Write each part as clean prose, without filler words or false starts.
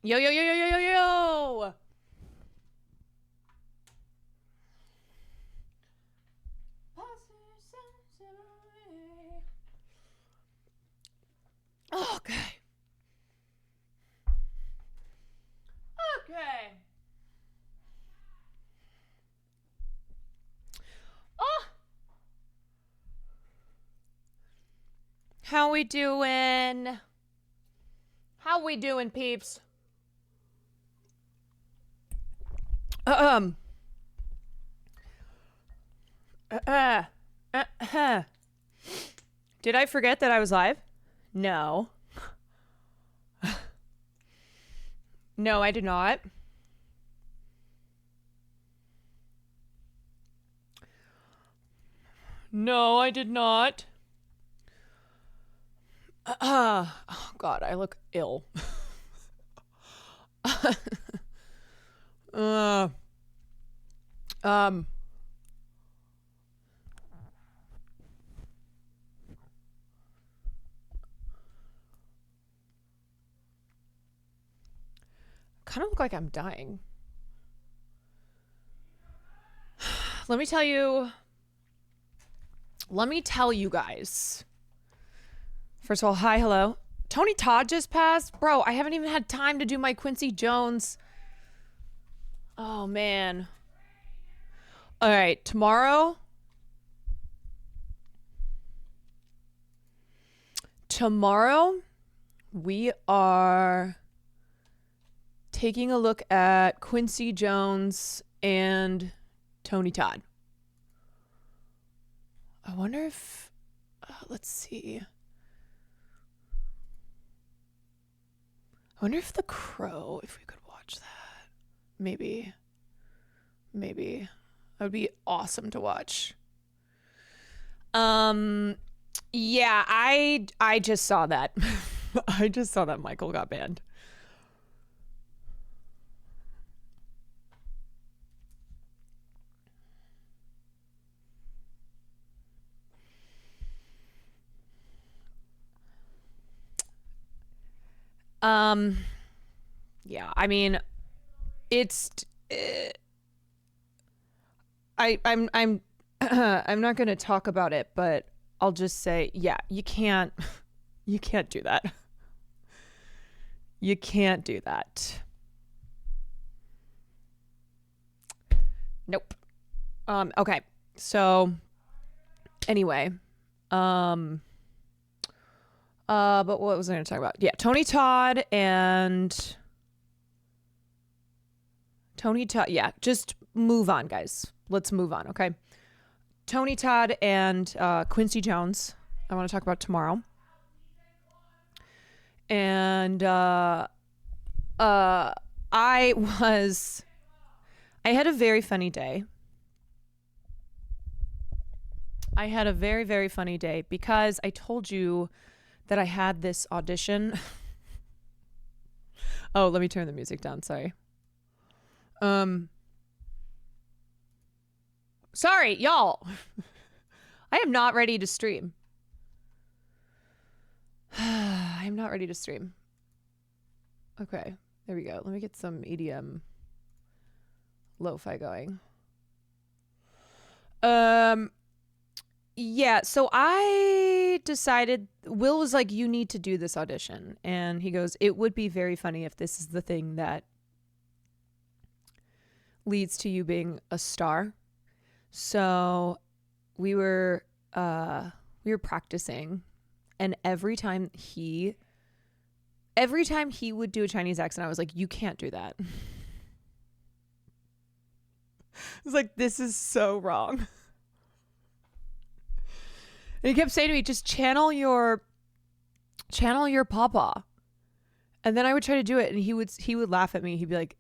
Yo, yo, yo, yo, yo, yo, yo. Okay. Okay. Oh. How we doing? How we doing, peeps? Um. Uh, Did I forget that I was live? No. No, I did not. No, I did not. Oh God, I look ill. uh, um. Kind of look like I'm dying. Let me tell you guys. First of all, hi, hello. Tony Todd just passed. Bro, I haven't even had time to do my Quincy Jones. Oh, man. All right, tomorrow we are taking a look at Quincy Jones and Tony Todd. I wonder if let's see. I wonder if The Crow, if we could watch that. Maybe. That would be awesome to watch. Yeah, I just saw that. I just saw that Michael got banned. Yeah, I mean, it's I'm I'm not going to talk about it, but I'll just say, yeah, you can't do that. You can't do that. Nope. Okay. So anyway, but what was I going to talk about? Yeah, Tony Todd. Yeah, just move on, guys. Let's move on, okay? Tony Todd and Quincy Jones, I want to talk about tomorrow. And I had a very funny day. I had a very, very funny day because I told you that I had this audition. Oh, let me turn the music down. Sorry. Sorry, y'all. I am not ready to stream. I'm not ready to stream. Okay, there we go. Let me get some EDM lo-fi going. Yeah, so I decided, Will was like, you need to do this audition. And he goes, it would be very funny if this is the thing that leads to you being a star. So we were practicing, and every time he would do a Chinese accent, I was like, you can't do that. I was like, this is so wrong. And he kept saying to me, just channel your papa. And then I would try to do it, and he would laugh at me. He'd be like,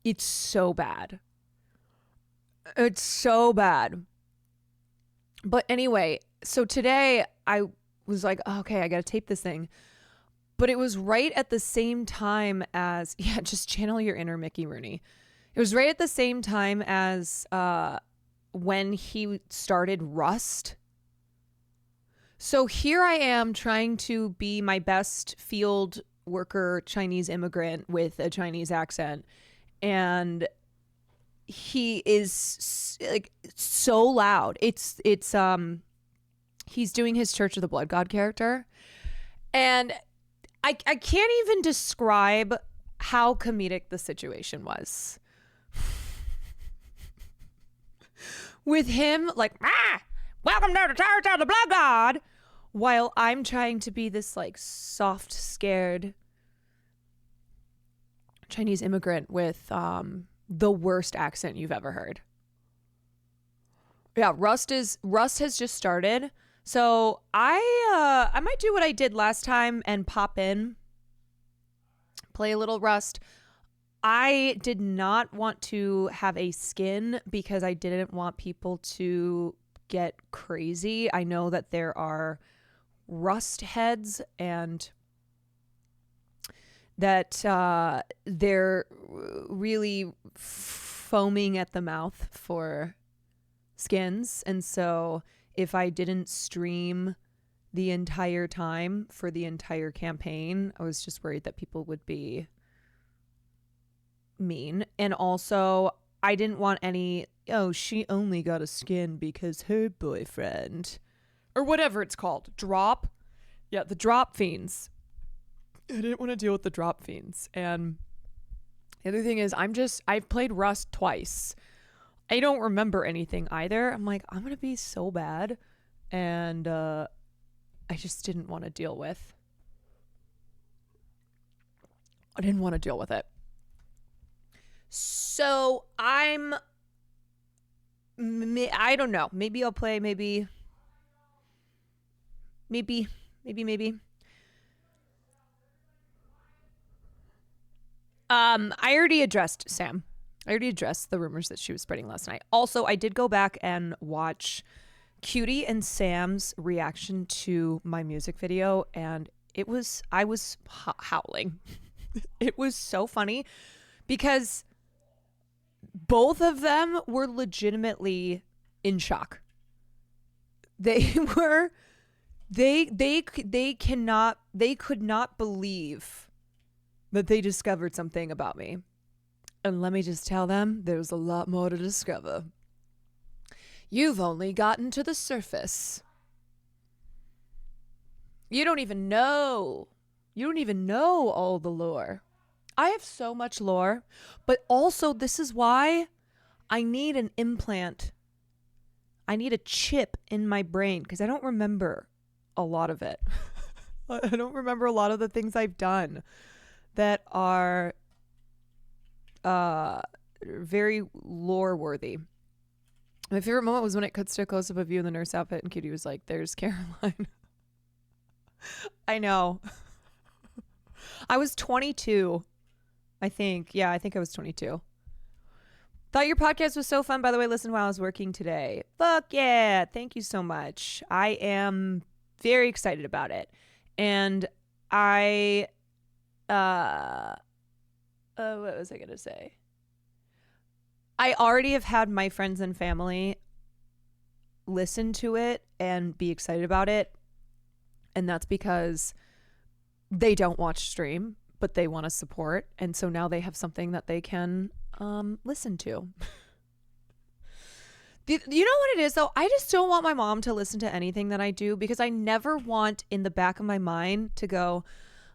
it's so bad. It's so bad. But anyway, so today I was like, oh, okay, I got to tape this thing. But it was right at the same time as, yeah, just channel your inner Mickey Rooney. It was right at the same time as when he started Rust. So here I am trying to be my best field worker Chinese immigrant with a Chinese accent, and he is like so loud. It's he's doing his Church of the Blood God character, and I can't even describe how comedic the situation was. With him like, welcome to the Church of the Blood God, while I'm trying to be this like soft, scared Chinese immigrant with the worst accent you've ever heard. Yeah, Rust has just started. So I might do what I did last time and pop in, play a little Rust. I did not want to have a skin because I didn't want people to get crazy. I know that there are Rust heads and that they're really foaming at the mouth for skins. And so if I didn't stream the entire time for the entire campaign, I was just worried that people would be mean. And also I didn't want any, oh, she only got a skin because her boyfriend, or whatever it's called, drop. Yeah, the drop fiends. I didn't want to deal with the drop fiends. And the other thing is I've played Rust twice. I don't remember anything either. I'm like, I'm going to be so bad. And I just didn't want to deal with. I didn't want to deal with it. So I don't know. Maybe I'll play, maybe. I already addressed Sam. I already addressed the rumors that she was spreading last night. Also, I did go back and watch Cutie and Sam's reaction to my music video, and I was howling. It was so funny because both of them were legitimately in shock. They were, they could not believe that they discovered something about me. And let me just tell them, there's a lot more to discover. You've only gotten to the surface. You don't even know. You don't even know all the lore. I have so much lore, but also this is why I need an implant. I need a chip in my brain because I don't remember a lot of it. I don't remember a lot of the things I've done that are very lore worthy. My favorite moment was when it cuts to a close-up of you in the nurse outfit and Cutie was like, there's Caroline. I know. I was 22, I think. Yeah, I think I was 22. Thought your podcast was so fun. By the way, listen while I was working today. Fuck yeah. Thank you so much. I am very excited about it. And what was I going to say? I already have had my friends and family listen to it and be excited about it. And that's because they don't watch stream, but they want to support. And so now they have something that they can listen to. You know what it is, though? I just don't want my mom to listen to anything that I do because I never want in the back of my mind to go,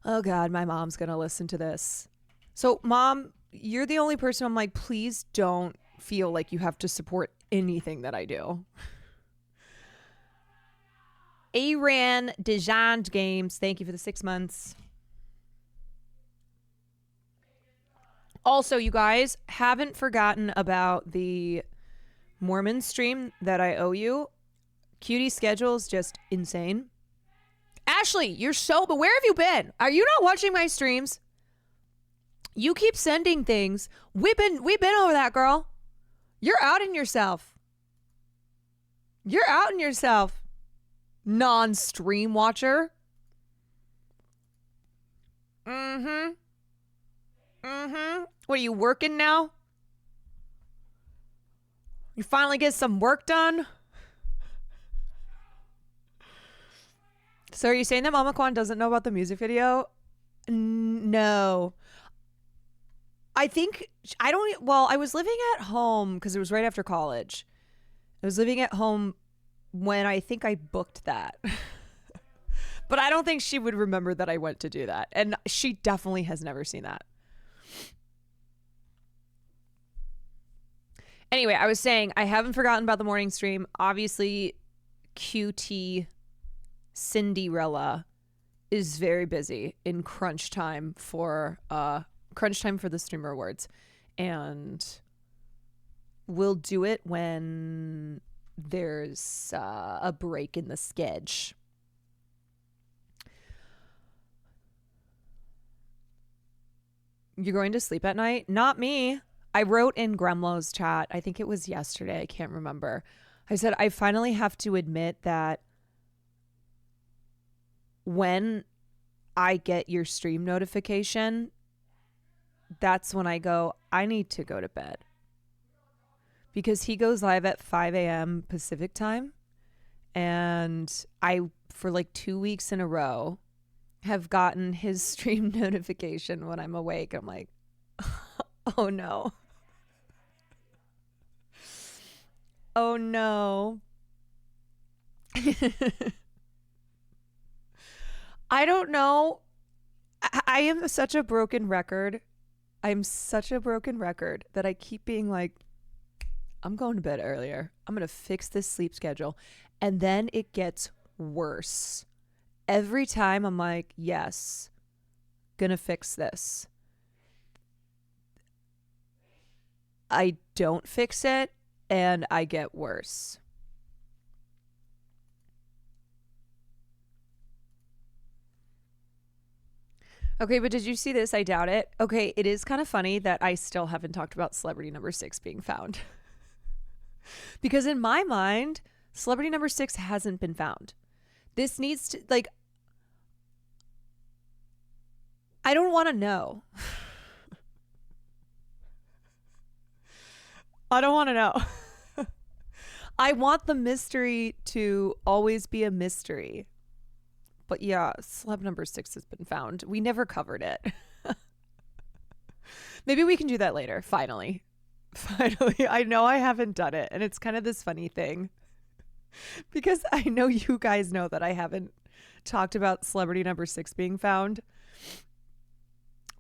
oh, God, my mom's going to listen to this. So, Mom, you're the only person I'm like, please don't feel like you have to support anything that I do. Aran Dejand Games, thank you for the 6 months. Also, you guys haven't forgotten about the Mormon stream that I owe you. Cutie schedule's just insane. Ashley, but where have you been? Are you not watching my streams? You keep sending things. We've been over that, girl. You're outing yourself. You're outing yourself. Non-stream watcher. Mm-hmm. What, are you working now? You finally get some work done? So are you saying that Mama Kwan doesn't know about the music video? No. I think I don't. Well, I was living at home because it was right after college. I was living at home when I think I booked that. But I don't think she would remember that I went to do that. And she definitely has never seen that. Anyway, I was saying I haven't forgotten about the morning stream. Obviously, QT Cinderella is very busy in crunch time for the streamer awards, and we'll do it when there's a break in the schedule. You're going to sleep at night? Not me. I wrote in Gremlo's chat, I think it was yesterday, I can't remember. I said, I finally have to admit that when I get your stream notification, that's when I go, I need to go to bed. Because he goes live at 5 a.m. Pacific time. And I, for like 2 weeks in a row, have gotten his stream notification when I'm awake. I'm like, oh no. Oh no. I don't know. I am such a broken record. I'm such a broken record that I keep being like, I'm going to bed earlier. I'm going to fix this sleep schedule. And then it gets worse. Every time I'm like, yes, gonna fix this. I don't fix it and I get worse. Okay, but did you see this? I doubt it. Okay, it is kind of funny that I still haven't talked about celebrity number 6 being found. Because in my mind, celebrity number 6 hasn't been found. This needs to, like, I don't want to know. I don't want to know. I want the mystery to always be a mystery. But yeah, celeb number 6 has been found. We never covered it. Maybe we can do that later. Finally. I know I haven't done it. And it's kind of this funny thing. Because I know you guys know that I haven't talked about celebrity number 6 being found.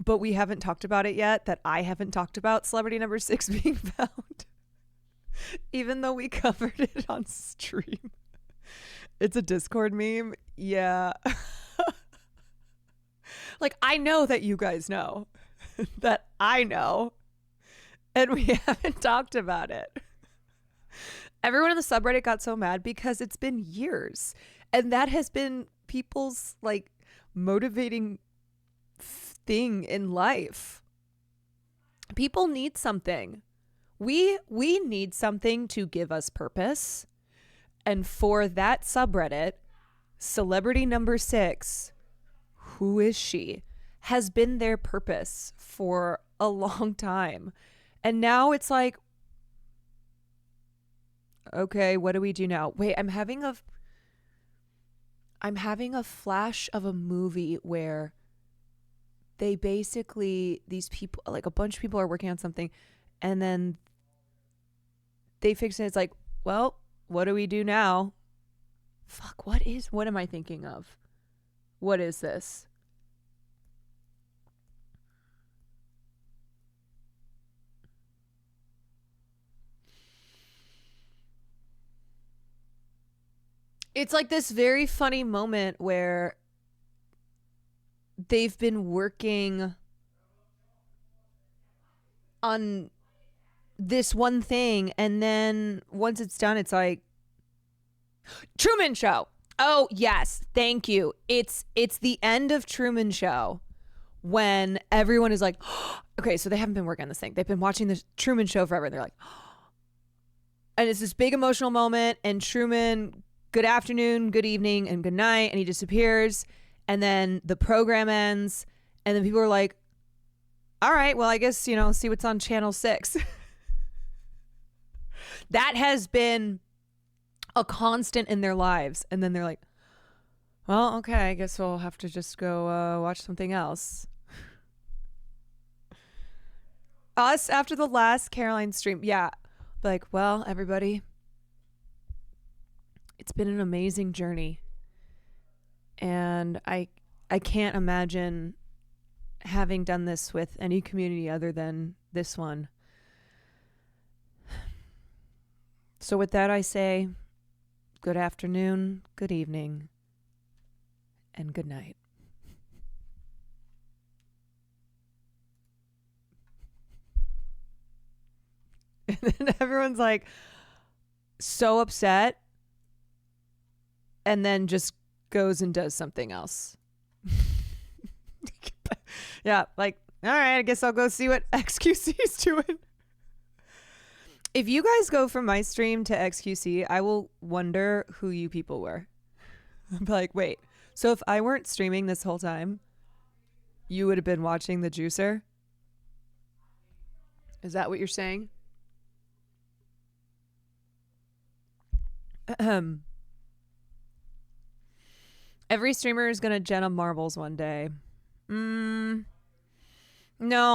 But we haven't talked about it yet, that I haven't talked about celebrity number 6 being found. Even though we covered it on stream. It's a Discord meme. Yeah. Like, I know that you guys know. That I know. And we haven't talked about it. Everyone in the subreddit got so mad because it's been years. And that has been people's, like, motivating thing in life. People need something. We need something to give us purpose. And for that subreddit, celebrity number 6, who is she, has been their purpose for a long time. And now it's like, okay, what do we do now? Wait, I'm having a flash of a movie where they basically, these people, like a bunch of people are working on something, and then they fix it. It's like, well, what do we do now? Fuck, what am I thinking of? What is this? It's like this very funny moment where they've been working on this one thing, and then once it's done, it's like, Truman Show. Oh yes, thank you. It's the end of Truman Show when everyone is like, oh, okay, so they haven't been working on this thing. They've been watching the Truman Show forever, and they're like, oh. And it's this big emotional moment, and Truman, good afternoon, good evening, and good night, and he disappears, and then the program ends, and then people are like, all right, well, I guess, see what's on channel 6. That has been a constant in their lives. And then they're like, Well, okay, I guess we'll have to just go watch something else. Us after the last Caroline stream. Yeah. Like, well, everybody, it's been an amazing journey. And I can't imagine having done this with any community other than this one. So with that I say good afternoon, good evening, and good night. And then everyone's like so upset and then just goes and does something else. Yeah, like, all right, I guess I'll go see what XQC is doing. If you guys go from my stream to XQC, I will wonder who you people were. I'm like, wait, so if I weren't streaming this whole time, you would have been watching the juicer? Is that what you're saying? Every streamer is gonna Jenna Marbles one day. No,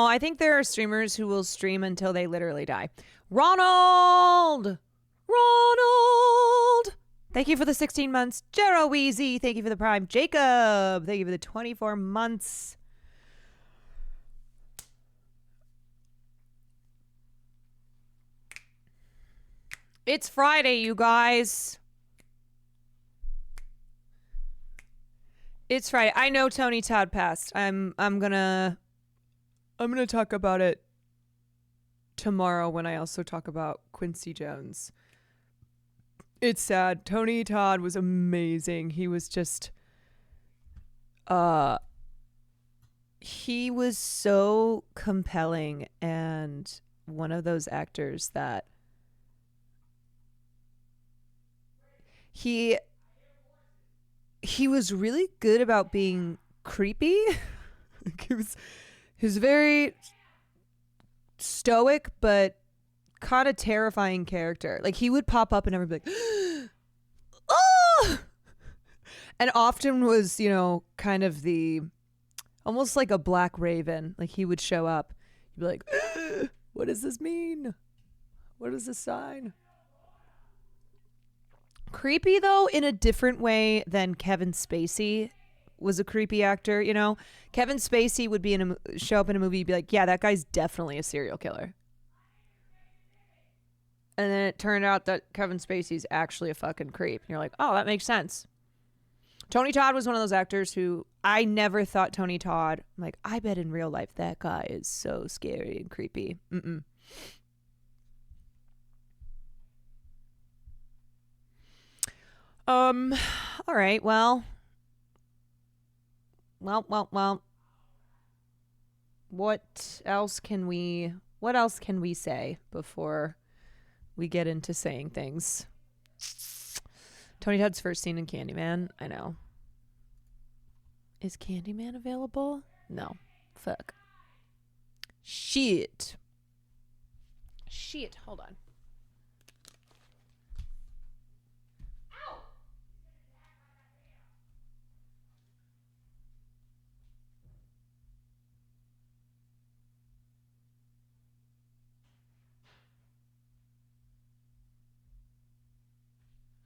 I think there are streamers who will stream until they literally die. Ronald! Ronald! Thank you for the 16 months. Jero Weezy, thank you for the prime. Jacob, thank you for the 24 months. It's Friday, you guys. It's Friday. I know Tony Todd passed. I'm gonna talk about it tomorrow when I also talk about Quincy Jones. It's sad. Tony Todd was amazing. He was just he was so compelling and one of those actors that he was really good about being creepy. he was very stoic but kind of terrifying character. Like he would pop up and everybody would be like, oh! And often was, you know, kind of the almost like a black raven. Like he would show up. You'd be like, what does this mean? What is this sign? Creepy though in a different way than Kevin Spacey was a creepy actor, you know? Kevin Spacey would be show up in a movie, be like, yeah, that guy's definitely a serial killer. And then it turned out that Kevin Spacey's actually a fucking creep. And you're like, oh, that makes sense. Tony Todd was one of those actors who I never thought Tony Todd, I'm like, I bet in real life that guy is so scary and creepy. All right, well. What else can we say before we get into saying things? Tony Todd's first scene in Candyman. I know. Is Candyman available? No. Fuck. Shit. Hold on. Ow!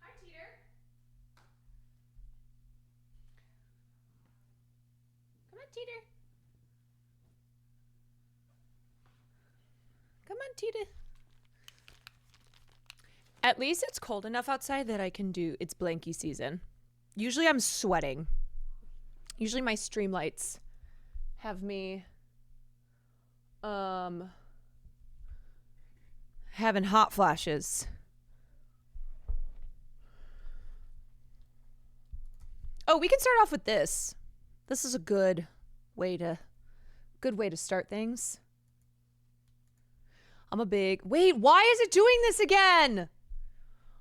Hi, Teeter. Come on, Teeter. Come on, Teeter. At least it's cold enough outside that I can do it's blankie season. Usually I'm sweating. Usually my stream lights have me having hot flashes. Oh, we can start off with this. This is a good way to start things. Wait, why is it doing this again?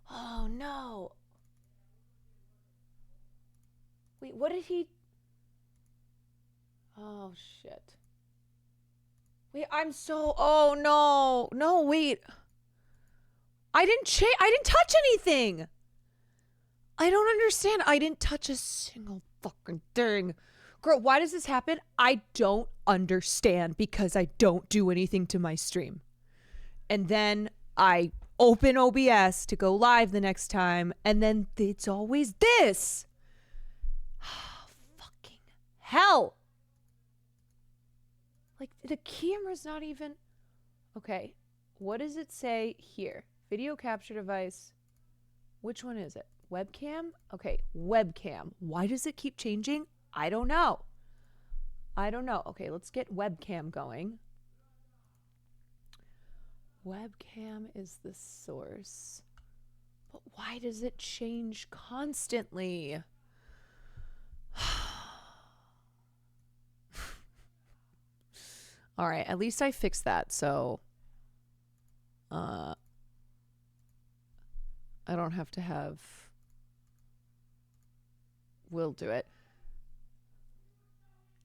Oh no. Wait, what did he? Oh shit. Wait, oh no. No, wait. I didn't touch anything. I don't understand. I didn't touch a single fucking thing. Girl, why does this happen? I don't understand because I don't do anything to my stream. And then I open OBS to go live the next time, and then it's always this. Fucking hell. Like, the camera's not even... Okay, what does it say here? Video capture device. Which one is it? Webcam? Okay, webcam. Why does it keep changing? I don't know. Okay, let's get webcam going. Webcam is the source. But why does it change constantly? All right, at least I fixed that, so I don't have to have Will do it.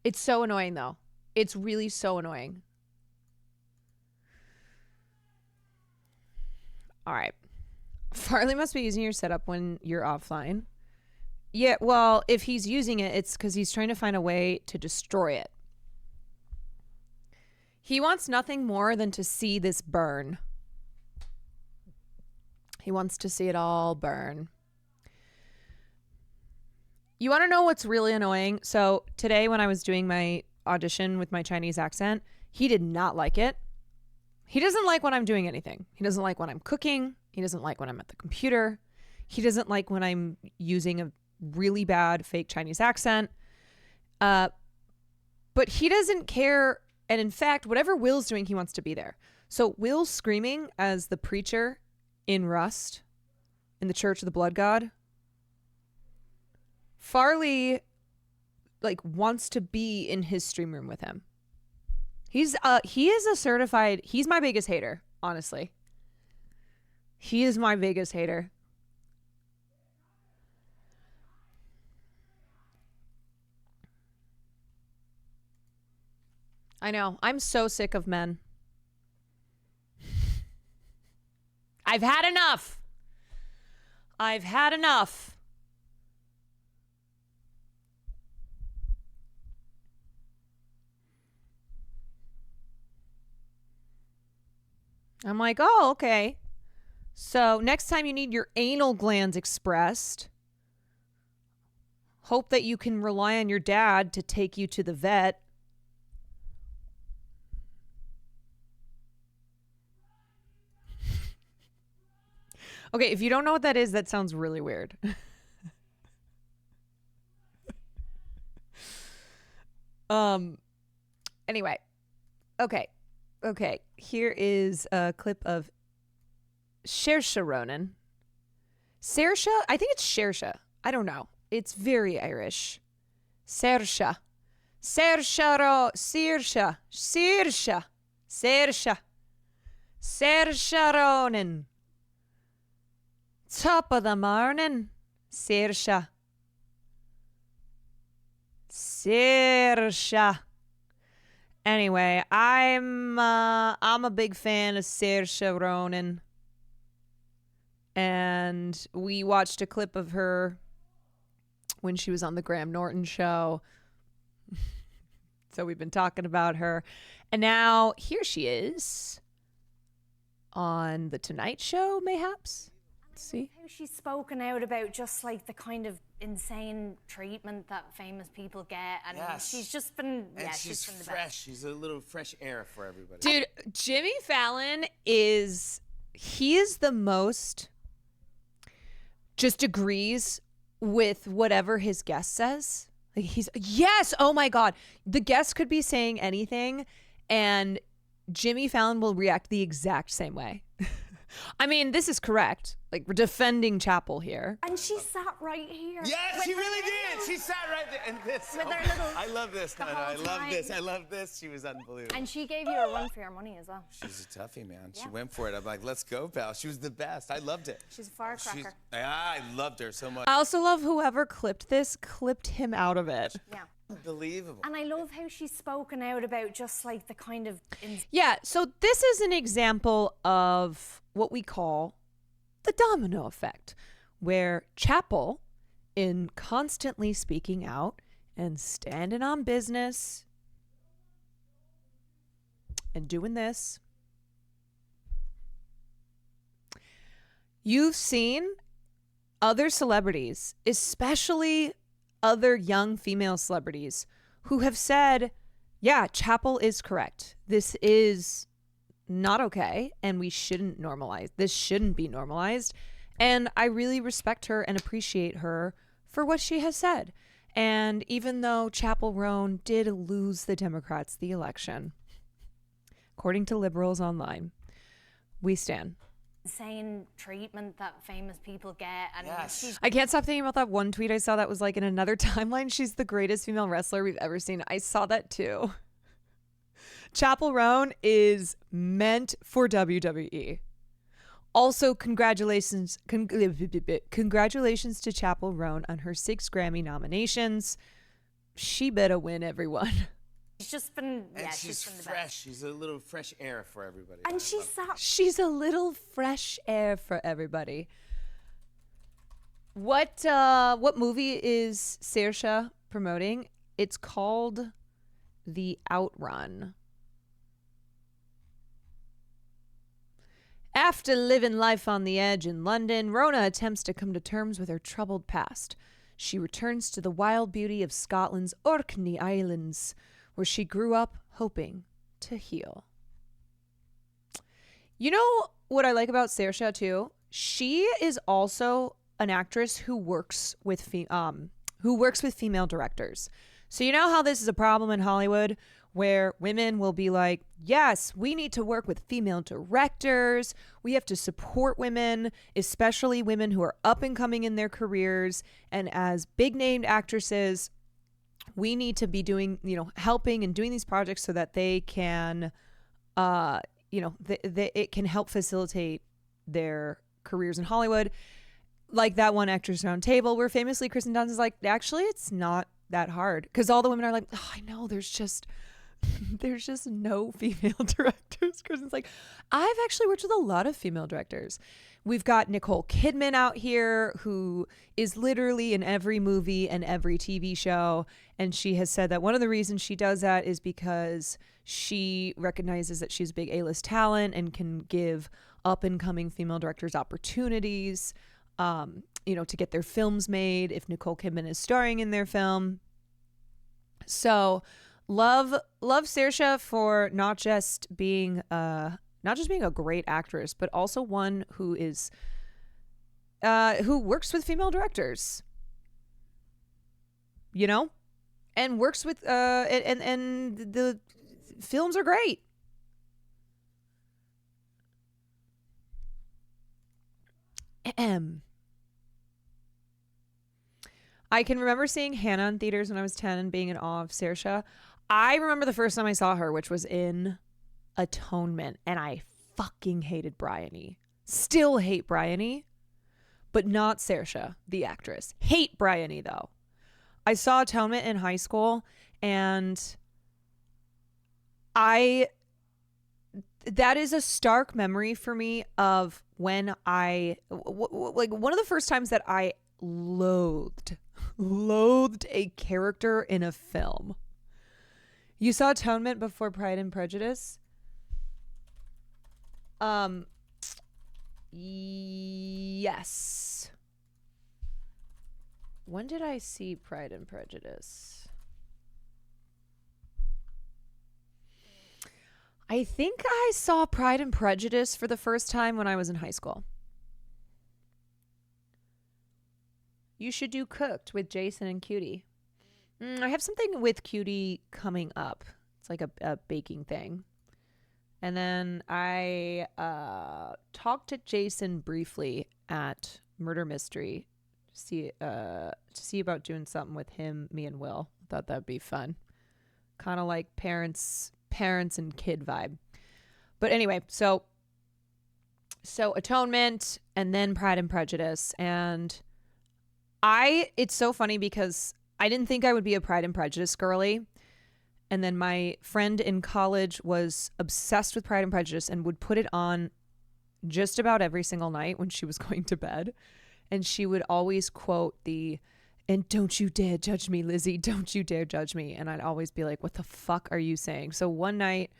It's so annoying, though. It's really so annoying. All right. Farley must be using your setup when you're offline. Yeah, well, if he's using it, it's because he's trying to find a way to destroy it. He wants nothing more than to see this burn. He wants to see it all burn. You want to know what's really annoying? So today when I was doing my audition with my Chinese accent, he did not like it. He doesn't like when I'm doing anything. He doesn't like when I'm cooking. He doesn't like when I'm at the computer. He doesn't like when I'm using a really bad fake Chinese accent. But he doesn't care. And in fact, whatever Will's doing, he wants to be there. So Will's screaming as the preacher in Rust in the Church of the Blood God. Farley wants to be in his stream room with him. He is a certified, he's my biggest hater, honestly. He is my biggest hater. I know. I'm so sick of men. I've had enough. I've had enough. I'm like, oh, okay. So next time you need your anal glands expressed, hope that you can rely on your dad to take you to the vet. Okay, if you don't know what that is, that sounds really weird. Anyway. Okay. Here is a clip of Saoirse Ronan. Saoirse? I think it's Saoirse. I don't know. It's very Irish. Saoirse. Saoirse Ronan. Top of the morning. Saoirse. Anyway, I'm a big fan of Saoirse Ronan. And we watched a clip of her when she was on the Graham Norton show. So we've been talking about her. And now here she is on The Tonight Show, mayhaps. Let's see. How she's spoken out about just like the kind of insane treatment that famous people get. And she's just been, she's been the fresh. best. She's a little fresh air for everybody. Dude, Jimmy Fallon is the most just agrees with whatever his guest says. Like yes, oh my God. The guest could be saying anything and Jimmy Fallon will react the exact same way. I mean, this is correct. Like, we're defending Chapel here. And she sat right here. Yes, she really did. She sat right there. And this. With her little. I love this. No, I love this. I love this. She was unbelievable. And she gave you a run for your money as well. She's a toughie, man. She went for it. I'm like, let's go, pal. She was the best. I loved it. She's a firecracker. I loved her so much. I also love whoever clipped this, clipped him out of it. Yeah. Unbelievable. And I love how she's spoken out about just like the kind of... Yeah, so this is an example of what we call the domino effect, where Chapel, in constantly speaking out and standing on business and doing this, you've seen other celebrities, especially other young female celebrities, who have said, yeah, Chapel is correct. This is not okay, and we shouldn't normalize. This shouldn't be normalized. And I really respect her and appreciate her for what she has said. And even though Chapel Roan did lose the Democrats the election, according to liberals online, we stand. Insane treatment that famous people get. And I can't stop thinking about that one tweet I saw that was like, in another timeline, she's the greatest female wrestler we've ever seen. I saw that too. Chapel Roan is meant for WWE. Also, congratulations to Chapel Roan on her 6 Grammy nominations. She better win, everyone. She's just been, and she's been the fresh. best. She's a little fresh air for everybody. And she's a little fresh air for everybody. What movie is Saoirse promoting? It's called The Outrun. After living life on the edge in London, Rona attempts to come to terms with her troubled past. She returns to the wild beauty of Scotland's Orkney Islands, where she grew up hoping to heal. You know what I like about Saoirse too? She is also an actress who works with female directors. So you know how this is a problem in Hollywood, where women will be like, yes, we need to work with female directors. We have to support women, especially women who are up and coming in their careers. And as big named actresses, we need to be doing, helping and doing these projects so that they can, it can help facilitate their careers in Hollywood. Like that one Actors Round Table, where famously Kristen Dunst is like, actually, it's not that hard. Because all the women are like, oh, I know, there's just no female directors. Kristen's like, I've actually worked with a lot of female directors. We've got Nicole Kidman out here, who is literally in every movie and every TV show. And she has said that one of the reasons she does that is because she recognizes that she's a big A-list talent and can give up and coming female directors opportunities, to get their films made if Nicole Kidman is starring in their film. So love Saoirse for not just being a great actress, but also one who is who works with female directors, and works with and the films are great. I can remember seeing Hannah in theaters when I was 10 and being in awe of Saoirse. I remember the first time I saw her, which was in Atonement, and I fucking hated Bryony. Still hate Bryony, but not Saoirse, the actress. Hate Bryony, though. I saw Atonement in high school, and that is a stark memory for me of when one of the first times that I loathed a character in a film. You saw Atonement before Pride and Prejudice? Yes. When did I see Pride and Prejudice? I think I saw Pride and Prejudice for the first time when I was in high school. You should do Cooked with Jason and Cutie. I have something with Cutie coming up. It's like a baking thing. And then I talked to Jason briefly at Murder Mystery to see about doing something with him, me, and Will. Thought that'd be fun. Kind of like parents and kid vibe. But anyway, so Atonement and then Pride and Prejudice. And it's so funny because I didn't think I would be a Pride and Prejudice girly. And then my friend in college was obsessed with Pride and Prejudice and would put it on just about every single night when she was going to bed. and she would always quote and don't you dare judge me, Lizzie, don't you dare judge me. And I'd always be like, what the fuck are you saying? So one night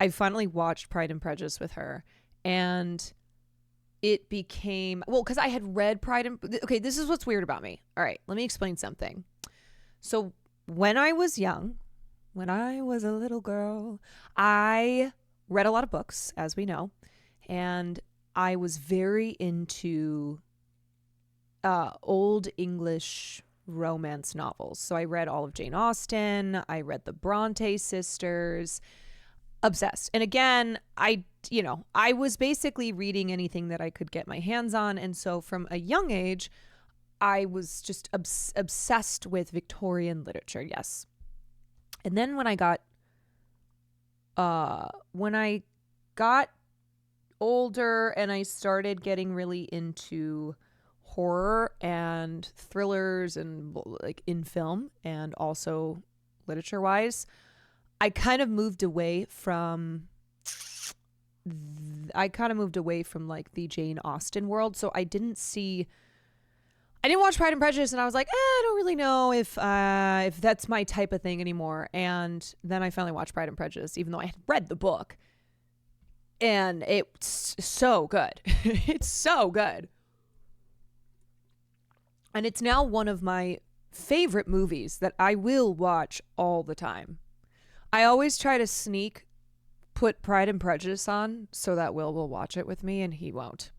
I finally watched Pride and Prejudice with her, and it became, well, because I had read okay, this is what's weird about me. All right, let me explain something. So when I was young, when I was a little girl, I read a lot of books, as we know, and I was very into old English romance novels. So I read all of Jane Austen. I read the Bronte sisters. Obsessed. And again, I was basically reading anything that I could get my hands on. And so from a young age, I was just obsessed with Victorian literature. Yes. And then when I got older and I started getting really into horror and thrillers and like in film and also literature wise, I kind of moved away from like the Jane Austen world. So I didn't watch Pride and Prejudice, and I was like, I don't really know if that's my type of thing anymore. And then I finally watched Pride and Prejudice, even though I had read the book. And it's so good. It's so good. And it's now one of my favorite movies that I will watch all the time. I always try to put Pride and Prejudice on so that Will watch it with me, and he won't.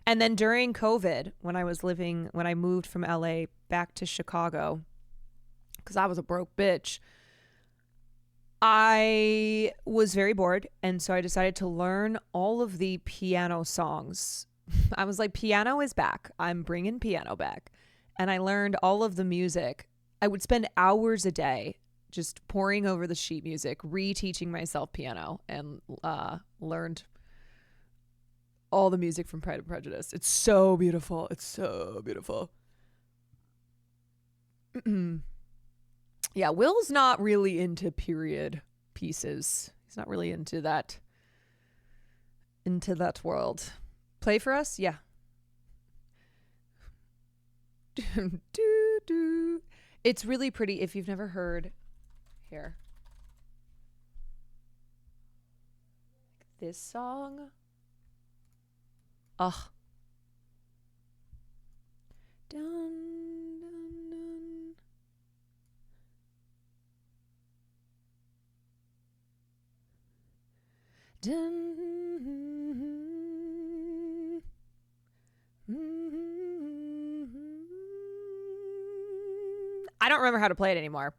And then during COVID, when I moved from LA back to Chicago, because I was a broke bitch, I was very bored. And so I decided to learn all of the piano songs. I was like, piano is back. I'm bringing piano back. And I learned all of the music. I would spend hours a day just poring over the sheet music, reteaching myself piano, and learned all the music from Pride and Prejudice. It's so beautiful. It's so beautiful. Yeah, Will's not really into period pieces. He's not really into that world. Play for us? Yeah. It's really pretty. If you've never heard, here. This song. Ugh. Dun, dun, dun. Dun, I don't remember how to play it anymore.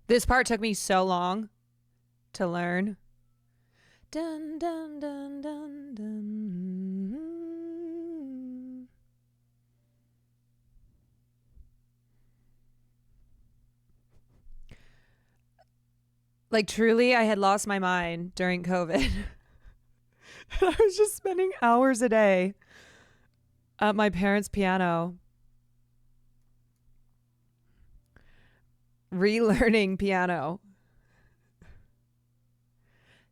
This part took me so long to learn. Dun, dun, dun, dun, dun. Like, truly, I had lost my mind during COVID. I was just spending hours a day at my parents' piano, relearning piano.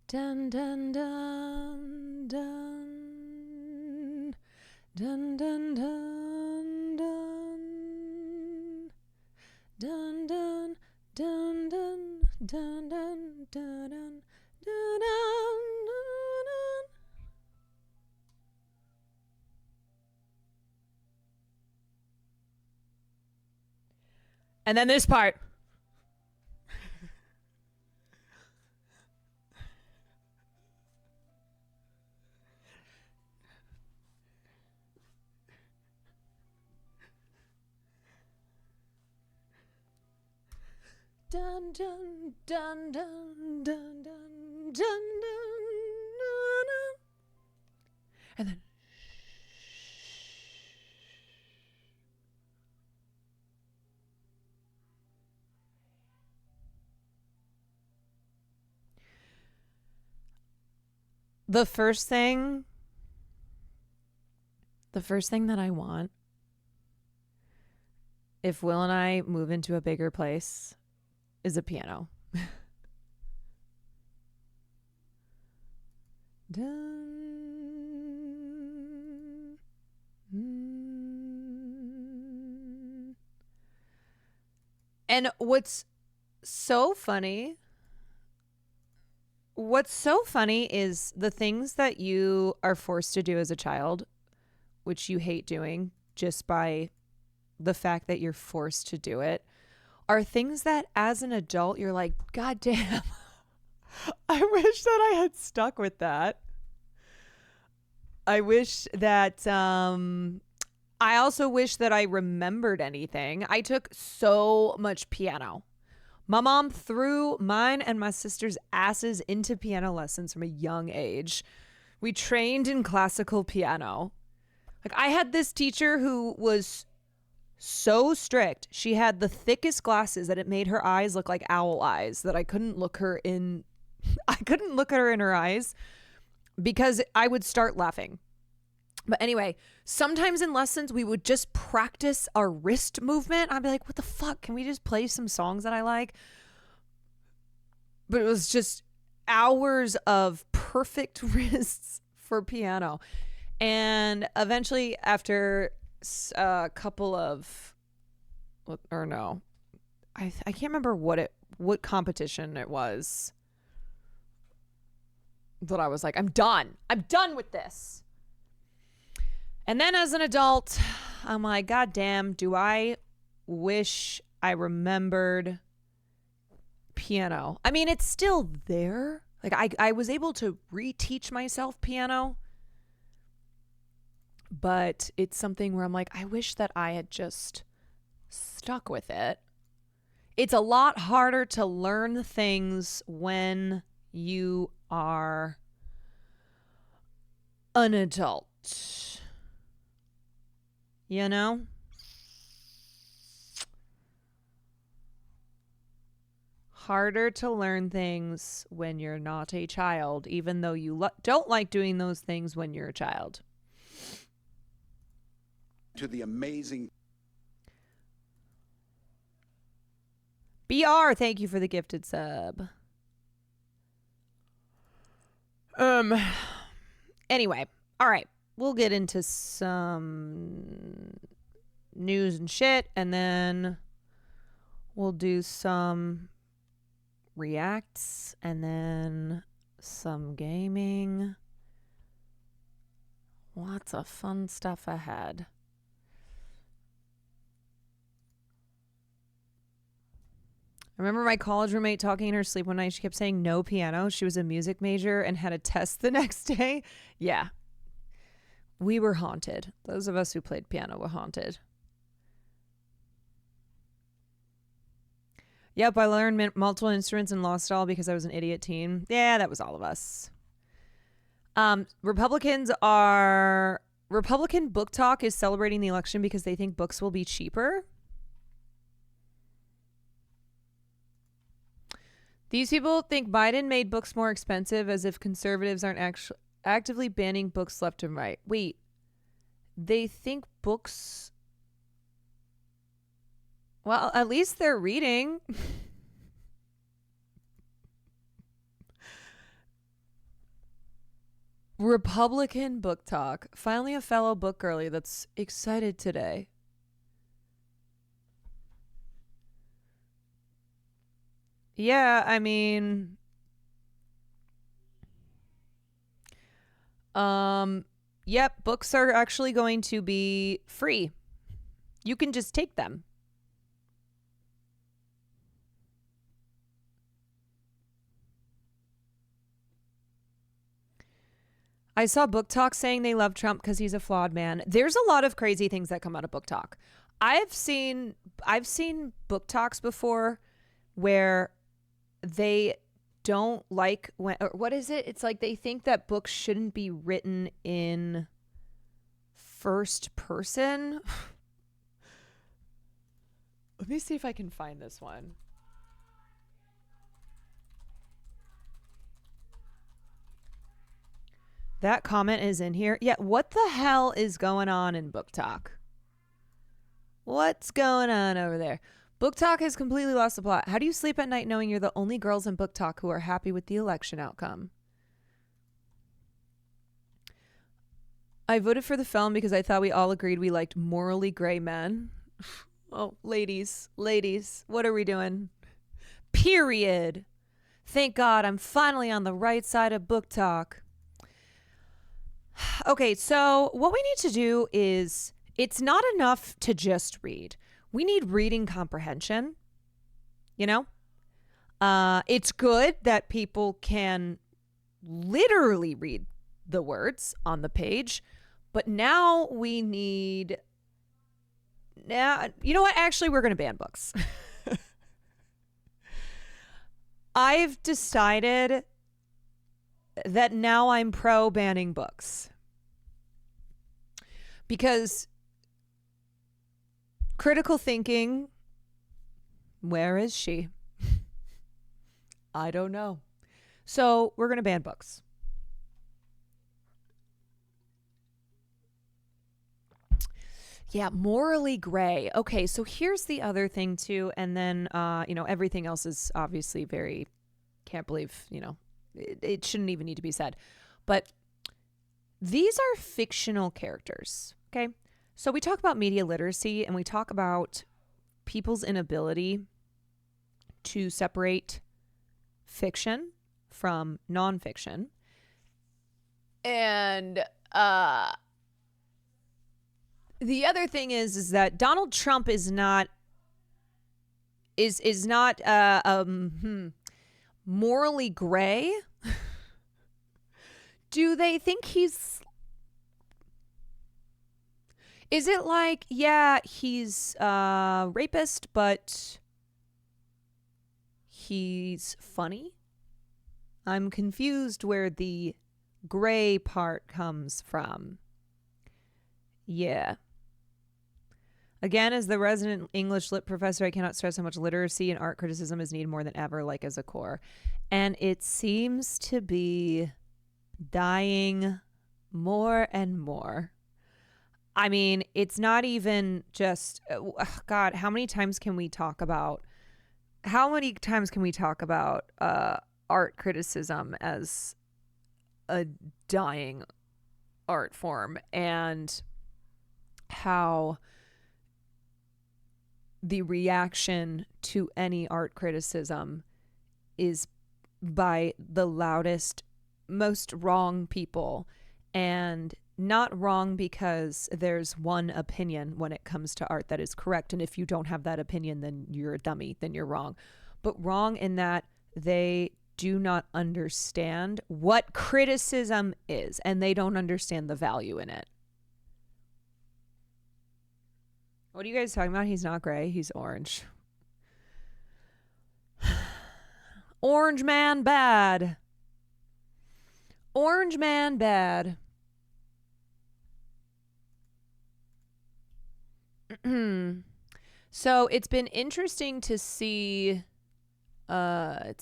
Dun, dun, dun, dun. Dun, dun, dun, dun. Dun, dun, dun, dun. Dun, dun, dun, dun, dun, dun, dun. And then this part. Dun, dun, dun, dun, dun, dun, dun, dun, dun. And then the first thing that I want if Will and I move into a bigger place is a piano. And what's so funny is the things that you are forced to do as a child, which you hate doing just by the fact that you're forced to do it, are things that as an adult you're like, God damn, I wish that I had stuck with that. I wish that I also wish that I remembered anything. I took so much piano. My mom threw mine and my sister's asses into piano lessons from a young age. We trained in classical piano. Like, I had this teacher who was so strict. She had the thickest glasses that it made her eyes look like owl eyes, that I couldn't look her in her eyes because I would start laughing. But anyway, sometimes in lessons we would just practice our wrist movement. I'd be like, what the fuck? Can we just play some songs that I like? But it was just hours of perfect wrists for piano. And eventually, after a couple of, or no, I can't remember what competition it was, that I was like, I'm done with this. And then as an adult, I'm like, God damn, do I wish I remembered piano. I mean, it's still there. Like, I was able to reteach myself piano, but it's something where I'm like, I wish that I had just stuck with it. It's a lot harder to learn things when you are an adult. You know? Harder to learn things when you're not a child, even though you don't like doing those things when you're a child. To the amazing BR, thank you for the gifted sub. Anyway, all right. We'll get into some news and shit, and then we'll do some reacts, and then some gaming. Lots of fun stuff ahead. I remember my college roommate talking in her sleep one night. She kept saying no piano. She was a music major and had a test the next day. Yeah. We were haunted. Those of us who played piano were haunted. Yep, I learned multiple instruments and lost it all because I was an idiot teen. Yeah, that was all of us. Republican Book Talk is celebrating the election because they think books will be cheaper. These people think Biden made books more expensive, as if conservatives aren't actively banning books left and right. Wait, they think books... Well, at least they're reading. Republican Book Talk. Finally a fellow book girly that's excited today. Yeah, I mean... Yep, books are actually going to be free. You can just take them. I saw Book Talk saying they love Trump because he's a flawed man. There's a lot of crazy things that come out of Book Talk. I've seen Book Talks before where they don't like when, or what is it? It's like they think that books shouldn't be written in first person. Let me see if I can find this one. That comment is in here. Yeah, what the hell is going on in Book Talk? What's going on over there? Book Talk has completely lost the plot. How do you sleep at night knowing you're the only girls in Book Talk who are happy with the election outcome? I voted for the film because I thought we all agreed we liked morally gray men. Oh, ladies, what are we doing? Period. Thank God I'm finally on the right side of Book Talk. Okay, so what we need to do is, it's not enough to just read. We need reading comprehension, you know? It's good that people can literally read the words on the page, but now we need... Now, you know what? Actually, we're going to ban books. I've decided that now I'm pro banning books. Because critical thinking, where is she? I don't know. So we're going to ban books. Yeah, morally gray. Okay, so here's the other thing too, and then everything else is obviously very, can't believe, it shouldn't even need to be said. But these are fictional characters, okay? So we talk about media literacy and we talk about people's inability to separate fiction from nonfiction. And the other thing is that Donald Trump is not morally gray. Do they think he's... Is it like, yeah, he's a rapist, but he's funny? I'm confused where the gray part comes from. Yeah. Again, as the resident English lit professor, I cannot stress how much literacy and art criticism is needed more than ever, like as a core. And it seems to be dying more and more. I mean, it's not even just, God, how many times can we talk about art criticism as a dying art form, and how the reaction to any art criticism is by the loudest, most wrong people, and not wrong because there's one opinion when it comes to art that is correct, and if you don't have that opinion, then you're a dummy, then you're wrong. But wrong in that they do not understand what criticism is, and they don't understand the value in it. What are you guys talking about? He's not gray, he's orange. Orange man bad. Orange man bad. So it's been interesting to see. Let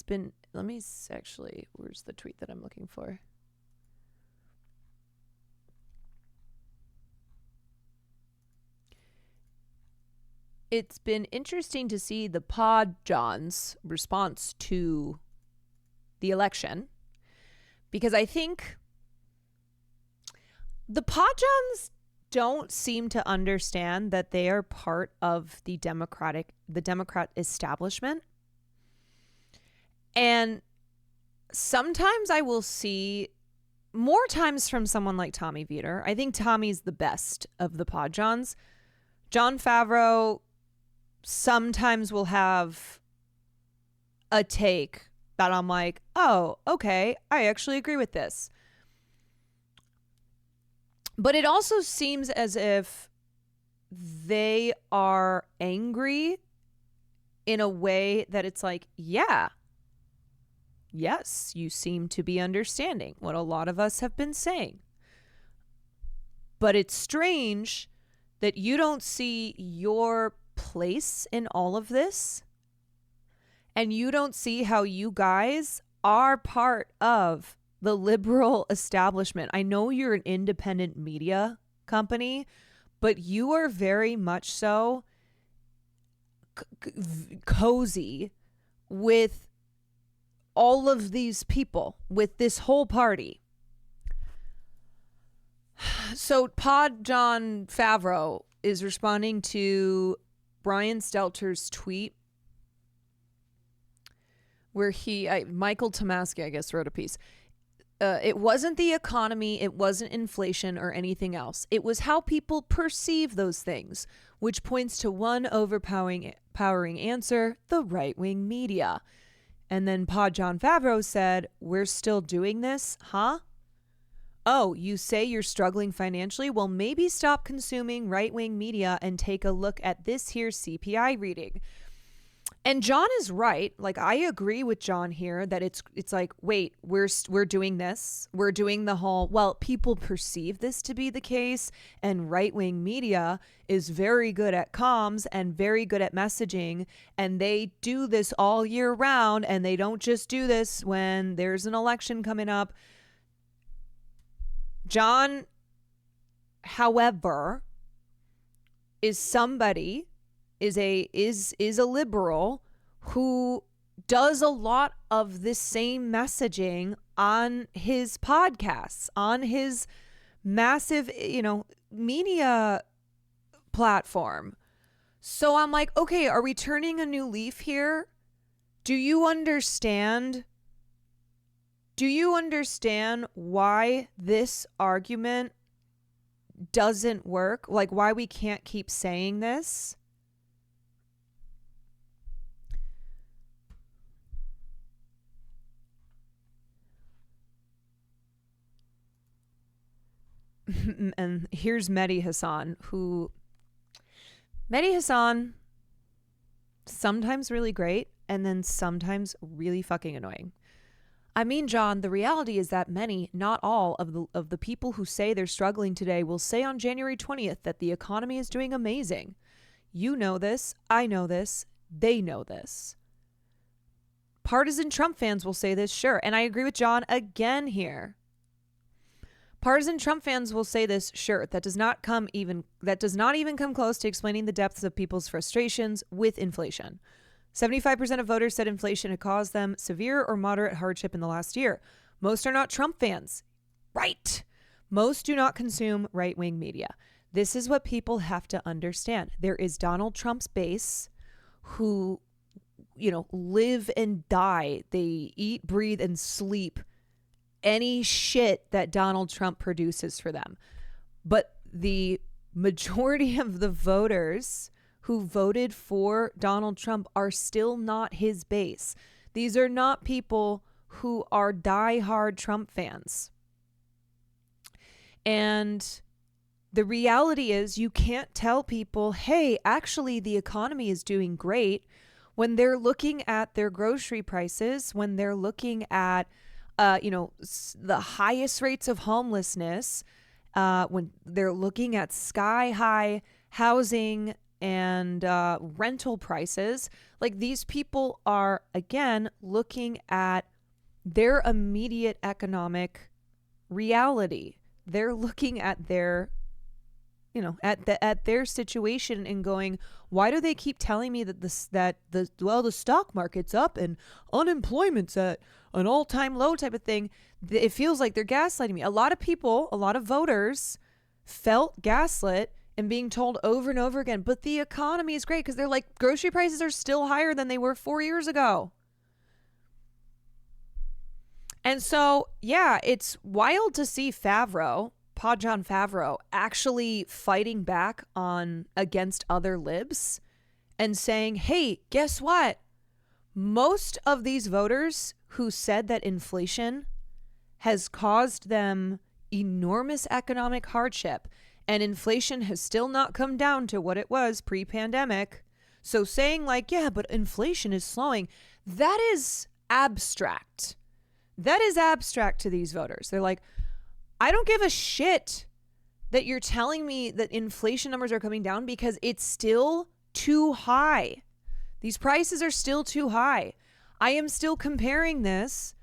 me actually, where's the tweet that I'm looking for? It's been interesting to see the Pod John's response to the election, because I think the Pod Johns don't seem to understand that they are part of the Democrat establishment. And sometimes I will see, more times from someone like Tommy Vietor. I think Tommy's the best of the Pod Johns. Jon Favreau sometimes will have a take that I'm like, oh, okay, I actually agree with this. But it also seems as if they are angry in a way that it's like, yeah, yes, you seem to be understanding what a lot of us have been saying. But it's strange that you don't see your place in all of this, and you don't see how you guys are part of the liberal establishment. I know you're an independent media company, but you are very much so cozy with all of these people, with this whole party. So Pod John Favreau is responding to Brian Stelter's tweet where Michael Tomasky, I guess, wrote a piece. It wasn't the economy, it wasn't inflation or anything else. It was how people perceive those things, which points to one overpowering answer, the right-wing media. And then Pod John Favreau said, we're still doing this, huh? Oh, you say you're struggling financially? Well, maybe stop consuming right-wing media and take a look at this here CPI reading. And John is right. Like, I agree with John here that it's like, wait, we're doing this. We're doing the whole, well, people perceive this to be the case, and right-wing media is very good at comms and very good at messaging, and they do this all year round, and they don't just do this when there's an election coming up. John, however, is a liberal who does a lot of the same messaging on his podcasts, on his massive, media platform. So I'm like, okay, are we turning a new leaf here? Do you understand why this argument doesn't work? Like, why we can't keep saying this? And here's Mehdi Hassan, sometimes really great and then sometimes really fucking annoying. I mean, John, the reality is that many, not all, of the people who say they're struggling today will say on January 20th that the economy is doing amazing. You know this, I know this, they know this. Partisan Trump fans will say this, sure, and I agree with John again here. Partisan Trump fans will say this, sure. That does not even come close to explaining the depths of people's frustrations with inflation. 75% of voters said inflation had caused them severe or moderate hardship in the last year. Most are not Trump fans. Right. Most do not consume right-wing media. This is what people have to understand. There is Donald Trump's base who, live and die. They eat, breathe, and sleep any shit that Donald Trump produces for them. But the majority of the voters who voted for Donald Trump are still not his base. These are not people who are diehard Trump fans. And the reality is you can't tell people, hey, actually the economy is doing great when they're looking at their grocery prices, when they're looking at the highest rates of homelessness, when they're looking at sky high housing and rental prices. Like, these people are, again, looking at their immediate economic reality. They're looking at their, at their situation and going, why do they keep telling me that the stock market's up and unemployment's at an all-time low type of thing? It feels like they're gaslighting me. A lot of people, a lot of voters felt gaslit and being told over and over again, but the economy is great, because they're like, grocery prices are still higher than they were 4 years ago. And so, yeah, it's wild to see Pod John Favreau, actually fighting back against other libs and saying, hey, guess what? Most of these voters who said that inflation has caused them enormous economic hardship, and inflation has still not come down to what it was pre-pandemic. So saying like, yeah, but inflation is slowing, that is abstract. That is abstract to these voters. They're like, I don't give a shit that you're telling me that inflation numbers are coming down, because it's still too high. These prices are still too high. I am still comparing this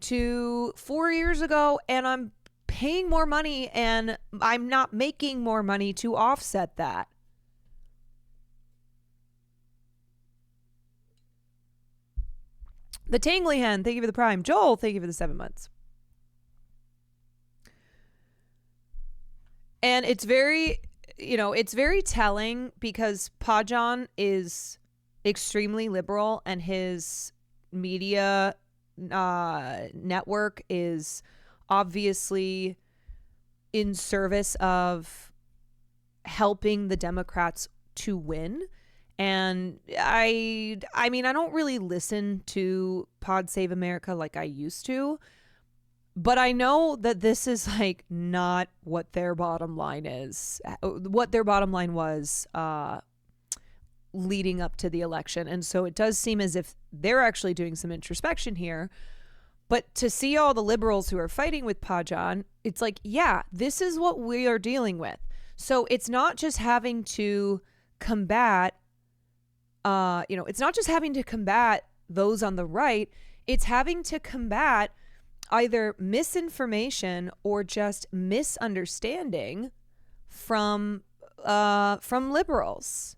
to 4 years ago, and I'm paying more money and I'm not making more money to offset that. The Tangly Hen, thank you for the Prime. Joel, thank you for the 7 months. And it's very, it's very telling because Pajan is extremely liberal and his media network is obviously in service of helping the Democrats to win. And I mean, I don't really listen to Pod Save America like I used to, but I know that this is like not what their bottom line is, what their bottom line was leading up to the election. And so it does seem as if they're actually doing some introspection here. But to see all the liberals who are fighting with Pajan, it's like, yeah, this is what we are dealing with. So it's not just having to combat, it's not just having to combat those on the right. It's having to combat either misinformation or just misunderstanding from liberals.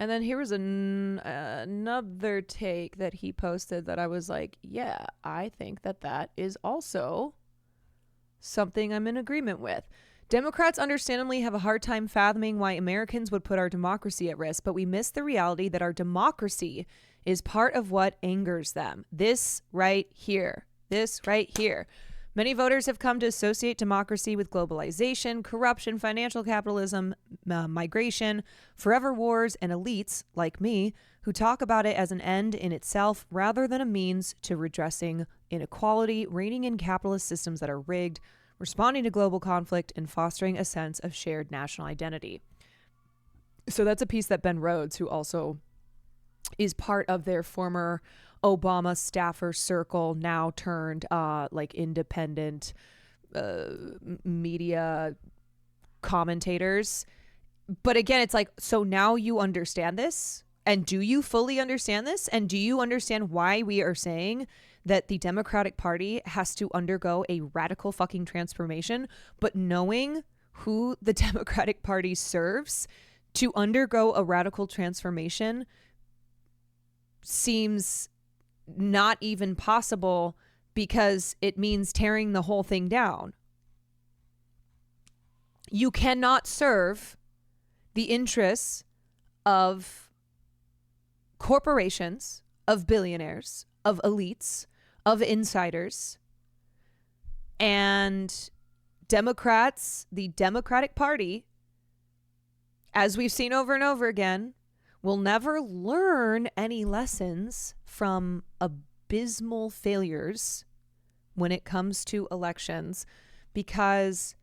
And then here was another take that he posted that I was like, yeah, I think that is also something I'm in agreement with. Democrats understandably have a hard time fathoming why Americans would put our democracy at risk, but we miss the reality that our democracy is part of what angers them. This right here. Many voters have come to associate democracy with globalization, corruption, financial capitalism, migration, forever wars, and elites, like me, who talk about it as an end in itself rather than a means to redressing inequality, reining in capitalist systems that are rigged, responding to global conflict, and fostering a sense of shared national identity. So that's a piece that Ben Rhodes, who also is part of their former Obama staffer circle, now turned like independent media commentators. But again, it's like, so now you understand this? And do you fully understand this? And do you understand why we are saying that the Democratic Party has to undergo a radical fucking transformation? But knowing who the Democratic Party serves, to undergo a radical transformation seems not even possible because it means tearing the whole thing down. You cannot serve the interests of corporations, of billionaires, of elites, of insiders, and Democrats, the Democratic Party, as we've seen over and over again, will never learn any lessons from abysmal failures when it comes to elections, because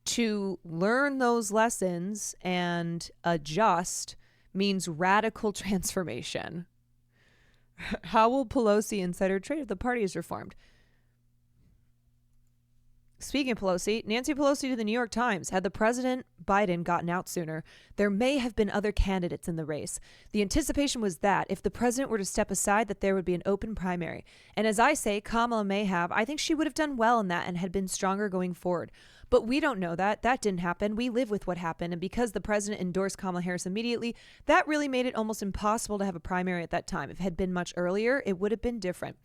to learn those lessons and adjust means radical transformation. How will Pelosi insider trade if the party is reformed? Speaking of Pelosi, Nancy Pelosi to the New York Times, had the President Biden gotten out sooner, there may have been other candidates in the race. The anticipation was that if the president were to step aside, that there would be an open primary. And as I say, Kamala may have. I think she would have done well in that and had been stronger going forward. But we don't know that. That didn't happen. We live with what happened. And because the president endorsed Kamala Harris immediately, that really made it almost impossible to have a primary at that time. If it had been much earlier, it would have been different.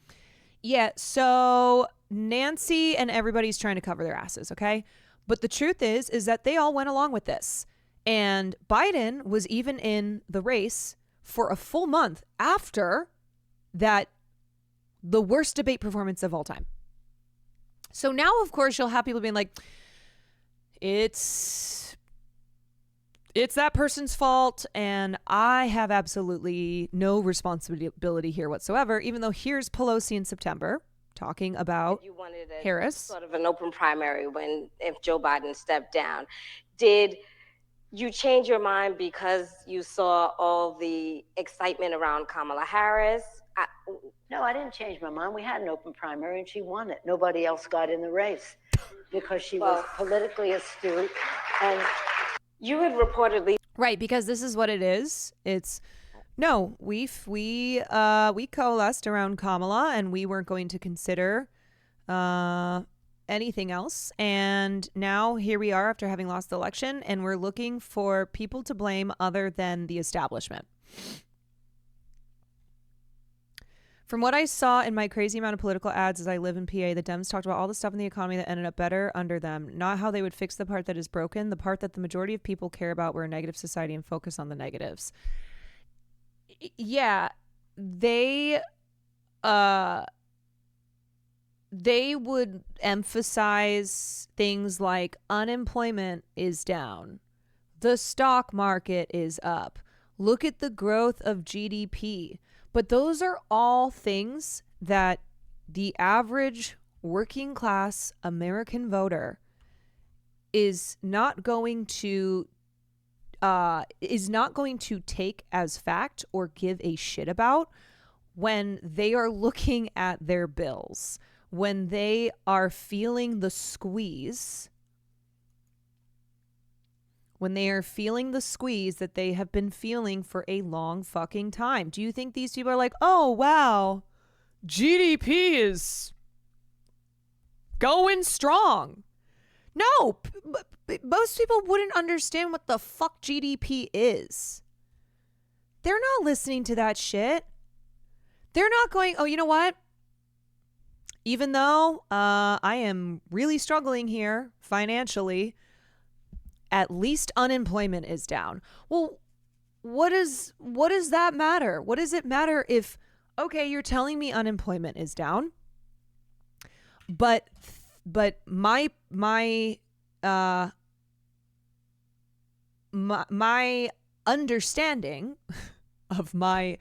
Yeah, so Nancy and everybody's trying to cover their asses, okay? But the truth is that they all went along with this. And Biden was even in the race for a full month after that, the worst debate performance of all time. So now, of course, you'll have people being like, it's that person's fault, and I have absolutely no responsibility here whatsoever, even though here's Pelosi in September talking about you wanted Harris. Sort of an open primary if Joe Biden stepped down. Did you change your mind because you saw all the excitement around Kamala Harris? No, I didn't change my mind. We had an open primary and she won it. Nobody else got in the race because she was politically astute. And you had reportedly... Right, because this is what it is. It's, no, we coalesced around Kamala, and we weren't going to consider anything else. And now here we are after having lost the election, and we're looking for people to blame other than the establishment. From what I saw in my crazy amount of political ads as I live in PA, the Dems talked about all the stuff in the economy that ended up better under them, not how they would fix the part that is broken, the part that the majority of people care about. We're a negative society and focus on the negatives. Yeah, they would emphasize things like unemployment is down, the stock market is up, look at the growth of GDP. But those are all things that the average working class American voter is not going to take as fact or give a shit about when they are looking at their bills, when they are feeling the squeeze. When they are feeling the squeeze that they have been feeling for a long fucking time. Do you think these people are like, oh, wow, GDP is going strong? No, most people wouldn't understand what the fuck GDP is. They're not listening to that shit. They're not going, oh, you know what? Even though I am really struggling here financially, at least unemployment is down. Well, what does that matter? What does it matter if, okay, you're telling me unemployment is down, but my understanding of my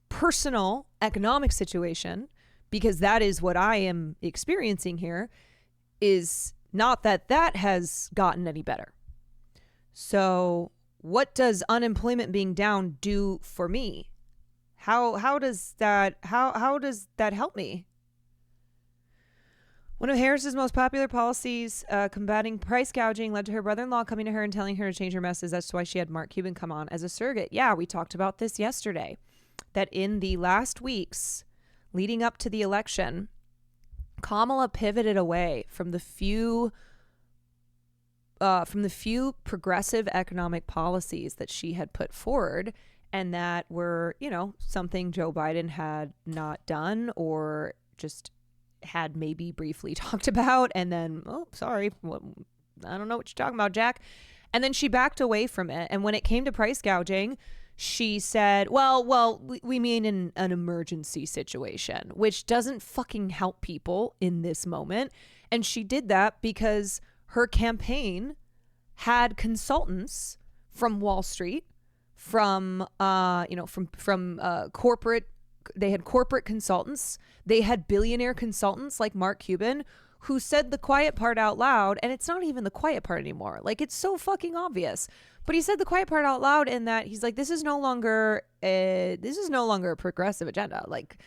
personal economic situation, because that is what I am experiencing here, is not that has gotten any better. So what does unemployment being down do for me? How does that help me? One of Harris's most popular policies, combating price gouging, led to her brother-in-law coming to her and telling her to change her message. That's why she had Mark Cuban come on as a surrogate. Yeah, we talked about this yesterday, that in the last weeks leading up to the election, Kamala pivoted away from the few progressive economic policies that she had put forward, and that were, something Joe Biden had not done or just had maybe briefly talked about. And then, oh, sorry, I don't know what you're talking about, Jack. And then she backed away from it. And when it came to price gouging, she said, well, we mean in an emergency situation, which doesn't fucking help people in this moment. And she did that because her campaign had consultants from Wall Street, from corporate. They had corporate consultants. They had billionaire consultants like Mark Cuban, who said the quiet part out loud. And it's not even the quiet part anymore. Like, it's so fucking obvious. But he said the quiet part out loud in that he's like, this is no longer a progressive agenda. Like,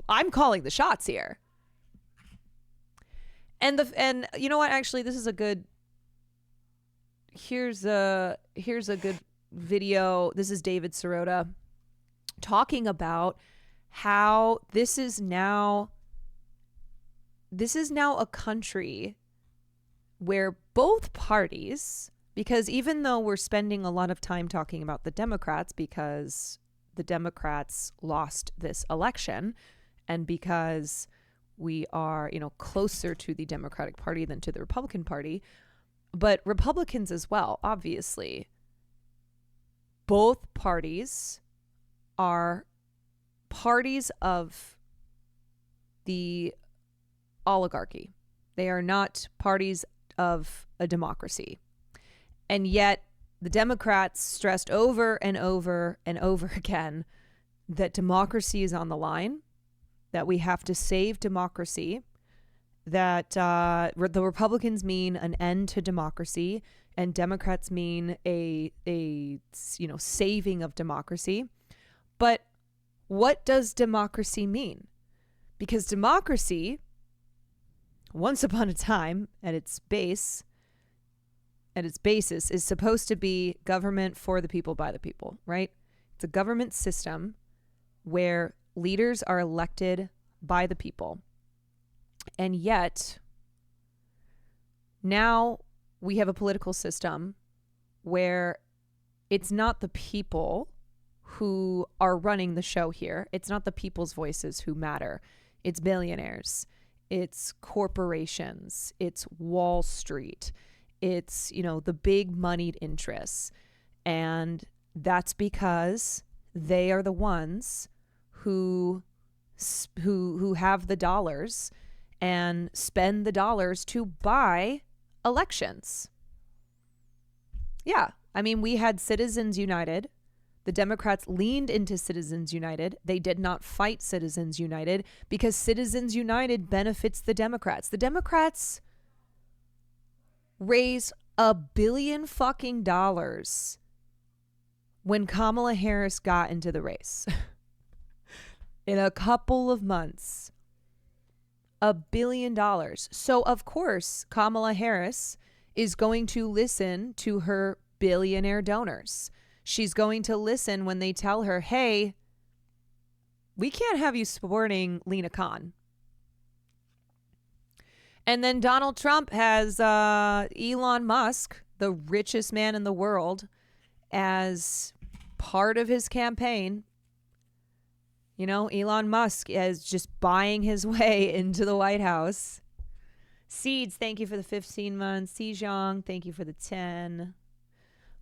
I'm calling the shots here. And you know what? Actually, this is a good. Here's a good video. This is David Sirota talking about how this is now a country where both parties, because even though we're spending a lot of time talking about the Democrats because the Democrats lost this election, and because we are, closer to the Democratic Party than to the Republican Party, but Republicans as well, obviously. Both parties are parties of the oligarchy. They are not parties of a democracy. And yet the Democrats stressed over and over and over again that democracy is on the line, that we have to save democracy, that the Republicans mean an end to democracy, and Democrats mean a saving of democracy. But what does democracy mean? Because democracy, once upon a time, at its basis, is supposed to be government for the people, by the people, right? It's a government system where leaders are elected by the people. And yet, now we have a political system where it's not the people who are running the show here. It's not the people's voices who matter. It's billionaires. It's corporations. It's Wall Street. It's, the big moneyed interests. And that's because they are the ones who have the dollars and spend the dollars to buy elections. Yeah. I mean, we had Citizens United. The Democrats leaned into Citizens United. They did not fight Citizens United because Citizens United benefits the Democrats. The Democrats raise $1 billion fucking dollars when Kamala Harris got into the race. In a couple of months. $1 billion. So, of course, Kamala Harris is going to listen to her billionaire donors. She's going to listen when they tell her, hey, we can't have you supporting Lena Khan. And then Donald Trump has Elon Musk, the richest man in the world, as part of his campaign. Elon Musk is just buying his way into the White House. Seeds, thank you for the 15 months. Sejong, thank you for the 10.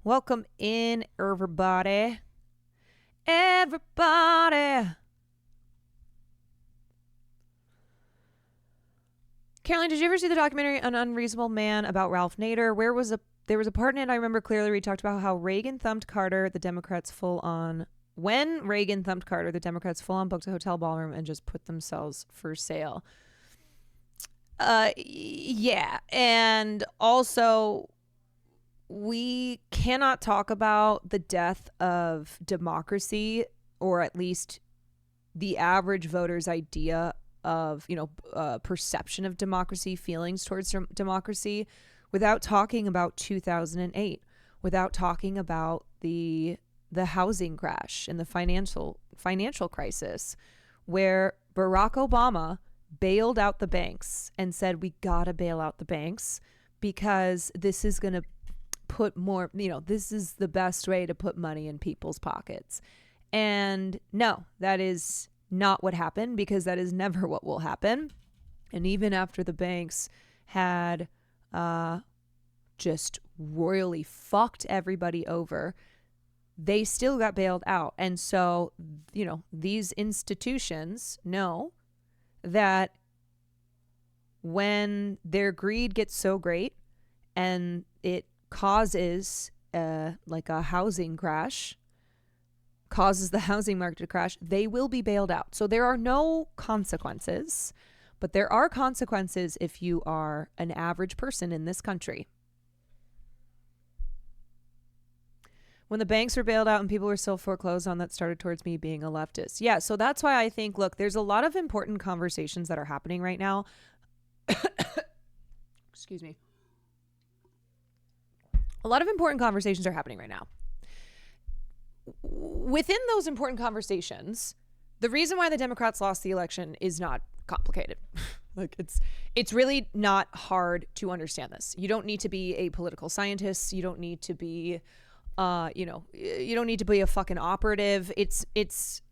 Welcome in, everybody. Everybody. Caroline, did you ever see the documentary An Unreasonable Man about Ralph Nader? There was a part in it I remember clearly where he talked about how Reagan thumped Carter, the Democrats when Reagan thumped Carter, the Democrats full on booked a hotel ballroom and just put themselves for sale. Yeah. And also, we cannot talk about the death of democracy, or at least the average voter's idea of, perception of democracy, feelings towards democracy, without talking about 2008, without talking about the housing crash and the financial crisis, where Barack Obama bailed out the banks and said, we gotta bail out the banks because this is going to put more, this is the best way to put money in people's pockets. And no, that is not what happened, because that is never what will happen. And even after the banks had just royally fucked everybody over, they still got bailed out. And so, these institutions know that when their greed gets so great and it causes a housing crash, causes the housing market to crash, they will be bailed out. So there are no consequences, but there are consequences if you are an average person in this country. When the banks were bailed out and people were still foreclosed on, that started towards me being a leftist. Yeah, so that's why I think, look, there's a lot of important conversations that are happening right now. Excuse me. A lot of important conversations are happening right now. Within those important conversations, the reason why the Democrats lost the election is not complicated. It's really not hard to understand this. You don't need to be a political scientist. You don't need to be you don't need to be a fucking operative. It's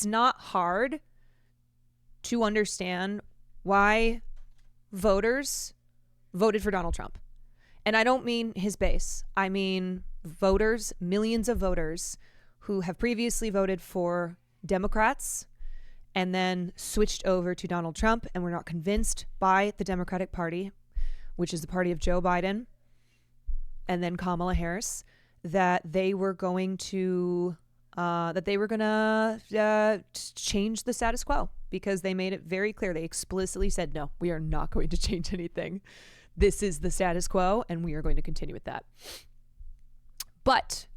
not hard to understand why voters voted for Donald Trump. And I don't mean his base. I mean voters, millions of voters who have previously voted for Democrats and then switched over to Donald Trump and were not convinced by the Democratic Party, which is the party of Joe Biden and then Kamala Harris, that they were going to change the status quo, because they made it very clear. They explicitly said, no, we are not going to change anything. This is the status quo, and we are going to continue with that. But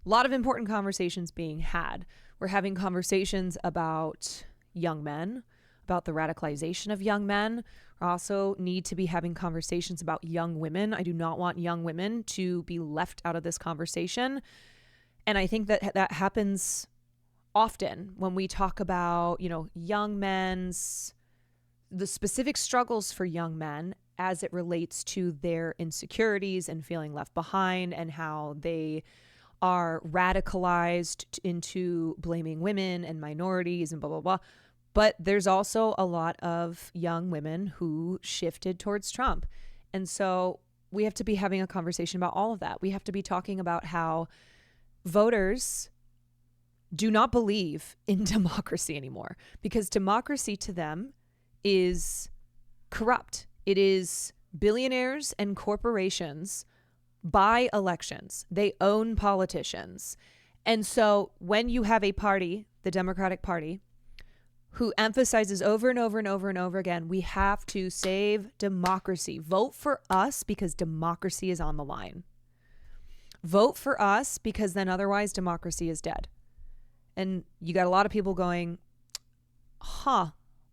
a lot of important conversations being had. We're having conversations about young men, about the radicalization of young men. We also need to be having conversations about young women. I do not want young women to be left out of this conversation. And I think that happens often when we talk about, young men's the specific struggles for young men as it relates to their insecurities and feeling left behind, and how they are radicalized into blaming women and minorities and blah, blah, blah. But there's also a lot of young women who shifted towards Trump. And so we have to be having a conversation about all of that. We have to be talking about how voters do not believe in democracy anymore, because democracy to them is corrupt. It is billionaires and corporations buy elections. They own politicians. And so when you have a party, the Democratic Party, who emphasizes over and over and over and over again, we have to save democracy. Vote for us because democracy is on the line. Vote for us because then otherwise democracy is dead. And you got a lot of people going,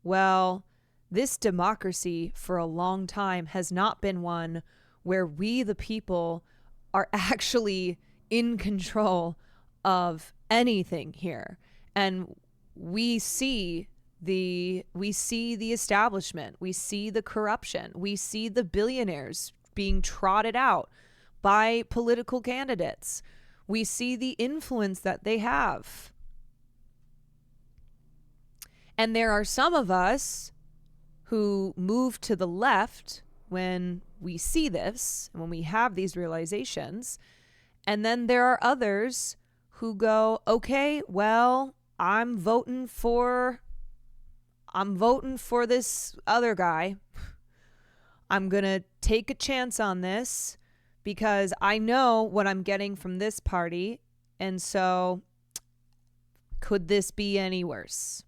well, this democracy for a long time has not been one where we, the people, are actually in control of anything here. And we see the establishment, we see the corruption, we see the billionaires being trotted out by political candidates. We see the influence that they have. And there are some of us who move to the left when we see this and when we have these realizations. And then there are others who go, okay, well, I'm voting for this other guy. I'm going to take a chance on this because I know what I'm getting from this party. And so could this be any worse?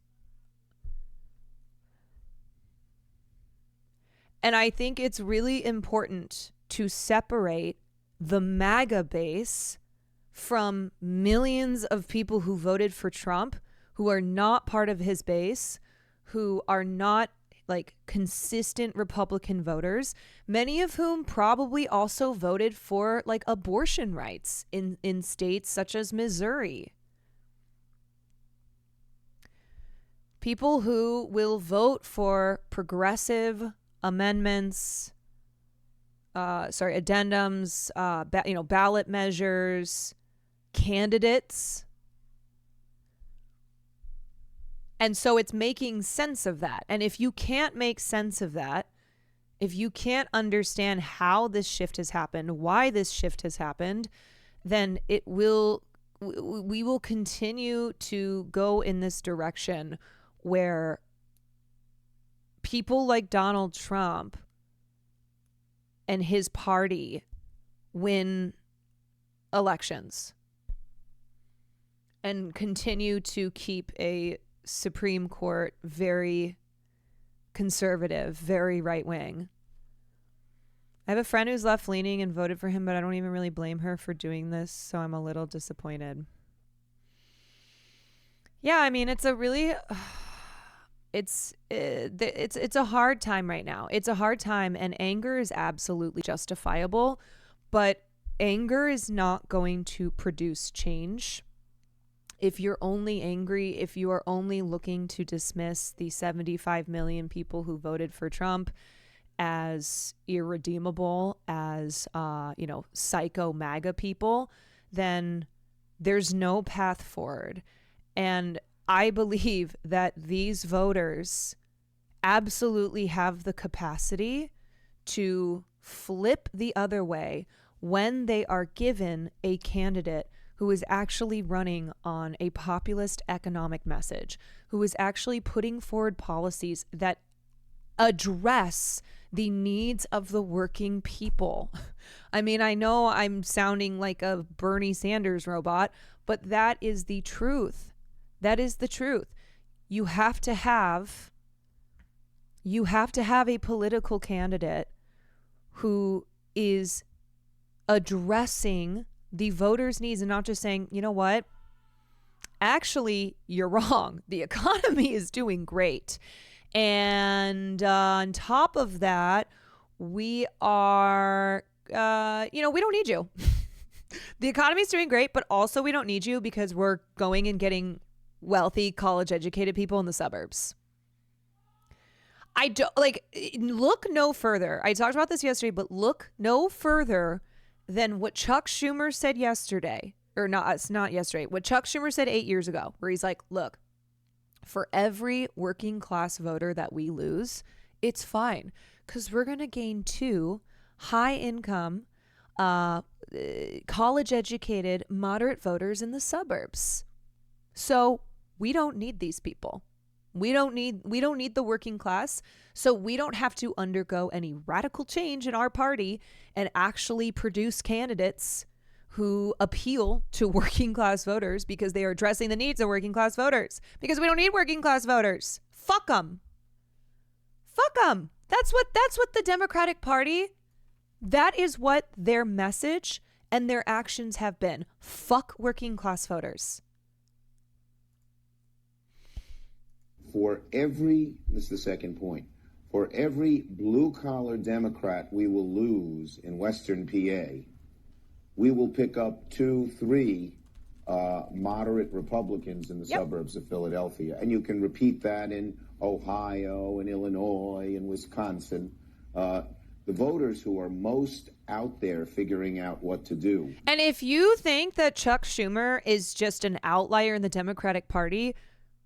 And I think it's really important to separate the MAGA base from millions of people who voted for Trump, who are not part of his base, who are not like consistent Republican voters, many of whom probably also voted for like abortion rights in states such as Missouri. People who will vote for progressive amendments, addendums, ballot measures, candidates. And so it's making sense of that. And if you can't make sense of that, if you can't understand how this shift has happened, why this shift has happened, then we will continue to go in this direction where people like Donald Trump and his party win elections and continue to keep a Supreme Court very conservative, very right-wing. I have a friend who's left-leaning and voted for him, but I don't even really blame her for doing this, so I'm a little disappointed. Yeah, I mean, it's a really... It's a hard time right now. It's a hard time, and anger is absolutely justifiable, but anger is not going to produce change. If you're only angry, if you are only looking to dismiss the 75 million people who voted for Trump as irredeemable, as psycho MAGA people, then there's no path forward. And I believe that these voters absolutely have the capacity to flip the other way when they are given a candidate who is actually running on a populist economic message, who is actually putting forward policies that address the needs of the working people. I mean, I know I'm sounding like a Bernie Sanders robot, but that is the truth. That is the truth. You have to have a political candidate who is addressing the voters' needs and not just saying, you know what? Actually, you're wrong. The economy is doing great. And on top of that, we are, we don't need you. The economy is doing great, but also we don't need you because we're going and getting wealthy, college-educated people in the suburbs. I don't like look no further. I talked about this yesterday, but look no further than what Chuck Schumer said yesterday. Or not, it's not yesterday. What Chuck Schumer said 8 years ago, where he's like, look, for every working class voter that we lose, it's fine. Because we're going to gain 2 high income, college educated, moderate voters in the suburbs. So we don't need these people. We don't need the working class, so we don't have to undergo any radical change in our party and actually produce candidates who appeal to working class voters because they are addressing the needs of working class voters. Because we don't need working class voters. Fuck them. Fuck them. That's what the Democratic Party, that is what their message and their actions have been. Fuck working class voters. This is the second point, for every blue-collar Democrat we will lose in Western PA, we will pick up 2, 3 moderate Republicans in the suburbs of Philadelphia. And you can repeat that in Ohio and Illinois and Wisconsin. The voters who are most out there figuring out what to do. And if you think that Chuck Schumer is just an outlier in the Democratic Party,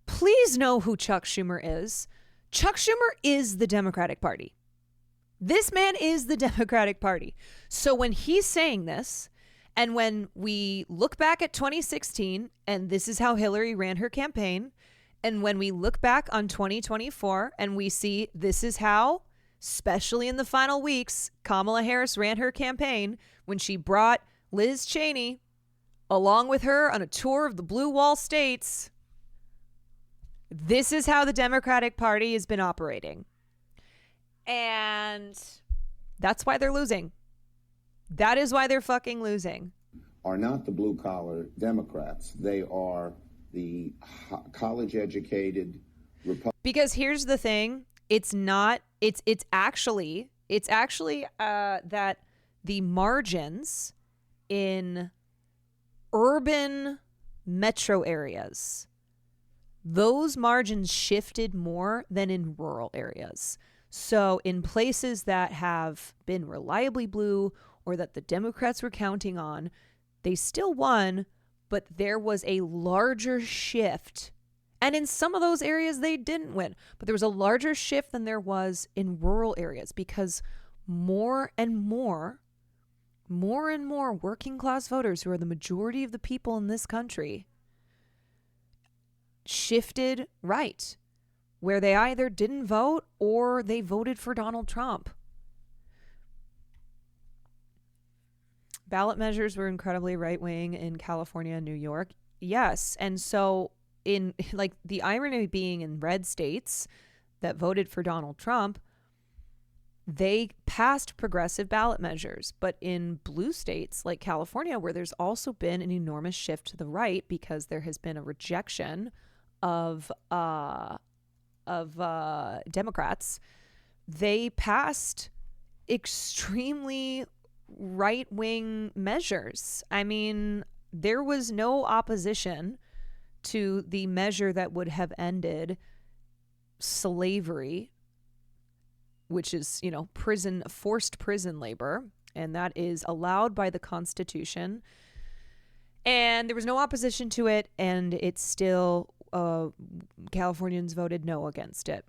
please know who Chuck Schumer is. Chuck Schumer is the Democratic Party. This man is the Democratic Party. So when he's saying this, and when we look back at 2016, and this is how Hillary ran her campaign, and when we look back on 2024 and we see this is how, especially in the final weeks, Kamala Harris ran her campaign when she brought Liz Cheney along with her on a tour of the Blue Wall states. This is how the Democratic Party has been operating. And that's why they're losing. That is why they're fucking losing. Are not the blue-collar Democrats. They are the college-educated Republicans. Because here's the thing. It's actually that the margins in urban metro areas, those margins shifted more than in rural areas. So in places that have been reliably blue or that the Democrats were counting on, they still won, but there was a larger shift. And in some of those areas, they didn't win. But there was a larger shift than there was in rural areas because more and more working class voters, who are the majority of the people in this country, shifted right, where they either didn't vote or they voted for Donald Trump. Ballot measures were incredibly right-wing in California and New York. Yes. And so in like the irony being in red states that voted for Donald Trump, they passed progressive ballot measures. But in blue states like California, where there's also been an enormous shift to the right because there has been a rejection of Democrats, they passed extremely right-wing measures. I mean, there was no opposition to the measure that would have ended slavery, which is, forced prison labor, and that is allowed by the Constitution. And there was no opposition to it, and it's still, Californians voted no against it.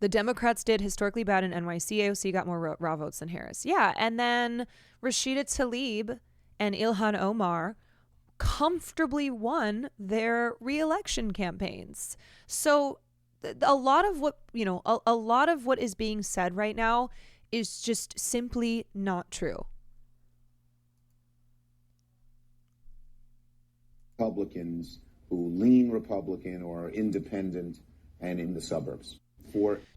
The Democrats did historically bad in NYC. AOC got more raw votes than Harris. Yeah, and then Rashida Tlaib and Ilhan Omar comfortably won their re-election campaigns. So a lot of what is being said right now is just simply not true. Republicans who lean Republican or are independent and in the suburbs.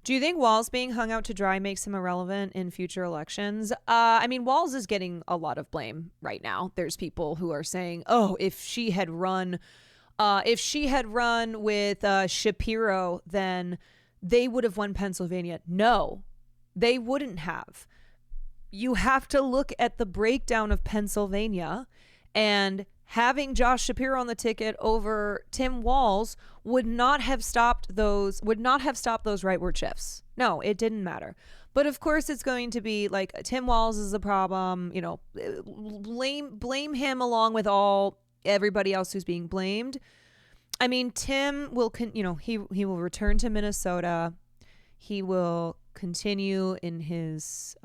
Do you think Walz being hung out to dry makes him irrelevant in future elections? Walz is getting a lot of blame right now. There's people who are saying, oh, if she had run with Shapiro, then they would have won Pennsylvania. No, they wouldn't have. You have to look at the breakdown of Pennsylvania and having Josh Shapiro on the ticket over Tim Walz would not have stopped those rightward shifts. No, it didn't matter. But of course it's going to be like Tim Walz is the problem, blame him along with everybody else who's being blamed. I mean, Tim will he will return to Minnesota. He will continue in his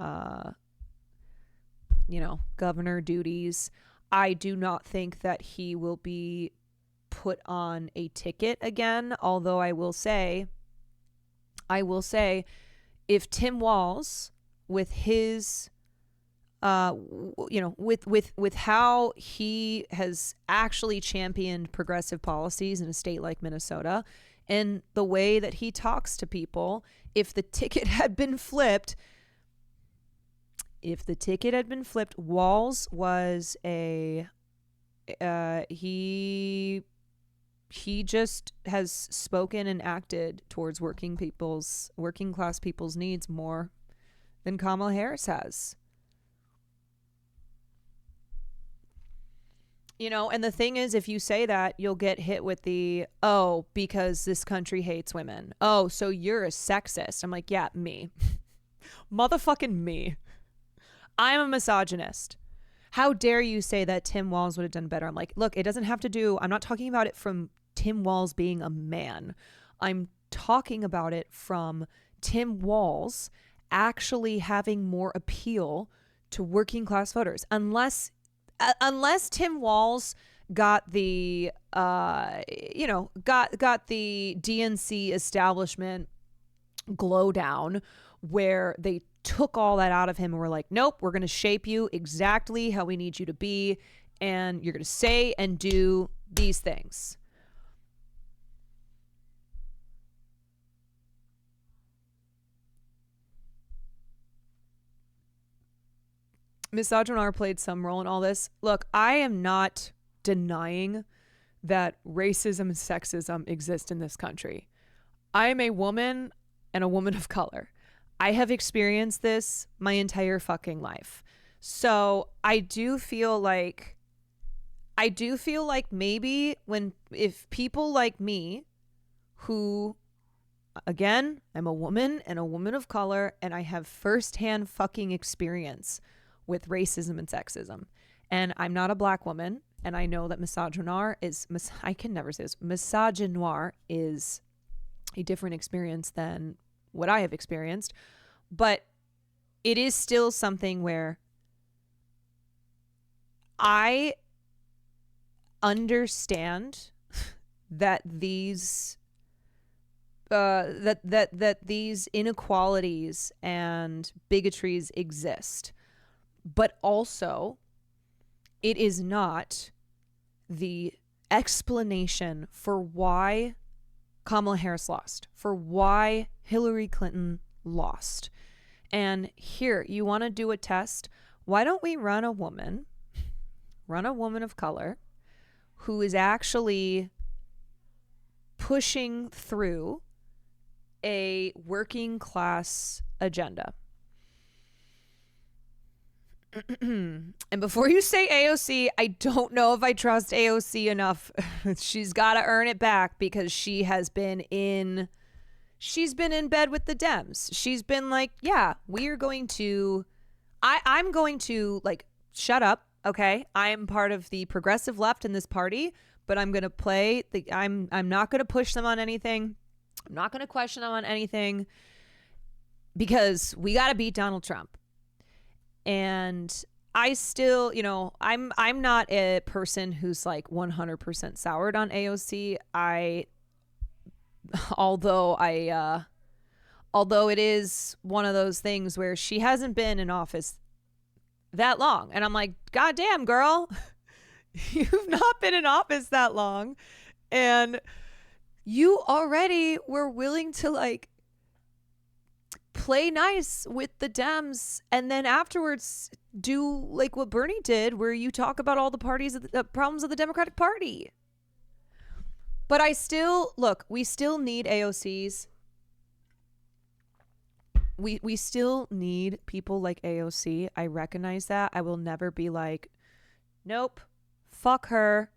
governor duties. I do not think that he will be put on a ticket again, although I will say if Tim Walz, with his with how he has actually championed progressive policies in a state like Minnesota and the way that he talks to people, if the ticket had been flipped, Walz was he just has spoken and acted towards working class people's needs more than Kamala Harris has. And the thing is, if you say that, you'll get hit with because this country hates women. Oh, so you're a sexist. I'm like, yeah, me. Motherfucking me. I'm a misogynist. How dare you say that Tim Walz would have done better? I'm like, look, it doesn't have to do, I'm not talking about it from Tim Walz being a man. I'm talking about it from Tim Walz actually having more appeal to working class voters. Unless Tim Walz got the got the DNC establishment glow down where they took all that out of him and were like, nope, we're going to shape you exactly how we need you to be, and you're going to say and do these things. Misogynoir played some role in all this. Look, I am not denying that racism and sexism exist in this country. I am a woman and a woman of color. I have experienced this my entire fucking life. So I do feel like maybe if people like me, who, again, I'm a woman and a woman of color, and I have firsthand fucking experience with racism and sexism, and I'm not a black woman, and I know that misogynoir is a different experience than what I have experienced, but it is still something where I understand that these that these inequalities and bigotries exist, but also it is not the explanation for why Kamala Harris lost, for why Hillary Clinton lost. And here, you want to do a test? Why don't we run a woman of color who is actually pushing through a working class agenda? And before you say AOC, I don't know if I trust AOC enough. She's got to earn it back because she's been in bed with the Dems. She's been like, yeah, I'm going to like, shut up. Okay. I am part of the progressive left in this party, but I'm going to I'm not going to push them on anything. I'm not going to question them on anything because we got to beat Donald Trump. And I still, I'm not a person who's like 100% soured on AOC. Although it is one of those things where she hasn't been in office that long. And I'm like, God damn, girl, you've not been in office that long. And you already were willing to like play nice with the Dems and then afterwards do like what Bernie did, where you talk about all the problems of the Democratic Party. But we still need AOCs. We still need people like AOC. I recognize that. I will never be like, nope, Fuck her.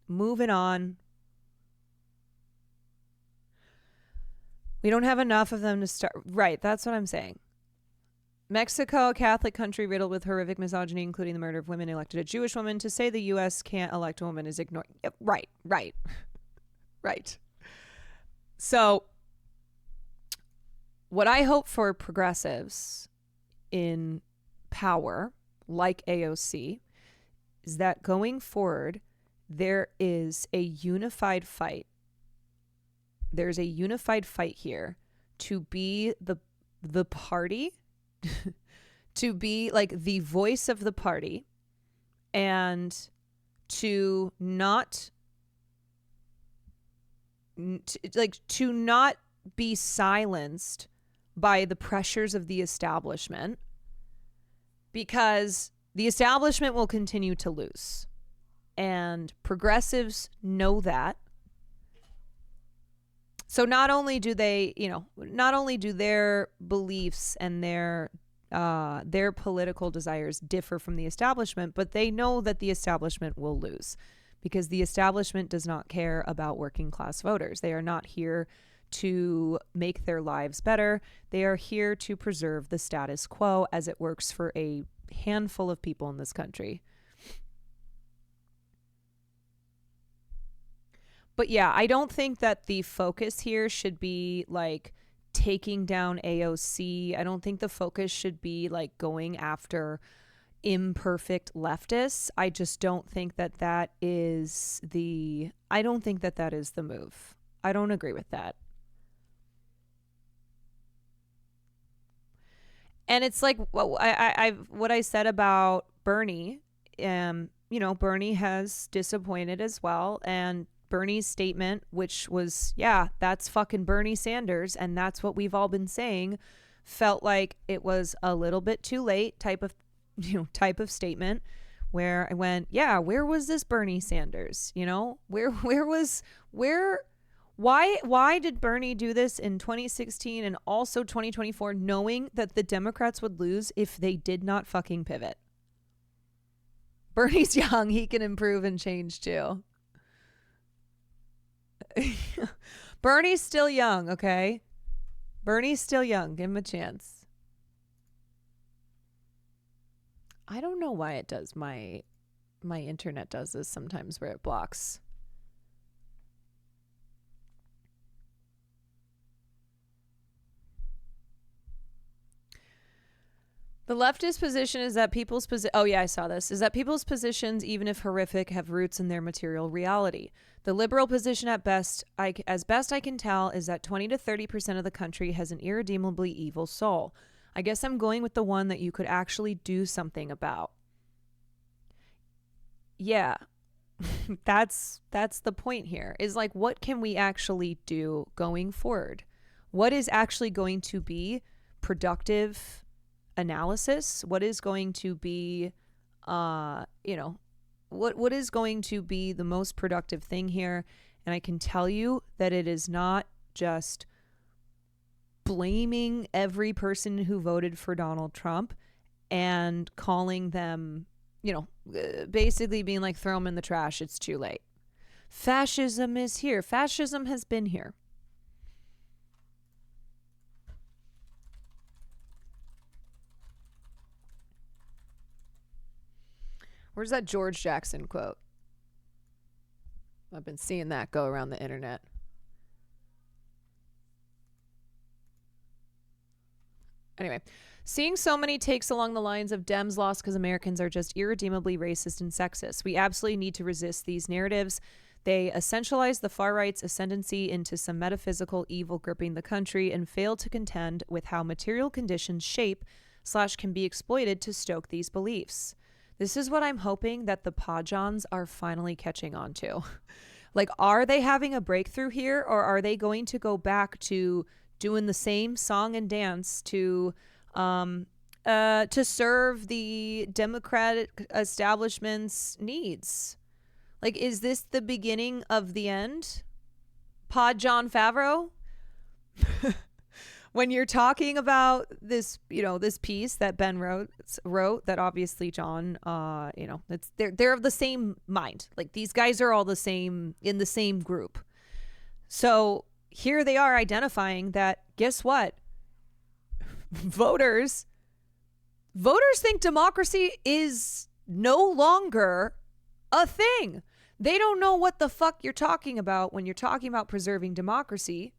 Moving on. We don't have enough of them to start. Right, that's what I'm saying. Mexico, a Catholic country riddled with horrific misogyny, including the murder of women, elected a Jewish woman. To say the U.S. can't elect a woman is ignored. Right. Right. So, what I hope for progressives in power, like AOC, is that going forward, there is a unified fight. There's a unified fight here to be the party, to be like the voice of the party, and to not be silenced by the pressures of the establishment, because the establishment will continue to lose. And progressives know that. So not only do they, not only do their beliefs and their political desires differ from the establishment, but they know that the establishment will lose, because the establishment does not care about working class voters. They are not here to make their lives better. They are here to preserve the status quo as it works for a handful of people in this country. But yeah, I don't think that the focus here should be like taking down AOC. I don't think the focus should be like going after imperfect leftists. I just don't think that is the move. I don't agree with that. And it's like what I said about Bernie. Bernie has disappointed as well, and Bernie's statement, which was, yeah, that's fucking Bernie Sanders, and that's what we've all been saying, felt like it was a little bit too late type of statement, where I went, yeah, where was this Bernie Sanders? Why did Bernie do this in 2016 and also 2024, knowing that the Democrats would lose if they did not fucking pivot? Bernie's young, he can improve and change too. Bernie's still young, okay? Bernie's still young. Give him a chance. I don't know why it does. My internet does this sometimes, where it blocks. The leftist position is that people's is that people's positions, even if horrific, have roots in their material reality. The liberal position, as best I can tell, is that 20 to 30% of the country has an irredeemably evil soul. I guess I'm going with the one that you could actually do something about. Yeah. That's the point here, is like, what can we actually do going forward? What is actually going to be productive analysis? What is going to be what is going to be the most productive thing here? And I can tell you that it is not just blaming every person who voted for Donald Trump and calling them, basically being like, throw them in the trash, it's too late. Fascism is here. Fascism has been here. Where's that George Jackson quote? I've been seeing that go around the internet. Anyway, seeing so many takes along the lines of Dems lost because Americans are just irredeemably racist and sexist. We absolutely need to resist these narratives. They essentialize the far right's ascendancy into some metaphysical evil gripping the country and fail to contend with how material conditions shape / can be exploited to stoke these beliefs. This is what I'm hoping that the Pajans are finally catching on to. Like, are they having a breakthrough here, or are they going to go back to doing the same song and dance to serve the Democratic establishment's needs? Like, is this the beginning of the end? Pod John Favreau? when you're talking about this, this piece that Ben wrote that obviously John, they're of the same mind. Like these guys are all the same in the same group. So here they are identifying that, guess what? Voters think democracy is no longer a thing. They don't know what the fuck you're talking about when you're talking about preserving democracy.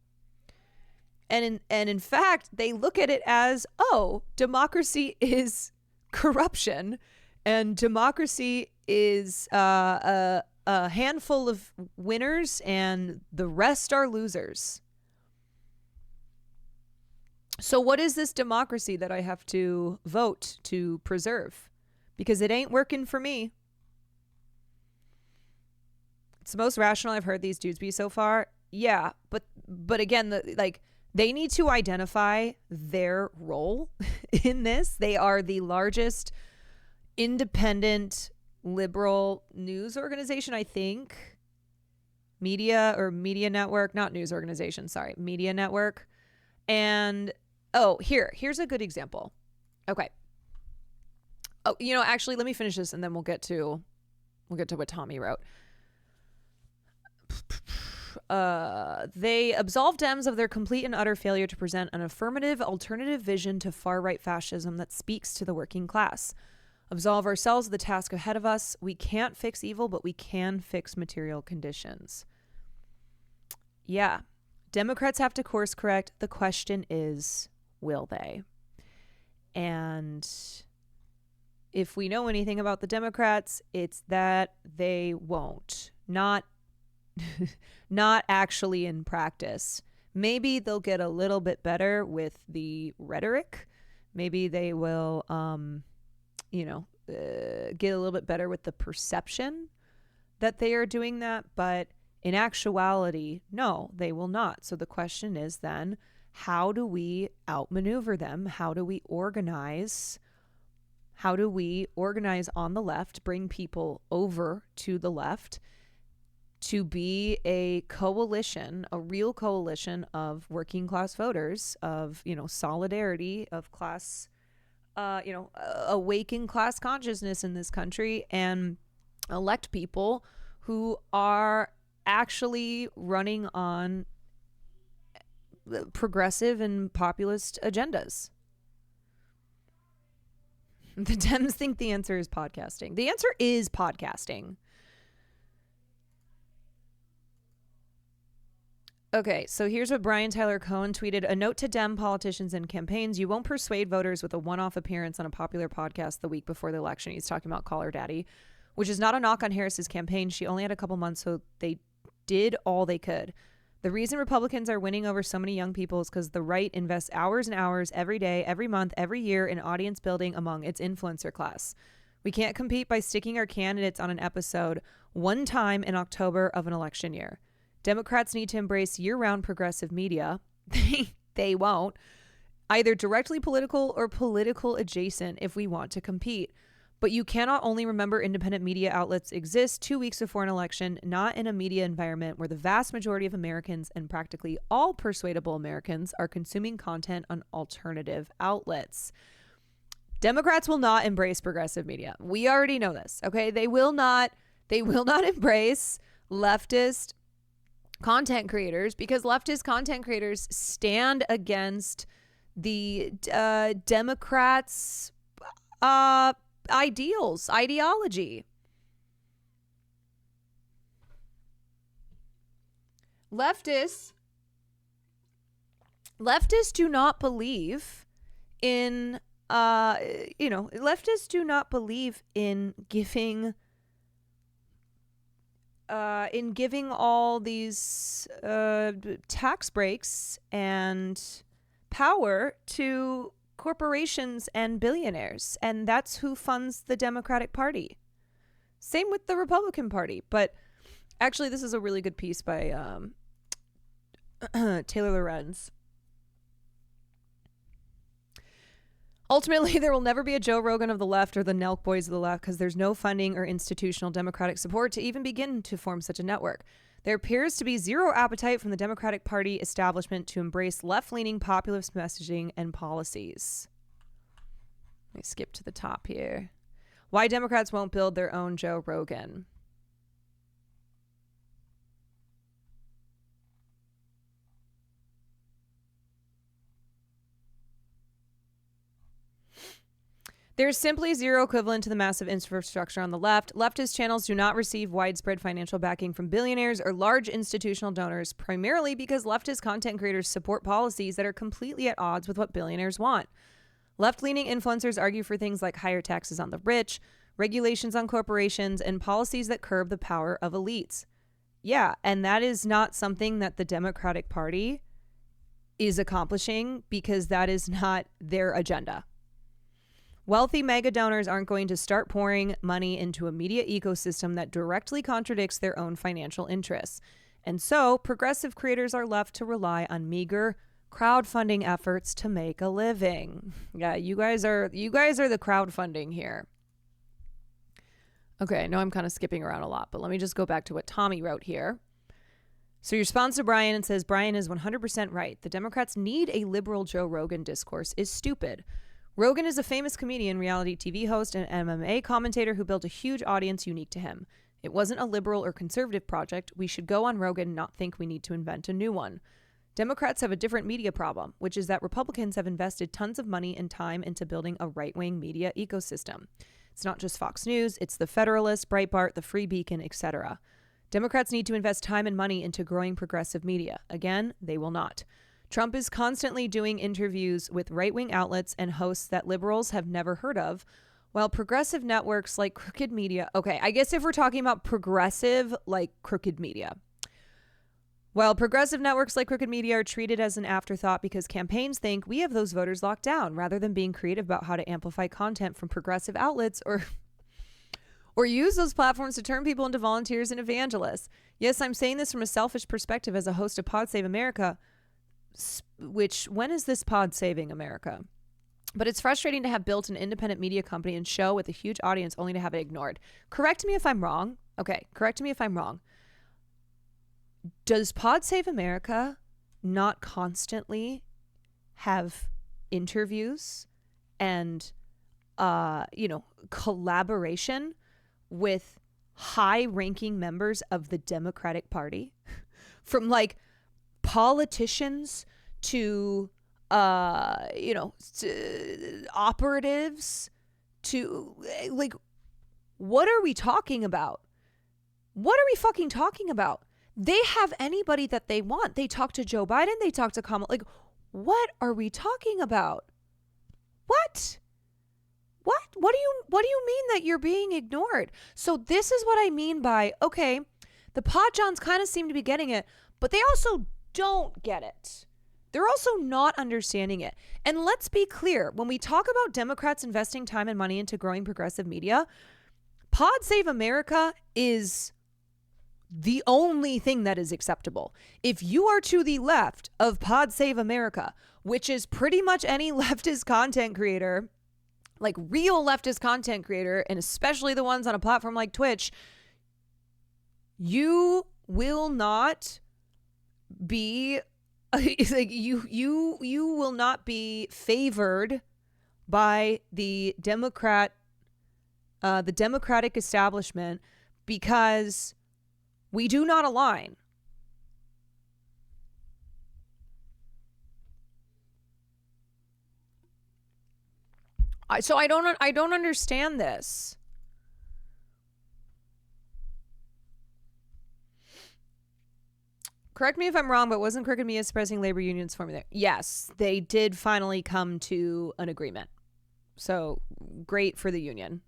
And in fact, they look at it as, oh, democracy is corruption and democracy is a handful of winners and the rest are losers. So what is this democracy that I have to vote to preserve? Because it ain't working for me. It's the most rational I've heard these dudes be so far. Yeah, but again, they need to identify their role in this. They are the largest independent liberal news organization, I think. Media network, not news organization, sorry, media network. And here's a good example. Okay. Oh, actually, let me finish this and then we'll get to what Tommy wrote. They absolve Dems of their complete and utter failure to present an affirmative alternative vision to far-right fascism that speaks to the working class. Absolve ourselves of the task ahead of us. We can't fix evil, but we can fix material conditions. Yeah. Democrats have to course correct. The question is, will they? And if we know anything about the Democrats, it's that they won't. Not actually in practice. Maybe they'll get a little bit better with the rhetoric. Maybe they will, get a little bit better with the perception that they are doing that. But in actuality, no, they will not. So the question is then, how do we outmaneuver them? How do we organize? How do we organize on the left, bring people over to the left to be a coalition, a real coalition of working class voters, of, solidarity, of class, awaken class consciousness in this country, and elect people who are actually running on progressive and populist agendas. The Dems think the answer is podcasting. The answer is podcasting. Okay, so here's what Brian Tyler Cohen tweeted. A note to Dem politicians and campaigns. You won't persuade voters with a one-off appearance on a popular podcast the week before the election. He's talking about Call Her Daddy, which is not a knock on Harris's campaign. She only had a couple months, so they did all they could. The reason Republicans are winning over so many young people is because the right invests hours and hours every day, every month, every year in audience building among its influencer class. We can't compete by sticking our candidates on an episode one time in October of an election year. Democrats need to embrace year-round progressive media. They won't. Either directly political or political adjacent if we want to compete. But you cannot only remember independent media outlets exist 2 weeks before an election, not in a media environment where the vast majority of Americans and practically all persuadable Americans are consuming content on alternative outlets. Democrats will not embrace progressive media. We already know this, okay? They will not embrace leftist content creators because leftist content creators stand against the Democrats' ideology. Leftists do not believe in leftists do not believe in giving all these tax breaks and power to corporations and billionaires, and that's who funds the Democratic Party. Same with the Republican Party. But actually, this is a really good piece by Taylor Lorenz. Ultimately, there will never be a Joe Rogan of the left or the Nelk Boys of the left because there's no funding or institutional Democratic support to even begin to form such a network. There appears to be zero appetite from the Democratic Party establishment to embrace left-leaning populist messaging and policies. Let me skip to the top here. Why Democrats won't build their own Joe Rogan. There's simply zero equivalent to the massive infrastructure on the left. Leftist channels do not receive widespread financial backing from billionaires or large institutional donors, primarily because leftist content creators support policies that are completely at odds with what billionaires want. Left-leaning influencers argue for things like higher taxes on the rich, regulations on corporations, and policies that curb the power of elites. Yeah, and that is not something that the Democratic Party is accomplishing because that is not their agenda. Wealthy mega donors aren't going to start pouring money into a media ecosystem that directly contradicts their own financial interests. And so progressive creators are left to rely on meager crowdfunding efforts to make a living. Yeah, you guys are the crowdfunding here. Okay, I know I'm kind of skipping around a lot, but let me just go back to what Tommy wrote here. So he responds to Brian and says, Brian is 100% right. The Democrats need a liberal Joe Rogan discourse is stupid. Rogan is a famous comedian, reality TV host, and MMA commentator who built a huge audience unique to him. It wasn't a liberal or conservative project. We should go on Rogan, not think we need to invent a new one. Democrats have a different media problem, which is that Republicans have invested tons of money and time into building a right-wing media ecosystem. It's not just Fox News, it's the Federalist, Breitbart, the Free Beacon, etc. Democrats need to invest time and money into growing progressive media. Again, they will not. Trump is constantly doing interviews with right-wing outlets and hosts that liberals have never heard of, while progressive networks like Crooked Media... Okay, I guess if we're talking about progressive, like Crooked Media. While progressive networks like Crooked Media are treated as an afterthought because campaigns think we have those voters locked down, rather than being creative about how to amplify content from progressive outlets or use those platforms to turn people into volunteers and evangelists. Yes, I'm saying this from a selfish perspective as a host of Pod Save America, which, when is this pod saving America? But it's frustrating to have built an independent media company and show with a huge audience only to have it ignored. Correct me if I'm wrong. Okay, correct me if I'm wrong. Does Pod Save America not constantly have interviews and, collaboration with high-ranking members of the Democratic Party? From, like, politicians to operatives to, like, what are we talking about? What are we fucking talking about? They have anybody that they want. They talk to Joe Biden, they talk to Kamala. Like, what are we talking about? What do you mean that you're being ignored? So this is what I mean by, okay, the pod johns kind of seem to be getting it, but they also don't get it. They're also not understanding it. And let's be clear, when we talk about Democrats investing time and money into growing progressive media, Pod Save America is the only thing that is acceptable. If you are to the left of Pod Save America, which is pretty much any leftist content creator, like real leftist content creator, and especially the ones on a platform like Twitch, you will not be like you will not be favored by the Democratic establishment because we do not align. So I don't understand this. Correct me if I'm wrong, but wasn't Crooked Media suppressing labor unions forming there? Yes, they did finally come to an agreement. So great for the union.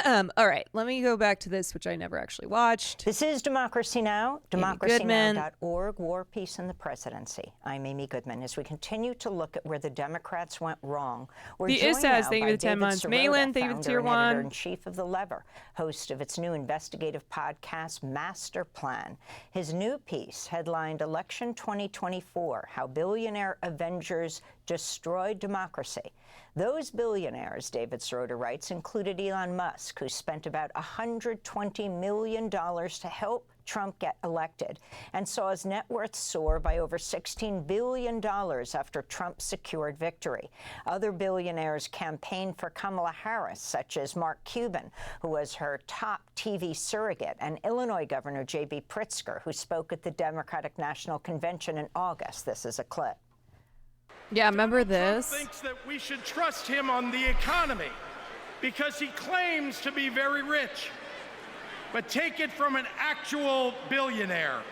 All right, let me go back to this, which I never actually watched. This is Democracy Now!, democracynow.org, War, Peace, and the Presidency. I'm Amy Goodman. As we continue to look at where the Democrats went wrong, we're joined now by David 10 months. Malin, thank you for Tier 1. Editor-in-Chief of The Lever, host of its new investigative podcast, Master Plan. His new piece, headlined Election 2024, How Billionaire Avengers Destroyed Democracy. Those billionaires, David Schroeder writes, included Elon Musk, Musk, who spent about $120 million to help Trump get elected, and saw his net worth soar by over $16 billion after Trump secured victory. Other billionaires campaigned for Kamala Harris, such as Mark Cuban, who was her top TV surrogate, and Illinois Governor J.B. Pritzker, who spoke at the Democratic National Convention in August. This is a clip. Yeah, remember this? Trump thinks that we should trust him on the economy because he claims to be very rich. But take it from an actual billionaire.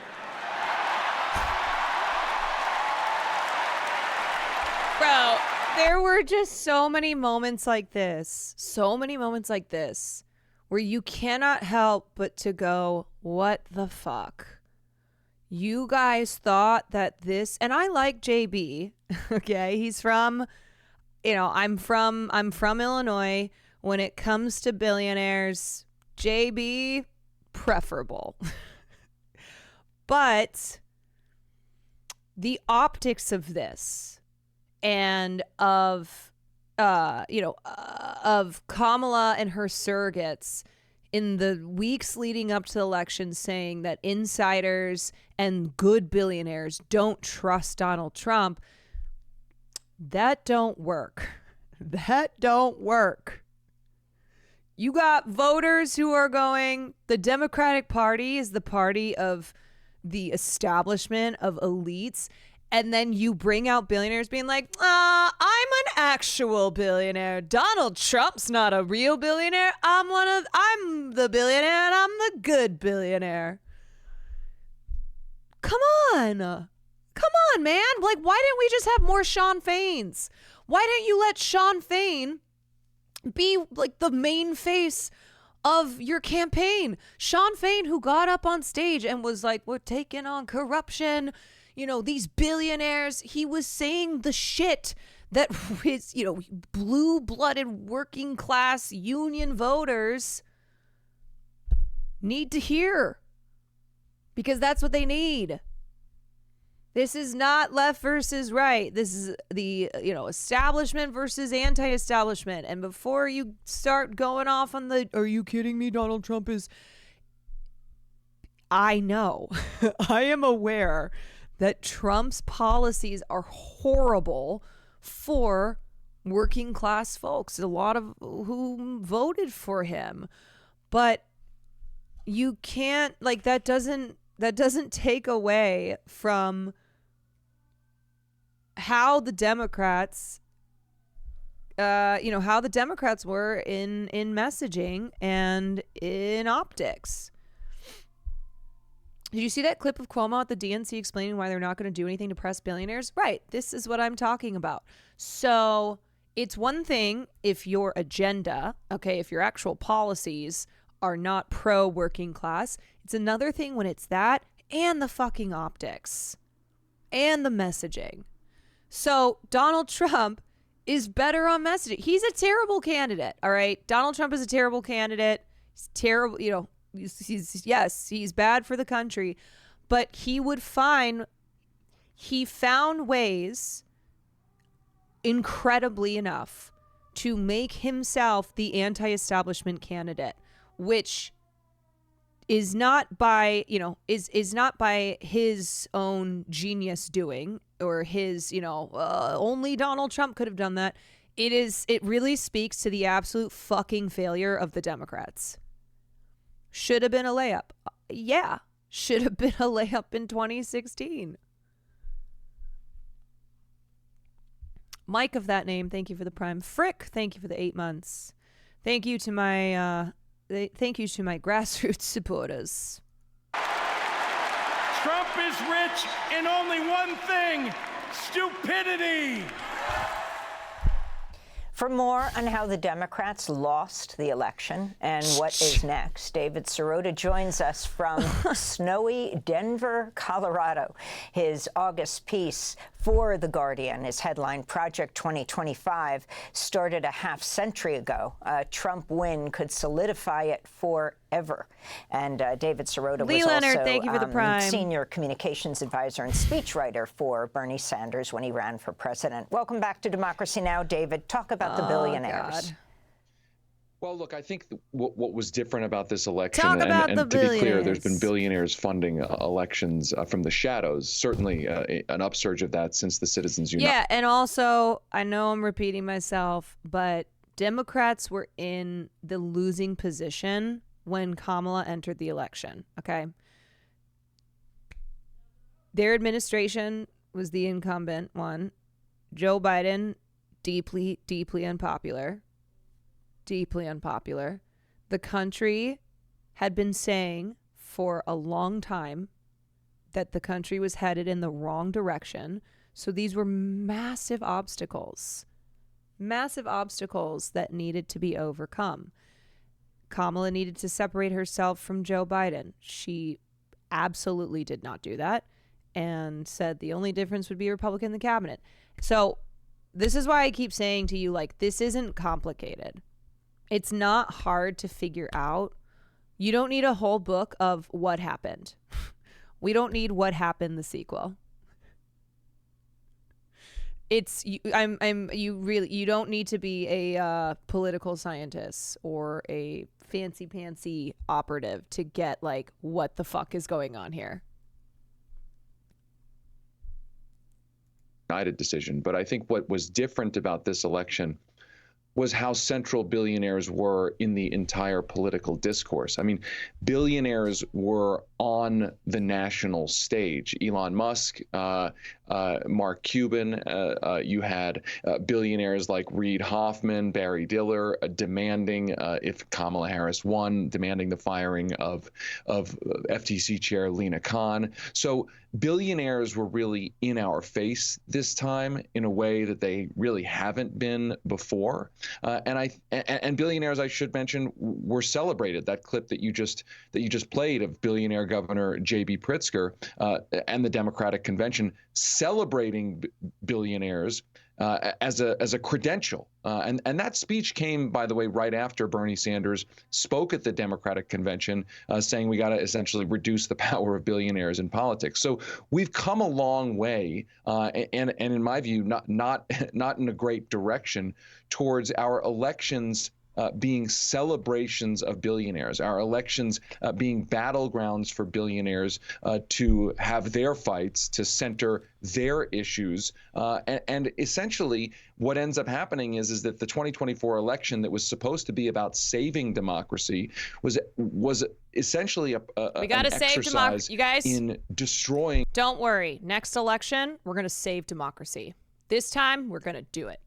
Bro, there were just so many moments like this, where you cannot help but to go, what the fuck? You guys thought that this, and I like JB, okay? He's from, I'm from Illinois. When it comes to billionaires, JB, preferable. But the optics of this and of Kamala and her surrogates in the weeks leading up to the election saying that insiders and good billionaires don't trust Donald Trump, that don't work. That don't work. You got voters who are going, the Democratic Party is the party of the establishment, of elites. And then you bring out billionaires being like, I'm an actual billionaire. Donald Trump's not a real billionaire. I'm the billionaire and I'm the good billionaire. Come on, man. Like, why didn't we just have more Sean Faines? Why didn't you let Sean Fain be like the main face of your campaign? Sean Fain, who got up on stage and was like, we're taking on corruption, these billionaires. He was saying the shit that his, blue-blooded working class union voters need to hear, because that's what they need. This is not left versus right. This is the, establishment versus anti-establishment. And before you start going off on the, are you kidding me? Donald Trump is, I know, I am aware that Trump's policies are horrible for working class folks, a lot of who voted for him. But you can't, that doesn't take away from how the Democrats, were in messaging and in optics. Did you see that clip of Cuomo at the DNC explaining why they're not going to do anything to press billionaires? Right. This is what I'm talking about. So it's one thing if your agenda, if your actual policies are not pro working class. It's another thing when it's that and the fucking optics and the messaging. So Donald Trump is better on messaging. He's a terrible candidate. All right. Donald Trump is a terrible candidate. He's terrible. He's bad for the country, but he found ways, incredibly enough, to make himself the anti-establishment candidate, which is not by, is not by his own genius doing, or his, only Donald Trump could have done that. It really speaks to the absolute fucking failure of the Democrats. Should have been a layup. Yeah, should have been a layup in 2016. Mike of that name, thank you for the prime. Frick, thank you for the 8 months. Thank you to my grassroots supporters. Trump is rich in only one thing: stupidity. For more on how the Democrats lost the election and what is next, David Sirota joins us from snowy Denver, Colorado. His August piece for The Guardian, his headline, Project 2025, started a half-century ago. A Trump win could solidify it forever. And David Sirota was Leonard, also thank you for the prime. senior communications advisor and speechwriter for Bernie Sanders when he ran for president. Welcome back to Democracy Now!, David. Talk about the billionaires. Well, look, I think what was different about this election, Talk about the and to be clear, there's been billionaires. billionaires funding elections from the shadows, certainly an upsurge of that since the Citizens United. Yeah, and also, I know I'm repeating myself, but Democrats were in the losing position when Kamala entered the election, okay? Their administration was the incumbent one. Joe Biden, deeply, deeply unpopular. Deeply unpopular. The country had been saying for a long time that the country was headed in the wrong direction. So these were massive obstacles that needed to be overcome. Kamala needed to separate herself from Joe Biden. She absolutely did not do that and said the only difference would be a Republican in the cabinet. So this is why I keep saying to you, like, this isn't complicated. It's not hard to figure out. You don't need a whole book of what happened. We don't need What Happened, the sequel. It's you don't need to be a political scientist or a fancy pantsy operative to get like what the fuck is going on here. Decision, but I think what was different about this election was how central billionaires were in the entire political discourse. I mean, billionaires were on the national stage. Elon Musk, Mark Cuban, you had billionaires like Reid Hoffman, Barry Diller demanding, if Kamala Harris won, demanding the firing of FTC Chair Lina Khan. So billionaires were really in our face this time in a way that they really haven't been before. And billionaires, I should mention, were celebrated. That clip that you just played of billionaire Governor J.B. Pritzker and the Democratic Convention celebrating billionaires as a credential. And that speech came, by the way, right after Bernie Sanders spoke at the Democratic Convention, saying we got to essentially reduce the power of billionaires in politics. So we've come a long way, and in my view, not in a great direction towards our elections being celebrations of billionaires, our elections being battlegrounds for billionaires to have their fights, to center their issues. And essentially, what ends up happening is that the 2024 election that was supposed to be about saving democracy was essentially we got to save democracy, you guys. In destroying. Don't worry. Next election, we're going to save democracy. This time, we're going to do it.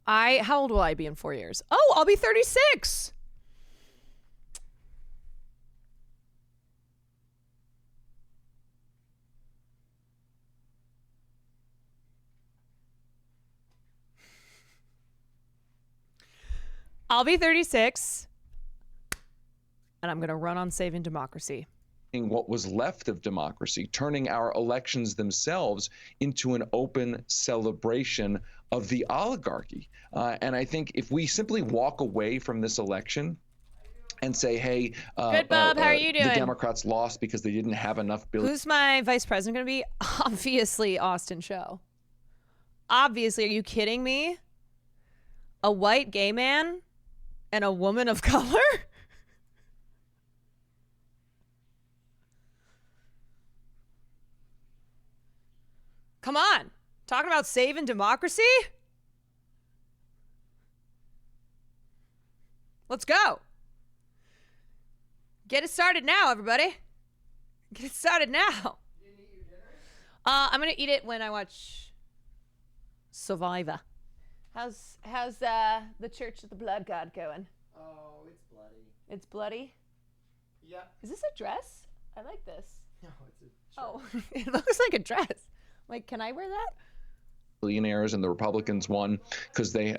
How old will I be in 4 years? Oh, I'll be 36. I'll be 36, and I'm going to run on saving democracy. What was left of democracy, turning our elections themselves into an open celebration of the oligarchy. And I think if we simply walk away from this election and say, hey, good, Bob, how are you doing? The Democrats lost because they didn't have enough billion. Who's my vice president going to be? Obviously, Austin Cho. Obviously, are you kidding me? A white gay man and a woman of color? Come on. Talking about saving democracy? Let's go. Get it started now, everybody. Get it started now. You didn't eat your dinner? I'm going to eat it when I watch Survivor. How's the Church of the Blood God going? Oh, it's bloody. It's bloody? Yeah. Is this a dress? I like this. No, it's a shirt. Oh, it looks like a dress. Like, can I wear that? Billionaires, and the Republicans won because they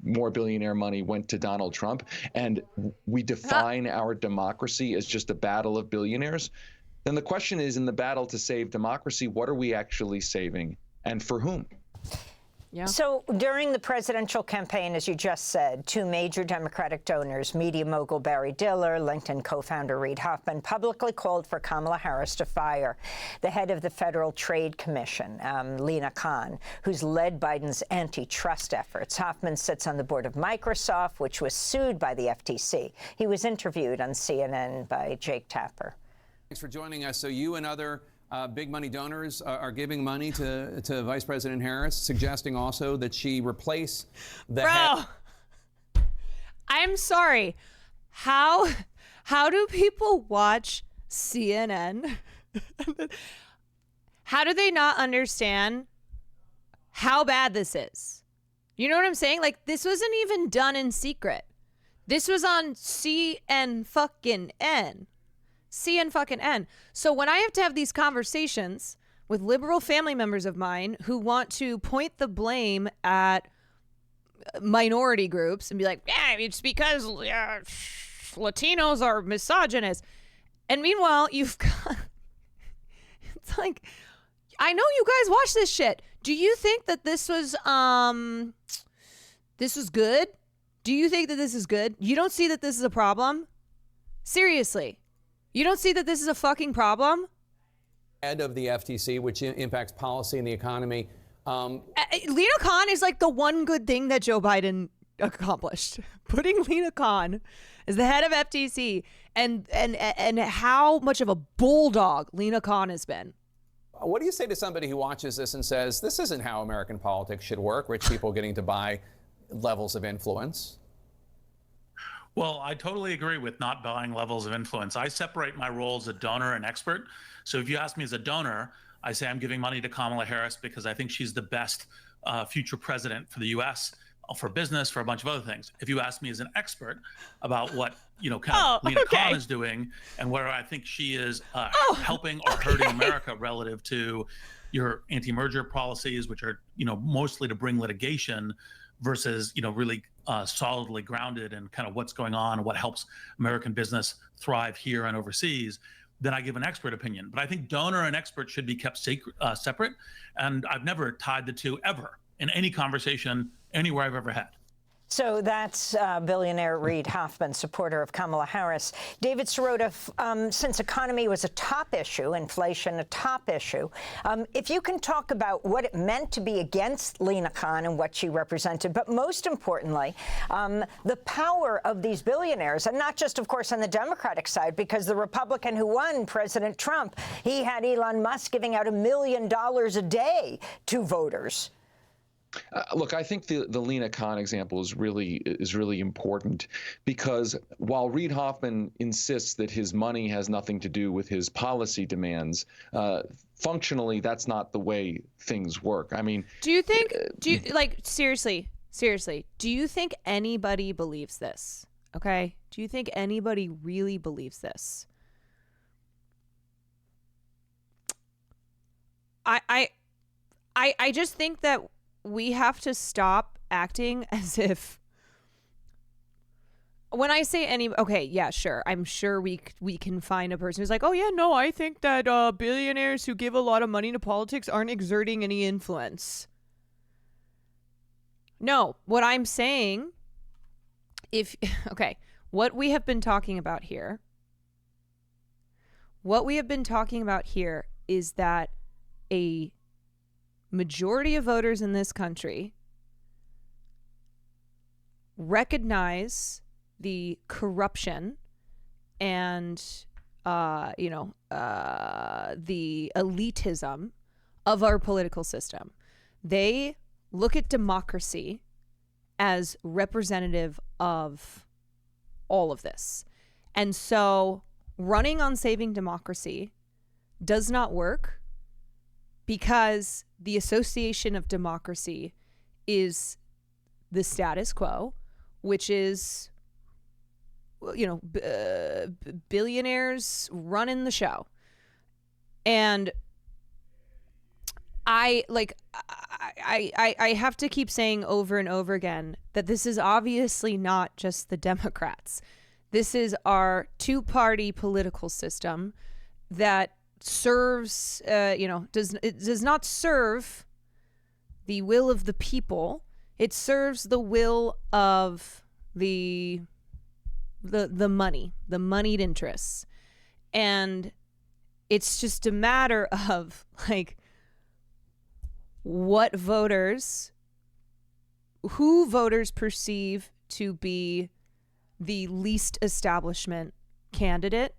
more billionaire money went to Donald Trump, and we define our democracy as just a battle of billionaires. Then the question is, in the battle to save democracy, what are we actually saving, and for whom? Yeah. So during the presidential campaign, as you just said, two major Democratic donors, media mogul Barry Diller, LinkedIn co-founder Reid Hoffman, publicly called for Kamala Harris to fire the head of the Federal Trade Commission, Lina Khan, who's led Biden's antitrust efforts. Hoffman sits on the board of Microsoft, which was sued by the FTC. He was interviewed on CNN by Jake Tapper. Thanks for joining us. So you and other big money donors are giving money to Vice President Harris, suggesting also that she replace the head. I'm sorry. How do people watch CNN? How do they not understand how bad this is? You know what I'm saying? Like, this wasn't even done in secret. This was on CN fucking N. CN fucking N. So when I have to have these conversations with liberal family members of mine who want to point the blame at minority groups and be like, yeah, it's because Latinos are misogynist. And meanwhile, you've got, it's like, I know you guys watch this shit. Do you think that this was good? Do you think that this is good? You don't see that this is a problem? Seriously. You don't see that this is a fucking problem? Head of the FTC, which impacts policy and the economy. Lina Khan is like the one good thing that Joe Biden accomplished. Putting Lina Khan as the head of FTC and how much of a bulldog Lina Khan has been. What do you say to somebody who watches this and says, this isn't how American politics should work, rich people getting to buy levels of influence? Well, I totally agree with not buying levels of influence. I separate my role as a donor and expert. So if you ask me as a donor, I say I'm giving money to Kamala Harris because I think she's the best future president for the U.S., for business, for a bunch of other things. If you ask me as an expert about what, Lina Khan is doing and where I think she is helping or hurting America relative to your anti-merger policies, which are, mostly to bring litigation versus, really solidly grounded in kind of what's going on and what helps American business thrive here and overseas, then I give an expert opinion. But I think donor and expert should be kept separate. And I've never tied the two ever in any conversation anywhere I've ever had. So that's billionaire Reid Hoffman, supporter of Kamala Harris. David Sirota, since economy was a top issue, inflation a top issue, if you can talk about what it meant to be against Lina Khan and what she represented, but most importantly, the power of these billionaires, and not just, of course, on the Democratic side, because the Republican who won, President Trump, he had Elon Musk giving out $1 million a day to voters. Look, I think the Lina Khan example is really important because while Reid Hoffman insists that his money has nothing to do with his policy demands, functionally that's not the way things work. I mean, seriously, do you think anybody believes this? Okay, do you think anybody really believes this? I just think that we have to stop acting as if, when I say okay, yeah, sure. I'm sure we can find a person who's like, oh yeah, no, I think that billionaires who give a lot of money to politics aren't exerting any influence. No, what I'm saying, what we have been talking about here is that a majority of voters in this country recognize the corruption and the elitism of our political system. They look at democracy as representative of all of this. And so running on saving democracy does not work because the association of democracy is the status quo, which is, billionaires running the show. And I have to keep saying over and over again that this is obviously not just the Democrats. This is our two-party political system that serves, does not serve the will of the people. It serves the will of the money, the moneyed interests. And it's just a matter of like who voters perceive to be the least establishment candidate.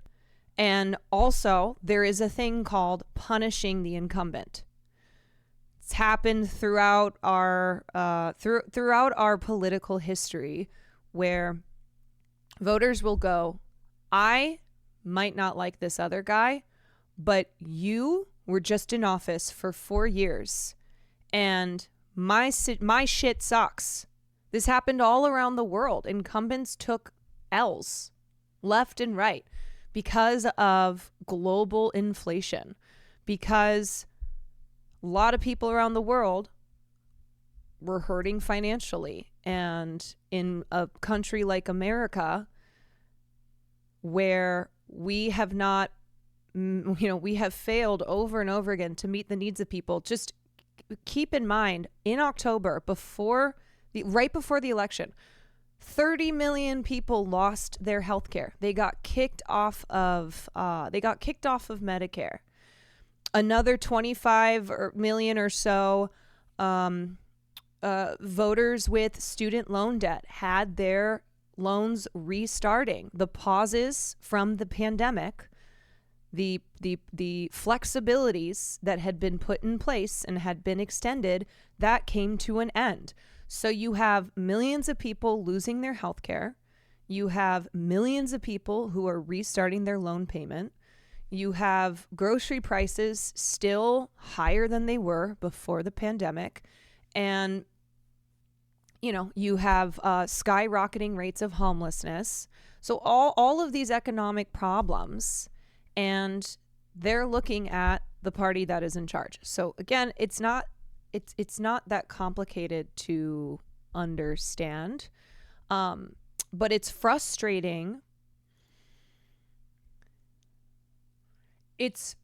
And also there is a thing called punishing the incumbent. It's happened throughout our throughout our political history, where voters will go, I might not like this other guy, but you were just in office for 4 years and my shit sucks. This happened all around the world. Incumbents took L's left and right because of global inflation, because a lot of people around the world were hurting financially. And in a country like America, where we have not, we have failed over and over again to meet the needs of people. Just keep in mind, in October, right before the election, 30 million people lost their health care. They got kicked off of Medicare. Another 25 million or so voters with student loan debt had their loans restarting. The pauses from the pandemic, the flexibilities that had been put in place and had been extended, that came to an end. So you have millions of people losing their health care. You have millions of people who are restarting their loan payment. You have grocery prices still higher than they were before the pandemic. And, you have skyrocketing rates of homelessness. So all of these economic problems, and they're looking at the party that is in charge. So again, it's not that complicated to understand, but it's frustrating. It's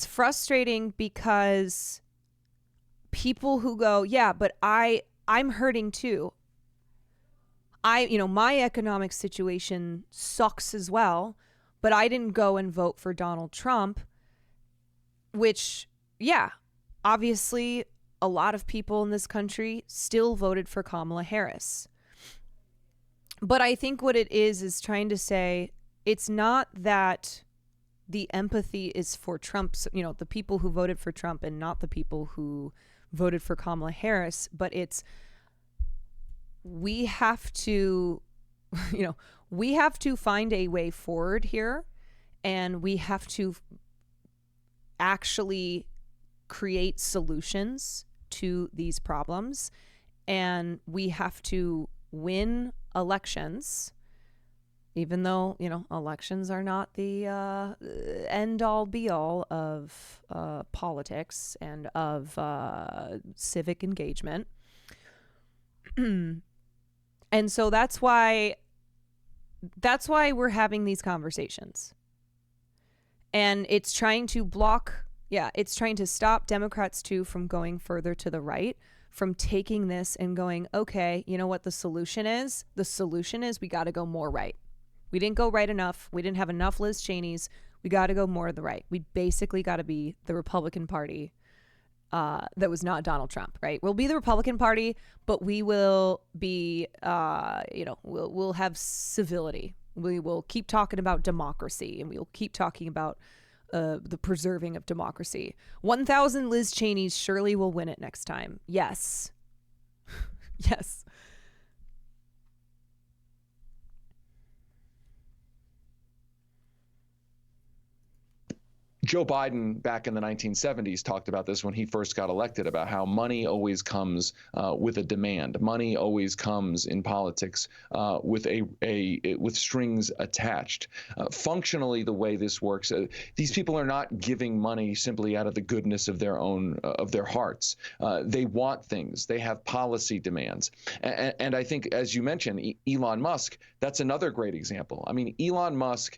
frustrating because people who go, yeah, but I'm hurting too. My economic situation sucks as well, but I didn't go and vote for Donald Trump, which, yeah, obviously a lot of people in this country still voted for Kamala Harris. But I think what it is trying to say, it's not that the empathy is for Trump's, the people who voted for Trump and not the people who voted for Kamala Harris, but it's, we have to find a way forward here, and we have to actually create solutions to these problems, and we have to win elections, even though, elections are not the end all be all of politics and of civic engagement. And so that's why we're having these conversations. And it's trying to it's trying to stop Democrats too from going further to the right, from taking this and going, okay, you know what the solution is? The solution is we got to go more right. We didn't go right enough. We didn't have enough Liz Cheneys. We got to go more to the right. We basically got to be the Republican Party that was not Donald Trump, right? We'll be the Republican Party, but we will be, we'll have civility. We will keep talking about democracy, and we'll keep talking about the preserving of democracy. 1,000 Liz Cheneys surely will win it next time. Yes. Yes. Joe Biden back in the 1970s talked about this when he first got elected, about how money always comes with a demand. Money always comes in politics with with strings attached. Functionally, the way this works, these people are not giving money simply out of the goodness of their own of their hearts. They want things. They have policy demands. And I think, as you mentioned, Elon Musk, that's another great example. I mean, Elon Musk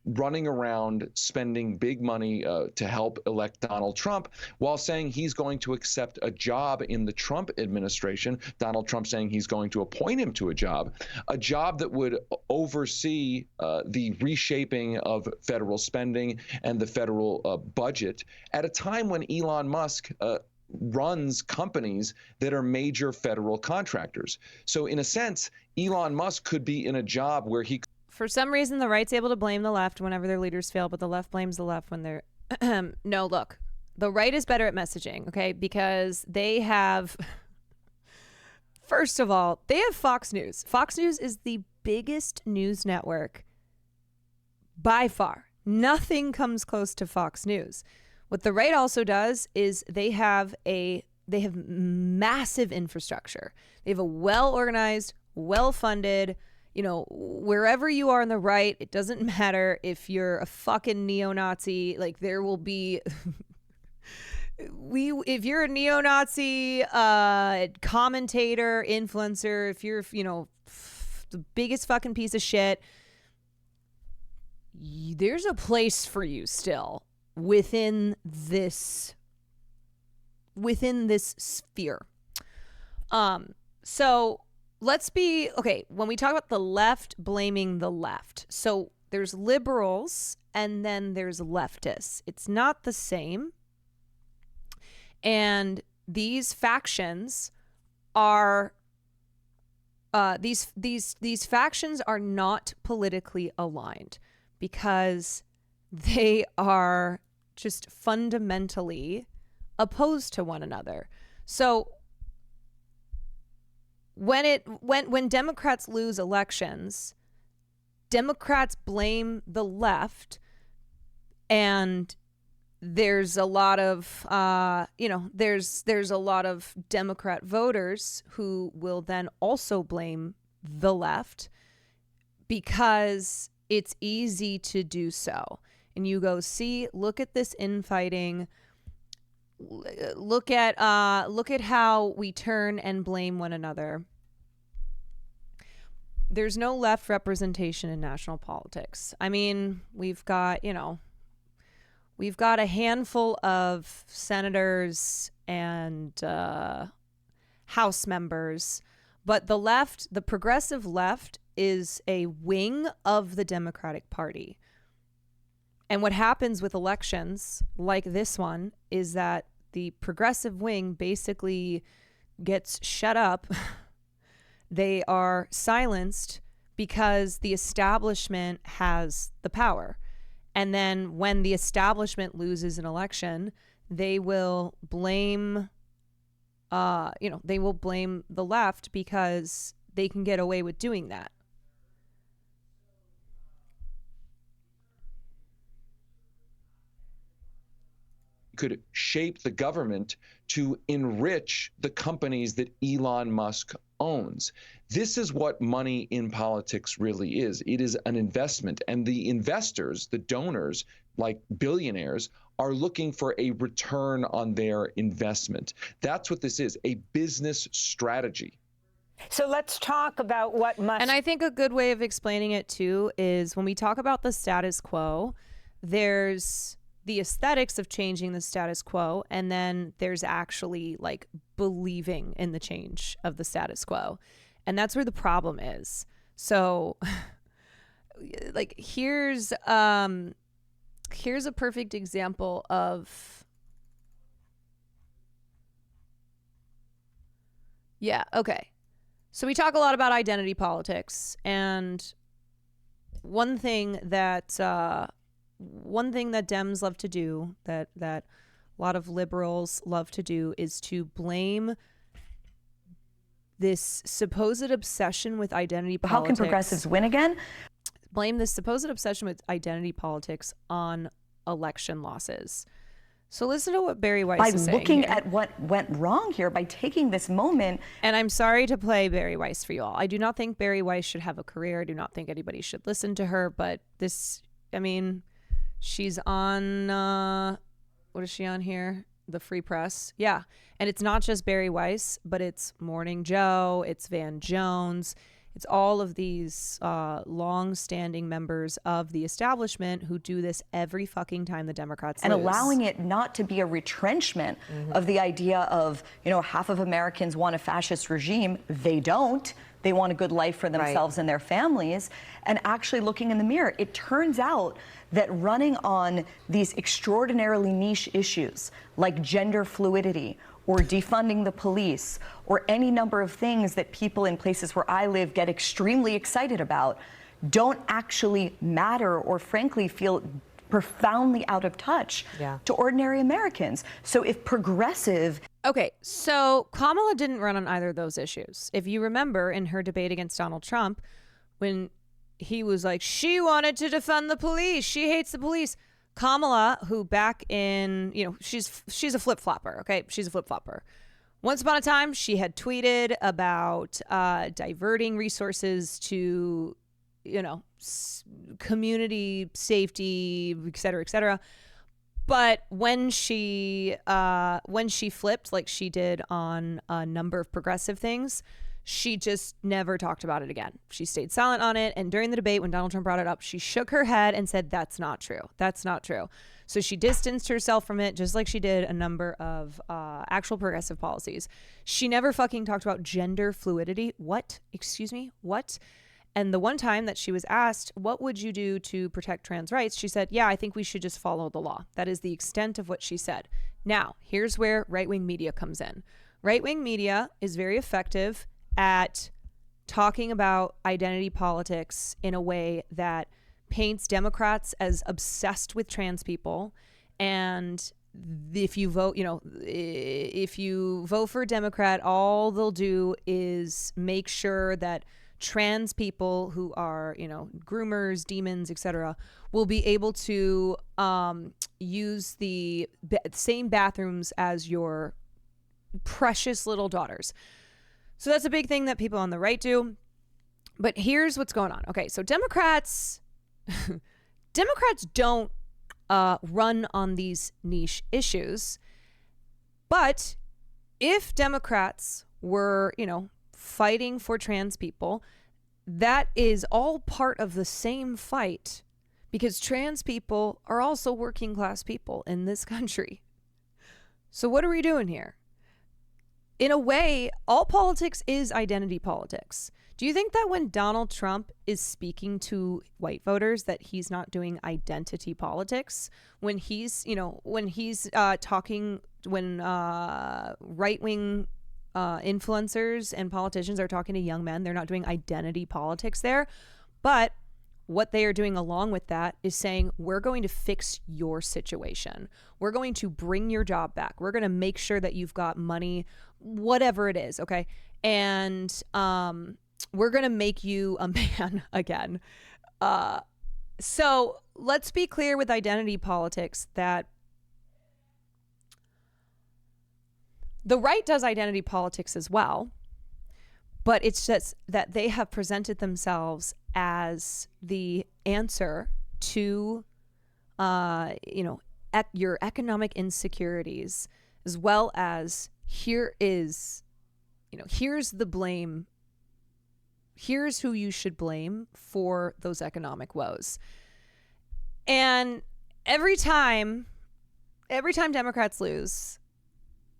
running around spending big money to help elect Donald Trump, while saying he's going to accept a job in the Trump administration. Donald Trump saying he's going to appoint him to a job that would oversee the reshaping of federal spending and the federal budget at a time when Elon Musk runs companies that are major federal contractors. So in a sense, Elon Musk could be in a job where he... For some reason, the right's able to blame the left whenever their leaders fail, but the left blames the left when they're... No, look, the right is better at messaging, okay? Because they have... First of all, they have Fox News. Fox News is the biggest news network by far. Nothing comes close to Fox News. What the right also does is they have massive infrastructure. They have a well-organized, well-funded, wherever you are on the right, it doesn't matter if you're a fucking neo-Nazi, like there will be if you're a neo-Nazi commentator, influencer, if you're, the biggest fucking piece of shit, there's a place for you still within this sphere. So let's be okay. When we talk about the left blaming the left, so there's liberals and then there's leftists. It's not the same. And these factions are these factions are not politically aligned because they are just fundamentally opposed to one another. So when Democrats lose elections, Democrats blame the left, and there's a lot of there's a lot of Democrat voters who will then also blame the left because it's easy to do so. And you go, see, look at this infighting. Look at how we turn and blame one another. There's no left representation in national politics. I mean, we've got a handful of senators and House members, but the left, the progressive left, is a wing of the Democratic Party. And what happens with elections like this one is that the progressive wing basically gets shut up. They are silenced because the establishment has the power. And then when the establishment loses an election, they will blame, the left because they can get away with doing that. Could shape the government to enrich the companies that Elon Musk owns. This is what money in politics really is. It is an investment, and the investors, the donors, like billionaires, are looking for a return on their investment. That's what this is, a business strategy. So let's talk about what Musk... And I think a good way of explaining it too is when we talk about the status quo, there's the aesthetics of changing the status quo, and then there's actually like believing in the change of the status quo. And that's where the problem is. So like here's a perfect example of so we talk a lot about identity politics, and one thing that Dems love to do, that a lot of liberals love to do, is to blame this supposed obsession with identity politics. How can progressives win again? Blame this supposed obsession with identity politics on election losses. So listen to what Barry Weiss is saying. By looking here. at what went wrong here, by taking this moment. And I'm sorry to play Barry Weiss for you all. I do not think Barry Weiss should have a career. I do not think anybody should listen to her. But this, I mean, she's on, what is she on here? The Free Press. Yeah. And it's not just Barry Weiss, but it's Morning Joe. It's Van Jones. It's all of these long-standing members of the establishment who do this every fucking time the Democrats and lose. allowing it not to be a retrenchment of the idea of, half of Americans want a fascist regime. They don't. They want a good life for themselves and their families, and actually looking in the mirror. It turns out that running on these extraordinarily niche issues like gender fluidity or defunding the police or any number of things that people in places where I live get extremely excited about don't actually matter or frankly feel profoundly out of touch to ordinary Americans. So if progressive... Okay, so Kamala didn't run on either of those issues. If you remember in her debate against Donald Trump, when he was like, she wanted to defund the police, she hates the police. Kamala, who back in, she's a flip-flopper, okay? She's a flip-flopper. Once upon a time, she had tweeted about diverting resources to, community safety, et cetera, et cetera. But when she flipped, like she did on a number of progressive things, she just never talked about it again. She stayed silent on it. And during the debate, when Donald Trump brought it up, she shook her head and said, that's not true. That's not true. So she distanced herself from it, just like she did a number of actual progressive policies. She never fucking talked about gender fluidity. What? Excuse me? What? And the one time that she was asked, what would you do to protect trans rights? She said, yeah, I think we should just follow the law. That is the extent of what she said. Now, here's where right-wing media comes in. Right-wing media is very effective at talking about identity politics in a way that paints Democrats as obsessed with trans people. And if you vote, if you vote for a Democrat, all they'll do is make sure that trans people who are, groomers, demons, etc., will be able to use the same bathrooms as your precious little daughters. So that's a big thing that people on the right do. But here's what's going on. Okay, so Democrats don't run on these niche issues. But if Democrats were, fighting for trans people, that is all part of the same fight, because trans people are also working class people in this country. So what are we doing here? In a way, all politics is identity politics. Do you think that when Donald Trump is speaking to white voters that he's not doing identity politics? When he's, talking, when right-wing influencers and politicians are talking to young men, they're not doing identity politics there. But what they are doing along with that is saying, we're going to fix your situation. We're going to bring your job back. We're going to make sure that you've got money, whatever it is, okay? And we're going to make you a man again. So let's be clear with identity politics that the right does identity politics as well, but it's just that they have presented themselves as the answer to, your economic insecurities, as well as here's the blame. Here's who you should blame for those economic woes. And every time Democrats lose,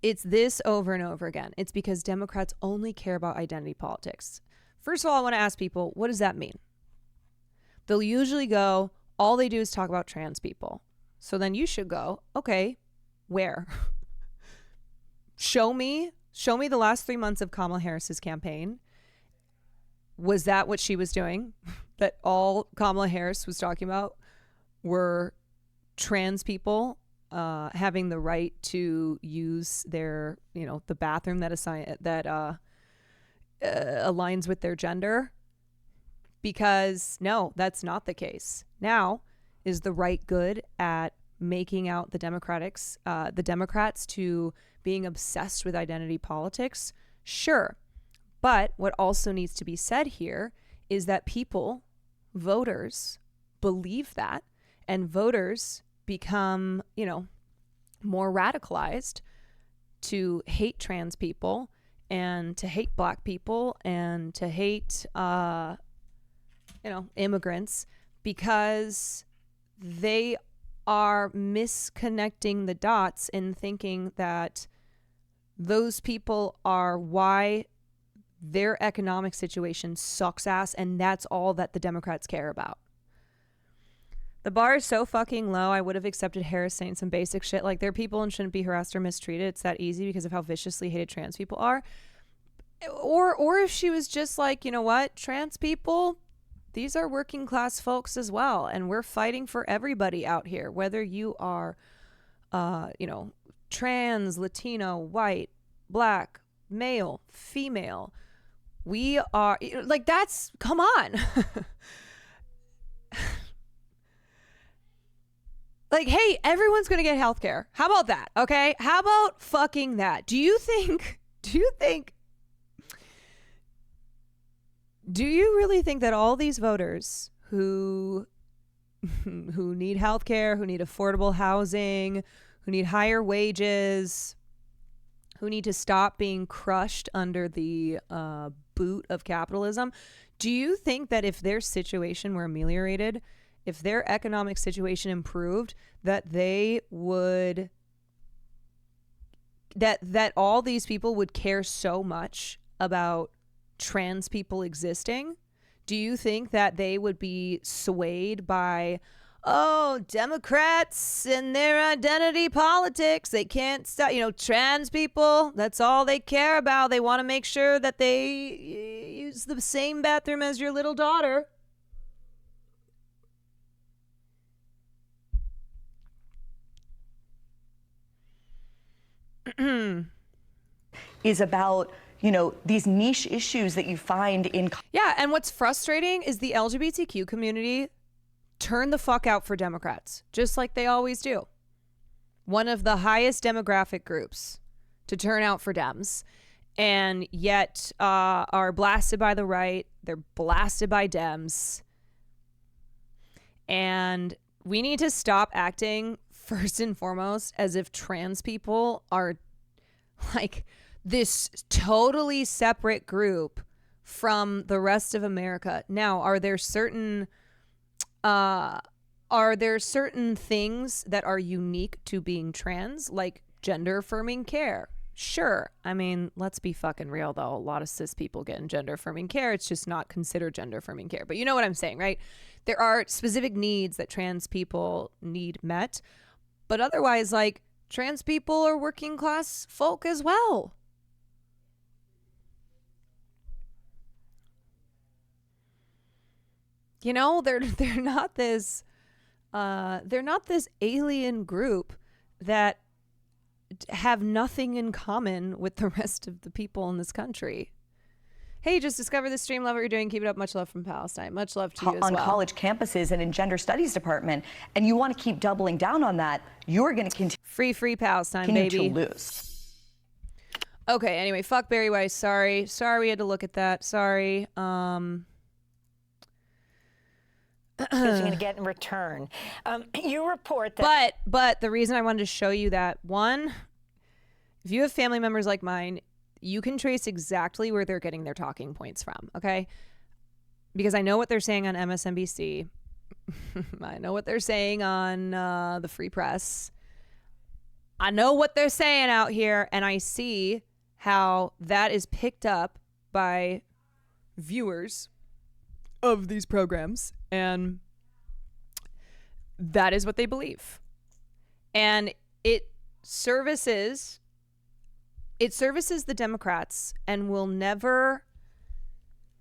it's this over and over again. It's because Democrats only care about identity politics. First of all, I want to ask people, what does that mean? They'll usually go, all they do is talk about trans people. So then you should go, okay, where? Show me the last 3 months of Kamala Harris's campaign. Was that what she was doing? That all Kamala Harris was talking about were trans people having the right to use their, the bathroom that aligns with their gender? Because no, that's not the case. Now, is the right good at making out the Democrats to being obsessed with identity politics? Sure. But what also needs to be said here is that voters believe that, and voters become, more radicalized to hate trans people and to hate black people and to hate, immigrants, because they are misconnecting the dots in thinking that those people are why their economic situation sucks ass, and that's all that the Democrats care about. The bar is so fucking low. I would have accepted Harris saying some basic shit like they're people and shouldn't be harassed or mistreated. It's that easy because of how viciously hated trans people are. Or if she was just like, you know what, trans people, these are working class folks as well, and we're fighting for everybody out here, whether you are, trans, Latino, white, black, male, female. We are like, that's, come on. Like, hey, everyone's going to get healthcare. How about that? Okay. How about fucking that? Do you really think that all these voters who need healthcare, who need affordable housing, who need higher wages, who need to stop being crushed under the boot of capitalism, do you think that if their situation were ameliorated, if their economic situation improved, that they would, that all these people would care so much about trans people existing? Do you think that they would be swayed by, oh, Democrats and their identity politics, they can't stop, trans people, that's all they care about. They want to make sure that they use the same bathroom as your little daughter. Is about, these niche issues that you find in. Yeah, and what's frustrating is the LGBTQ community turn the fuck out for Democrats, just like they always do. One of the highest demographic groups to turn out for Dems, and yet are blasted by the right. They're blasted by Dems. And we need to stop acting, first and foremost, as if trans people are like this totally separate group from the rest of America. Now, are there certain things that are unique to being trans, like gender affirming care? Sure. I mean, let's be fucking real though. A lot of cis people get in gender affirming care. It's just not considered gender affirming care. But you know what I'm saying, right? There are specific needs that trans people need met. But otherwise, like, trans people are working class folk as well. They're not this alien group that have nothing in common with the rest of the people in this country. Hey, just discovered the stream. Love what you're doing. Keep it up. Much love from Palestine. Much love to you as well. On college campuses and in gender studies department, and you want to keep doubling down on that, you're going to continue. Free Palestine, baby. To lose. Okay. Anyway, fuck Barry Weiss. Sorry, we had to look at that. Sorry. Because you're going to get in return. You report that. But the reason I wanted to show you that, one, if you have family members like mine, you can trace exactly where they're getting their talking points from, okay? Because I know what they're saying on MSNBC. I know what they're saying on the Free Press. I know what they're saying out here, and I see how that is picked up by viewers of these programs, and that is what they believe. And it services the Democrats and will never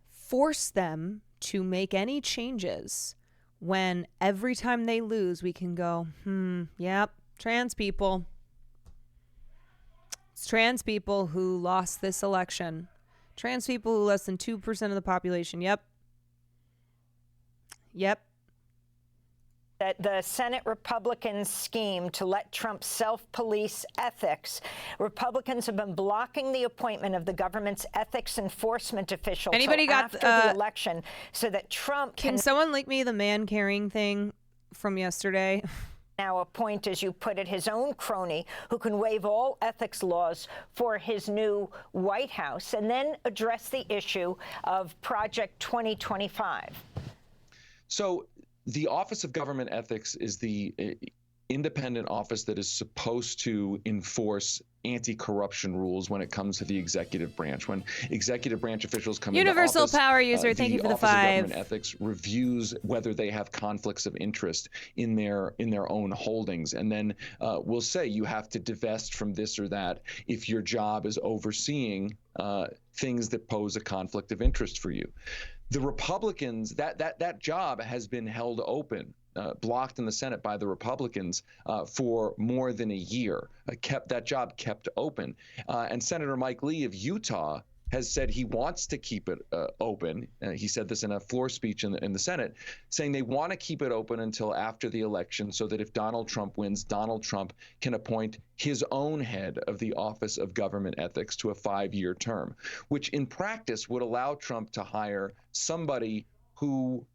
force them to make any changes when every time they lose, we can go, yep, trans people. It's trans people who lost this election. Trans people who less than 2% of the population. Yep. That the Senate Republicans' scheme to let Trump self-police ethics. Republicans have been blocking the appointment of the government's ethics enforcement official after the election so that Trump can someone link me the man carrying thing from yesterday? now appoint, as you put it, his own crony who can waive all ethics laws for his new White House, and then address the issue of Project 2025. So the Office of Government Ethics is the independent office that is supposed to enforce anti-corruption rules when it comes to the executive branch. When executive branch officials come Universal into office, power user, thank you for the Office of 5. Government Ethics reviews whether they have conflicts of interest in their own holdings, and then will say you have to divest from this or that if your job is overseeing things that pose a conflict of interest for you. The Republicans, that job has been held open, blocked in the Senate by the Republicans for more than a year. That job kept open, and Senator Mike Lee of Utah has said he wants to keep it open. He said this in a floor speech in the Senate, saying they want to keep it open until after the election so that if Donald Trump wins, Donald Trump can appoint his own head of the Office of Government Ethics to a 5-year term, which in practice would allow Trump to hire somebody who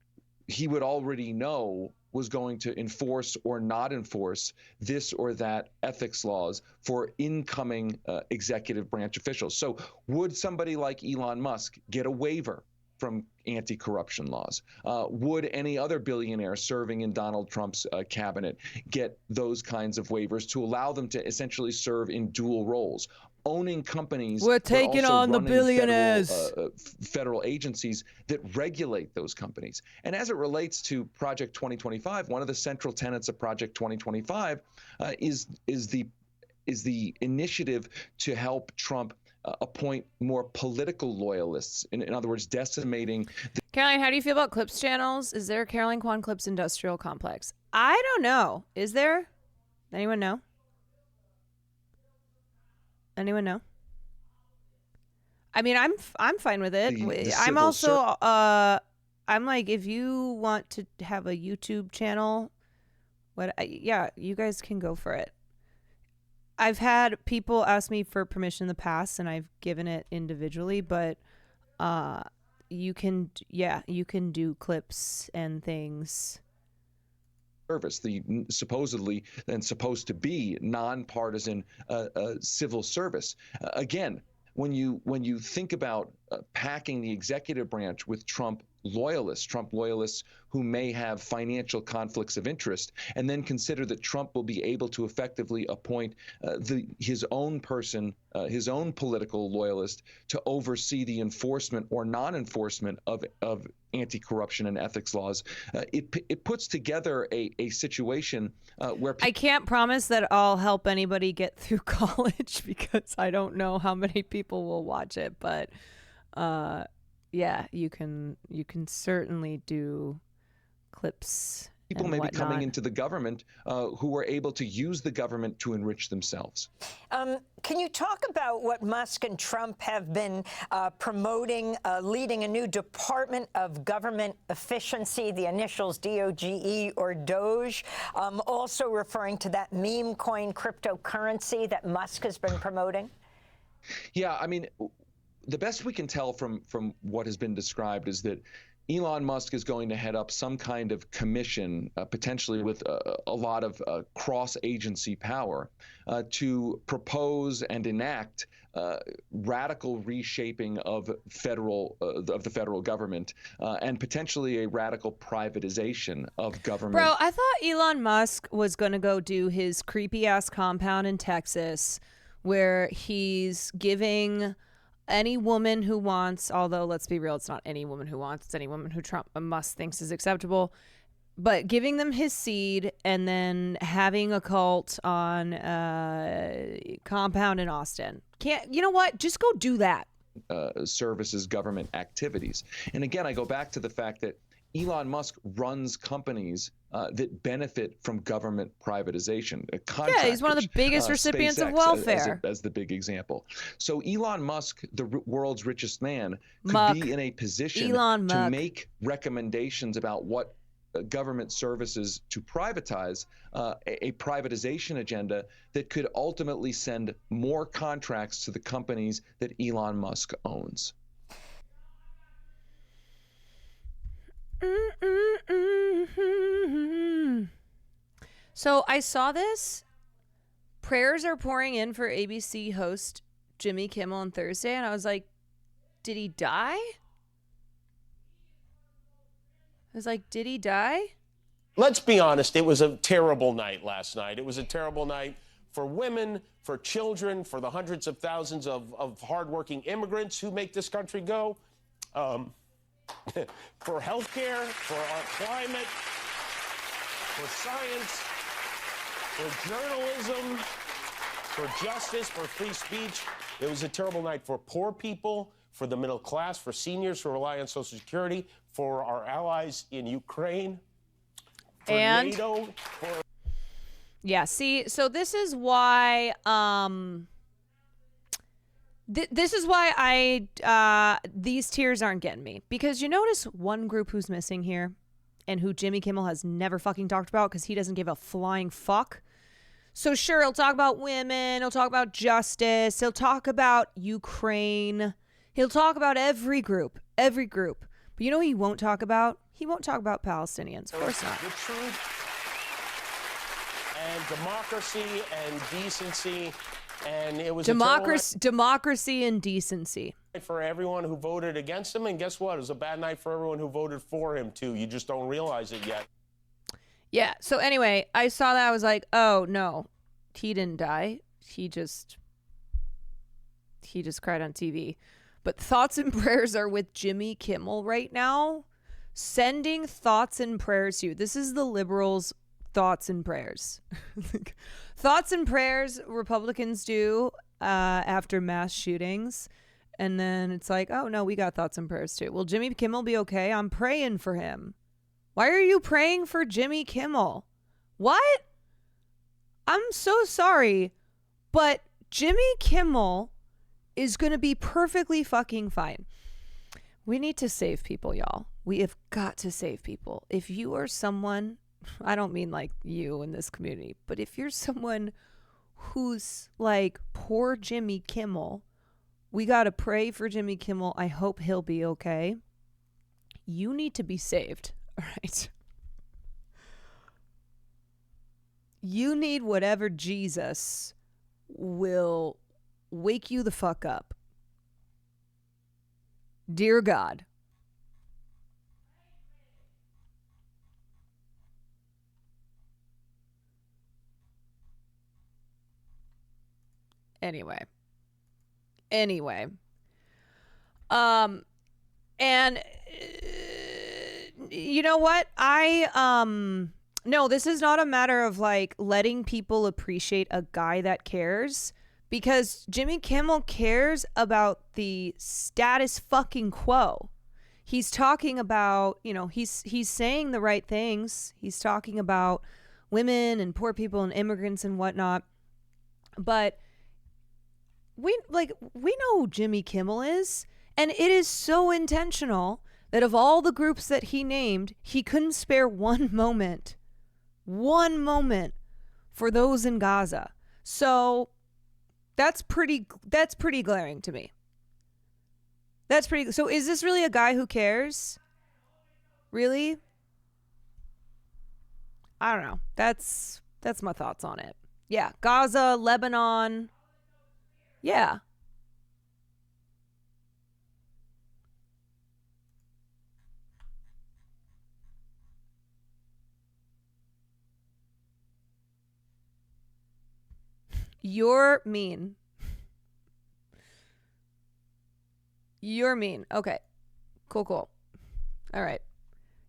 he would already know was going to enforce or not enforce this or that ethics laws for incoming executive branch officials. So would somebody like Elon Musk get a waiver from anti-corruption laws? Would any other billionaire serving in Donald Trump's cabinet get those kinds of waivers to allow them to essentially serve in dual roles? Owning companies, we're taking on the billionaires. Federal agencies that regulate those companies. And as it relates to Project 2025, one of the central tenets of Project 2025 is the initiative to help Trump appoint more political loyalists. In other words, decimating. Caroline, how do you feel about Clips channels? Is there a Caroline Kwan Clips industrial complex? I don't know. Is there? Anyone know? Anyone know? I mean, I'm fine with it. I'm also I'm like, if you want to have a YouTube channel, yeah, you guys can go for it. I've had people ask me for permission in the past, and I've given it individually, but you can do clips and things. Service, the supposedly and supposed to be nonpartisan civil service. Again, when you think about packing the executive branch with Trump loyalists who may have financial conflicts of interest, and then consider that Trump will be able to effectively appoint his own person, his own political loyalist, to oversee the enforcement or non-enforcement of anti-corruption and ethics laws, it puts together a situation where I can't promise that I'll help anybody get through college because I don't know how many people will watch it, but yeah, you can certainly do clips. People may be coming into the government who are able to use the government to enrich themselves. Can you talk about what Musk and Trump have been promoting, leading a new Department of Government Efficiency, the initials DOGE or Doge, also referring to that meme coin cryptocurrency that Musk has been promoting? Yeah, I mean, the best we can tell from what has been described is that Elon Musk is going to head up some kind of commission, potentially with a lot of cross-agency power, to propose and enact radical reshaping of the federal government, and potentially a radical privatization of government. Bro, I thought Elon Musk was going to go do his creepy-ass compound in Texas where he's giving any woman who wants, although let's be real, it's not any woman who wants, it's any woman who Musk thinks is acceptable, but giving them his seed and then having a cult on compound in Austin. You know what? Just go do that. Services government activities. And again, I go back to the fact that Elon Musk runs companies that benefit from government privatization. Yeah, he's one of the biggest recipients of welfare. As the big example. So Elon Musk, the world's richest man, could be in a position to make recommendations about what government services to privatize, a privatization agenda that could ultimately send more contracts to the companies that Elon Musk owns. So I saw this. Prayers are pouring in for ABC host Jimmy Kimmel on Thursday, and I was like, did he die? I was like, did he die? Let's be honest, it was a terrible night last night. It was a terrible night for women, for children, for the hundreds of thousands of hardworking immigrants who make this country go, for healthcare, for our climate, for science, for journalism, for justice, for free speech. It was a terrible night for poor people, for the middle class, for seniors who rely on Social Security, for our allies in Ukraine, for and NATO, yeah, see, so this is why this is why I these tears aren't getting me, because you notice one group who's missing here and who Jimmy Kimmel has never fucking talked about because he doesn't give a flying fuck. So sure, he'll talk about women, he'll talk about justice, he'll talk about Ukraine, he'll talk about every group. But you know what he won't talk about? He won't talk about Palestinians. Of course not. the truth and democracy and decency, and it was democracy and decency a for everyone who voted against him. And guess what? It was a bad night for everyone who voted for him too. You just don't realize it yet. Yeah. So anyway, I saw that. I was like, oh no, he didn't die. He just cried on TV. But thoughts and prayers are with Jimmy Kimmel right now. Sending thoughts and prayers to you. This is the liberals' thoughts and prayers. Thoughts and prayers Republicans do after mass shootings. And then it's like, oh no, we got thoughts and prayers too. Will Jimmy Kimmel be okay? I'm praying for him. Why are you praying for Jimmy Kimmel? What? I'm so sorry, but Jimmy Kimmel is going to be perfectly fucking fine. We need to save people, y'all. We have got to save people. If you are someone, I don't mean like you in this community, but if you're someone who's like poor Jimmy Kimmel, we got to pray for Jimmy Kimmel. I hope he'll be okay. You need to be saved. All right. You need whatever Jesus will wake you the fuck up. Dear God. Anyway. And you know what? No, this is not a matter of like letting people appreciate a guy that cares, because Jimmy Kimmel cares about the status fucking quo. He's talking about, you know, he's saying the right things. He's talking about women and poor people and immigrants and whatnot. But we know who Jimmy Kimmel is, and it is so intentional that of all the groups that he named, he couldn't spare one moment for those in Gaza. So that's pretty glaring to me. So is this really a guy who cares? Really? I don't know. That's my thoughts on it. Yeah, Gaza, Lebanon. Yeah. You're mean. You're mean. Okay. Cool. All right.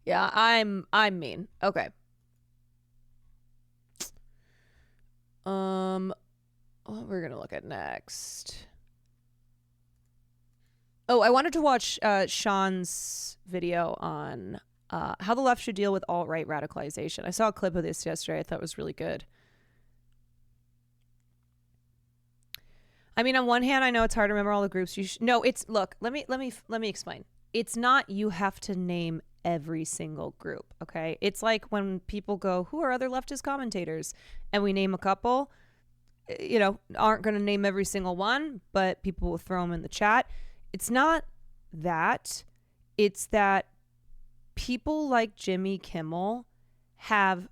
Yeah, I'm mean. Okay. What we're gonna look at next. Oh, I wanted to watch Sean's video on how the left should deal with alt-right radicalization. I saw a clip of this yesterday. I thought it was really good. I mean, on one hand, I know it's hard to remember all the groups. Look, let me explain. It's not you have to name every single group, okay? It's like when people go, who are other leftist commentators? And we name a couple, you know, aren't going to name every single one, but people will throw them in the chat. It's not that. It's that people like Jimmy Kimmel have,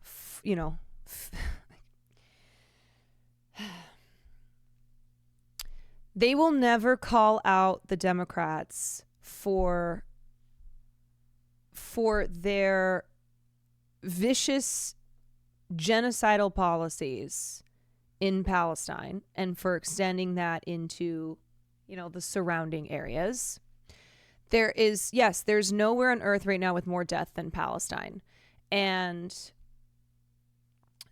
They will never call out the Democrats for their vicious genocidal policies in Palestine and for extending that into, the surrounding areas. There's nowhere on earth right now with more death than Palestine. And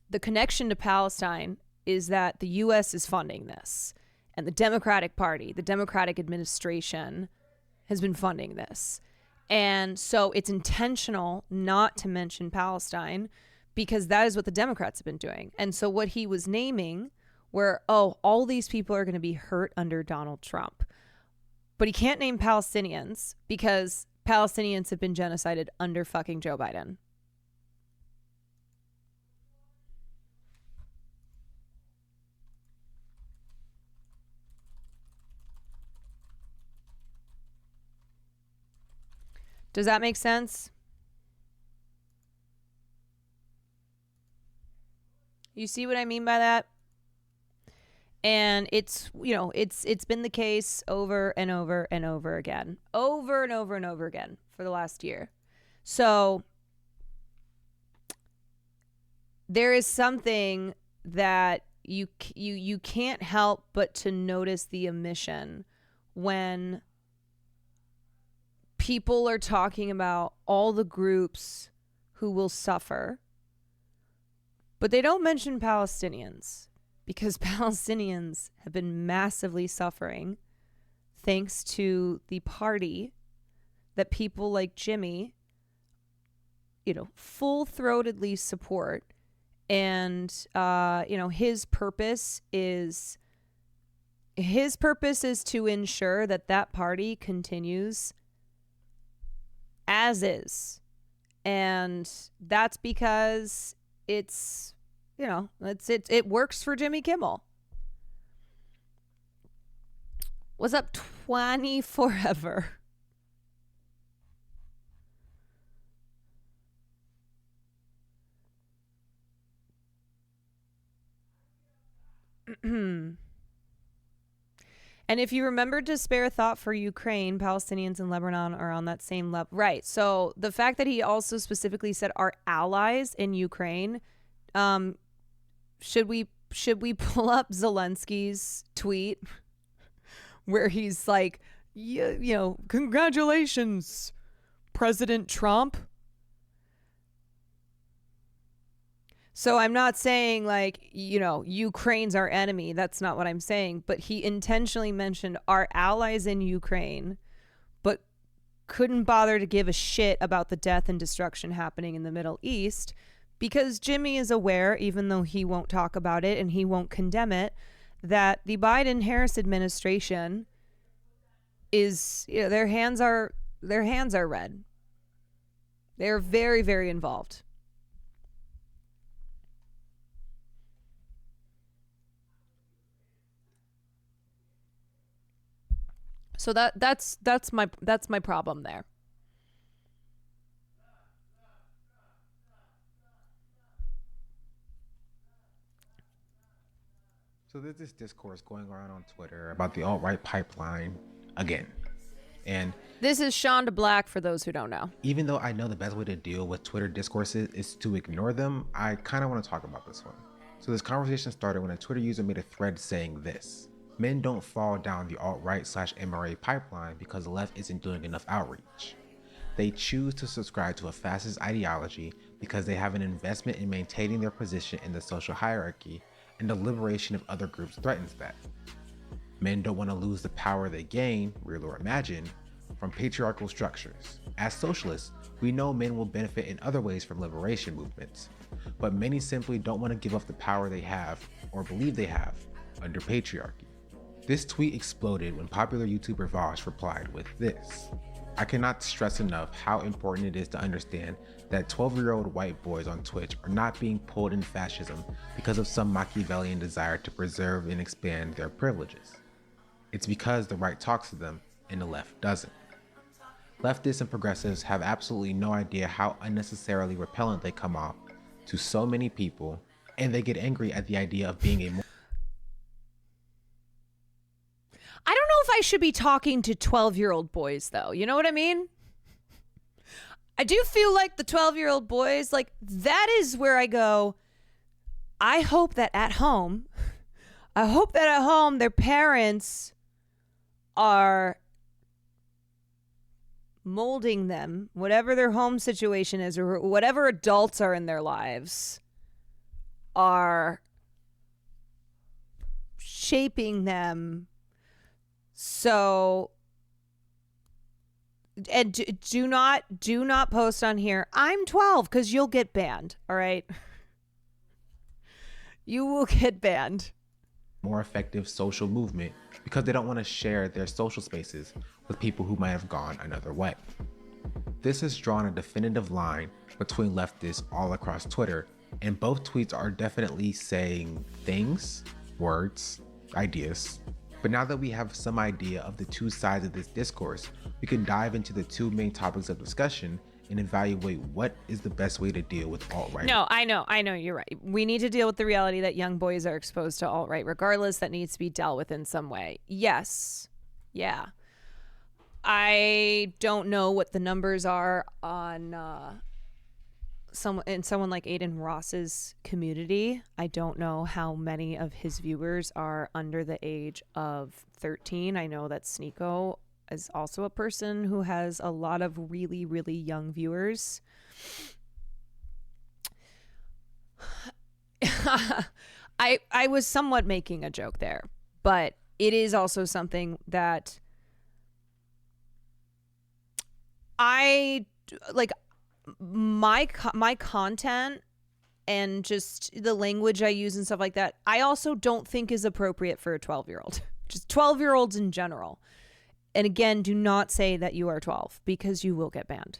the connection to Palestine is that the U.S. is funding this. And the Democratic Party, the Democratic administration has been funding this. And so it's intentional not to mention Palestine because that is what the Democrats have been doing. And so what he was naming were, all these people are going to be hurt under Donald Trump. But he can't name Palestinians because Palestinians have been genocided under fucking Joe Biden. Does that make sense? You see what I mean by that? And it's been the case over and over and over again. Over and over and over again for the last year. So there is something that you can't help but to notice the omission when people are talking about all the groups who will suffer, but they don't mention Palestinians because Palestinians have been massively suffering thanks to the party that people like Jimmy, full-throatedly support. And, his purpose is to ensure that party continues as is. And that's because it works for Jimmy Kimmel. What's up, 20 forever? And if you remember to spare thought for Ukraine, Palestinians in Lebanon are on that same level. Right. So the fact that he also specifically said our allies in Ukraine, should we pull up Zelensky's tweet where he's like, congratulations, President Trump. So I'm not saying Ukraine's our enemy. That's not what I'm saying. But he intentionally mentioned our allies in Ukraine, but couldn't bother to give a shit about the death and destruction happening in the Middle East because Jimmy is aware, even though he won't talk about it and he won't condemn it, that the Biden-Harris administration is, their hands are red. They're very, very involved. So that's my problem there. So there's this discourse going around on Twitter about the alt-right pipeline again. And this is Shonda Black for those who don't know. Even though I know the best way to deal with Twitter discourses is to ignore them, I kind of want to talk about this one. So this conversation started when a Twitter user made a thread saying this: men don't fall down the alt-right/MRA pipeline because the left isn't doing enough outreach. They choose to subscribe to a fascist ideology because they have an investment in maintaining their position in the social hierarchy, and the liberation of other groups threatens that. Men don't want to lose the power they gain, real or imagined, from patriarchal structures. As socialists, we know men will benefit in other ways from liberation movements, but many simply don't want to give up the power they have, or believe they have, under patriarchy. This tweet exploded when popular YouTuber Vosh replied with this: I cannot stress enough how important it is to understand that 12-year-old white boys on Twitch are not being pulled in fascism because of some Machiavellian desire to preserve and expand their privileges. It's because the right talks to them and the left doesn't. Leftists and progressives have absolutely no idea how unnecessarily repellent they come off to so many people, and they get angry at the idea of being a more... I should be talking to 12-year-old boys, though. You know what I mean? I do feel like the 12-year-old boys, like, that is where I go, I hope that at home their parents are molding them, whatever their home situation is, or whatever adults are in their lives, are shaping them. So, and do not post on here, I'm 12, because you'll get banned. All right. You will get banned. More effective social movement because they don't want to share their social spaces with people who might have gone another way. This has drawn a definitive line between leftists all across Twitter, and both tweets are definitely saying things, words, ideas. But now that we have some idea of the two sides of this discourse, we can dive into the two main topics of discussion and evaluate what is the best way to deal with alt-right. No, I know, you're right. We need to deal with the reality that young boys are exposed to alt-right regardless. That needs to be dealt with in some way. Yes. Yeah. I don't know what the numbers are on someone like Aiden Ross's community. I don't know how many of his viewers are under the age of 13. I know that Sneeko is also a person who has a lot of really, really young viewers. I was somewhat making a joke there, but it is also something that I like. My content and just the language I use and stuff like that, I also don't think is appropriate for a 12-year-old. Just 12-year-olds in general. And again, do not say that you are 12 because you will get banned.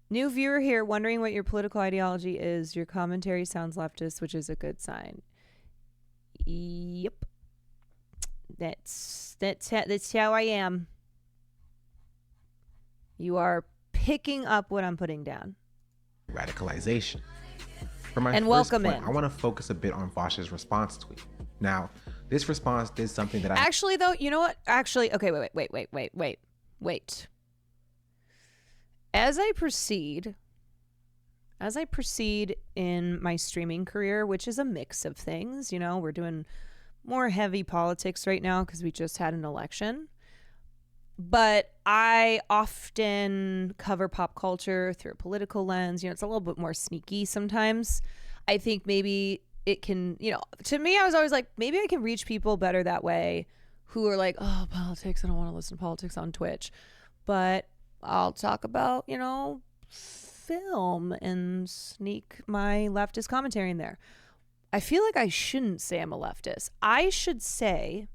New viewer here wondering what your political ideology is. Your commentary sounds leftist, which is a good sign. Yep. That's how I am. You are picking up what I'm putting down. Radicalization. For my and first welcome point, in. I want to focus a bit on Vosh's response tweet. Now, this response did something that Actually, though, you know what? Actually, okay, wait. As I proceed in my streaming career, which is a mix of things, you know, we're doing more heavy politics right now because we just had an election. But I often cover pop culture through a political lens. You know, it's a little bit more sneaky sometimes. I think maybe it can, you know, to me, I was always like, maybe I can reach people better that way who are like, oh, politics, I don't want to listen to politics on Twitch. But I'll talk about, you know, film and sneak my leftist commentary in there. I feel like I shouldn't say I'm a leftist. I should say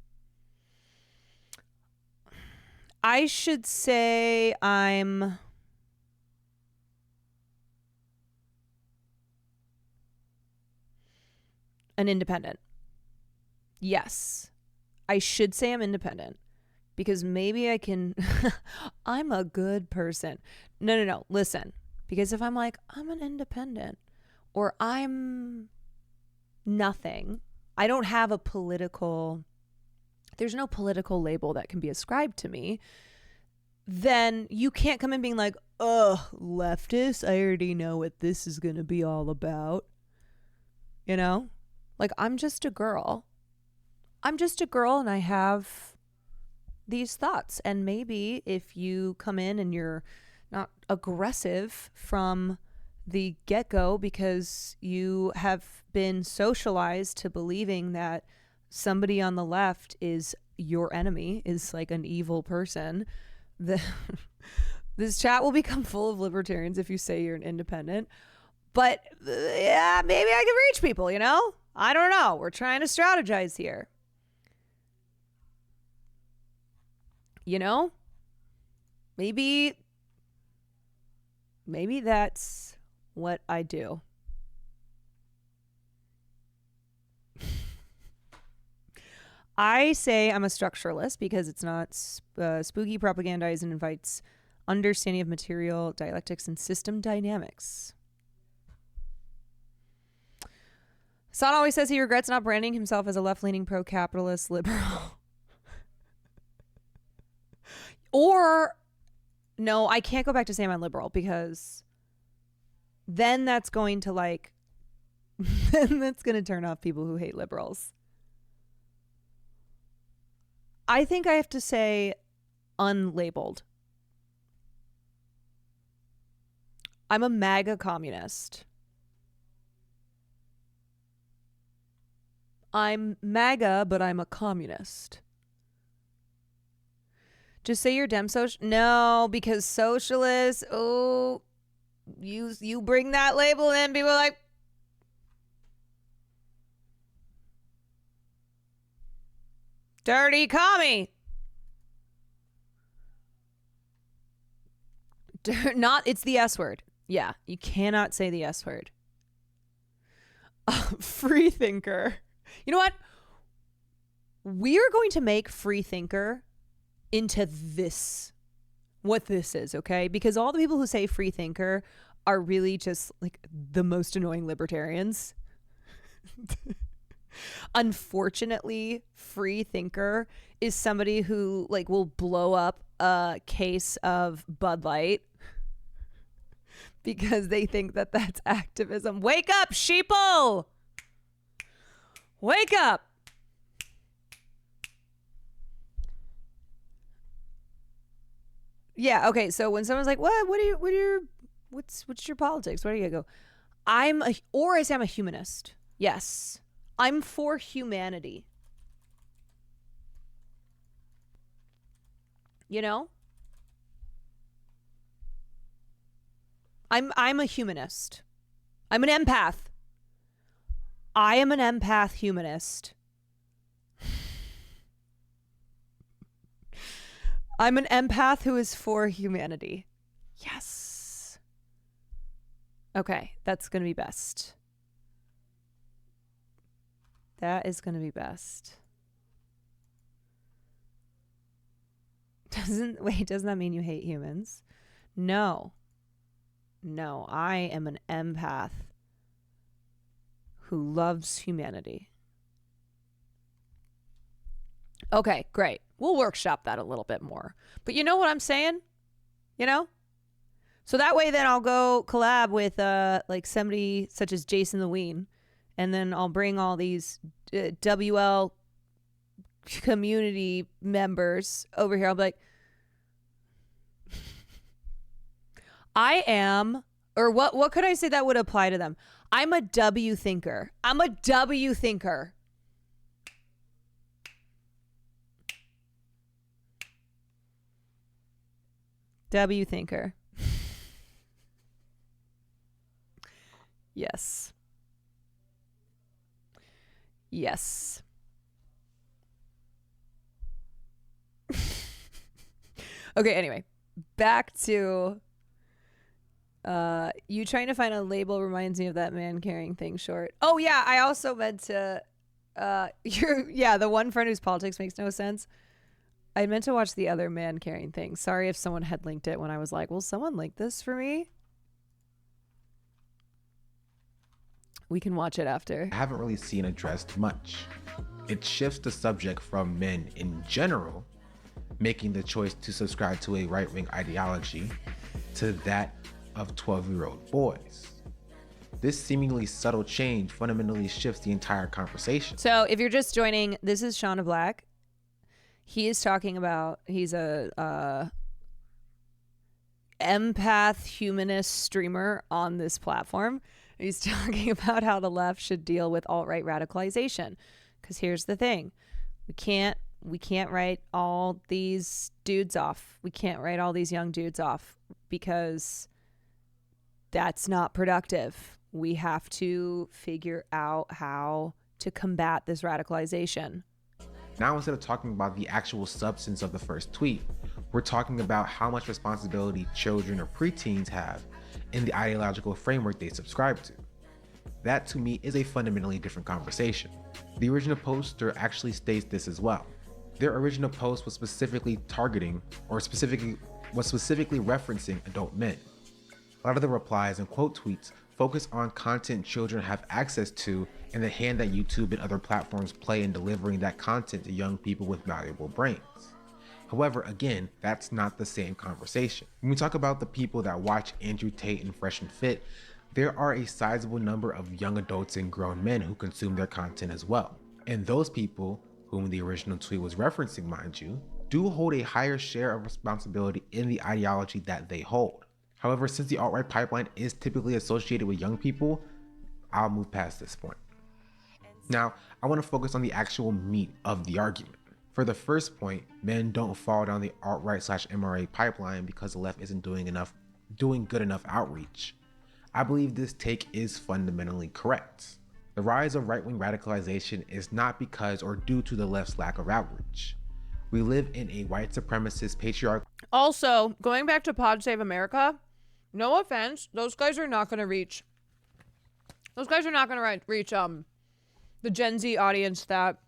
I'm an independent. Yes. I should say I'm independent because maybe I can I'm a good person. No. Listen, because if I'm like I'm an independent or I'm nothing, I don't have a political, there's no political label that can be ascribed to me, then you can't come in being like, leftist, I already know what this is going to be all about. You know? Like, I'm just a girl and I have these thoughts. And maybe if you come in and you're not aggressive from the get-go because you have been socialized to believing that somebody on the left is your enemy, is like an evil person, this chat will become full of libertarians if you say you're an independent. But yeah, maybe I can reach people, you know? I don't know. We're trying to strategize here. You know? Maybe that's what I do. I say I'm a structuralist because it's not spooky, propagandized, and invites understanding of material, dialectics, and system dynamics. Son always says he regrets not branding himself as a left-leaning pro-capitalist liberal. Or, no, I can't go back to saying I'm liberal because then that's going to then that's going to turn off people who hate liberals. I think I have to say unlabeled. I'm a MAGA communist. I'm MAGA, but I'm a communist. Just say you're Dem social. No, because socialists, oh, you bring that label in, people are like, dirty commie. It's the S word. Yeah, you cannot say the S word. Free thinker. You know what? We're going to make free thinker into what this is, okay? Because all the people who say free thinker are really just like the most annoying libertarians. Unfortunately, free thinker is somebody who will blow up a case of Bud Light because they think that that's activism. Wake up, sheeple! Wake up! Yeah, okay, so when someone's like, what's your politics? Where do you go? I say I'm a humanist. Yes. I'm for humanity. You know? I'm a humanist. I'm an empath. I am an empath humanist. I'm an empath who is for humanity. Yes. Okay, that's going to be best. That is going to be best. Doesn't that mean you hate humans? No, I am an empath who loves humanity. Okay, great. We'll workshop that a little bit more. But you know what I'm saying? You know? So that way then I'll go collab with somebody such as Jason the Ween. And then I'll bring all these WL community members over here. I'll be like, I am, or what could I say that would apply to them? I'm a W thinker. I'm a W thinker. W thinker. Yes. Yes. Okay, anyway, back to you trying to find a label reminds me of that man carrying things short. Oh yeah, I also meant to the one friend whose politics makes no sense. I meant to watch the other man carrying things. Sorry if someone had linked it when I was like, will someone link this for me? We can watch it after. I haven't really seen addressed much. It shifts the subject from men in general making the choice to subscribe to a right-wing ideology to that of 12-year-old boys. This seemingly subtle change fundamentally shifts the entire conversation. So if you're just joining, this is Shauna Black. He is talking about, he's a empath humanist streamer on this platform. He's talking about how the left should deal with alt-right radicalization. Because here's the thing. We can't write all these dudes off. We can't write all these young dudes off because that's not productive. We have to figure out how to combat this radicalization. Now, instead of talking about the actual substance of the first tweet, we're talking about how much responsibility children or preteens have in the ideological framework they subscribe to. That, to me, is a fundamentally different conversation. The original poster actually states this as well. Their original post was specifically targeting, or specifically referencing adult men. A lot of the replies and quote tweets focus on content children have access to and the hand that YouTube and other platforms play in delivering that content to young people with malleable brains. However, again, that's not the same conversation. When we talk about the people that watch Andrew Tate and Fresh and Fit, there are a sizable number of young adults and grown men who consume their content as well. And those people, whom the original tweet was referencing, mind you, do hold a higher share of responsibility in the ideology that they hold. However, since the alt-right pipeline is typically associated with young people, I'll move past this point. Now, I want to focus on the actual meat of the argument. For the first point, men don't fall down the alt-right/MRA pipeline because the left isn't doing good enough outreach. I believe this take is fundamentally correct. The rise of right-wing radicalization is not because or due to the left's lack of outreach. We live in a white supremacist patriarchal. Also, going back to Pod Save America, no offense, those guys are not going to reach. Those guys are not going to reach the Gen Z audience that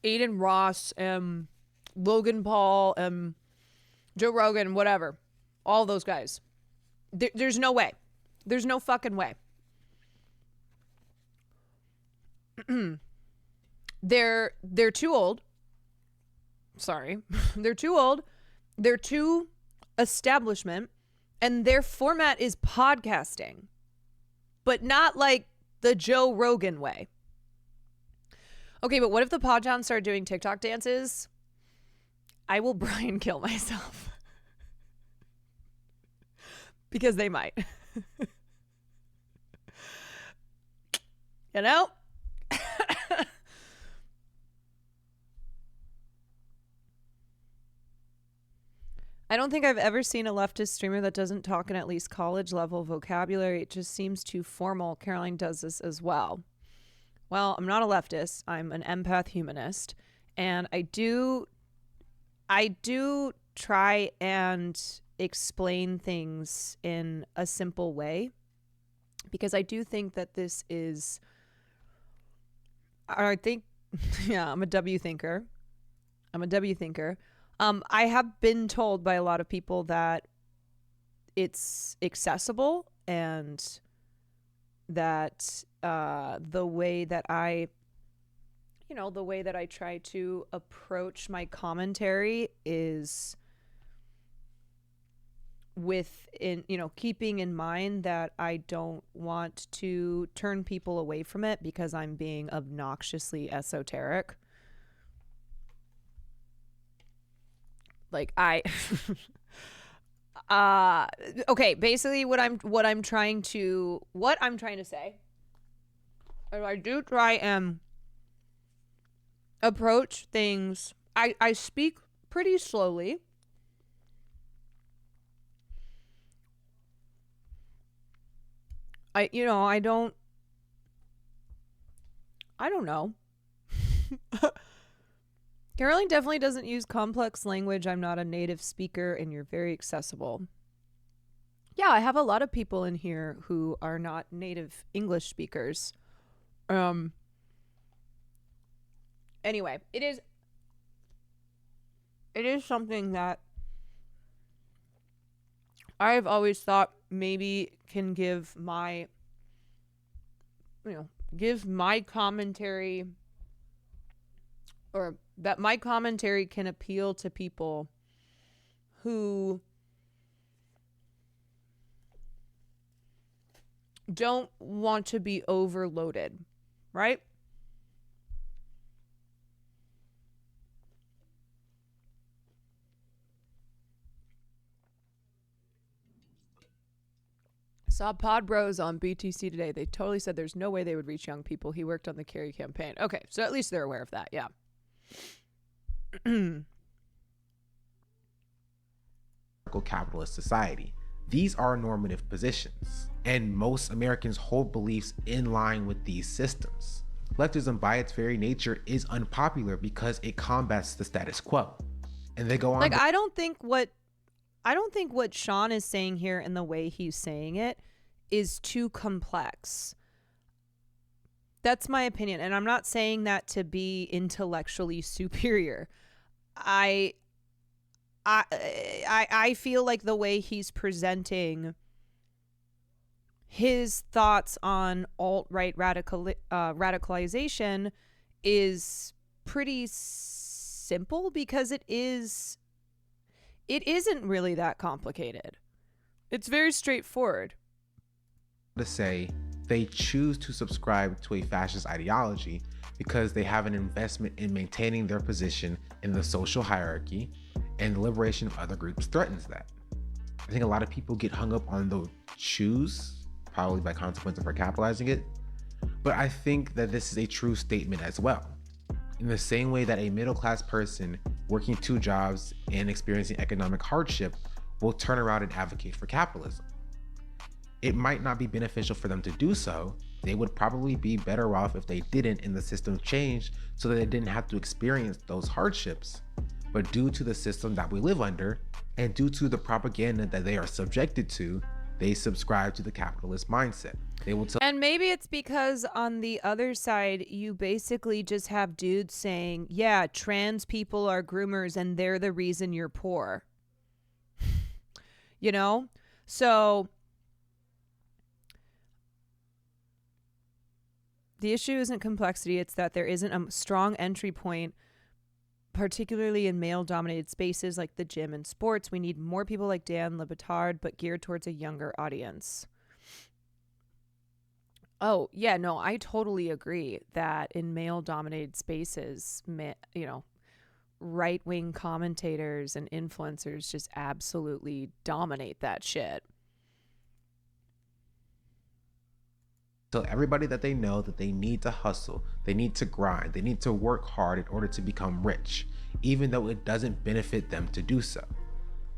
Aiden Ross and Logan Paul and Joe Rogan, whatever, all those guys. There's no way. There's no fucking way. They're too old. Sorry. They're too old. They're too establishment. And their format is podcasting. But not like the Joe Rogan way. Okay, but what if the Podjohns start doing TikTok dances? I will Brian kill myself. Because they might. You know? I don't think I've ever seen a leftist streamer that doesn't talk in at least college level vocabulary. It just seems too formal. Caroline does this as well. Well, I'm not a leftist. I'm an empath humanist. And I do try and explain things in a simple way. Because I do think that this is, I'm a W thinker. I have been told by a lot of people that it's accessible and that the way that I try to approach my commentary is keeping in mind that I don't want to turn people away from it because I'm being obnoxiously esoteric. Like okay, basically what I'm trying to say, I do try and approach things. I speak pretty slowly. I don't know. Caroline definitely doesn't use complex language. I'm not a native speaker and you're very accessible. Yeah, I have a lot of people in here who are not native English speakers. Anyway, it is something that I've always thought maybe can give my commentary, or that my commentary can appeal to people who don't want to be overloaded, right? Saw Pod Bros on BTC today. They totally said there's no way they would reach young people. He worked on the Kerry campaign. Okay, so at least they're aware of that. Yeah. Capitalist society. These are normative positions, and most Americans hold beliefs in line with these systems. Leftism, by its very nature, is unpopular because it combats the status quo. And they go on. Like, I don't think what Sean is saying here and the way he's saying it is too complex. That's my opinion. And I'm not saying that to be intellectually superior. I feel like the way he's presenting his thoughts on alt-right radicalization is pretty simple because it isn't really that complicated. It's very straightforward. To say they choose to subscribe to a fascist ideology because they have an investment in maintaining their position in the social hierarchy, and the liberation of other groups threatens that. I think a lot of people get hung up on the choose, probably by consequence of her capitalizing it, but I think that this is a true statement as well. In the same way that a middle-class person working 2 jobs and experiencing economic hardship will turn around and advocate for capitalism. It might not be beneficial for them to do so. They would probably be better off if they didn't and the system changed so that they didn't have to experience those hardships. But due to the system that we live under, and due to the propaganda that they are subjected to, they subscribe to the capitalist mindset. They will tell. And maybe it's because on the other side, you basically just have dudes saying, yeah, trans people are groomers and they're the reason you're poor. You know? So the issue isn't complexity. It's that there isn't a strong entry point, particularly in male-dominated spaces like the gym and sports. We need more people like Dan Le Batard, but geared towards a younger audience. Oh, yeah, no, I totally agree that in male-dominated spaces, right-wing commentators and influencers just absolutely dominate that shit. Tell everybody that they know that they need to hustle, they need to grind, they need to work hard in order to become rich, even though it doesn't benefit them to do so.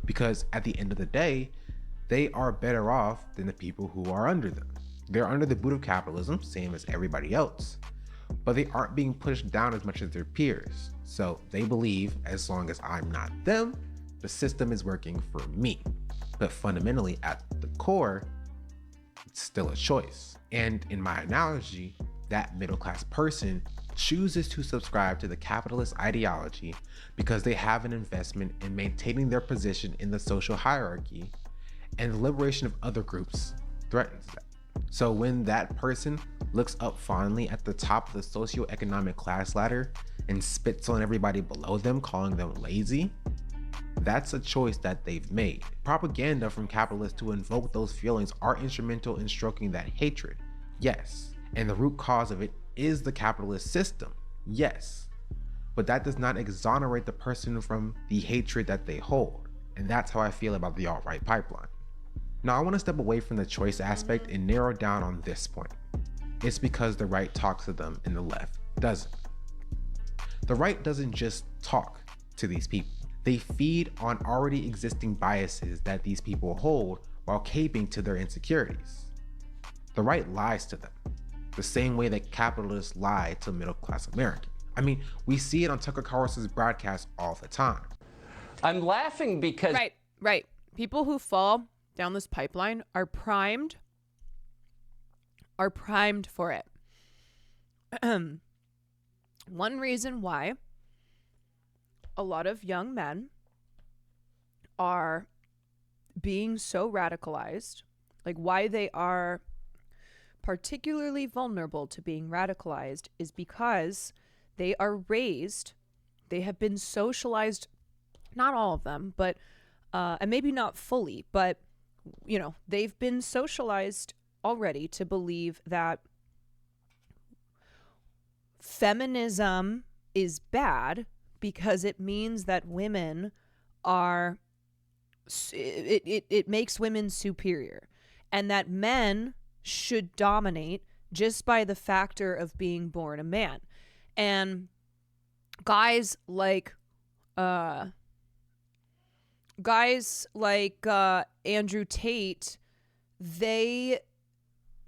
Because at the end of the day, they are better off than the people who are under them. They're under the boot of capitalism, same as everybody else, but they aren't being pushed down as much as their peers. So they believe as long as I'm not them, the system is working for me. But fundamentally at the core, it's still a choice. And in my analogy, that middle-class person chooses to subscribe to the capitalist ideology because they have an investment in maintaining their position in the social hierarchy, and the liberation of other groups threatens that. So when that person looks up fondly at the top of the socioeconomic class ladder and spits on everybody below them, calling them lazy, that's a choice that they've made. Propaganda from capitalists to invoke those feelings are instrumental in stroking that hatred, yes. And the root cause of it is the capitalist system, yes. But that does not exonerate the person from the hatred that they hold. And that's how I feel about the alt-right pipeline. Now I want to step away from the choice aspect and narrow down on this point. It's because the right talks to them and the left doesn't. The right doesn't just talk to these people. They feed on already existing biases that these people hold while caping to their insecurities. The right lies to them, the same way that capitalists lie to middle-class Americans. I mean, we see it on Tucker Carlson's broadcast all the time. I'm laughing because... Right. People who fall down this pipeline are primed for it. One reason why a lot of young men are being so radicalized, like why they are particularly vulnerable to being radicalized, is because they are raised, they have been socialized, not all of them, but and maybe not fully, but they've been socialized already to believe that feminism is bad because it means that women are, it makes women superior, and that men should dominate just by the factor of being born a man. And guys like Andrew Tate, they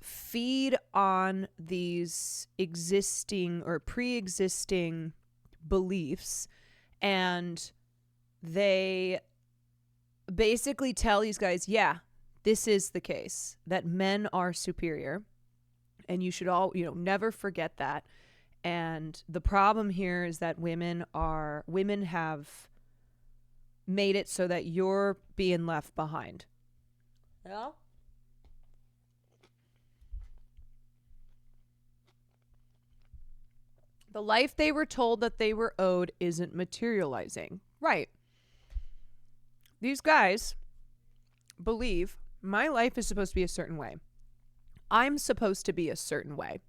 feed on these existing or pre-existing beliefs, and they basically tell these guys, yeah, this is the case, that men are superior, and you should all, never forget that. And the problem here is that women have made it so that you're being left behind. Yeah. The life they were told that they were owed isn't materializing. Right. These guys believe my life is supposed to be a certain way. I'm supposed to be a certain way.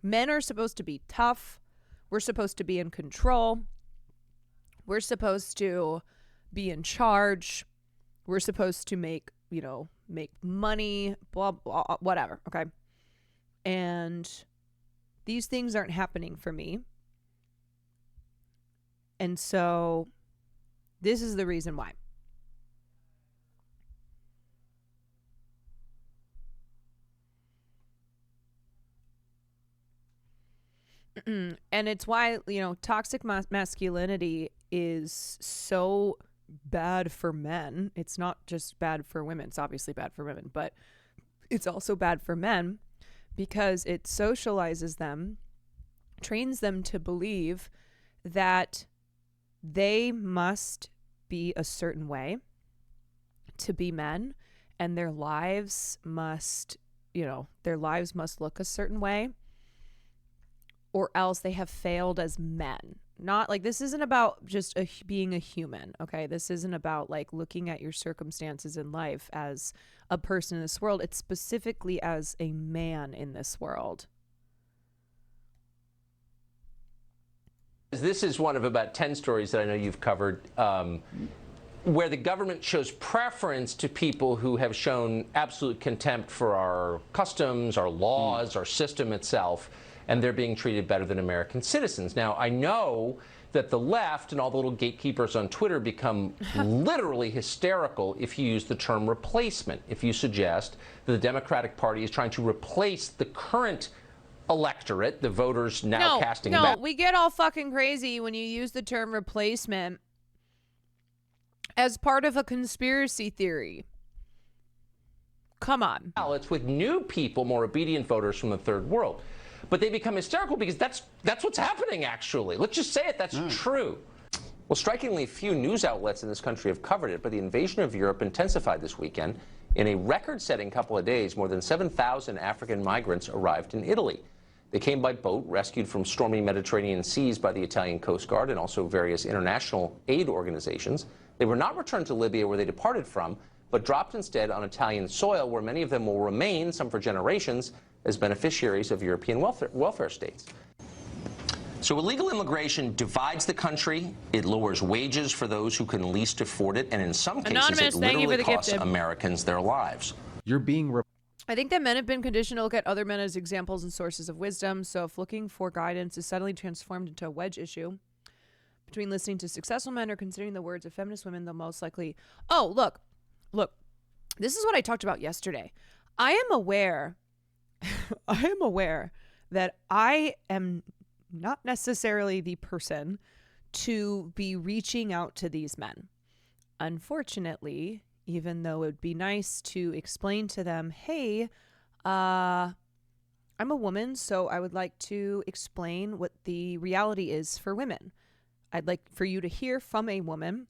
Men are supposed to be tough. We're supposed to be in control. We're supposed to be in charge. We're supposed to make money, blah, blah, whatever. Okay. And these things aren't happening for me. And so this is the reason why. And it's why, toxic masculinity is so bad for men. It's not just bad for women. It's obviously bad for women, but it's also bad for men because it socializes them, trains them to believe that they must be a certain way to be men, and their lives must look a certain way, or else they have failed as men. Not like, this isn't about just being a human, okay? This isn't about like looking at your circumstances in life as a person in this world. It's specifically as a man in this world. This is one of about 10 stories that I know you've covered where the government shows preference to people who have shown absolute contempt for our customs, our laws, our system itself, and they're being treated better than American citizens. Now, I know that the left and all the little gatekeepers on Twitter become literally hysterical if you use the term replacement, if you suggest that the Democratic Party is trying to replace the current electorate, the voters now casting back. No, we get all fucking crazy when you use the term replacement as part of a conspiracy theory. Come on. Ballots with new people, more obedient voters from the third world. But they become hysterical because that's what's happening, actually. Let's just say it, that's true. Well, strikingly few news outlets in this country have covered it, but the invasion of Europe intensified this weekend. In a record-setting couple of days, more than 7,000 African migrants arrived in Italy. They came by boat, rescued from stormy Mediterranean seas by the Italian Coast Guard and also various international aid organizations. They were not returned to Libya, where they departed from, but dropped instead on Italian soil, where many of them will remain, some for generations, as beneficiaries of European welfare states. So illegal immigration divides the country. It lowers wages for those who can least afford it, and in some cases, it literally costs Americans their lives. You're being I think that men have been conditioned to look at other men as examples and sources of wisdom. So if looking for guidance is suddenly transformed into a wedge issue between listening to successful men or considering the words of feminist women, they'll most likely... Oh, look. This is what I talked about yesterday. I am aware that I am not necessarily the person to be reaching out to these men. Unfortunately, even though it would be nice to explain to them, hey, I'm a woman, so I would like to explain what the reality is for women. I'd like for you to hear from a woman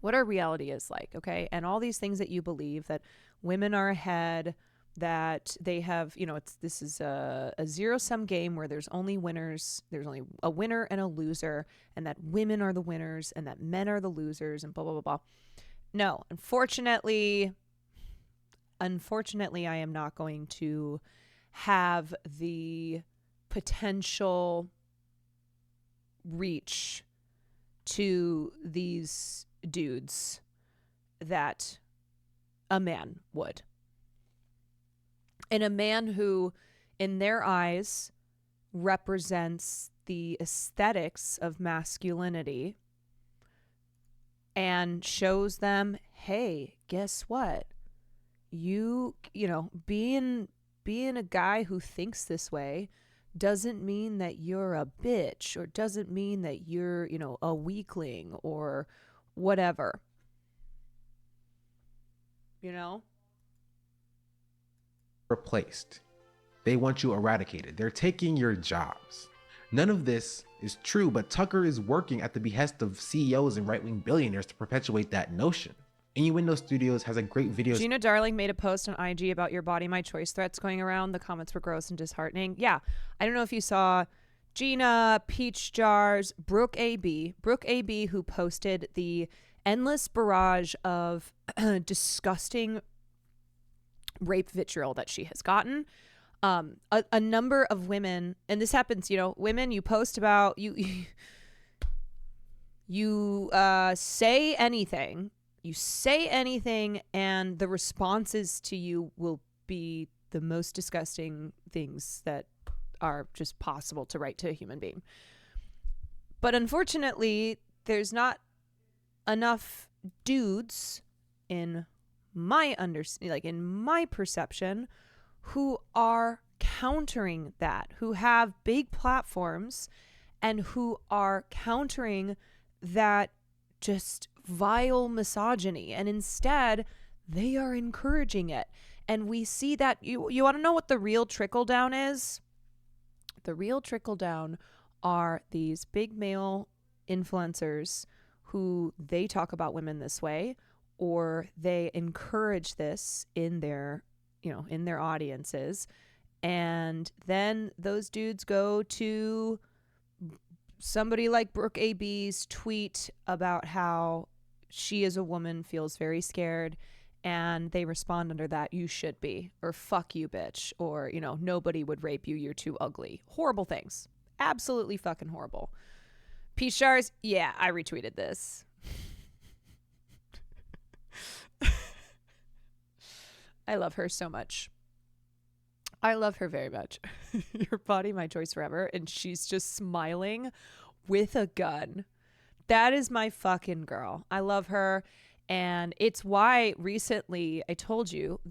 what our reality is like, okay? And all these things that you believe, that women are ahead, that they have, this is a zero-sum game where there's only winners, there's only a winner and a loser, and that women are the winners and that men are the losers and blah, blah, blah, blah. No, unfortunately, I am not going to have the potential reach to these dudes that a man would. And a man who, in their eyes, represents the aesthetics of masculinity and shows them, hey, guess what? Being a guy who thinks this way doesn't mean that you're a bitch, or doesn't mean that you're, a weakling or whatever. Replaced. They want you eradicated. They're taking your jobs. None of this is true, but Tucker is working at the behest of CEOs and right-wing billionaires to perpetuate that notion. Innuendo Studios has a great video. Gina Darling made a post on IG about your body my choice threats going around. The comments were gross and disheartening. Yeah, I don't know if you saw Gina, Peach Jars, Brooke AB, who posted the endless barrage of disgusting rape vitriol that she has gotten. A number of women, and this happens, women, you post about, you say anything, and the responses to you will be the most disgusting things that are just possible to write to a human being. But unfortunately, there's not enough dudes in my in my perception who are countering that, who have big platforms and who are countering that just vile misogyny, and instead they are encouraging it. And we see that you want to know what the real trickle down is? The real trickle down are these big male influencers who they talk about women this way, or they encourage this in their audiences. And then those dudes go to somebody like Brooke AB's tweet about how she as a woman feels very scared, and they respond under that, "You should be," or "Fuck you, bitch," or, "Nobody would rape you, you're too ugly." Horrible things. Absolutely fucking horrible. Peach Jars, yeah, I retweeted this. I love her so much. I love her very much. Your body, my choice forever. And she's just smiling with a gun. That is my fucking girl. I love her. And it's why recently I told you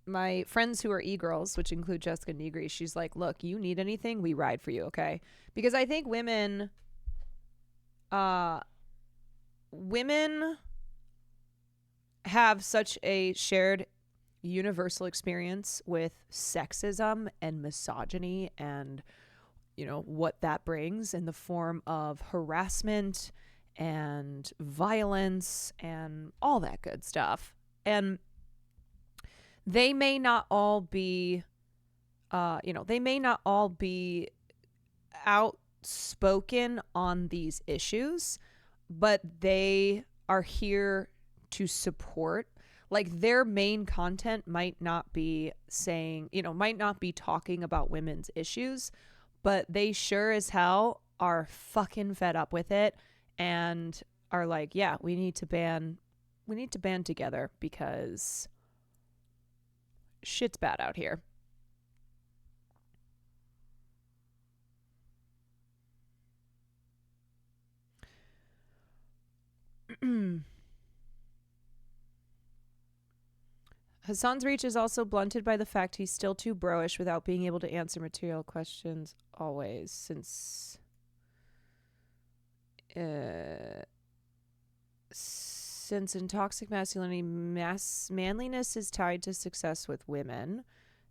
my friends who are e-girls, which include Jessica Negri, she's like, "Look, you need anything, we ride for you, okay?" Because I think women have such a shared universal experience with sexism and misogyny, and what that brings in the form of harassment and violence and all that good stuff. And they may not all be outspoken on these issues, but they are here to support. Like, their main content might not be talking about women's issues, but they sure as hell are fucking fed up with it and are like, yeah, we need to band together because shit's bad out here. Hassan's reach is also blunted by the fact he's still too bro-ish without being able to answer material questions always, since in toxic masculinity, manliness is tied to success with women.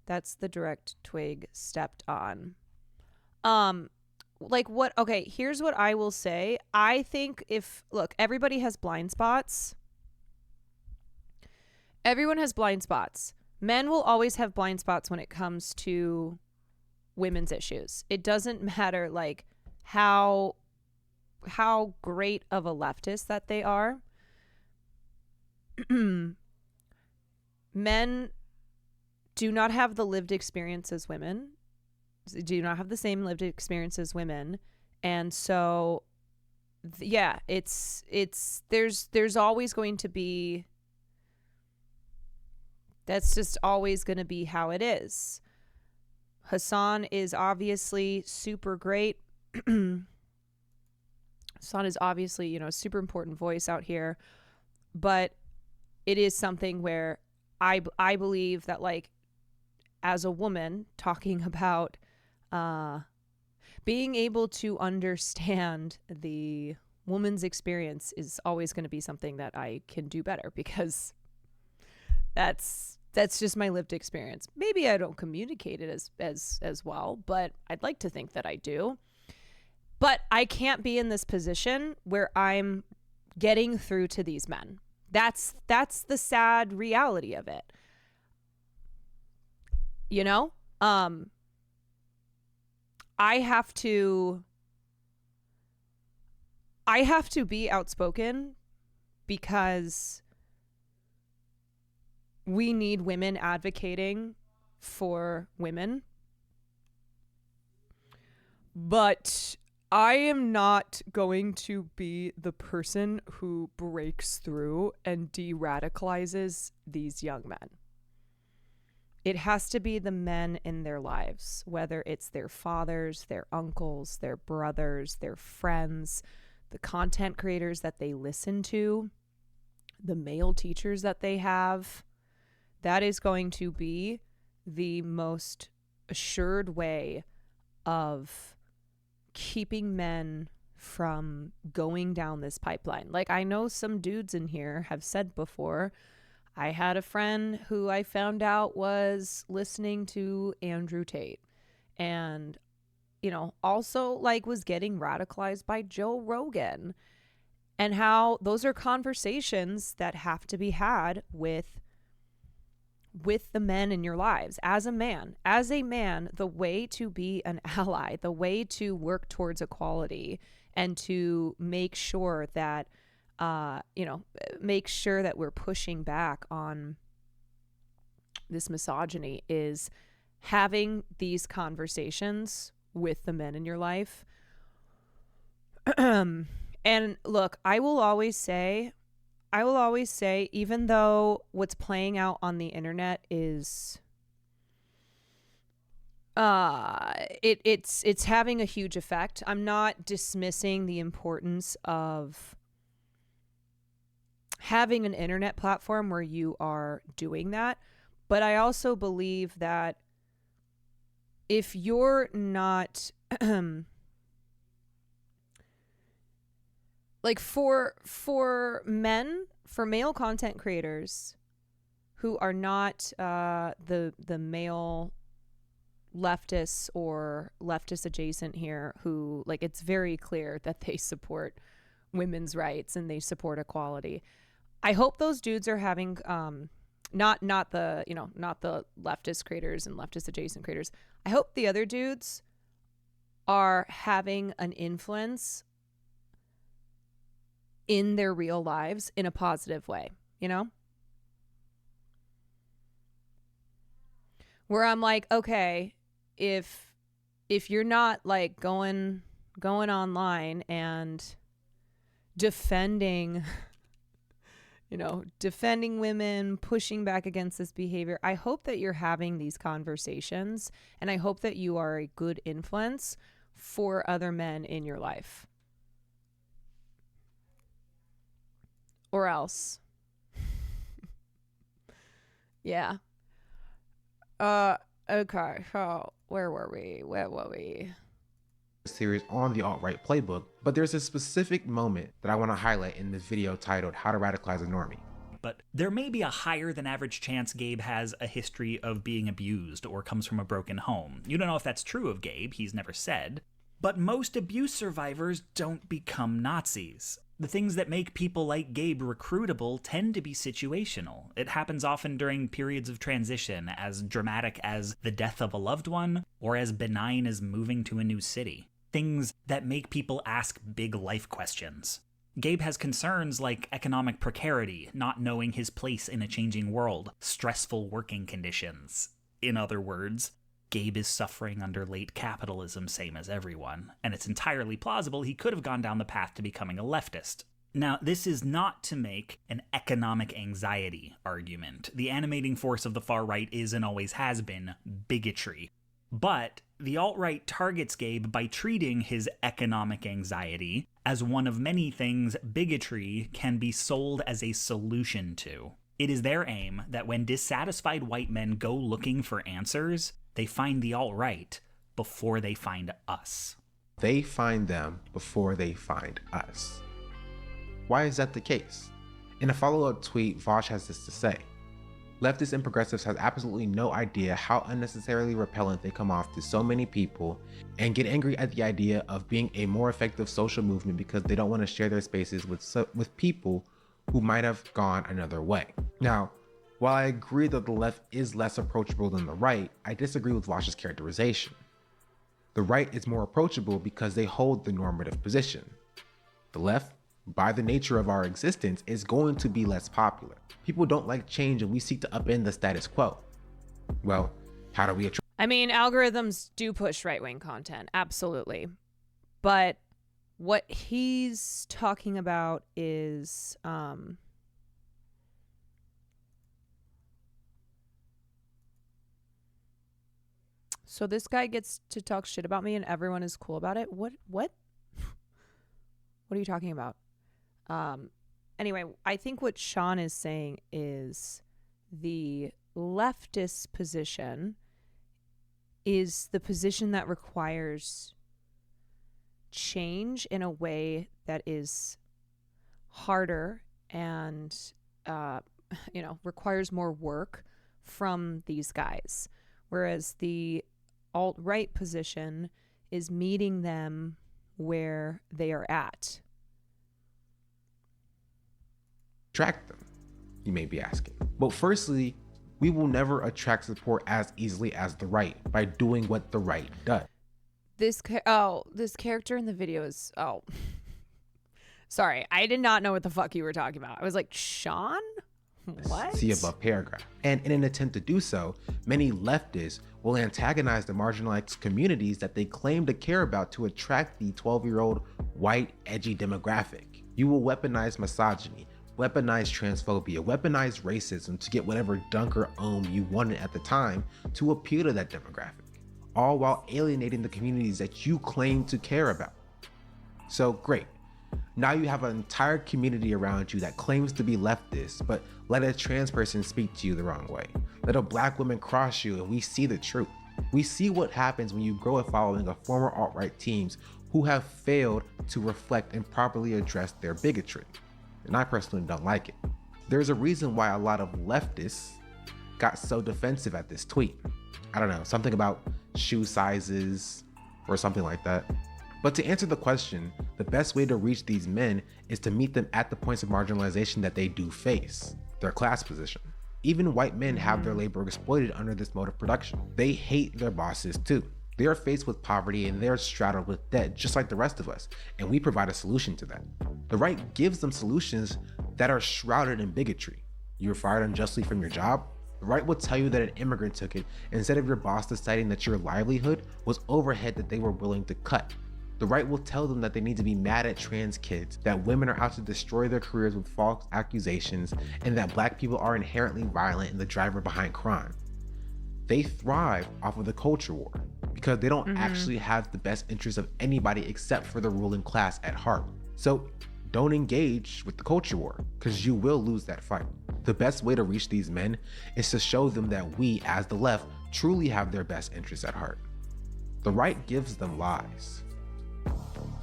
That's the direct twig stepped on. Here's what I will say. I think everybody has blind spots. Everyone has blind spots. Men will always have blind spots when it comes to women's issues. It doesn't matter how great of a leftist that they are. Men do not have the lived experience as women. Do not have the same lived experience as women. And so there's always going to be, that's just always going to be how it is. Hassan is obviously super great. Hassan is obviously, a super important voice out here, but it is something where I believe that, as a woman, talking about being able to understand the woman's experience is always going to be something that I can do better, because that's just my lived experience. Maybe I don't communicate it as well, but I'd like to think that I do. But I can't be in this position where I'm getting through to these men. That's the sad reality of it. You know? I have to be outspoken because we need women advocating for women. But I am not going to be the person who breaks through and de-radicalizes these young men. It has to be the men in their lives, whether it's their fathers, their uncles, their brothers, their friends, the content creators that they listen to, the male teachers that they have. That is going to be the most assured way of keeping men from going down this pipeline. Like, I know some dudes in here have said before, I had a friend who I found out was listening to Andrew Tate and, you know, also like was getting radicalized by Joe Rogan, and how those are conversations that have to be had with the men in your lives. As a man, the way to be an ally, the way to work towards equality and to make sure that make sure that we're pushing back on this misogyny is having these conversations with the men in your life. And look, I will always say, even though what's playing out on the internet is it's having a huge effect. I'm not dismissing the importance of having an internet platform where you are doing that. But I also believe that if you're not like for male content creators who are not the male leftists or leftist adjacent here, who, like, it's very clear that they support women's rights and they support equality. I hope those dudes are having not the leftist creators and leftist adjacent creators. I hope the other dudes are having an influence in their real lives in a positive way, you know? Where I'm like, okay, if you're not like going online and defending women, pushing back against this behavior, I hope that you're having these conversations, and I hope that you are a good influence for other men in your life. Or else. Yeah. Okay, so where were we? Series on the alt-right playbook, but there's a specific moment that I want to highlight in this video titled How to Radicalize a Normie. But there may be a higher than average chance Gabe has a history of being abused or comes from a broken home. You don't know if that's true of Gabe, he's never said. But most abuse survivors don't become Nazis. The things that make people like Gabe recruitable tend to be situational. It happens often during periods of transition, as dramatic as the death of a loved one, or as benign as moving to a new city. Things that make people ask big life questions. Gabe has concerns like economic precarity, not knowing his place in a changing world, stressful working conditions. In other words, Gabe is suffering under late capitalism, same as everyone, and it's entirely plausible he could have gone down the path to becoming a leftist. Now, this is not to make an economic anxiety argument. The animating force of the far right is and always has been bigotry. But the alt-right targets Gabe by treating his economic anxiety as one of many things bigotry can be sold as a solution to. It is their aim that when dissatisfied white men go looking for answers, they find the alt-right before they find us. They find them before they find us. Why is that the case? In a follow-up tweet, Vosh has this to say: leftists and progressives have absolutely no idea how unnecessarily repellent they come off to so many people, and get angry at the idea of being a more effective social movement because they don't want to share their spaces with people who might have gone another way. Now, While I agree that the left is less approachable than the right, I disagree with Vosh's characterization. The right is more approachable because they hold the normative position. The left, by the nature of our existence, is going to be less popular. People don't like change and we seek to upend the status quo. Well, how do we attract? I mean, algorithms do push right-wing content, absolutely. But what he's talking about is so this guy gets to talk shit about me and everyone is cool about it. What? What are you talking about? Anyway, I think what Sean is saying is the leftist position is the position that requires change in a way that is harder and requires more work from these guys, whereas the alt-right position is meeting them where they are at. Attract them, you may be asking. Well, firstly, we will never attract support as easily as the right by doing what the right does. This character in the video is sorry, I did not know what the fuck you were talking about. I was like, Sean? What? See above paragraph. And in an attempt to do so, many leftists will antagonize the marginalized communities that they claim to care about to attract the 12-year-old white edgy demographic. You will weaponize misogyny, weaponize transphobia, weaponize racism to get whatever dunk or ohm you wanted at the time to appeal to that demographic, all while alienating the communities that you claim to care about. So great. Now you have an entire community around you that claims to be leftist, but let a trans person speak to you the wrong way. Let a black woman cross you and we see the truth. We see what happens when you grow a following of former alt-right teams who have failed to reflect and properly address their bigotry. And I personally don't like it. There's a reason why a lot of leftists got so defensive at this tweet. I don't know, something about shoe sizes or something like that. But to answer the question, the best way to reach these men is to meet them at the points of marginalization that they do face, their class position. Even white men have their labor exploited under this mode of production. They hate their bosses too. They are faced with poverty and they're straddled with debt just like the rest of us, and we provide a solution to that. The right gives them solutions that are shrouded in bigotry. You were fired unjustly from your job? The right will tell you that an immigrant took it instead of your boss deciding that your livelihood was overhead that they were willing to cut. The right will tell them that they need to be mad at trans kids, that women are out to destroy their careers with false accusations, and that black people are inherently violent and the driver behind crime. They thrive off of the culture war because they don't actually have the best interests of anybody except for the ruling class at heart. So don't engage with the culture war because you will lose that fight. The best way to reach these men is to show them that we, as the left, truly have their best interests at heart. The right gives them lies.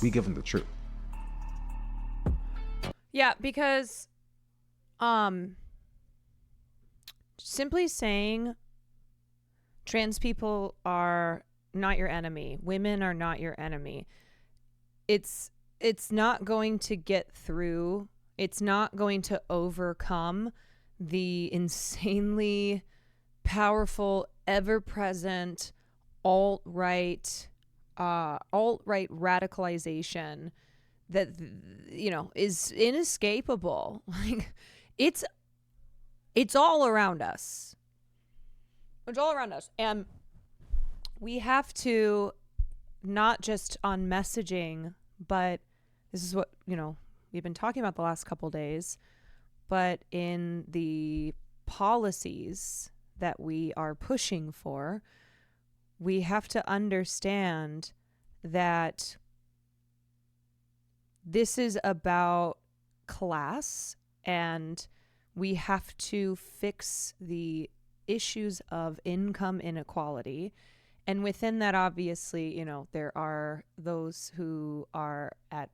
We give them the truth. Yeah, because simply saying trans people are not your enemy, women are not your enemy, it's not going to get through. It's not going to overcome the insanely powerful, ever-present alt-right radicalization that is inescapable. Like it's all around us. It's all around us, and we have to, not just on messaging, but this is what we've been talking about the last couple days, but in the policies that we are pushing for, we have to understand that this is about class, and we have to fix the issues of income inequality. And within that, obviously, there are those who are at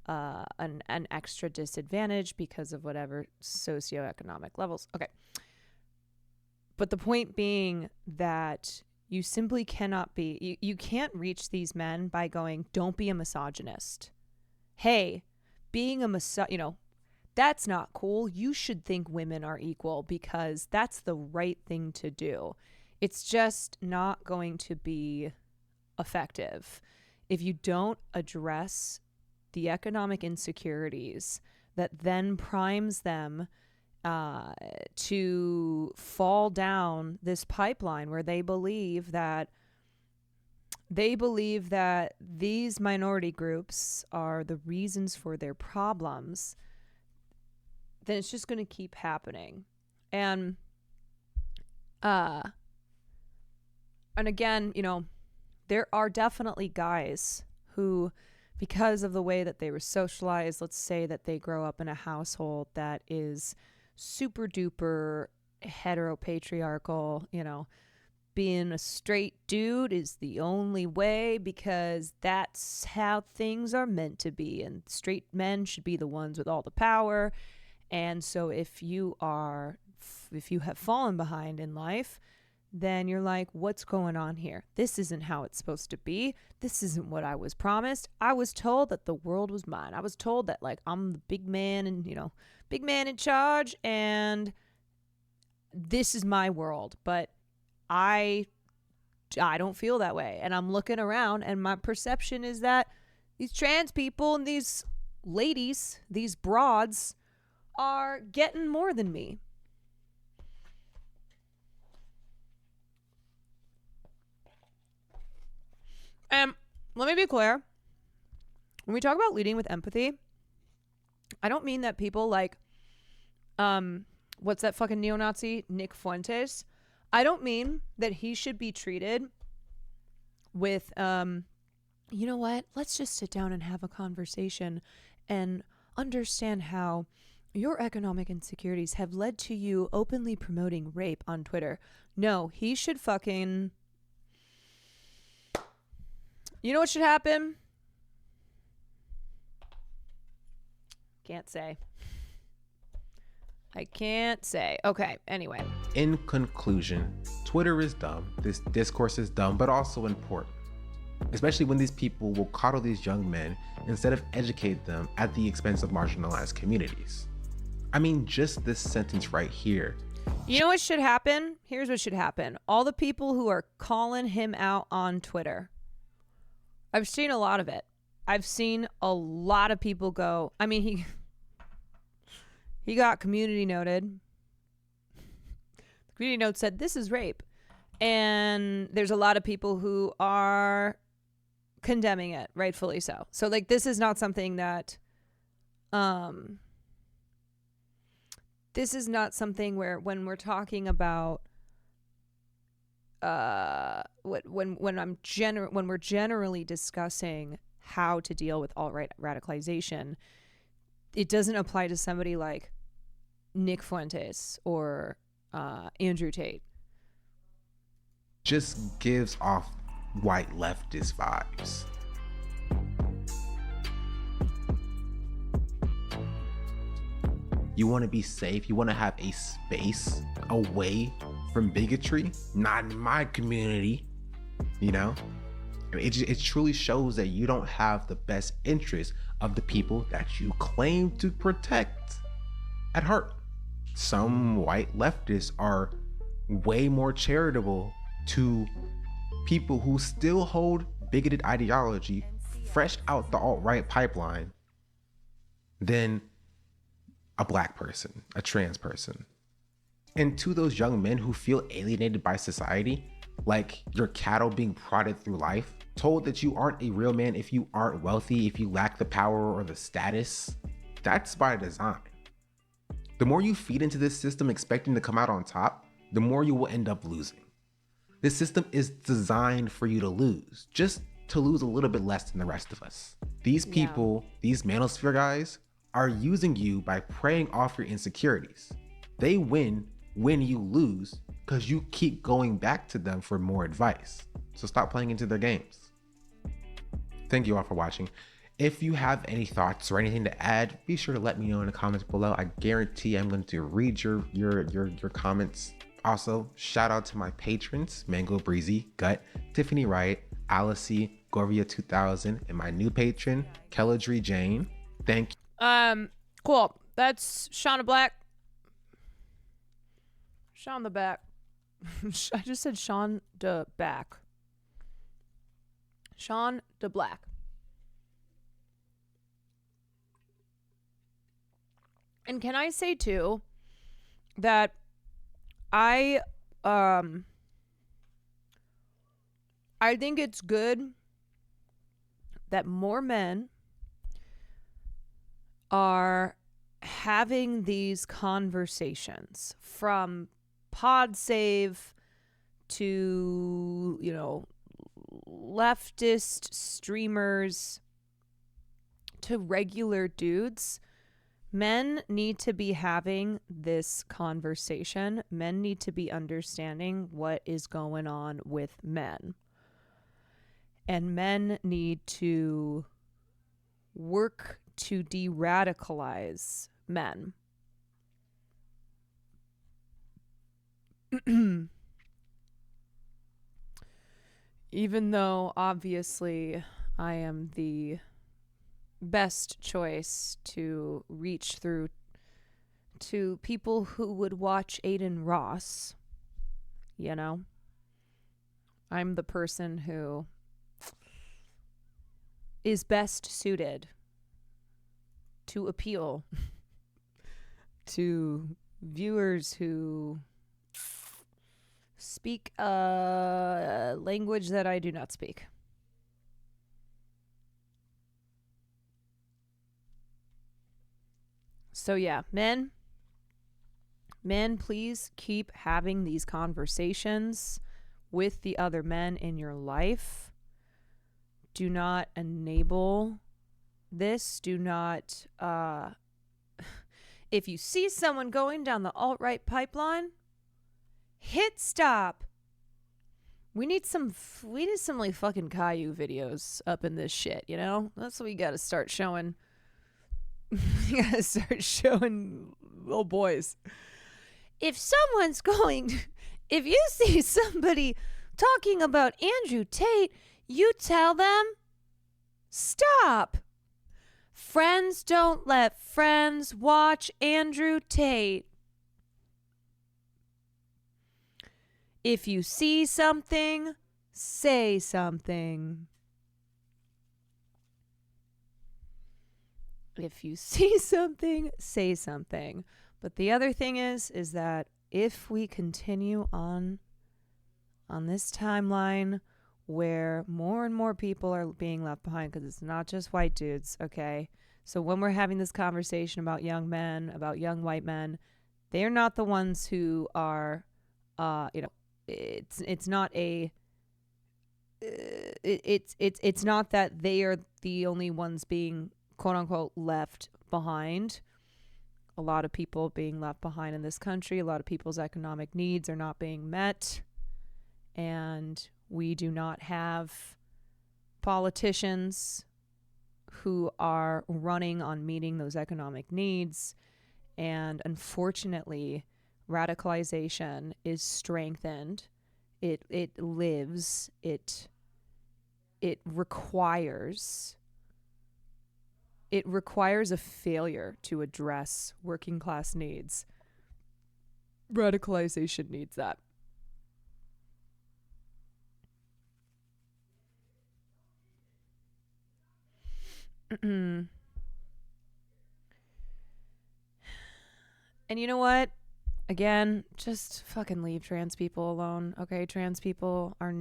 an extra disadvantage because of whatever socioeconomic levels. Okay. But the point being that you simply cannot be, you can't reach these men by going, don't be a misogynist. Hey, being a that's not cool. You should think women are equal because that's the right thing to do. It's just not going to be effective if you don't address the economic insecurities that then primes them to fall down this pipeline where they believe that these minority groups are the reasons for their problems. Then it's just going to keep happening. And again, you know, there are definitely guys who, because of the way that they were socialized, let's say that they grow up in a household that is super duper heteropatriarchal, you know, being a straight dude is the only way because that's how things are meant to be, and straight men should be the ones with all the power. And so if you have fallen behind in life, then you're like, what's going on here? This isn't how it's supposed to be. This isn't what I was promised. I was told that the world was mine. I was told that, like, I'm the big man and, you know, big man in charge, and this is my world. But I don't feel that way. And I'm looking around, and my perception is that these trans people and these ladies, these broads, are getting more than me. And let me be clear. When we talk about leading with empathy, I don't mean that people like, what's that fucking neo-Nazi? Nick Fuentes. I don't mean that he should be treated with, you know what? Let's just sit down and have a conversation and understand how your economic insecurities have led to you openly promoting rape on Twitter. No, he should fucking... You know what should happen? Can't say. I can't say. Okay, anyway. In conclusion, Twitter is dumb. This discourse is dumb, but also important. Especially when these people will coddle these young men instead of educate them at the expense of marginalized communities. I mean, just this sentence right here. You know what should happen? Here's what should happen. All the people who are calling him out on Twitter, I've seen a lot of it. I've seen a lot of people go, I mean, he got community noted. The community note said, this is rape. And there's a lot of people who are condemning it, rightfully so. So, like, this is not something that, this is not something where when we're talking about, when we're generally discussing how to deal with alt-right radicalization, it doesn't apply to somebody like Nick Fuentes or Andrew Tate. Just gives off white leftist vibes. You want to be safe, you want to have a space away from bigotry? Not in my community, you know? It truly shows that you don't have the best interest of the people that you claim to protect at heart. Some white leftists are way more charitable to people who still hold bigoted ideology fresh out the alt-right pipeline than a black person, a trans person. And to those young men who feel alienated by society, like your cattle being prodded through life, told that you aren't a real man if you aren't wealthy, if you lack the power or the status, that's by design. The more you feed into this system expecting to come out on top, the more you will end up losing. This system is designed for you to lose, just to lose a little bit less than the rest of us. These people, these manosphere guys, are using you by preying off your insecurities. They win when you lose because you keep going back to them for more advice. So stop playing into their games. Thank you all for watching. If you have any thoughts or anything to add, be sure to let me know in the comments below. I guarantee I'm going to read your comments. Also, shout out to my patrons, Mango Breezy, Gut, Tiffany Wright, Alice, Gorvia 2000, and my new patron, Kelladry Jane. Thank you. Cool. That's Shauna Black. Sean the Back. I just said Sean de Back. Sean de Black. And can I say too that I think it's good that more men are having these conversations, from pod save to, leftist streamers to regular dudes. Men need to be having this conversation. Men need to be understanding what is going on with men. And men need to work to de-radicalize men. Even though, obviously, I am the best choice to reach through to people who would watch Aiden Ross, I'm the person who is best suited to appeal to viewers who speak a language that I do not speak. So yeah, men, please keep having these conversations with the other men in your life. Do not enable this. Do not, if you see someone going down the alt-right pipeline, hit stop. We need some like fucking Caillou videos up in this shit, That's what we gotta start showing. You gotta start showing little boys. If you see somebody talking about Andrew Tate, you tell them, stop. Friends don't let friends watch Andrew Tate. If you see something, say something. If you see something, say something. But the other thing is that if we continue on this timeline where more and more people are being left behind, because it's not just white dudes, okay? So when we're having this conversation about young men, about young white men, they're not the ones who are, it's not that they are the only ones being quote unquote left behind. A lot of people being left behind in this country. A lot of people's economic needs are not being met. And we do not have politicians who are running on meeting those economic needs. And unfortunately, radicalization is strengthened. It lives. It requires a failure to address working class needs. Radicalization needs that. And you know what? Again, just fucking leave trans people alone. Okay, trans people are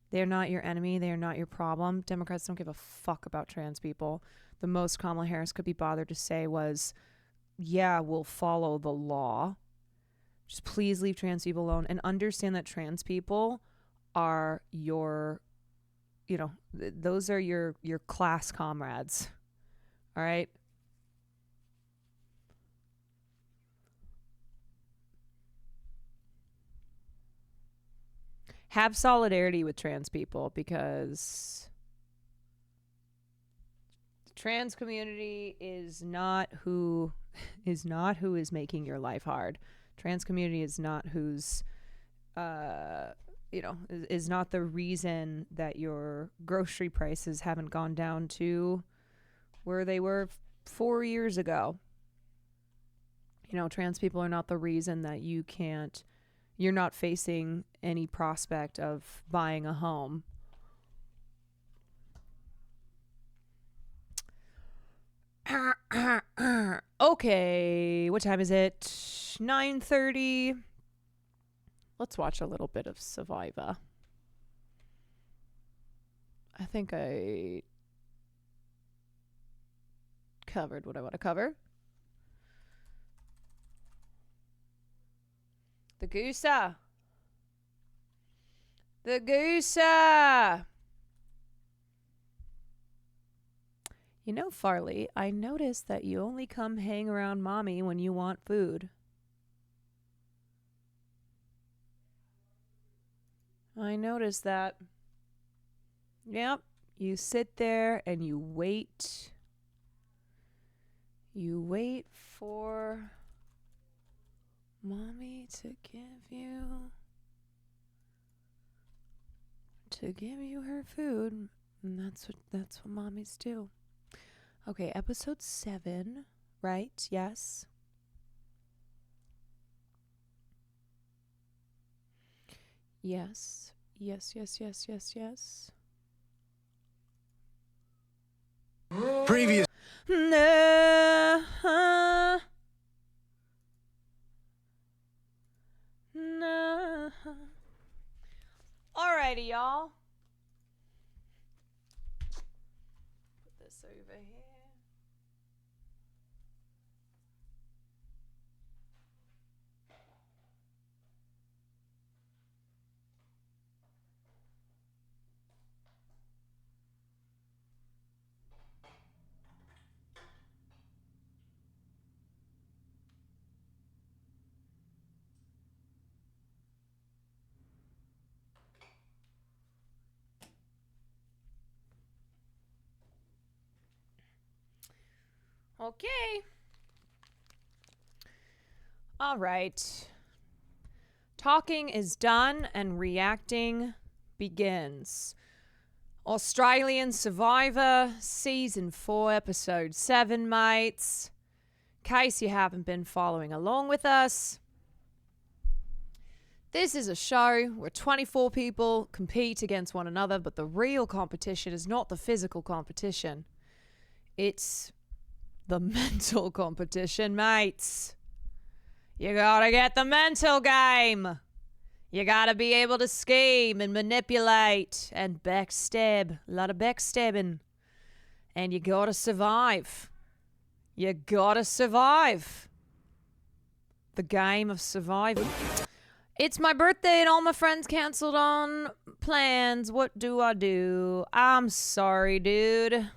they're not your enemy. They are not your problem. Democrats don't give a fuck about trans people. The most Kamala Harris could be bothered to say was, yeah, we'll follow the law. Just please leave trans people alone and understand that trans people are your, those are your class comrades. All right? Have solidarity with trans people, because the trans community is not who is making your life hard. Trans community is not who's is not the reason that your grocery prices haven't gone down to where they were 4 years ago. You know, trans people are not the reason that you're not facing any prospect of buying a home. Okay, what time is it? 9:30. Let's watch a little bit of Survivor. I think I covered what I want to cover. The Goosa. The Goosa. You know, Farley, I noticed that you only come hang around Mommy when you want food. I noticed that. Yep. You sit there and you wait. You wait for Mommy to give you her food. And that's what mommies do. Okay, episode 7, right? Yes. Yes. Yes. Previous. No. Alrighty, y'all. Put this over here. Okay. All right. Talking is done and reacting begins. Australian Survivor, Season 4, Episode 7, mates. In case you haven't been following along with us, this is a show where 24 people compete against one another, but the real competition is not the physical competition. It's the mental competition, mates. You gotta get the mental game. You gotta be able to scheme and manipulate and backstab. A lot of backstabbing. And you gotta survive. You gotta survive. The game of survival. It's my birthday and all my friends canceled on plans. What do I do? I'm sorry, dude.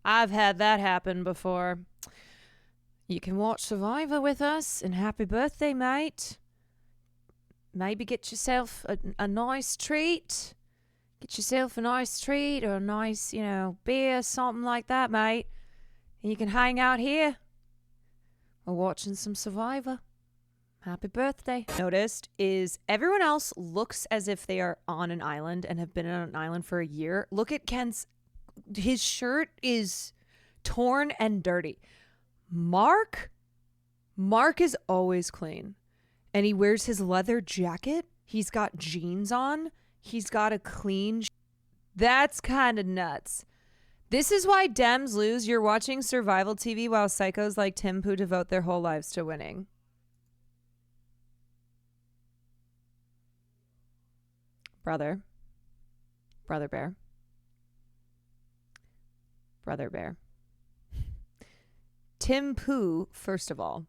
I've had that happen before. You can watch Survivor with us, and happy birthday, mate. Maybe get yourself a nice treat. Get yourself a nice treat or a nice, beer, something like that, mate. And you can hang out here. We're watching some Survivor. Happy birthday. Noticed is everyone else looks as if they are on an island and have been on an island for a year. Look at Ken's. His shirt is torn and dirty. Mark is always clean. And he wears his leather jacket. He's got jeans on. He's got a clean. That's kind of nuts. This is why Dems lose. You're watching survival TV while psychos like Tim Pooh devote their whole lives to winning. Brother Bear. Tim Pooh, first of all,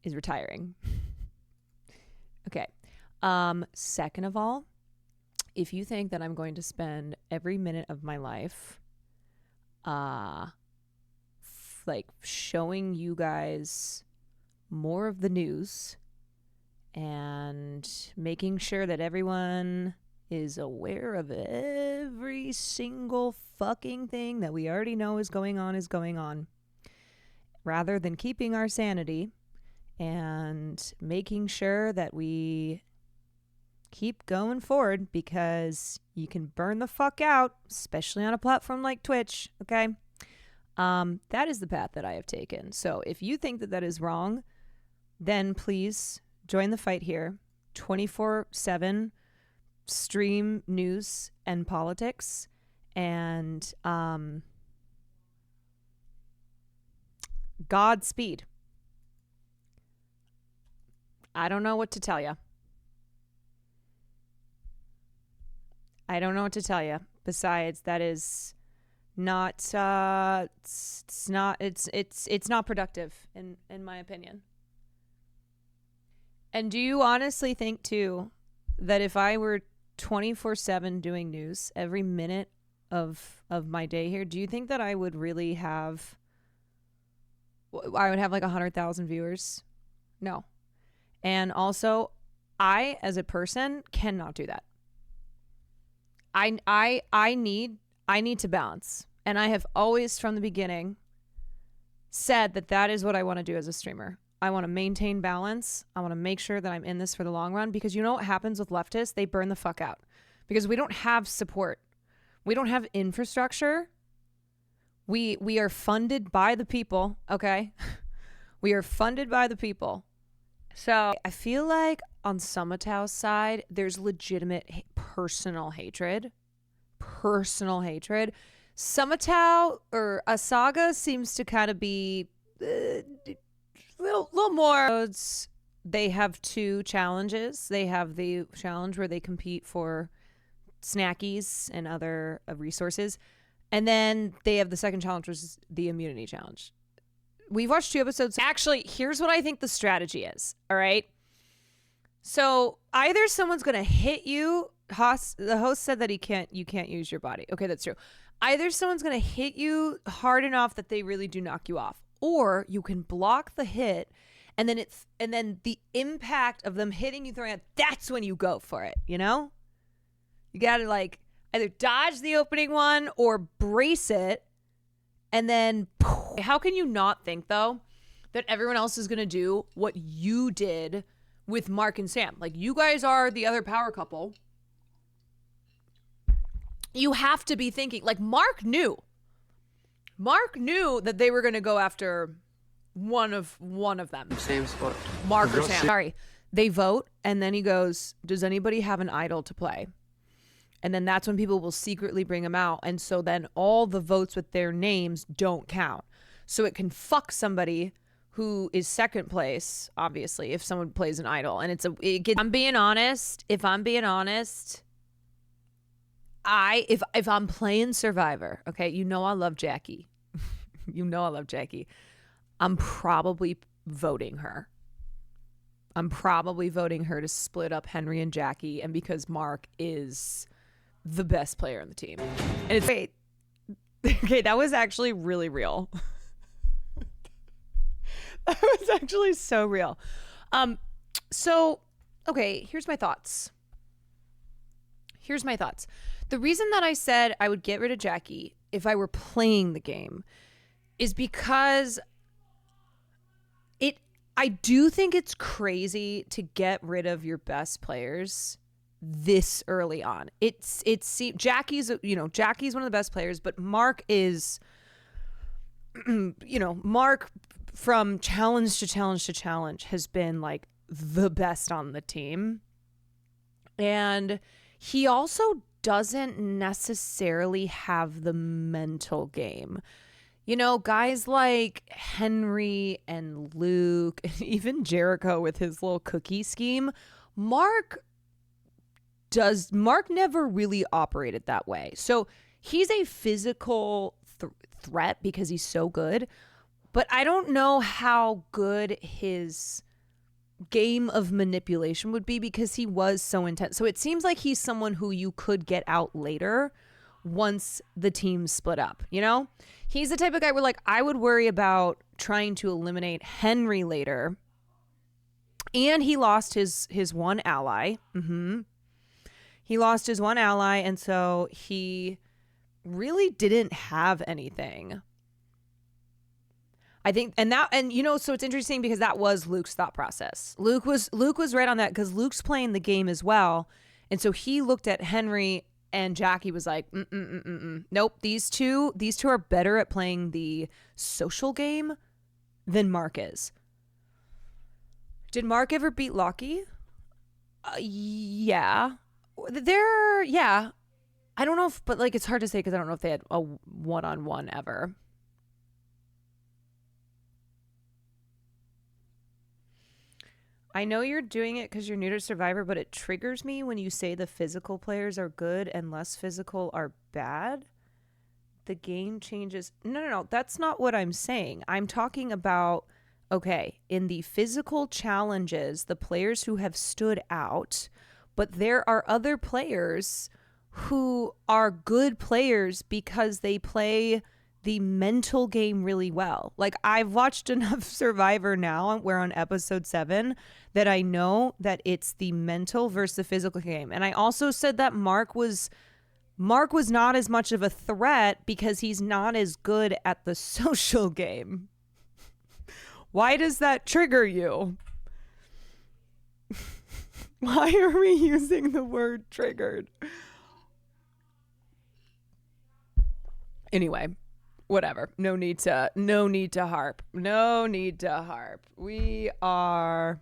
is retiring. Okay. Second of all, if you think that I'm going to spend every minute of my life showing you guys more of the news and making sure that everyone is aware of every single fucking thing that we already know is going on, rather than keeping our sanity and making sure that we keep going forward, because you can burn the fuck out, especially on a platform like Twitch, okay? That is the path that I have taken. So if you think that that is wrong, then please join the fight here. 24/7 stream news and politics, and Godspeed. I don't know what to tell you. I don't know what to tell you. Besides, that is not it's not productive in my opinion. And do you honestly think too that if I were 24/7 doing news every minute of my day here, do you think that I would really have like 100,000 viewers? No. And also, I as a person cannot do that. I need to balance. And I have always from the beginning said that that is what I want to do as a streamer. I want to maintain balance. I want to make sure that I'm in this for the long run, because you know what happens with leftists? They burn the fuck out because we don't have support. We don't have infrastructure. We are funded by the people, okay? We are funded by the people. So I feel like on Sumitow's side, there's legitimate personal hatred. Personal hatred. Sumitow or Asaga seems to kind of be little more. They have two challenges. They have the challenge where they compete for snackies and other resources. And then they have the second challenge, which is the immunity challenge. We've watched 2 episodes. Actually, here's what I think the strategy is. All right. So either someone's going to hit you. The host said that you can't use your body. Okay, that's true. Either someone's going to hit you hard enough that they really do knock you off, or you can block the hit, and then the impact of them hitting you, throwing it, that's when you go for it, you know? You got to like either dodge the opening one or brace it, and then how can you not think though that everyone else is going to do what you did with Mark and Sam? Like, you guys are the other power couple. You have to be thinking, like, Mark knew that they were going to go after one of them. Same spot. Mark or Sam. Sorry. They vote, and then he goes, does anybody have an idol to play? And then that's when people will secretly bring them out. And so then all the votes with their names don't count. So it can fuck somebody who is second place, obviously, if someone plays an idol. And if I'm being honest, if I'm playing Survivor, okay, you know I love Jackie. I'm probably voting her. I'm probably voting her to split up Henry and Jackie, and because Mark is the best player on the team. And it's okay, that was actually really real. That was actually so real. So, okay, here's my thoughts. The reason that I said I would get rid of Jackie if I were playing the game is because I do think it's crazy to get rid of your best players this early on. Jackie's one of the best players, but Mark is, Mark from challenge to challenge to challenge has been like the best on the team. And he also doesn't necessarily have the mental game. You know, guys like Henry and Luke, and even Jericho with his little cookie scheme, Mark never really operated that way. So he's a physical threat because he's so good, but I don't know how good his game of manipulation would be because he was so intense. So it seems like he's someone who you could get out later once the team split up, you know? He's the type of guy where, like, I would worry about trying to eliminate Henry later. And he lost his one ally. He lost his one ally, and so he really didn't have anything. I think, so it's interesting because that was Luke's thought process. Luke was right on that because Luke's playing the game as well. And so he looked at Henry And Jackie was like, nope, these two are better at playing the social game than Mark is. Did Mark ever beat Lockie? Yeah. Yeah. I don't know if, but like, it's hard to say because I don't know if they had a one-on-one ever. I know you're doing it because you're new to Survivor, but it triggers me when you say the physical players are good and less physical are bad. The game changes. No. That's not what I'm saying. I'm talking about, okay, in the physical challenges, the players who have stood out, but there are other players who are good players because they play the mental game really well. Like, I've watched enough Survivor now, we're on episode 7, that I know that it's the mental versus the physical game. And I also said that Mark was not as much of a threat because he's not as good at the social game. Why does that trigger you? Why are we using the word triggered? Anyway, whatever. No need to harp. No need to harp. We are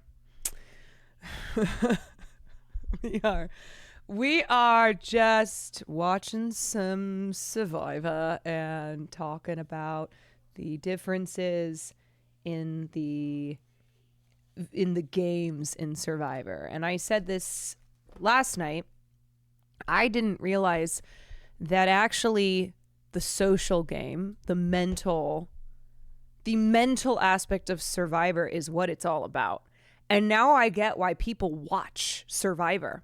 just watching some Survivor and talking about the differences in the games in Survivor. And I said this last night. I didn't realize that actually the social game, the mental aspect of Survivor is what it's all about. And now I get why people watch Survivor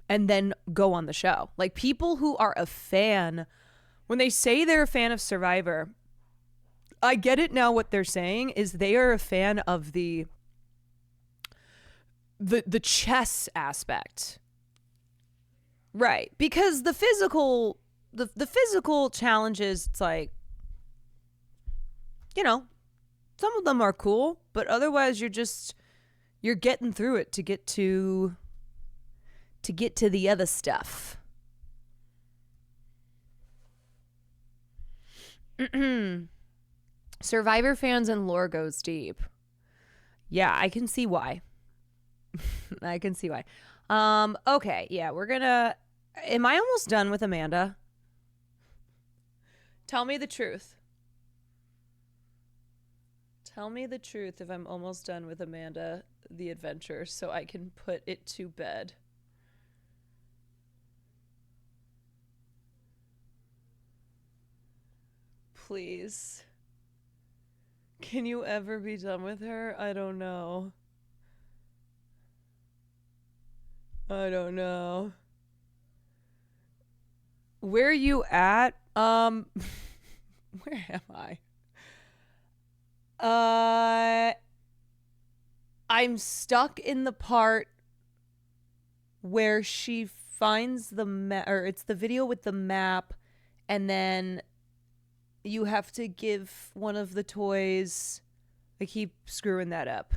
and then go on the show. Like, people who are a fan, when they say they're a fan of Survivor, I get it now. What they're saying is they are a fan of the chess aspect. Right. Because the physical challenges, it's like, you know, some of them are cool, but otherwise you're getting through it to get to the other stuff. Survivor fans and lore goes deep. Yeah, I can see why. Okay, yeah, am I almost done with Amanda? Tell me the truth. Tell me the truth if I'm almost done with Amanda the Adventure so I can put it to bed. Please. Can you ever be done with her? I don't know. Where are you at? Where am I? I'm stuck in the part where she finds the or it's the video with the map, and then you have to give one of the toys. I keep screwing that up.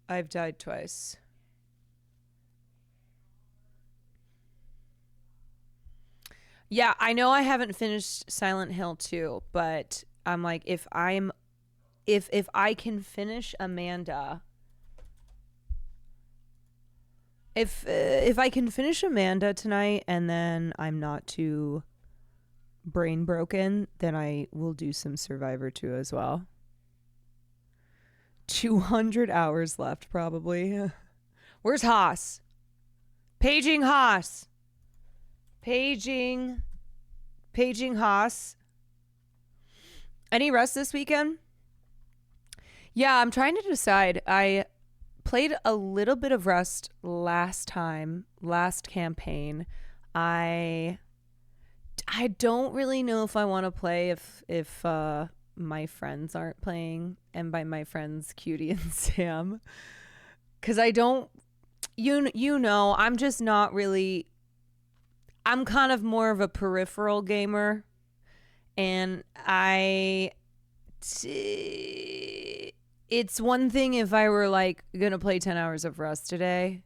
I've died twice. Yeah, I know I haven't finished Silent Hill 2, but I'm like, if I can finish Amanda, if I can finish Amanda tonight and then I'm not too brain broken, then I will do some Survivor 2 as well. 200 hours left, probably. Where's Haas? Paging Haas. Paging Haas. Any rest this weekend? Yeah, I'm trying to decide. I played a little bit of Rust last campaign. I don't really know if I want to play if my friends aren't playing, and by my friends, Cutie and Sam, because I don't, you know, I'm just not really. I'm kind of more of a peripheral gamer, and it's one thing if I were like gonna play 10 hours of Rust today.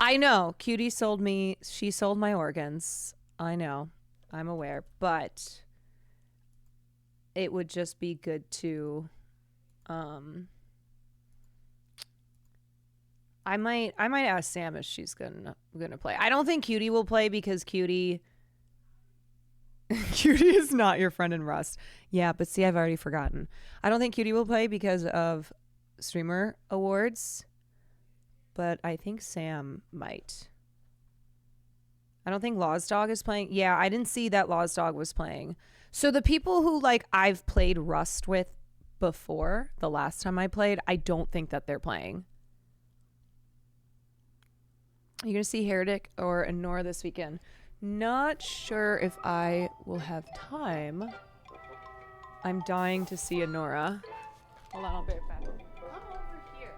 I know. Cutie sold me. She sold my organs. I know. I'm aware. But it would just be good to... I might ask Sam if she's gonna play. I don't think Cutie will play because Cutie is not your friend in Rust. Yeah, but see, I've already forgotten. I don't think Cutie will play because of streamer awards, but I think Sam might. I don't think Law's Dog is playing. Yeah, I didn't see that Law's Dog was playing. So the people who like I've played Rust with before, the last time I played, I don't think that they're playing. Are you going to see Heretic or Nora this weekend? Not sure if I will have time. I'm dying to see Nora. Hold on, I'll be right back. Come over here.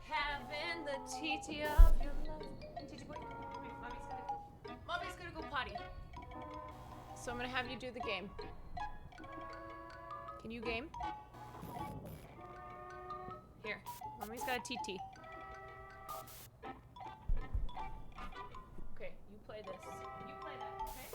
Having the TT of your love. TT boy, come here. Mommy's gonna go potty. So I'm gonna have you do the game. Can you game? Here, Mommy's got a TT. Okay, you play this. You play that, okay?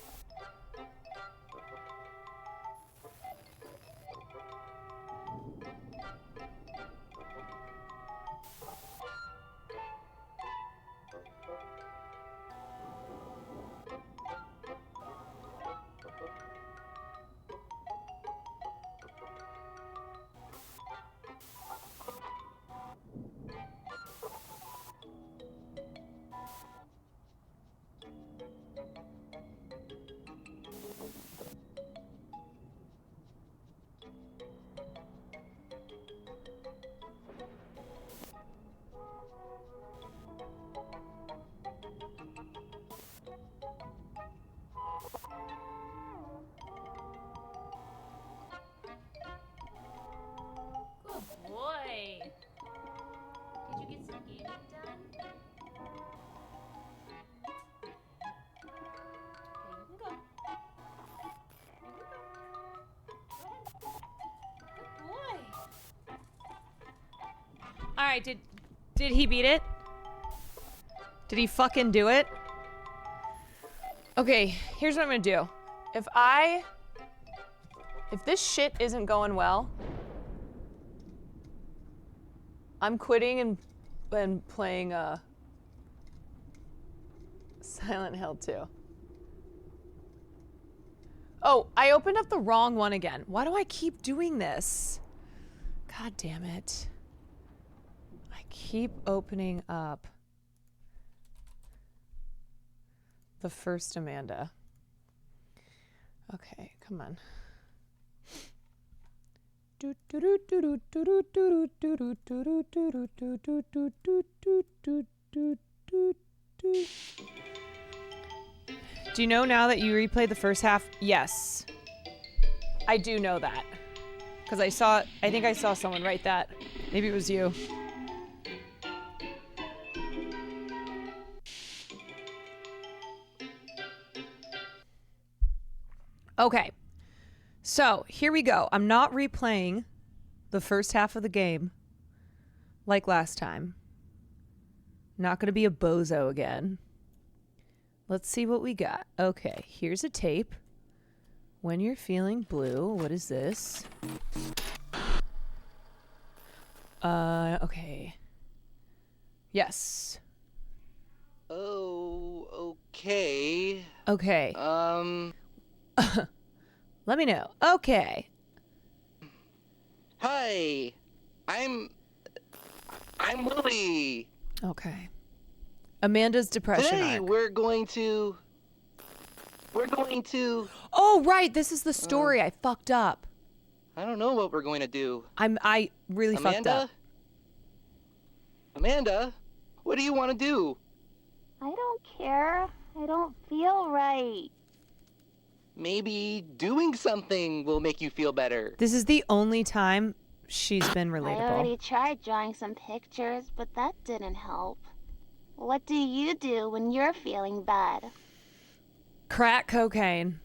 Good boy. Did you get some gaming done? Okay, you can go. You can go. Go ahead. Good boy. All right, did he beat it? Did he fucking do it? Okay, here's what I'm gonna do. If this shit isn't going well, I'm quitting and playing Silent Hill 2. Oh, I opened up the wrong one again. Why do I keep doing this? God damn it. I keep opening up the first Amanda. Okay, come on. Do you know now that you replayed the first half? Yes. I do know that. Because I think I saw someone write that. Maybe it was you. Okay. So, here we go. I'm not replaying the first half of the game like last time. Not going to be a bozo again. Let's see what we got. Okay, here's a tape. When you're feeling blue, what is this? Okay. Yes. Oh, okay. Okay. Let me know. Okay. Hi. I'm Willie. Okay. Amanda's depression Today arc. we're going to Oh, right. This is the story. I fucked up. I don't know what we're going to do. I really fucked up. Amanda, what do you want to do? I don't care. I don't feel right. Maybe doing something will make you feel better. This is the only time she's been I relatable. already tried drawing some pictures, but that didn't help. What do you do when you're feeling bad? Crack cocaine.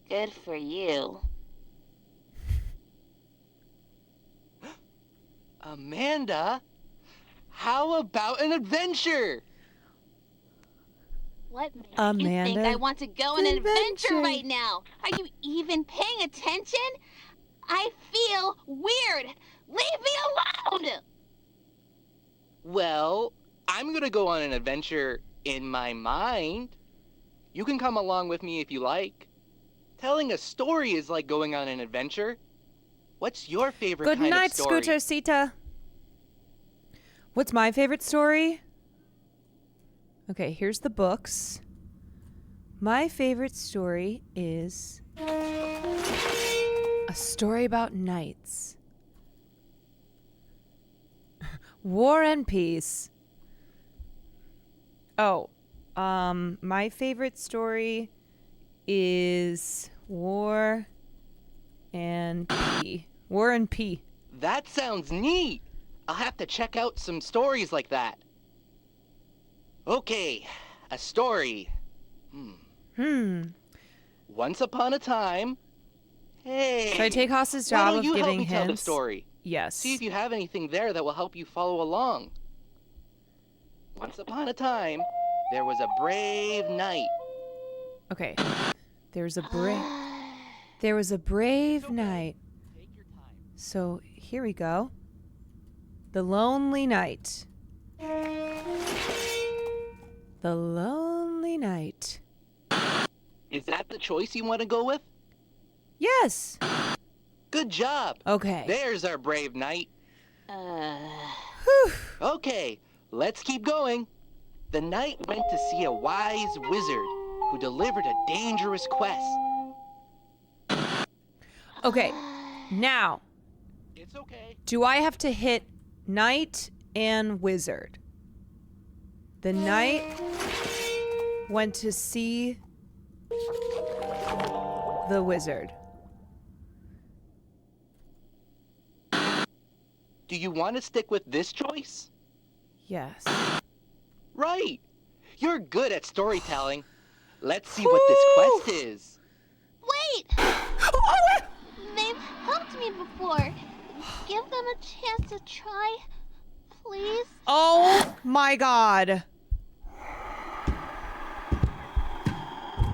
Good for you. Amanda, how about an adventure? What makes Amanda, you think I want to go on an adventure right now? Are you even paying attention? I feel weird. Leave me alone! Well, I'm gonna go on an adventure in my mind. You can come along with me if you like. Telling a story is like going on an adventure. What's your favorite Good kind night, of story? Scooter Sita. What's my favorite story? Okay, here's the books. My favorite story is a story about knights. War and Peace. Oh, my favorite story is War and P. War and P. That sounds neat. I'll have to check out some stories like that. Okay, a story. Once upon a time. Hey. Should I take Haas's why job don't of you help giving me tell the hints? story? Yes. See if you have anything there that will help you follow along. Once upon a time, there was a brave knight. Okay. There was a brave knight. So here we go. The Lonely Knight. The Lonely Knight. Is that the choice you want to go with? Yes. Good job. Okay. There's our brave knight. Okay, let's keep going. The knight went to see a wise wizard who delivered a dangerous quest. Okay. Now. It's okay. Do I have to hit knight and wizard? The knight went to see the wizard. Do you want to stick with this choice? Yes. Right. You're good at storytelling. Let's see what this quest is. Wait! They've helped me before. Give them a chance to try, please. Oh my God.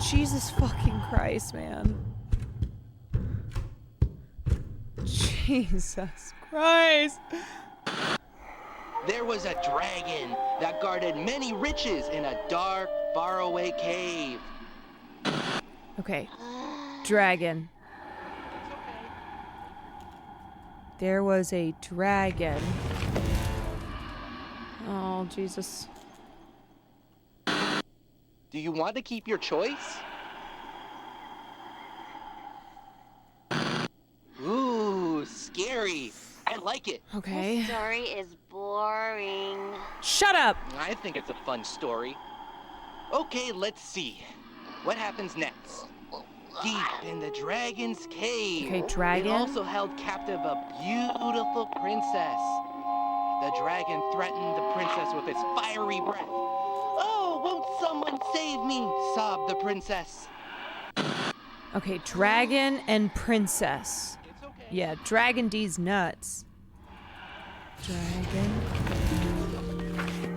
Jesus fucking Christ, man. Jesus Christ. There was a dragon that guarded many riches in a dark, faraway cave. Okay. Dragon. There was a dragon. Oh, Jesus. Do you want to keep your choice? Ooh, scary. I like it. Okay. This story is boring. Shut up! I think it's a fun story. Okay, let's see. What happens next? Deep in the dragon's cave. Okay, dragon. It also held captive a beautiful princess. The dragon threatened the princess with its fiery breath. Oh, won't someone save me? Sobbed the princess. Okay, dragon and princess. Yeah, Dragon D's nuts. Dragon.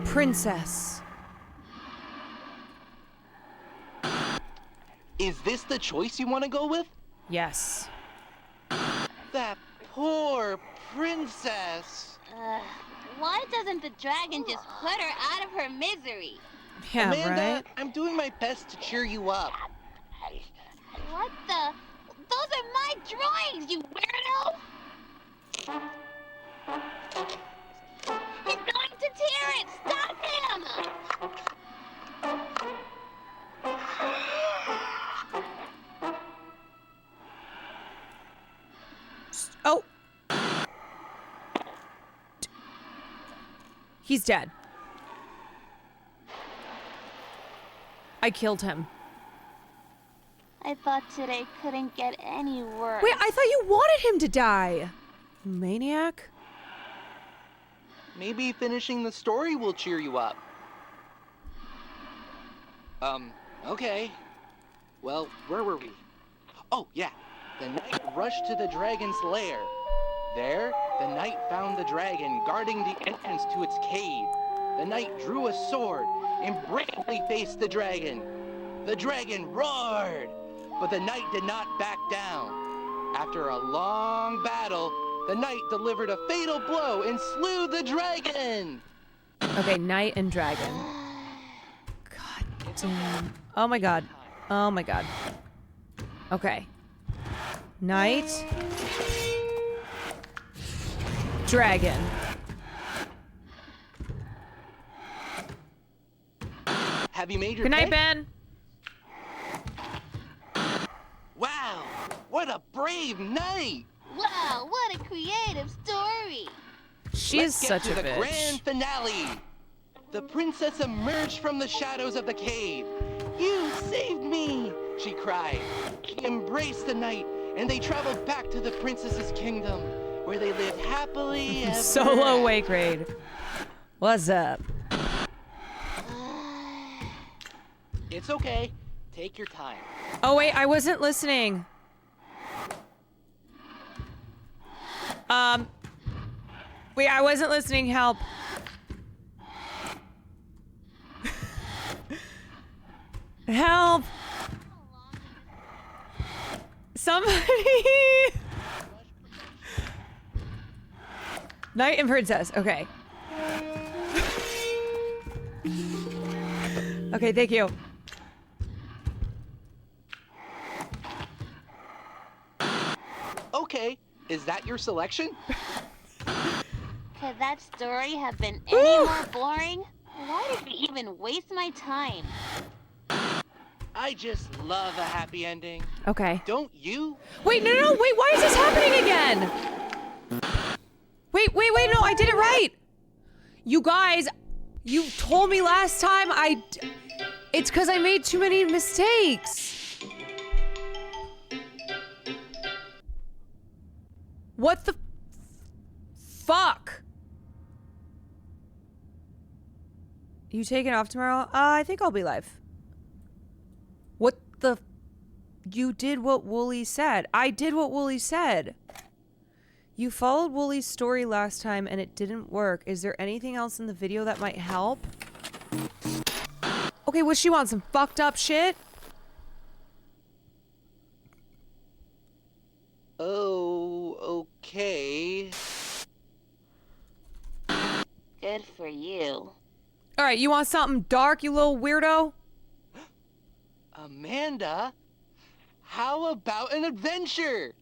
Princess. Is this the choice you want to go with? Yes. That poor princess. Why doesn't the dragon just put her out of her misery? Yeah, Amanda, right? I'm doing my best to cheer you up. What the? Those are my drawings, you weirdo! He's going to tear it! He's dead. I killed him. I thought today couldn't get any worse. Wait, I thought you wanted him to die. Maniac. Maybe finishing the story will cheer you up. Okay. Well, where were we? Oh, yeah. The knight rushed to the dragon's lair. There, the knight found the dragon guarding the entrance to its cave. The knight drew a sword and bravely faced the dragon. The dragon roared, but the knight did not back down. After a long battle, the knight delivered a fatal blow and slew the dragon. Okay, knight and dragon. God damn. Oh my god. Oh my god. Okay. Knight. Dragon. Have you made your Good night, pick? Ben. Wow, what a brave knight! Wow, what a creative story. She's such a the bitch. Grand finale. The princess emerged from the shadows of the cave. You saved me, she cried. She embraced the knight, and they traveled back to the princess's kingdom, where they lived happily ever Solo weight grade. What's up? It's okay. Take your time. Oh wait, I wasn't listening. Wait, I wasn't listening. Help. Help. Somebody. Knight and princess. Okay. Okay, thank you. Okay, is that your selection? Could that story have been any more boring? Why did you even waste my time? I just love a happy ending. Okay. Don't you? Wait, no, wait, why is this happening again? Wait, no, I did it right. You guys, you told me last time it's because I made too many mistakes. What the fuck? You taking off tomorrow? I think I'll be live. What the? You did what Wooly said. I did what Wooly said. You followed Wooly's story last time and it didn't work. Is there anything else in the video that might help? Okay, what she want? Some fucked up shit? Oh, okay. Good for you. All right, you want something dark, you little weirdo? Amanda, how about an adventure?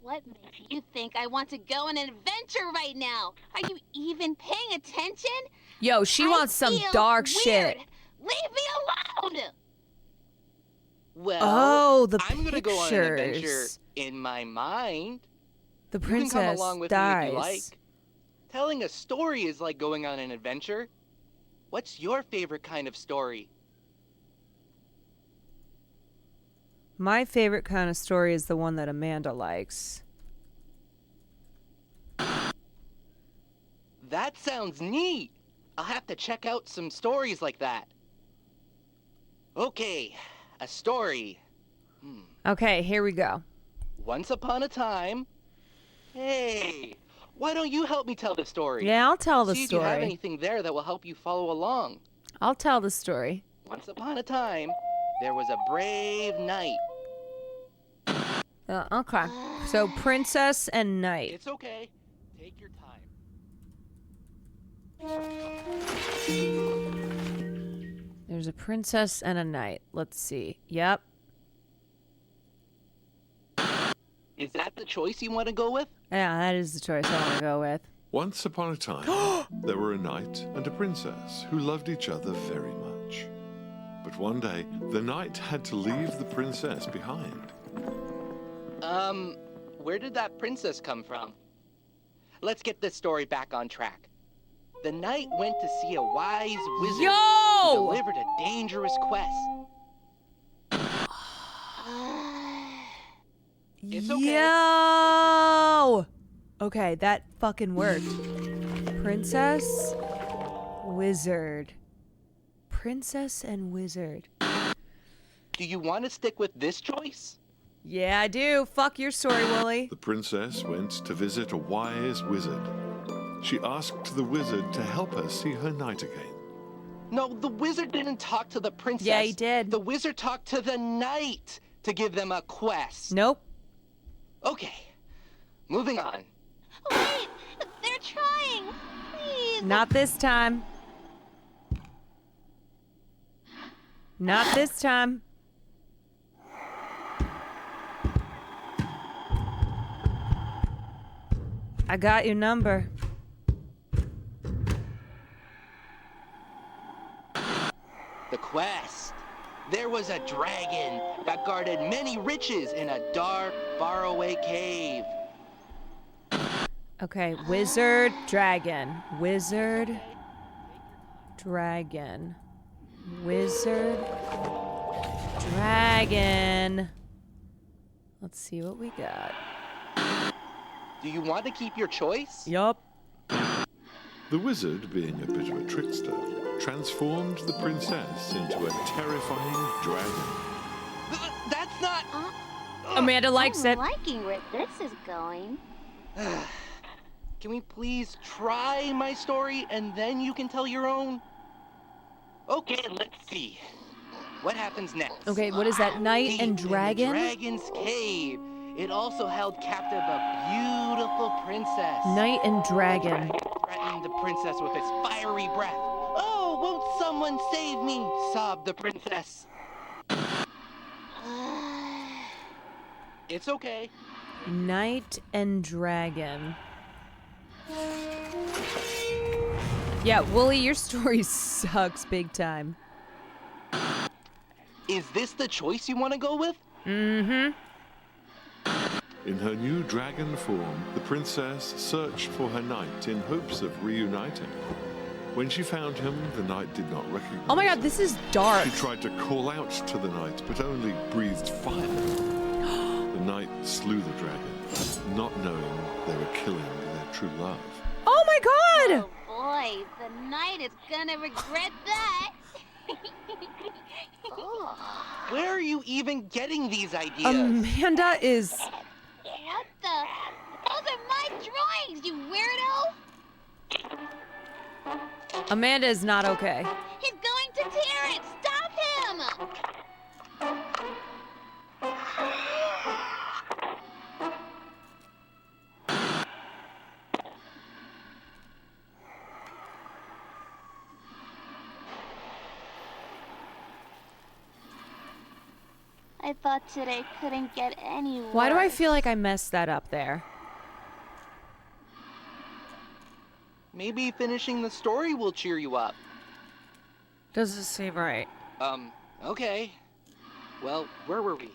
What makes you think I want to go on an adventure right now? Are you even paying attention? Yo, she wants some dark shit. Leave me alone! Well, Oh, the I'm gonna go on an adventure pictures. in my mind. The You can come princess along with dies. me if you like. Telling a story is like going on an adventure. What's your favorite kind of story? My favorite kind of story is the one that Amanda likes. That sounds neat. I'll have to check out some stories like that. Okay, a story. Okay, here we go. Once upon a time. Hey, why don't you help me tell the story? Yeah, I'll tell the See if you have story. anything there that will help you follow along. I'll tell the story. Once upon a time, there was a brave knight. Okay. So, princess and knight. It's okay. Take your time. There's a princess and a knight. Let's see. Yep. Is that the choice you want to go with? Yeah, that is the choice I want to go with. Once upon a time, there were a knight and a princess who loved each other very much. But one day, the knight had to leave the princess behind. Where did that princess come from? Let's get this story back on track. The knight went to see a wise wizard Yo! who delivered a dangerous quest. It's okay. Yo! Okay, that fucking worked. Princess, wizard. Princess and wizard. Do you want to stick with this choice? Yeah, I do. Fuck your story, Wooly. The princess went to visit a wise wizard. She asked the wizard to help her see her knight again. No, the wizard didn't talk to the princess. Yeah, he did. The wizard talked to the knight to give them a quest. Nope. Okay, moving on. Wait, they're trying. Please. Not this time. Not this time. I got your number. The quest. There was a dragon that guarded many riches in a dark, faraway cave. Okay, wizard, dragon. Wizard, dragon. Wizard, dragon. Let's see what we got. Do you want to keep your choice? Yup. The wizard, being a bit of a trickster, transformed the princess into a terrifying dragon. That's not... Amanda likes it. I'm liking where this is going. Can we please try my story and then you can tell your own? Okay, let's see. What happens next? Okay, what is that? Knight and dragon? In the dragon's cave. It also held captive a beautiful princess. Knight and dragon. Threatened the princess with his fiery breath. Oh, won't someone save me? Sobbed the princess. It's okay. Knight and dragon. Yeah, Wooly, your story sucks big time. Is this the choice you want to go with? Mm-hmm. In her new dragon form, the princess searched for her knight in hopes of reuniting. When she found him, the knight did not recognize Oh my god, this is dark. She tried to call out to the knight, but only breathed fire. The knight slew the dragon, not knowing they were killing their true love. Oh my god! Oh boy, the knight is gonna regret that. Where are you even getting these ideas? Amanda is... What the? Those are my drawings, you weirdo! Amanda is not okay. He's going to tear it! Stop him! I thought today couldn't get any worse. Why do I feel like I messed that up there? Maybe finishing the story will cheer you up. Doesn't seem right. Okay. Well, where were we?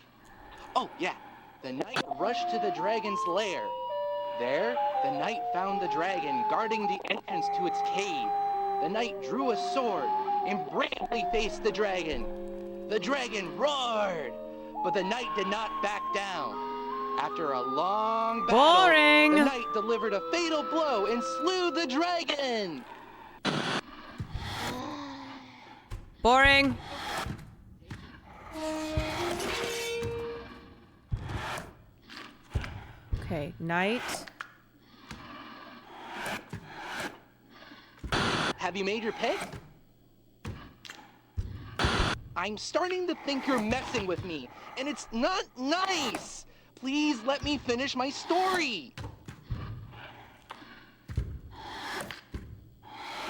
Oh, yeah. The knight rushed to the dragon's lair. There, the knight found the dragon guarding the entrance to its cave. The knight drew a sword and bravely faced the dragon. The dragon roared, but the knight did not back down. After a long battle, Boring. the knight delivered a fatal blow and slew the dragon. Boring. Okay, knight. Have you made your pick? I'm starting to think you're messing with me, and it's not nice. Please let me finish my story.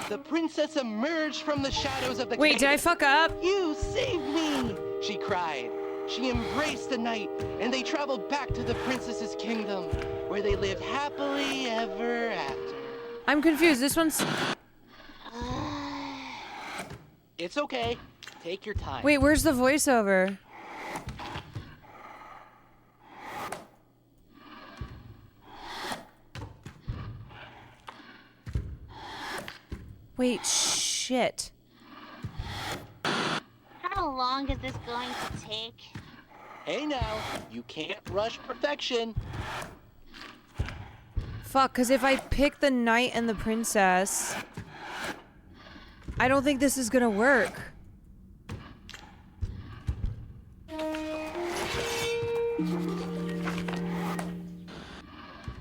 The princess emerged from the shadows of the Wait, cave. did I fuck up? You saved me, she cried. She embraced the knight, and they traveled back to the princess's kingdom, where they lived happily ever after. I'm confused. This one's... It's okay. Take your time. Wait, where's the voiceover? Wait, shit. How long is this going to take? Hey now, you can't rush perfection. Fuck, because if I pick the knight and the princess, I don't think this is gonna work.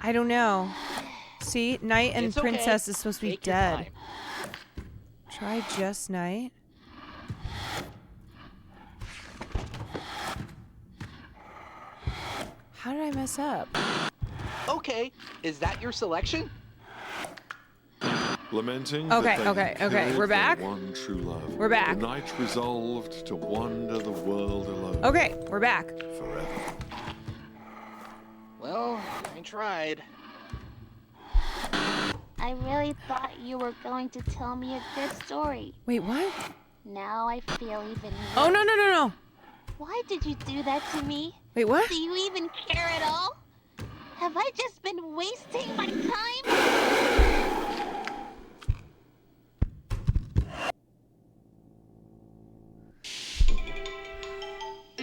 I don't know. See, knight and It's okay. princess is supposed to be Take your dead. time. Try just knight. How did I mess up? Okay, is that your selection? Lamenting Okay, that they okay, had okay, killed we're their back? one true love. We're back. The knight resolved to wander the world alone. Okay, we're back. Forever. Well, I tried. I really thought you were going to tell me a good story. Wait, what? Now I feel even worse. Oh, no, no, no, no. Why did you do that to me? Wait, what? Do you even care at all? Have I just been wasting my time?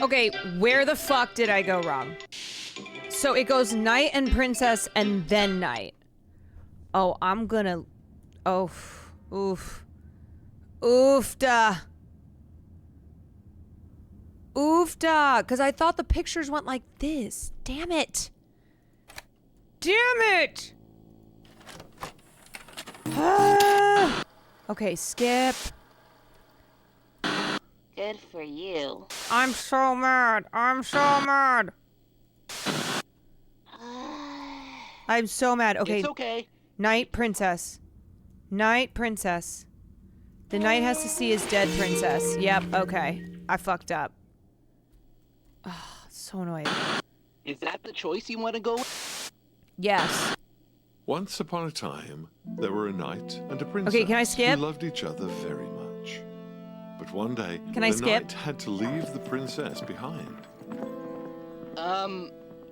Okay, where the fuck did I go wrong? So it goes knight and princess and then knight. Oh, I'm gonna... Oh, oof. Oofda. Oofda. Because I thought the pictures went like this. Damn it. Damn it! Ah. Okay, skip. Good for you. I'm so mad. I'm so mad. I'm so mad. Okay. It's okay. Knight, princess. Knight, princess. The knight has to see his dead princess. Yep, okay. I fucked up. Oh, so annoying. Is that the choice you want to go with? Yes. Once upon a time, there were a knight and a princess Okay, can I skip? who loved each other very much. But one day, Can I the skip? knight had to leave the princess behind.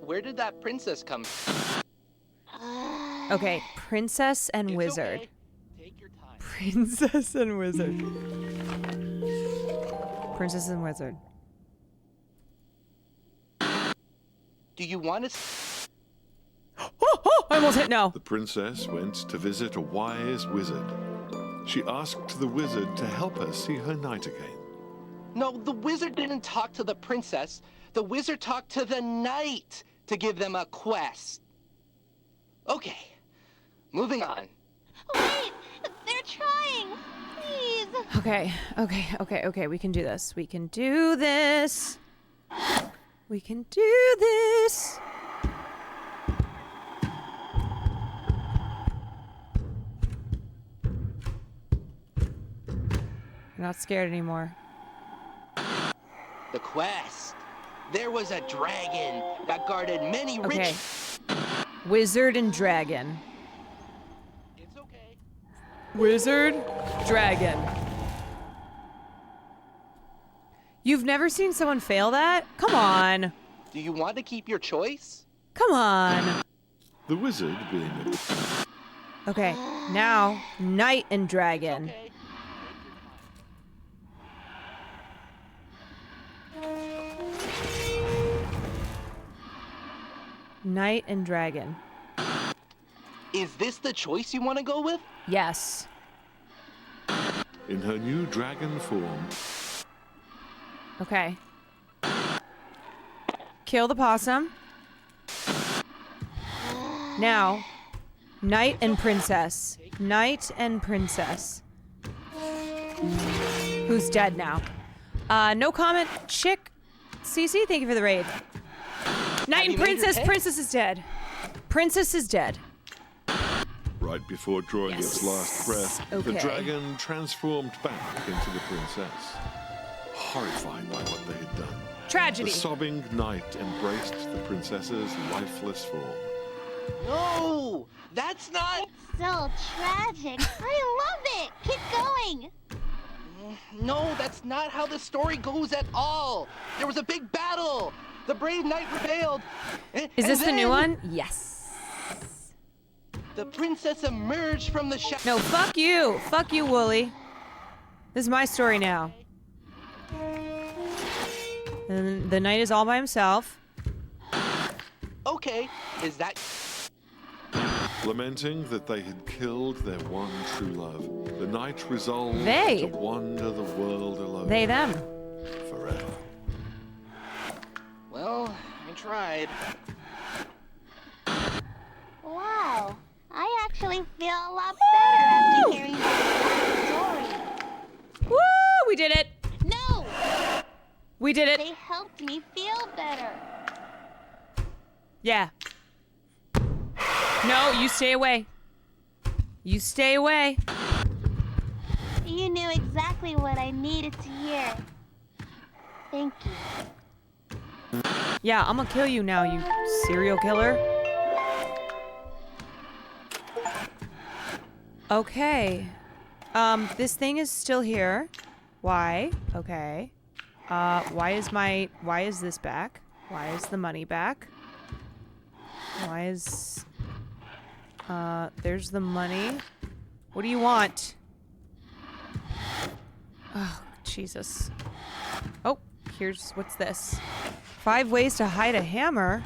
Where did that princess come from? Okay, princess and wizard. Okay. Take your time. Princess and wizard. Princess and wizard. Do you want to... Oh, I almost hit no. The princess went to visit a wise wizard. She asked the wizard to help her see her knight again. No, the wizard didn't talk to the princess. The wizard talked to the knight to give them a quest. Okay, moving on. Wait! They're trying! Please! Okay. We can do this. We can do this. We can do this. I'm not scared anymore. The quest. There was a dragon that guarded many rich... Okay. Wizard and dragon. It's okay. Wizard, dragon. You've never seen someone fail that? Come on. Do you want to keep your choice? Come on. The wizard, being a... Okay, now, knight and dragon. Okay. Knight and dragon. Is this the choice you want to go with? Yes. In her new dragon form, Okay. Kill the possum. Now, knight and princess. Knight and princess. Who's dead now? No comment. Chick. Cece, thank you for the raid. Knight and you made your princess. pick? Princess is dead. Princess is dead. right before drawing its last breath, Okay. the dragon transformed back into the princess. Horrified by what they had done, Tragedy. the sobbing knight embraced the princess's lifeless form. No! That's not... It's so tragic. I love it. Keep going. No, that's not how the story goes at all. There was a big battle. The brave knight prevailed. Is this the new then- one? Yes. The princess emerged from the No, fuck you. Fuck you, Wooly. This is my story now. And the knight is all by himself. Okay, is that... Lamenting that they had killed their one true love, the knight resolved They. to wander the world alone. They, them. Forever. Well, I tried. Wow, I actually feel a lot better after hearing this story. Woo! We did it. No! We did it. They helped me feel better. Yeah. No, you stay away. You stay away. You knew exactly what I needed to hear. Thank you. Yeah, I'm gonna kill you now, you serial killer. Okay. This thing is still here. Why? Okay. Why is this back? Why is the money back? Why is... there's the money. What do you want? Oh, Jesus. Oh, what's this? 5 ways to hide a hammer?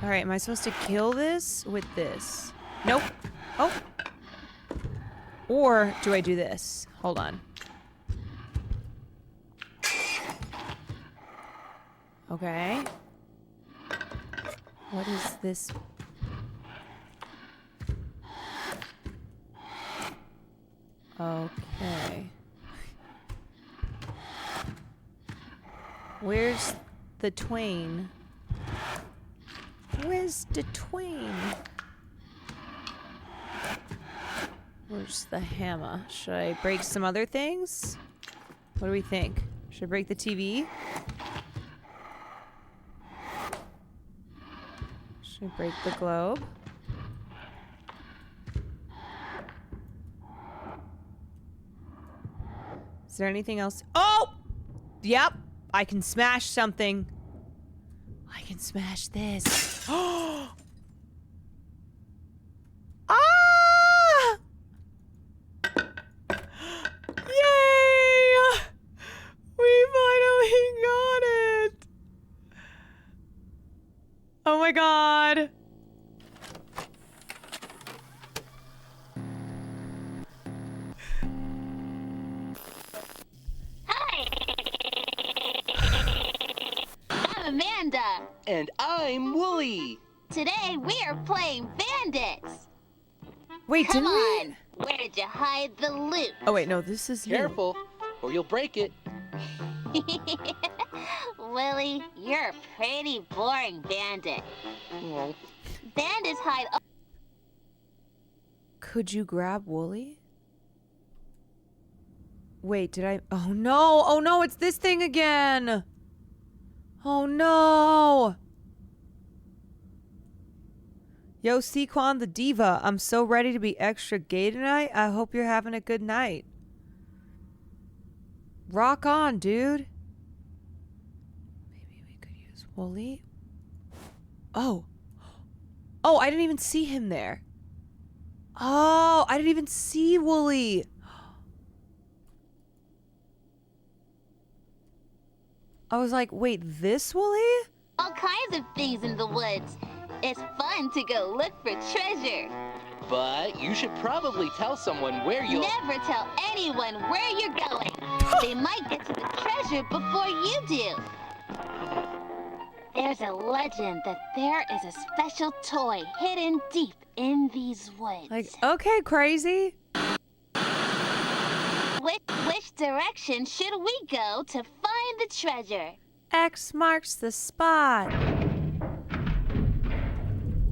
Alright, am I supposed to kill this with this? Nope. Oh. Or do I do this? Hold on. Okay. What is this? Okay. Where's the twain? Where's the twain? Where's the hammer? Should I break some other things? What do we think? Should I break the TV? Should I break the globe? Is there anything else? Oh! Yep. I can smash something. I can smash this. Oh! Ah! Yay! We finally got it. Oh my god. Amanda. And I'm Wooly. Today we are playing bandits. Wait, Come didn't on. Where did you hide the loot? Oh wait, no, this is you. Careful, or you'll break it. Willie, you're a pretty boring bandit. Well, Bandits hide. Could you grab Wooly? Wait, did I? Oh no! Oh no! It's this thing again! Oh no! Yo, Kwan the diva, I'm so ready to be extra gay tonight. I hope you're having a good night. Rock on, dude. Maybe we could use Wooly. Oh. Oh, I didn't even see him there. Oh, I didn't even see Wooly. I was like, wait, this Wooly? All kinds of things in the woods. It's fun to go look for treasure. but you should probably tell someone where you'll... Never tell anyone where you're going. They might get to the treasure before you do. There's a legend that there is a special toy hidden deep in these woods. Like, okay, crazy. Which direction should we go to find the treasure? X marks the spot.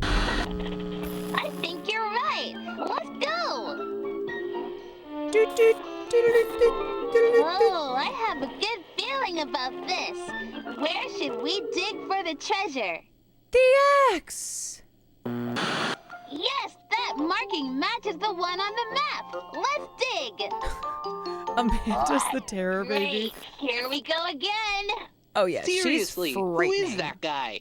I think you're right. Let's go. Oh, I have a good feeling about this. Where should we dig for the treasure? The X. Yes, that marking matches the one on the map. Let's dig. Amanda's the terror baby. Great. Here we go again. Oh yeah, seriously, she's who frightening. is that guy?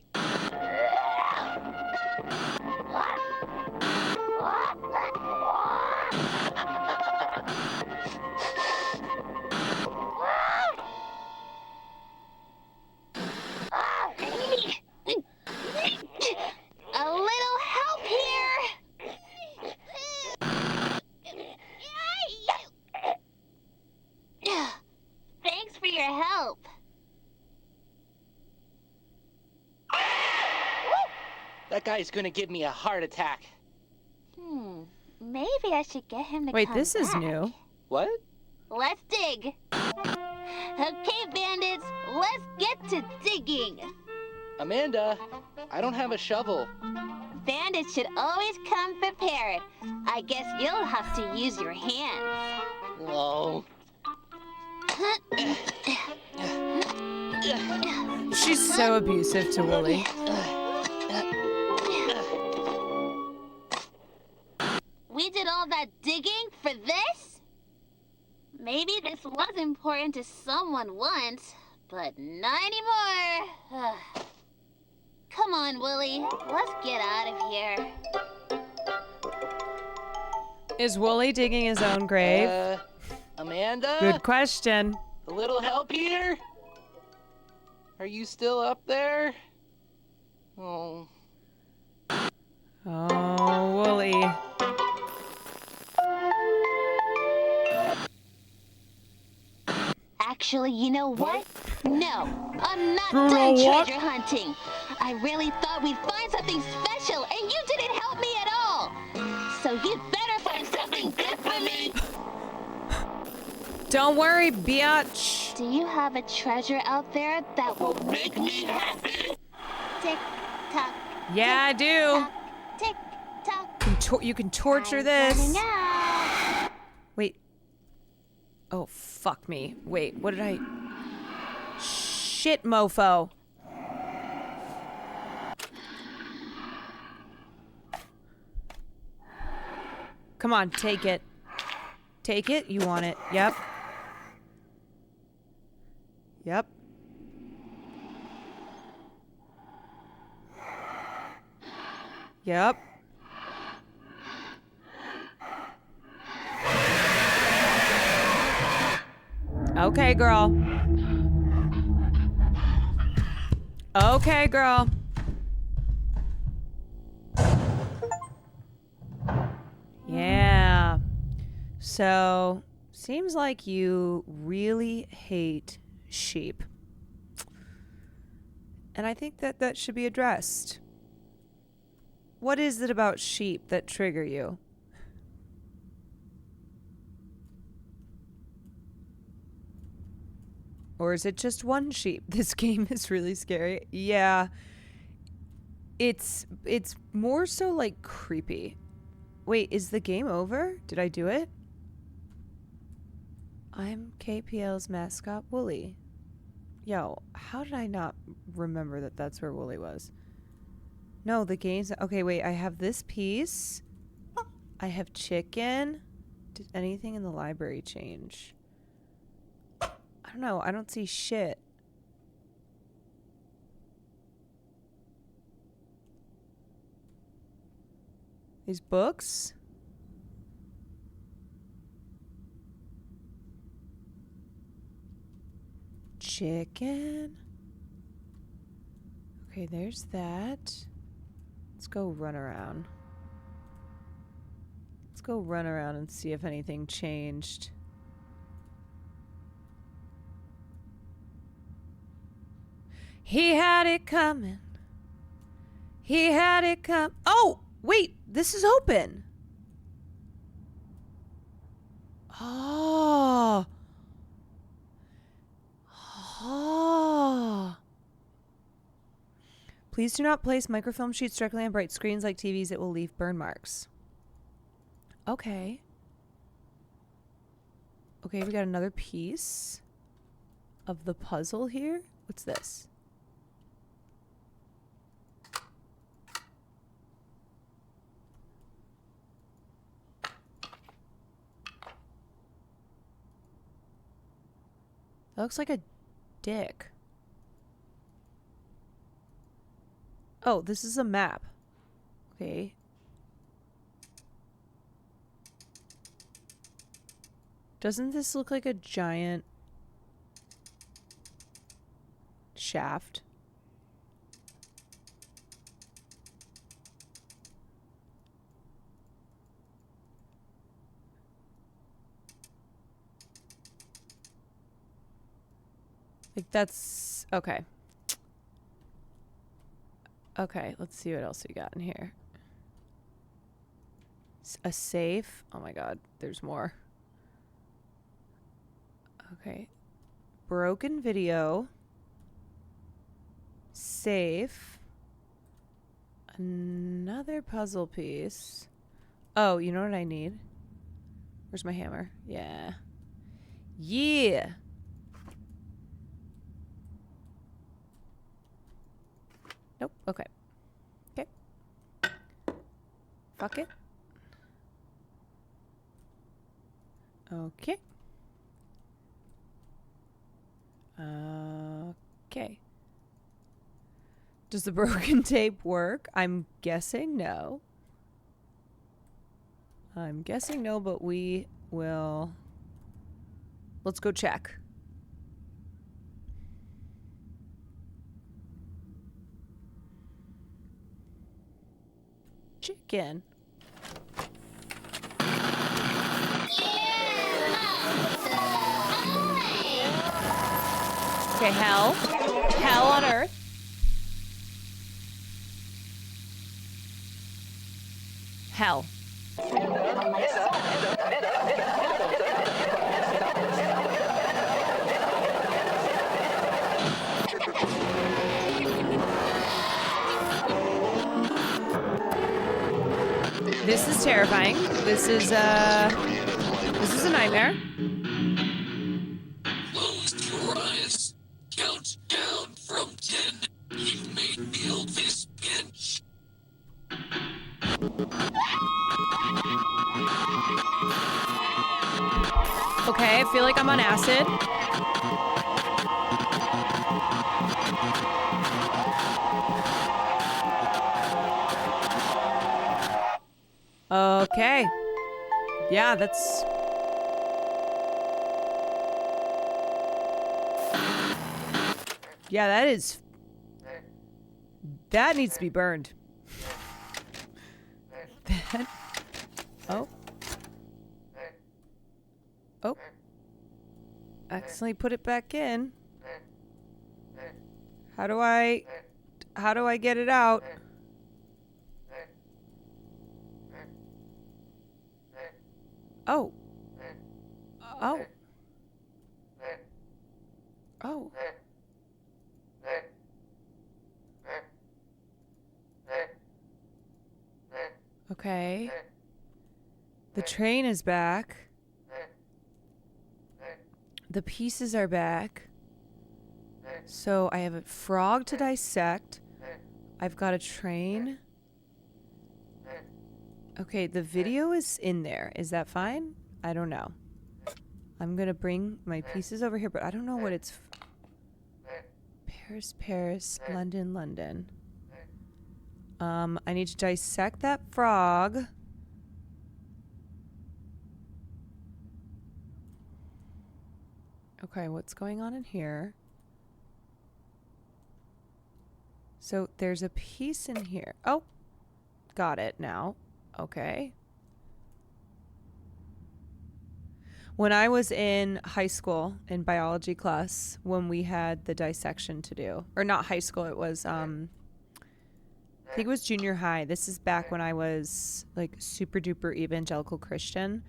A little help here. Thanks for your help. That guy's gonna give me a heart attack. Maybe I should get him to Wait, come this is back. new. What? Let's dig. Okay, bandits, let's get to digging. Amanda, I don't have a shovel. Bandits should always come prepared. I guess you'll have to use your hands. Oh. She's so abusive to Wooly. We did all that digging for this? Maybe this was important to someone once, but not anymore. Come on, Wooly. Let's get out of here. Is Wooly digging his own grave? Amanda? Good question. A little help here? Are you still up there? Oh. Oh, Wooly. Actually, you know what? No, I'm not You know done what? treasure hunting. I really thought we'd find something special, and you didn't help me at all. So you'd better find something good for me. Don't worry, biatch. Do you have a treasure out there that will make me happy? Tick tock. Yeah, I do. Tick tock. You can torture Running this. out. Wait. Oh, fuck me. Wait, what did I... Shit, mofo. Come on, take it. Take it? You want it. Yep. Yep. Yep. Okay, girl. Okay, girl. Yeah. So, seems like you really hate sheep. And I think that that should be addressed. What is it about sheep that trigger you? Or is it just one sheep? This game is really scary. Yeah. It's more so like creepy. Wait, is the game over? Did I do it? I'm KPL's mascot, Wooly. Yo, how did I not remember that that's where Wooly was? No, the game's... Okay, wait, I have this piece. I have chicken. Did anything in the library change? I don't know. I don't see shit. These books? Chicken? Okay, there's that. Let's go run around. Let's go run around and see if anything changed. He had it coming. He had it come. Oh, wait, this is open. Oh. Oh. Please do not place microfilm sheets directly on bright screens like TVs. It will leave burn marks. Okay. Okay, we got another piece of the puzzle here. What's this? That looks like a dick. Oh, this is a map. Okay. Doesn't this look like a giant shaft? Like that's okay. Okay, let's see what else we got in here. A safe. Oh my god, there's more. Okay. Broken video. Safe. Another puzzle piece. Oh, you know what I need? Where's my hammer? Yeah. Yeah. Nope. Okay. Okay. Fuck it. Okay. Okay. Does the broken tape work? I'm guessing no. I'm guessing no, but we will... Let's go check. Chicken. Okay, hell. Hell on earth. Hell. This is terrifying. This is a nightmare. Close your eyes. Count down from 10. You may feel this pinch. Okay, I feel like I'm on acid. Okay. Yeah, that's... Yeah, that is... That needs to be burned. That... Oh. Oh. Accidentally put it back in. How do I get it out? Oh. Oh. Oh. Okay. The train is back. The pieces are back. So I have a frog to dissect. I've got a train. Okay, the video is in there. Is that fine? I don't know. I'm gonna bring my pieces over here, but I don't know what it's... Paris, Paris, London, London. I need to dissect that frog. Okay, what's going on in here? So there's a piece in here. Oh, got it now. Okay. When I was in high school in biology class, when we had the dissection to do, or not high school, it was, I think it was junior high. This is back when I was like super duper evangelical Christian.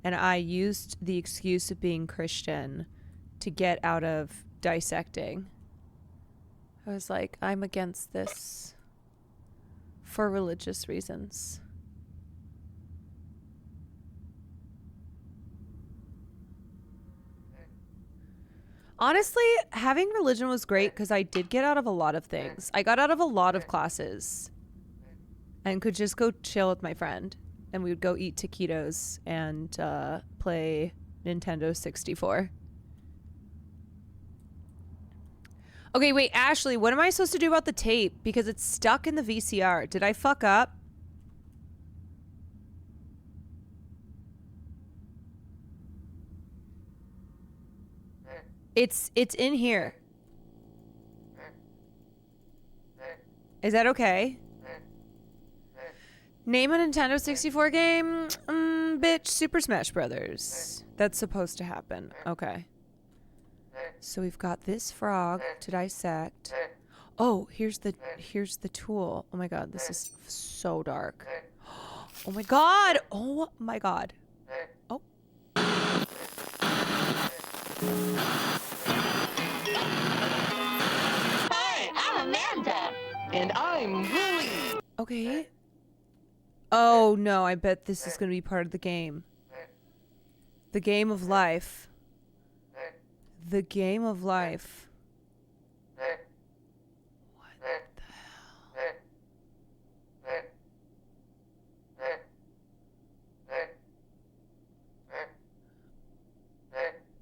And I used the excuse of being Christian to get out of dissecting. I was like, I'm against this for religious reasons. Honestly, having religion was great because I did get out of a lot of things. I got out of a lot of classes and could just go chill with my friend. And we would go eat taquitos and play Nintendo 64. Okay, wait, Ashley, what am I supposed to do about the tape? Because it's stuck in the VCR. Did I fuck up? It's in here. Is that okay? Name a Nintendo 64 game? Bitch, Super Smash Brothers. That's supposed to happen. Okay. So we've got this frog to dissect. Oh, here's the tool. Oh my god, this is so dark. Oh my god. Oh my god. Oh. Hi, I'm Amanda. And I'm Willie. Okay. Oh no, I bet this is going to be part of the game. The game of life. The game of life. What the hell?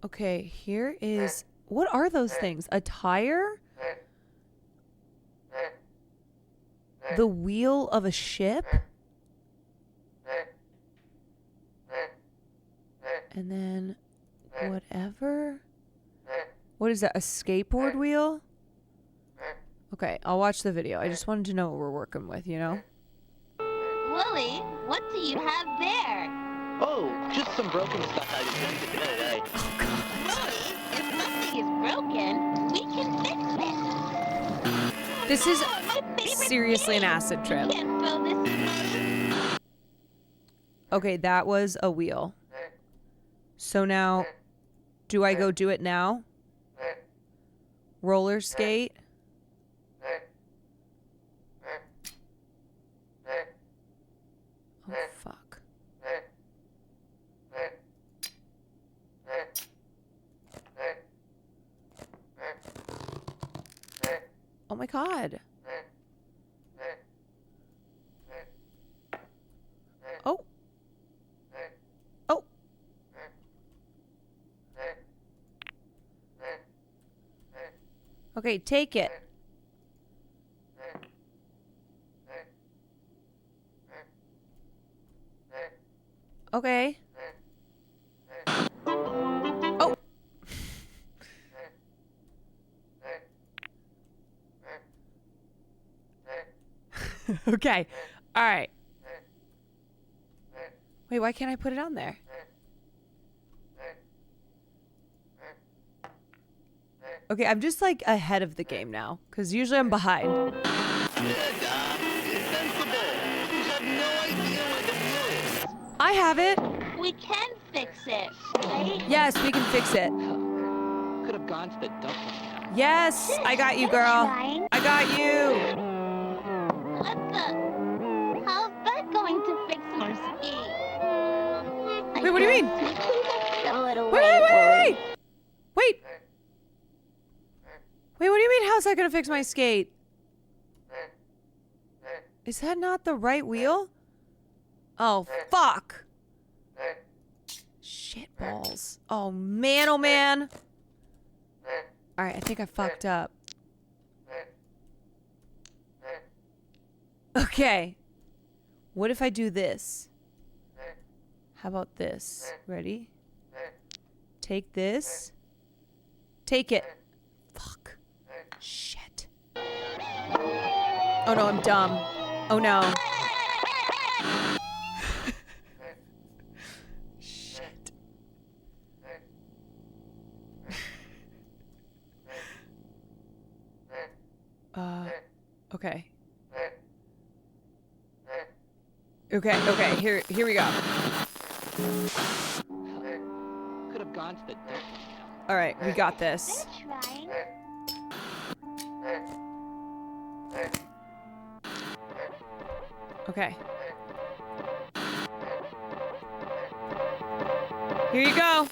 Okay, here is... What are those things? A tire? The wheel of a ship? And then whatever. What is that? A skateboard wheel? Okay, I'll watch the video. I just wanted to know what we're working with, you know? Willie, what do you have there? Oh, just some broken stuff I decided to today. Willie, if something is broken, we can fix it. This is seriously an acid trip. Can't throw this. Okay, that was a wheel. So now, do I go do it now? Roller skate? Oh, fuck. Oh my god. Oh. Oh. Okay, take it. Okay. Oh. Okay. All right. Wait, why can't I put it on there? Okay, I'm just like ahead of the game now, because usually I'm behind. I have it. We can fix it, right? Yes, we can fix it. Could have gone to the dumpling. Yes, I got you, girl. I got you. What the? How's that going to fix our skate? Wait, what do you mean? Throw it away, Wait. Wait, what do you mean? How's that gonna fix my skate? Is that not the right wheel? Oh, fuck. Shit balls. Oh, man, oh, man. All right, I think I fucked up. Okay. What if I do this? How about this? Ready? Take this. Take it. Fuck. Shit. Oh no, I'm dumb. Oh no. Shit. Okay. Okay, here we go. Could have gone to the dumpling. All right, we got this. Okay. Here you go.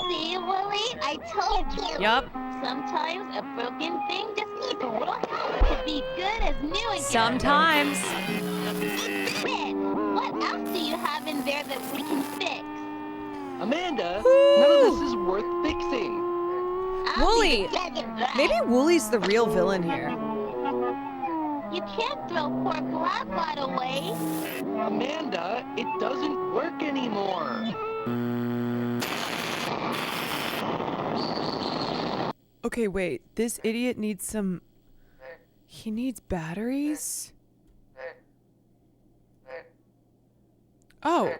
See, Willie? I told you. Yup. Sometimes a broken thing just needs a whirl to be good as new again. Sometimes. Red, what else do you have in there that we can fix? Amanda, none of this is worth fixing. Wooly. Maybe Wooly's the real villain here. You can't throw poor Blackbot away. Amanda, it doesn't work anymore. Okay, wait. This idiot needs some... He needs batteries? Oh.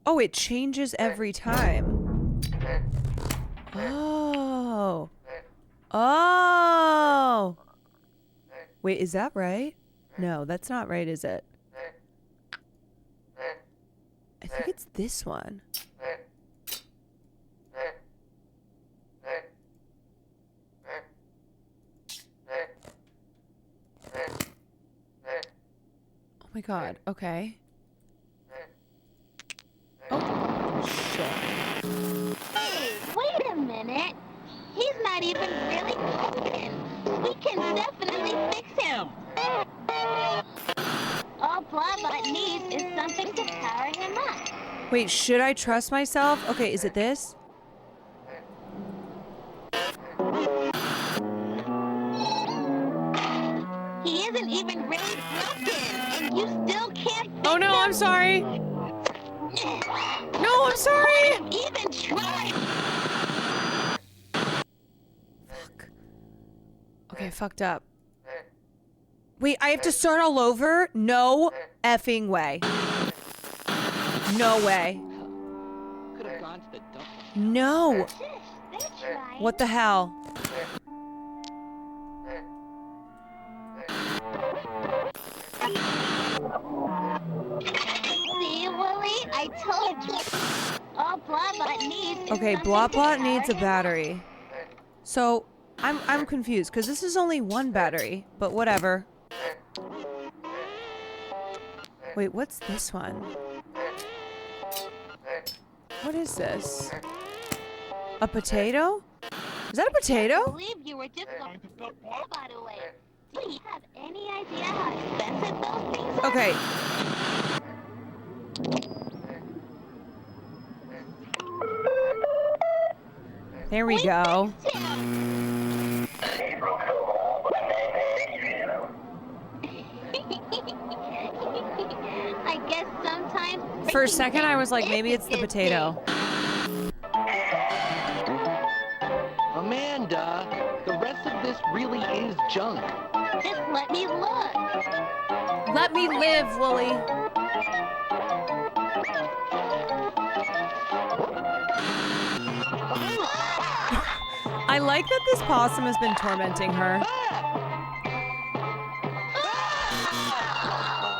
Oh, it changes every time. Oh. Oh. Wait, is that right? No, that's not right, is it? I think it's this one. Oh my god, okay. Oh, shit. Hey, wait a minute. He's not even really broken. We can definitely fix him. All Blobot needs is something to power him up. Wait, should I trust myself? Okay, is it this? He isn't even really broken, and you still can't fix Oh no, him. I'm sorry. No, I'm sorry. Even try. Fuck. Okay, I fucked up. Wait, I have to start all over? No effing way. No way. Could have gone to the dump. No. What the hell? See, Willie? I told you. All Blobot needs is Okay, something to Blobot power needs a him up. battery. So, I'm confused because this is only one battery, but whatever. Wait, what's this one? What is this? A potato? Is that a I potato? believe you were just going to put Blobot away. Do you have any idea how expensive those things are? Okay. There we go. I guess sometimes. For a second, I was like, maybe it's the potato. Amanda, the rest of this really is junk. Just let me look. Let me live, Wooly. I like that this possum has been tormenting her.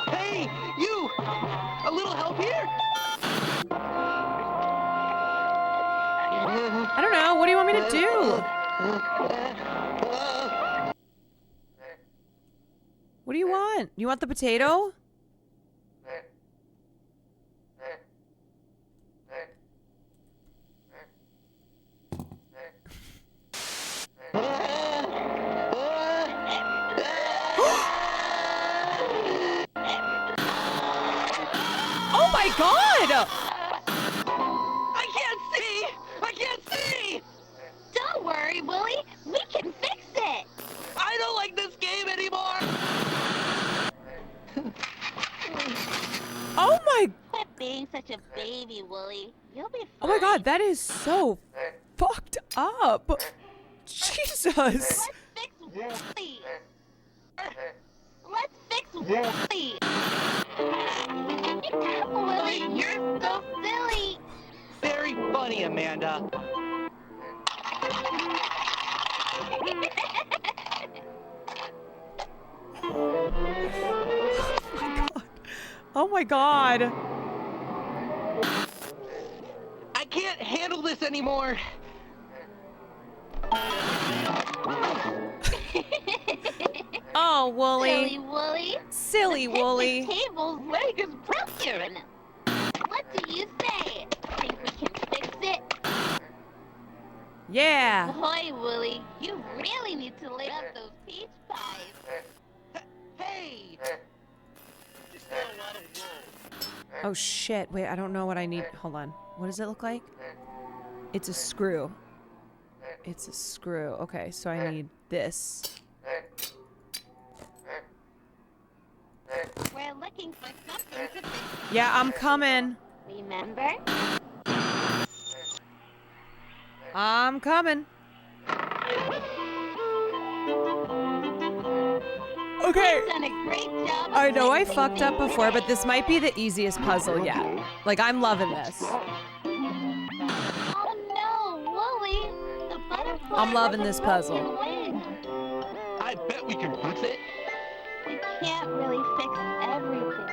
Hey, you! A little help here? I don't know. What do you want me to do? What do you want? You want the potato? Oh my god! I can't see! I can't see! Don't worry, Willie. We can fix it. I don't like this game anymore! Oh my... Quit being such a baby, Willie. You'll be fine. Oh my god, that is so fucked up. Jesus. Let's fix Willie. Let's fix Willie. Willie, you're so silly. Very funny, Amanda. Oh my god. I can't handle this anymore. Oh, Wooly. Silly Wooly. Silly Wooly. The table's leg is broken. What do you say? Think we can fix it? Yeah. Boy, Wooly, you really need to lay up those peach pies. Hey! Oh shit. Wait, I don't know what I need. Hold on. What does it look like? It's a screw. It's a screw. Okay, so I need this. We're looking for something to fix. Yeah, I'm coming. Remember? I'm coming. Okay. You've done a great job. I know I fucked up before, but this might be the easiest puzzle yet. Like, I'm loving this. Oh no, Wooly. The butterfly. I'm loving this puzzle. I bet we can fix it. We can't really fix everything.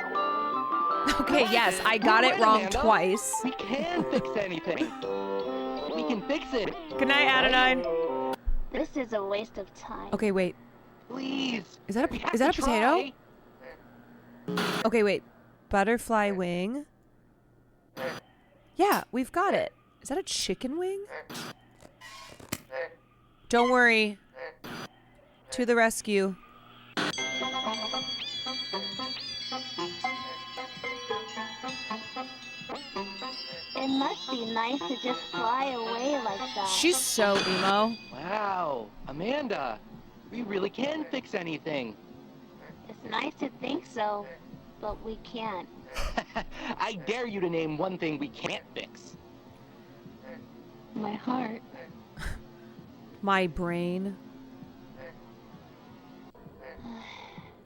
Okay, yes, I got it wrong Amanda. twice. We can fix anything. We can fix it. Good night, Adenine. This is a waste of time. Okay, wait. Please. Is that a potato? Okay, wait. Butterfly wing. Yeah, we've got it. Is that a chicken wing? Don't worry. To the rescue. It must be nice to just fly away like that. She's so emo. Wow, Amanda, we really can fix anything. It's nice to think so, but we can't. I dare you to name one thing we can't fix. My heart. My brain.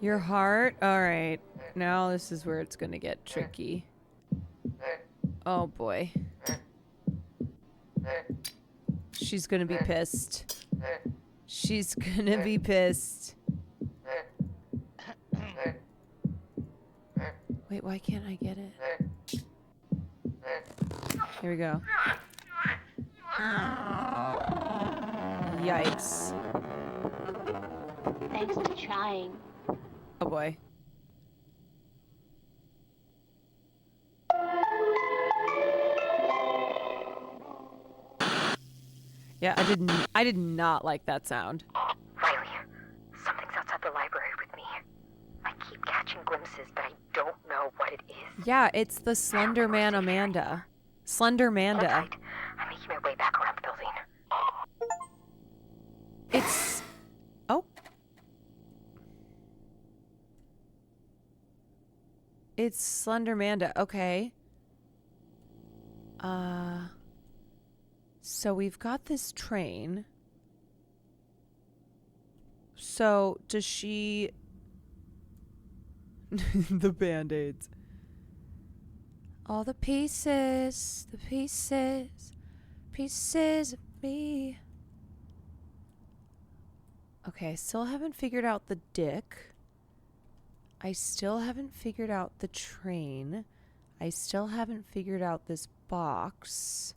Your heart? Alright. Now this is where it's gonna get tricky. Oh boy. She's gonna be pissed. She's gonna be pissed. Wait, why can't I get it? Here we go. Yikes. Thanks for trying. Oh boy. Yeah, I did not like that sound. Riley, something's outside the library with me. I keep catching glimpses, but I don't know what it is. Yeah, it's the Slender Man Amanda. Slender Manda. That's right. I'm making my way back around the building. It's... Oh. It's Slender Manda. Okay. So we've got this train. So does she... the Band-Aids. All the pieces of me. Okay, I still haven't figured out the dick. I still haven't figured out the train. I still haven't figured out this box.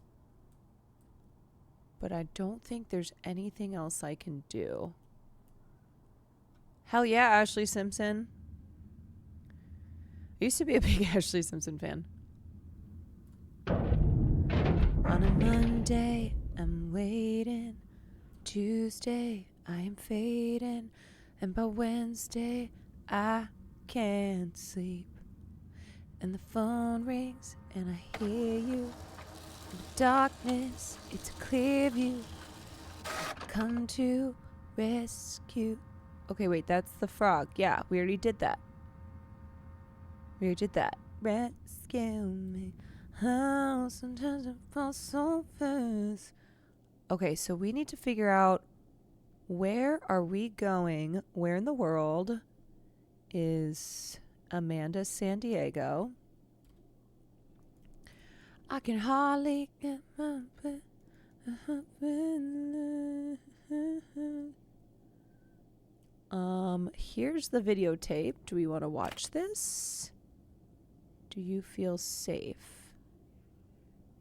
But I don't think there's anything else I can do. Hell yeah, Ashley Simpson. I used to be a big Ashley Simpson fan. On a Monday, I'm waiting. Tuesday, I am fading. And by Wednesday, I can't sleep. And the phone rings, and I hear you. In the darkness, it's a clear view. Come to rescue. Okay, wait, that's the frog. Yeah, we already did that. We already did that. Rescue me. Oh, sometimes I fall so fast. Okay, so we need to figure out where are we going? Where in the world is Amanda San Diego? I can hardly get my breath. Here's the videotape. Do we want to watch this? Do you feel safe?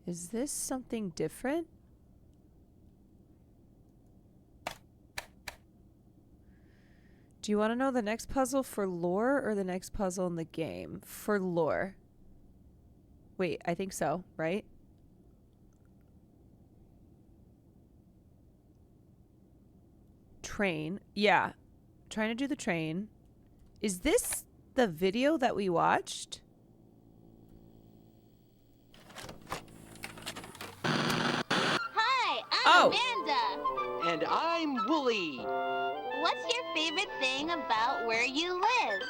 Is this something different? Do you want to know the next puzzle for lore or the next puzzle in the game? For lore. Wait, I think so, right? Train. Yeah. Trying to do the train. Is this the video that we watched? Hi, I'm Amanda. And I'm Wooly. What's your favorite thing about where you live?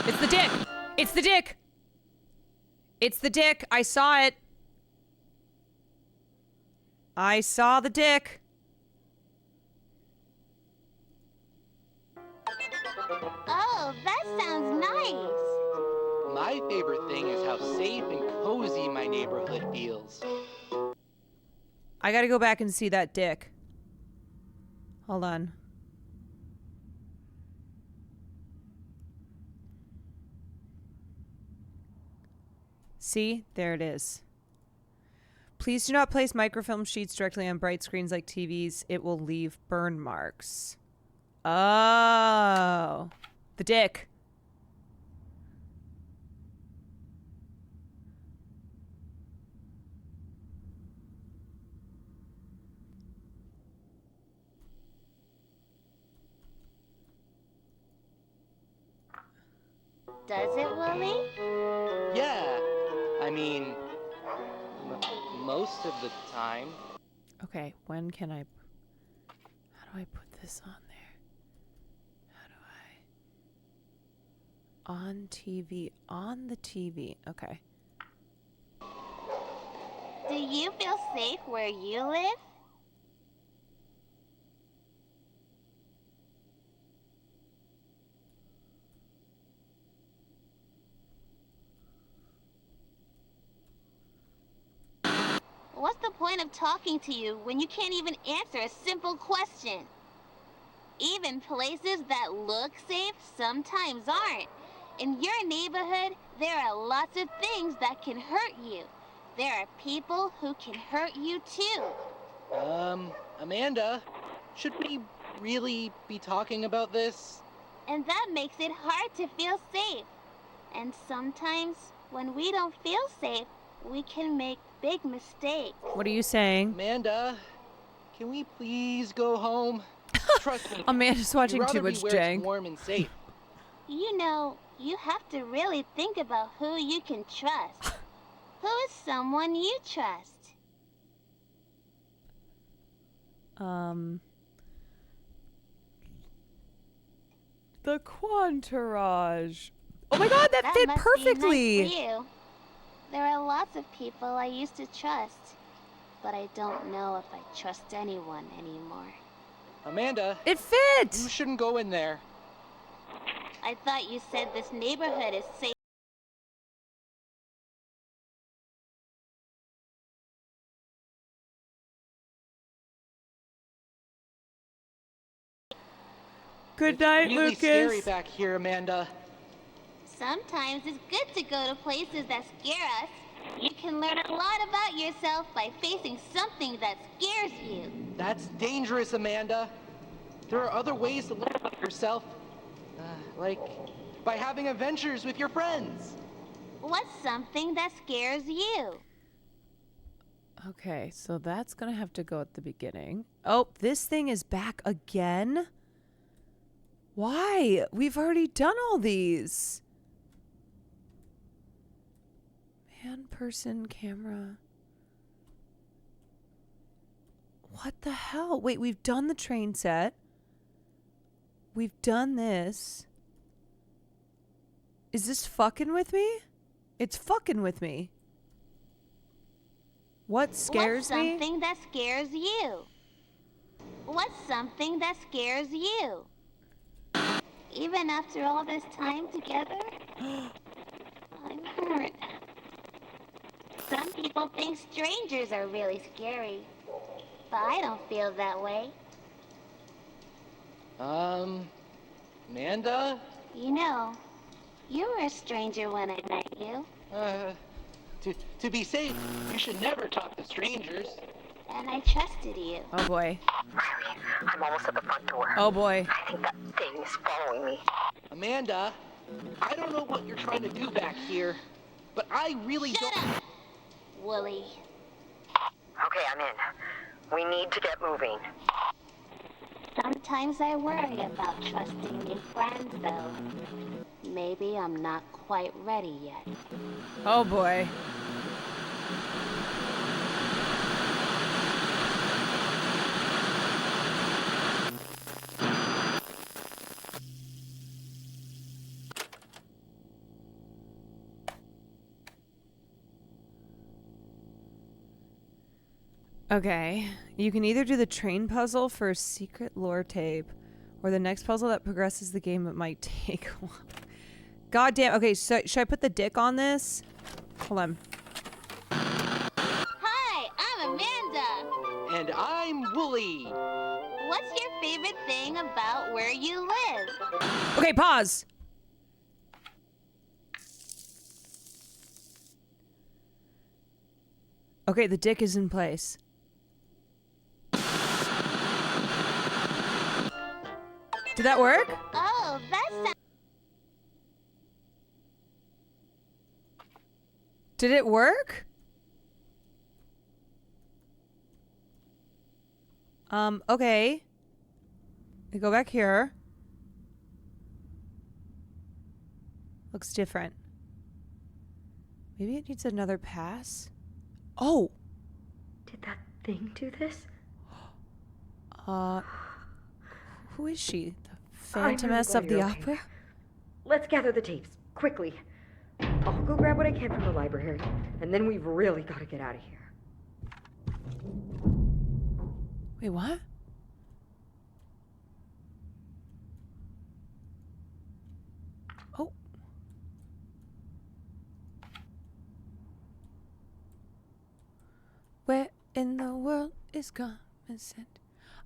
It's the dick. It's the dick. It's the dick. I saw it. I saw the dick. Oh, that sounds nice. My favorite thing is how safe and cozy my neighborhood feels. I gotta go back and see that dick. Hold on. See? There it is. Please do not place microfilm sheets directly on bright screens like TVs. It will leave burn marks. Oh. The dick. Does it, Willie? Yeah, I mean, most of the time. Okay, when can I... How do I put this on there? How do I... On TV. On the TV. Okay. Do you feel safe where you live? What's the point of talking to you when you can't even answer a simple question? Even places that look safe sometimes aren't. In your neighborhood, there are lots of things that can hurt you. There are people who can hurt you too. Amanda, should we really be talking about this? And that makes it hard to feel safe. And sometimes, when we don't feel safe, we can make big mistakes. What are you saying? Amanda, can we please go home? Trust me. Amanda's watching you'd rather too much be where it's Jank. warm and safe. You know, you have to really think about who you can trust. Who is someone you trust? The Quantarage. Oh my god, that fit must perfectly. Be nice for you. There are lots of people I used to trust, but I don't know if I trust anyone anymore. Amanda. It fits. You shouldn't go in there. I thought you said this neighborhood is safe. Good night, It's really Lucas. scary back here, Amanda. Sometimes it's good to go to places that scare us. You can learn a lot about yourself by facing something that scares you. That's dangerous, Amanda. There are other ways to learn about yourself. Like by having adventures with your friends. What's something that scares you? Okay, so that's gonna have to go at the beginning. Oh, this thing is back again? Why? We've already done all these. Man, person, camera. What the hell? Wait, we've done the train set. We've done this. Is this fucking with me? It's fucking with me. What scares me? What's something that scares you? What's something that scares you? Even after all this time together, I'm hurt. Some people think strangers are really scary, but I don't feel that way. Amanda? You know, you were a stranger when I met you. To be safe, you should never talk to strangers. And I trusted you. Oh boy. Riley, I'm almost at the front door. Oh boy. I think that thing is following me. Amanda, I don't know what you're trying to do back here, but I really Shut don't... up, Wooly. Okay, I'm in. We need to get moving. Sometimes I worry about trusting new friends, though. Maybe I'm not quite ready yet. Oh boy. Okay. You can either do the train puzzle for a secret lore tape, or the next puzzle that progresses the game but might take a while. God damn. Okay, so should I put the dick on this? Hold on. Hi, I'm Amanda. And I'm Wooly. What's your favorite thing about where you live? Okay, pause. Okay, the dick is in place. Did that work? Oh, that's... Did it work? Okay. I go back here. Looks different. Maybe it needs another pass? Oh! Did that thing do this? Who is she? The I'm Phantomess really of the glad you're okay. Opera? Let's gather the tapes, quickly. I'll go grab what I can from the library, and then we've really got to get out of here. Wait, what? Oh. Where in the world is Common Sense?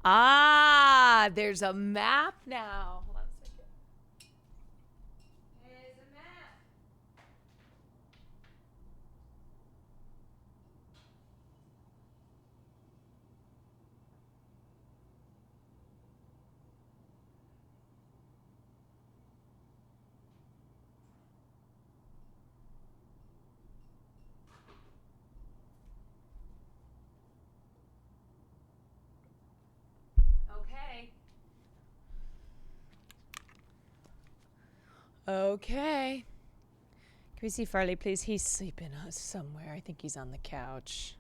Ah, there's a map now. Hold on a second. There's a map. Okay. Okay. Can we see Farley, please? He's sleeping somewhere. I think he's on the couch.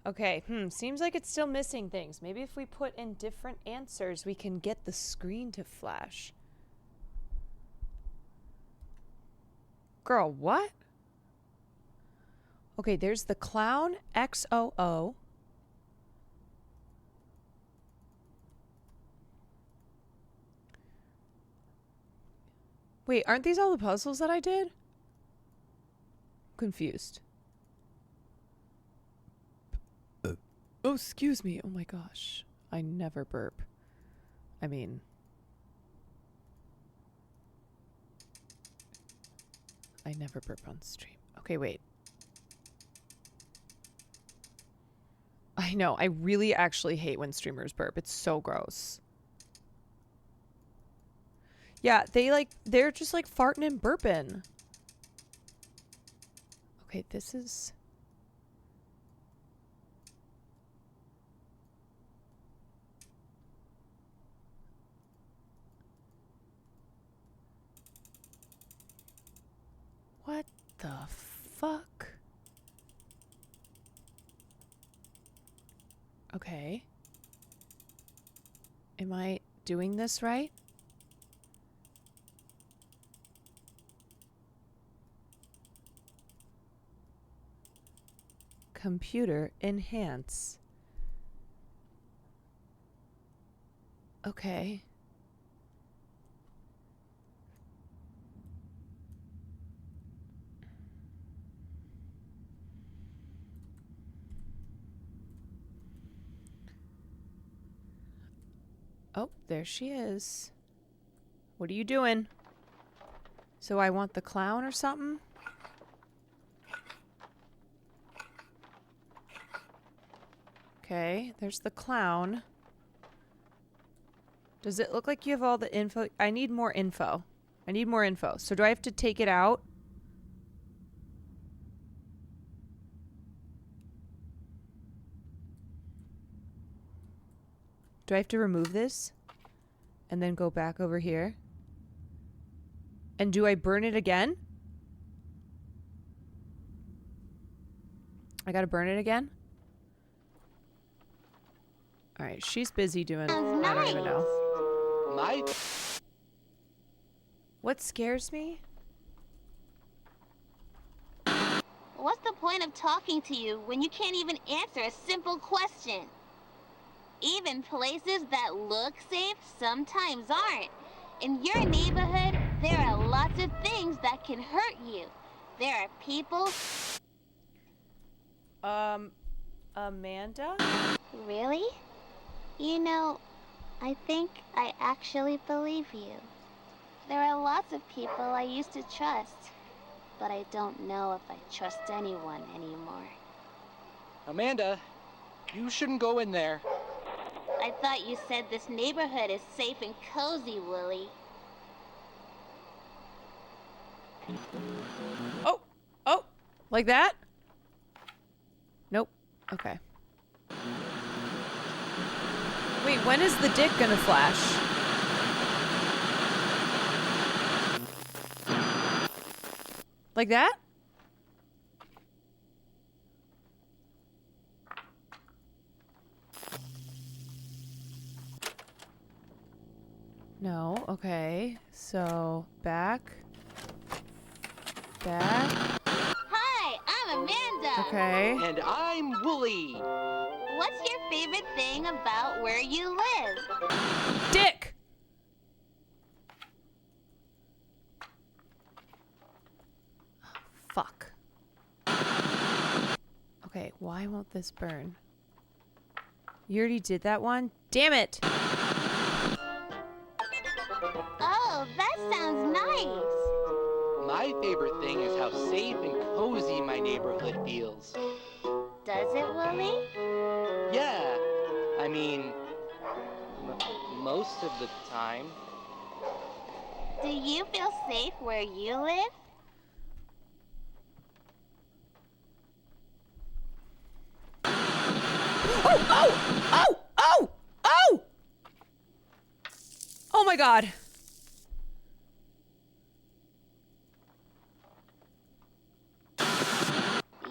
Okay, seems like it's still missing things. Maybe if we put in different answers, we can get the screen to flash. Girl, what? Okay, there's the clown, XOO. Wait, aren't these all the puzzles that I did? Confused. Oh, excuse me. Oh my gosh. I never burp. I mean... I never burp on stream. Okay, wait. I know. I really actually hate when streamers burp. It's so gross. Yeah, they're just like farting and burping. Okay, this is... What the fuck? Okay. Am I doing this right? Computer enhance. Okay. Oh, there she is. What are you doing? So I want the clown or something? Okay, there's the clown. Does it look like you have all the info? I need more info. I need more info. So do I have to take it out? Do I have to remove this? And then go back over here? And do I burn it again? I gotta burn it again? Alright, she's busy doing... I don't even know. What scares me? What's the point of talking to you when you can't even answer a simple question? Even places that look safe sometimes aren't. In your neighborhood, there are lots of things that can hurt you. There are people... Amanda? Really? You know, I think I actually believe you. There are lots of people I used to trust, but I don't know if I trust anyone anymore. Amanda, you shouldn't go in there. I thought you said this neighborhood is safe and cozy, Willie. Oh! Oh! Like that? Nope. Okay. Wait, when is the dick gonna flash? Like that? No, okay. So, back. Back. Hi, I'm Amanda. Okay. And I'm Wooly. What's your favorite thing about where you live? Dick! Fuck. Okay, why won't this burn? You already did that one? Damn it! Oh, that sounds nice. My favorite thing is how safe and cozy my neighborhood feels. Does it, Willie? Yeah, I mean, most of the time. Do you feel safe where you live? Oh! Oh! Oh! Oh! Oh! Oh my god.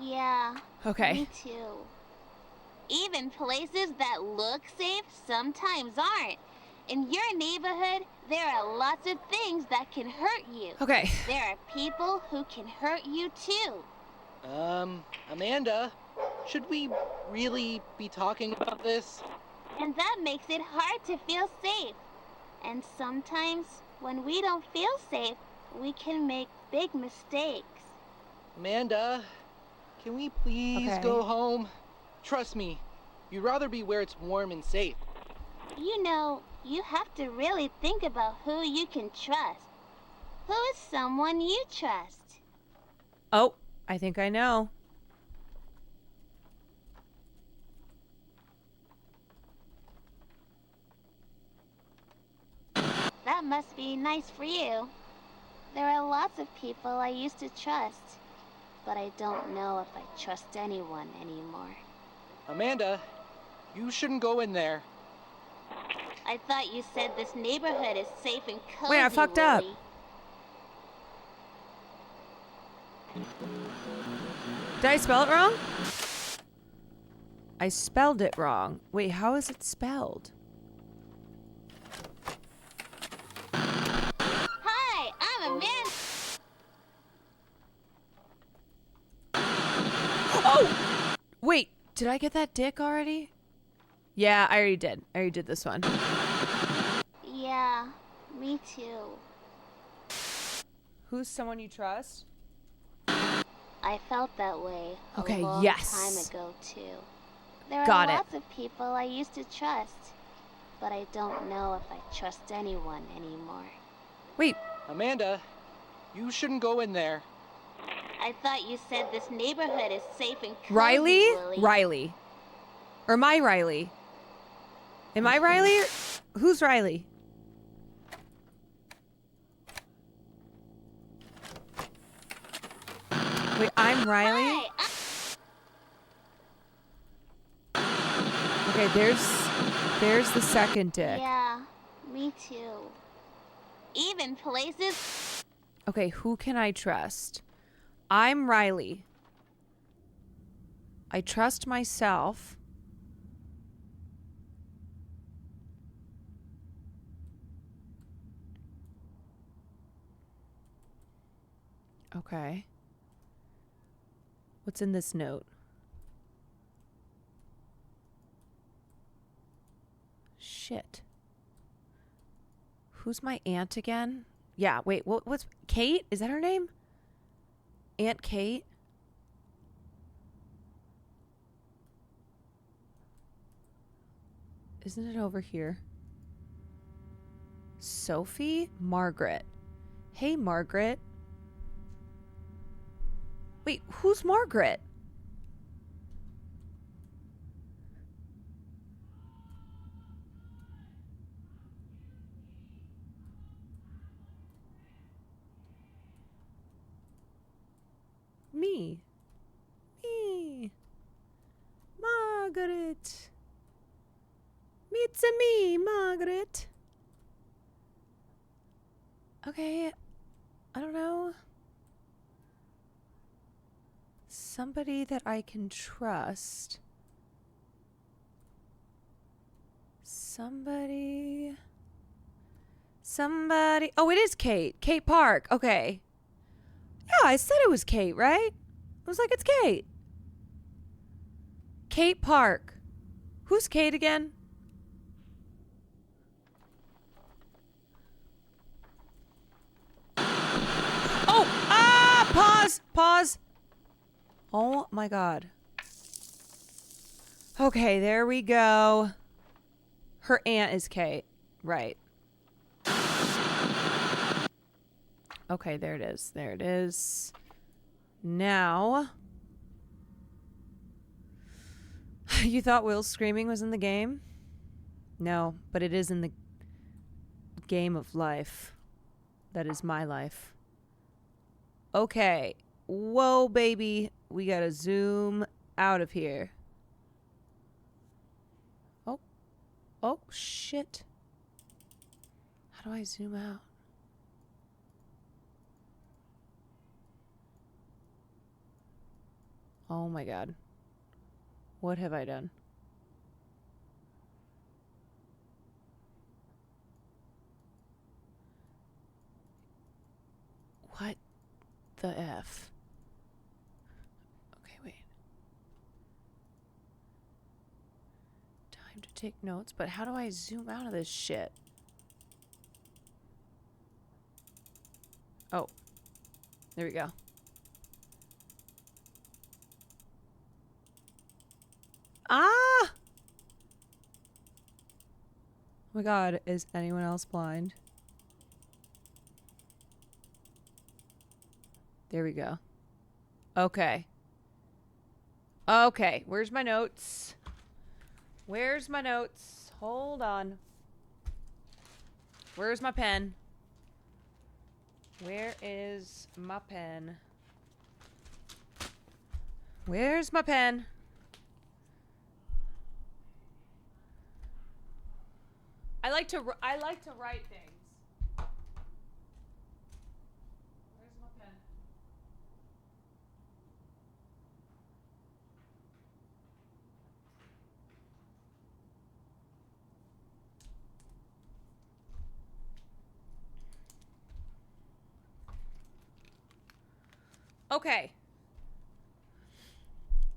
Yeah. Okay. Me too. Even places that look safe sometimes aren't. In your neighborhood, there are lots of things that can hurt you. Okay. There are people who can hurt you too. Amanda, should we really be talking about this? And that makes it hard to feel safe. And sometimes, when we don't feel safe, we can make big mistakes. Amanda, can we please Okay. go home? Trust me, you'd rather be where it's warm and safe. You know, you have to really think about who you can trust. Who is someone you trust? Oh, I think I know. That must be nice for you. There are lots of people I used to trust, but I don't know if I trust anyone anymore. Amanda, you shouldn't go in there. I thought you said this neighborhood is safe and cozy, Wait, I fucked up. Willie. Did I spell it wrong? I spelled it wrong. Wait, how is it spelled? Hi, I'm Amanda. Oh! Wait, did I get that dick already? Yeah, I already did. I already did this one. Yeah, me too. Who's someone you trust? I felt that way Okay, a long yes. time ago too. There Got are it. lots of people I used to trust, but I don't know if I trust anyone anymore. Wait. Amanda, you shouldn't go in there. I thought you said this neighborhood is safe and cozy, Riley? Willie. Riley. Or am I Riley? Am I Riley? Who's Riley? Wait, I'm Riley? Okay, there's the second dick. Yeah, me too. Even places... Okay, who can I trust? I'm Riley. I trust myself. Okay. What's in this note? Shit. Who's my aunt again? Yeah, wait, what's Kate? Is that her name? Aunt Kate? Isn't it over here? Sophie? Margaret. Hey, Margaret. Wait, who's Margaret? Me. Me. Margaret. It's a me, Margaret. Okay, I don't know. Somebody that I can trust. Somebody. Oh, it is Kate. Kate Park. Okay. Yeah, I said it was Kate, right? I was like, it's Kate. Kate Park. Who's Kate again? Oh! Ah! Pause! Pause! Oh my god. Okay, there we go. Her aunt is Kate. Right. Okay, there it is. There it is. Now... You thought Will's screaming was in the game? No, but it is in the game of life. That is my life. Okay. Whoa, baby. We gotta zoom out of here. Oh. Oh, shit. How do I zoom out? Oh my god. What have I done? What the F? Okay, wait. Time to take notes, but how do I zoom out of this shit? Oh. There we go. Ah! Oh my god, is anyone else blind? There we go. Okay. Okay, where's my notes? Where's my notes? Hold on. Where's my pen? Where is my pen? Where's my pen? I like to write things. Where's my pen? Okay.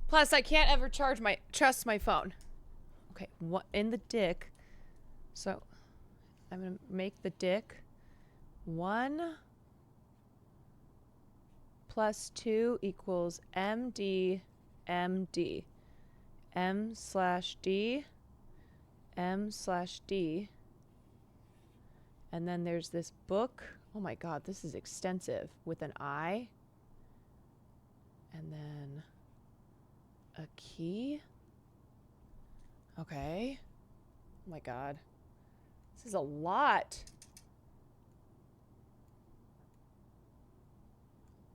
Plus, I can't ever trust my phone. Okay, what in the dick? So, I'm gonna make the dick 1 plus 2 equals MD, MD. M slash D, M slash D. And then there's this book. Oh my god, this is extensive. With an I. And then a key. Okay. Oh my god. This is a lot.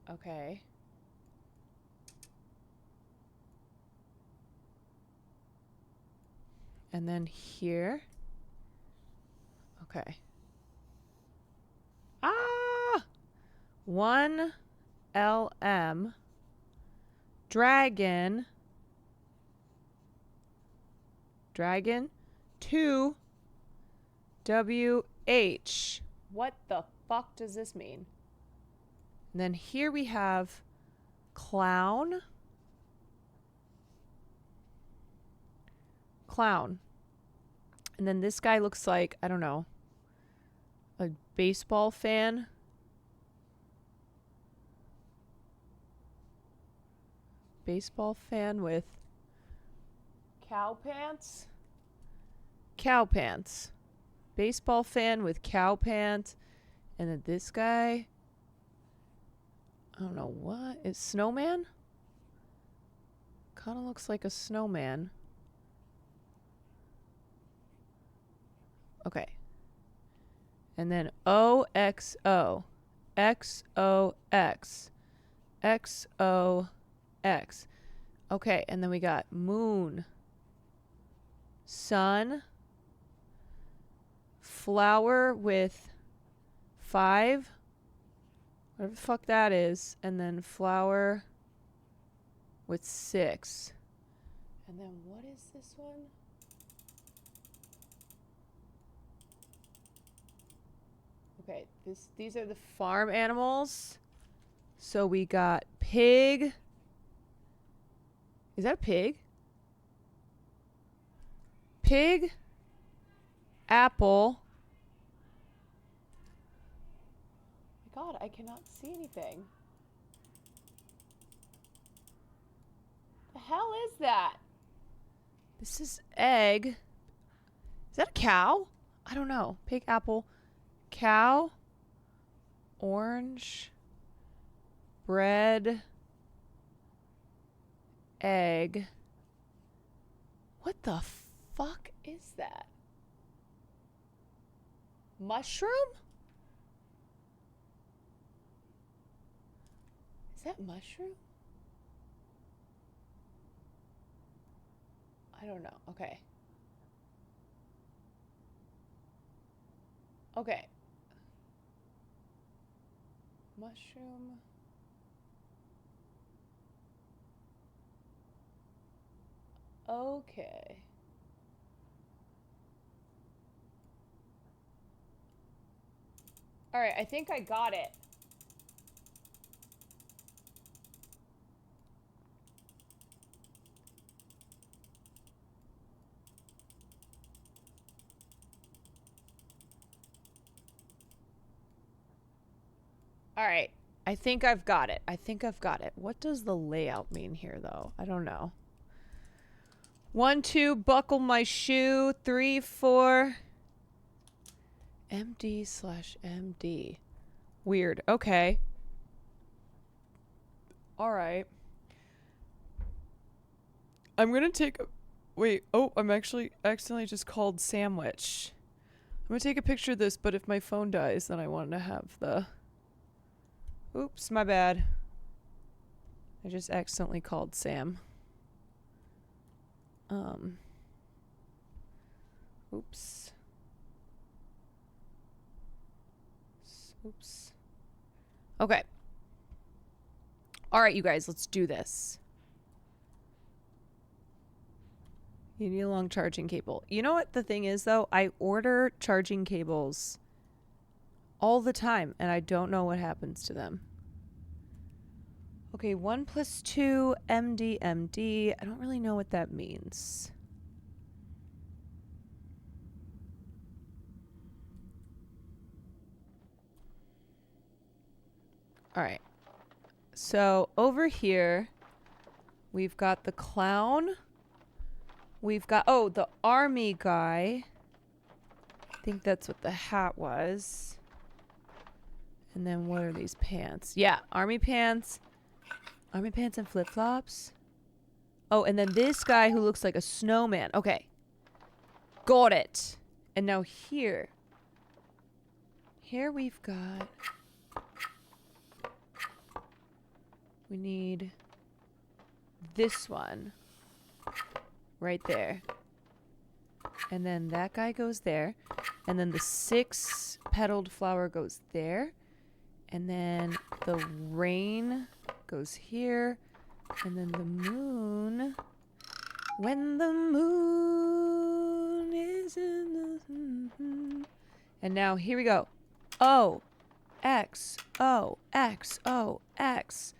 Okay. And then here. Okay. Ah! 1 LM. Dragon. 2 WH. What the fuck does this mean? And then here we have clown. clown. And then this guy looks like, I don't know, a baseball fan. Baseball fan with cow pants. Cow pants. Baseball fan with cow pants. And then this guy, I don't know what is snowman. Kind of looks like a snowman. Okay. And then OXO. XOX. XOX. Okay, and then we got moon. Sun. Flower with 5. Whatever the fuck that is. And then flower with 6. And then what is this one? Okay, these are the farm animals. So we got pig. Is that a pig? Pig. Apple. My God, I cannot see anything. The hell is that? This is egg. Is that a cow? I don't know. Pig, apple, cow, orange, bread, egg. What the fuck is that? Mushroom? Is that mushroom? I don't know. Okay. Okay. Mushroom. Okay. All right, I think I got it. All right. I think I've got it. I think I've got it. What does the layout mean here, though? I don't know. 1, 2, buckle my shoe. 3, 4. MD/MD. Weird. Okay. All right. I'm going to take a... Wait. Oh, I'm actually accidentally just called sandwich. I'm going to take a picture of this, but if my phone dies, then I want to have the... Oops, my bad. I just accidentally called Sam. Oops. Oops. Okay. All right, you guys, let's do this. You need a long charging cable. You know what the thing is, though? I order charging cables all the time, and I don't know what happens to them. Okay, 1 + 2, MD. I don't really know what that means. All right. So over here, we've got the clown. We've got, oh, the army guy. I think that's what the hat was. And then what are these pants? Yeah, army pants. Army pants and flip-flops. Oh, and then this guy who looks like a snowman. Okay. Got it. And now here. Here we've got... We need this one. Right there. And then that guy goes there. And then the 6-petaled flower goes there. And then the rain goes here. And then the moon. When the moon is in the... And now here we go. O, X, O, X, O, X,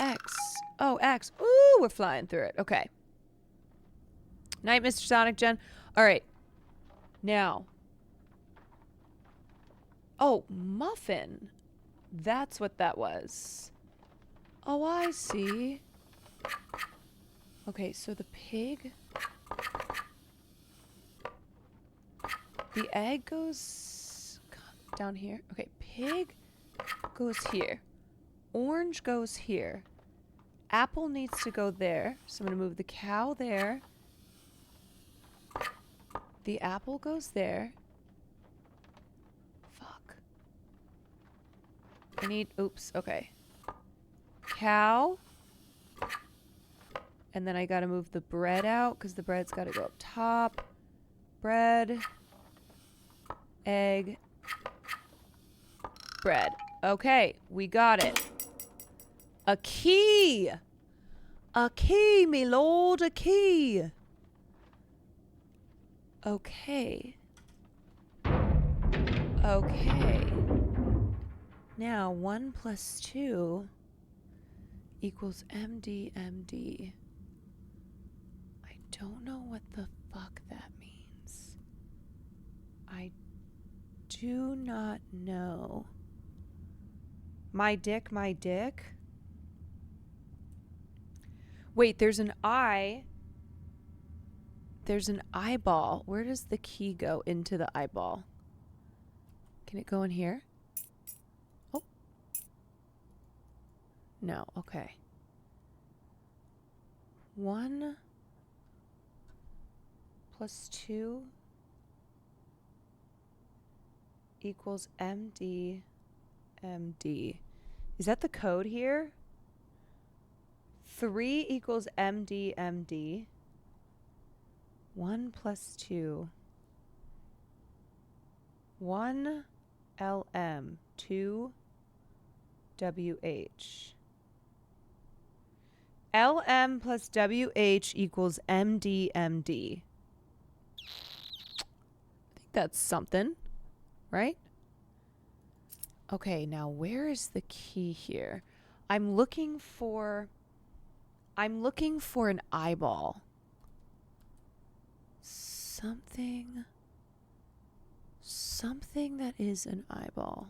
X, O, X. Ooh, we're flying through it. Okay. Night, Mr. Sonic Jen. All right. Now. Oh, muffin. That's what that was. Oh, I see. Okay, so the pig. The egg goes down here. Okay, pig goes here. Orange goes here. Apple needs to go there. So I'm going to move the cow there. The apple goes there. Fuck. I need... Oops, okay. Cow. And then I got to move the bread out because the bread's got to go up top. Bread. Egg. Bread. Okay, we got it. A key! A key, me lord, a key! Okay. Okay. Now, 1 plus 2 equals MD. I don't know what the fuck that means. I do not know. My dick. Wait, there's an eye. There's an eyeball. Where does the key go into the eyeball? Can it go in here? Oh. No, okay. 1 plus 2 equals MD. Is that the code here? 3 equals MD. 1 plus 2. 1 LM. 2 WH. LM plus WH equals MD. I think that's something, right? Okay, now where is the key here? I'm looking for an eyeball. Something that is an eyeball.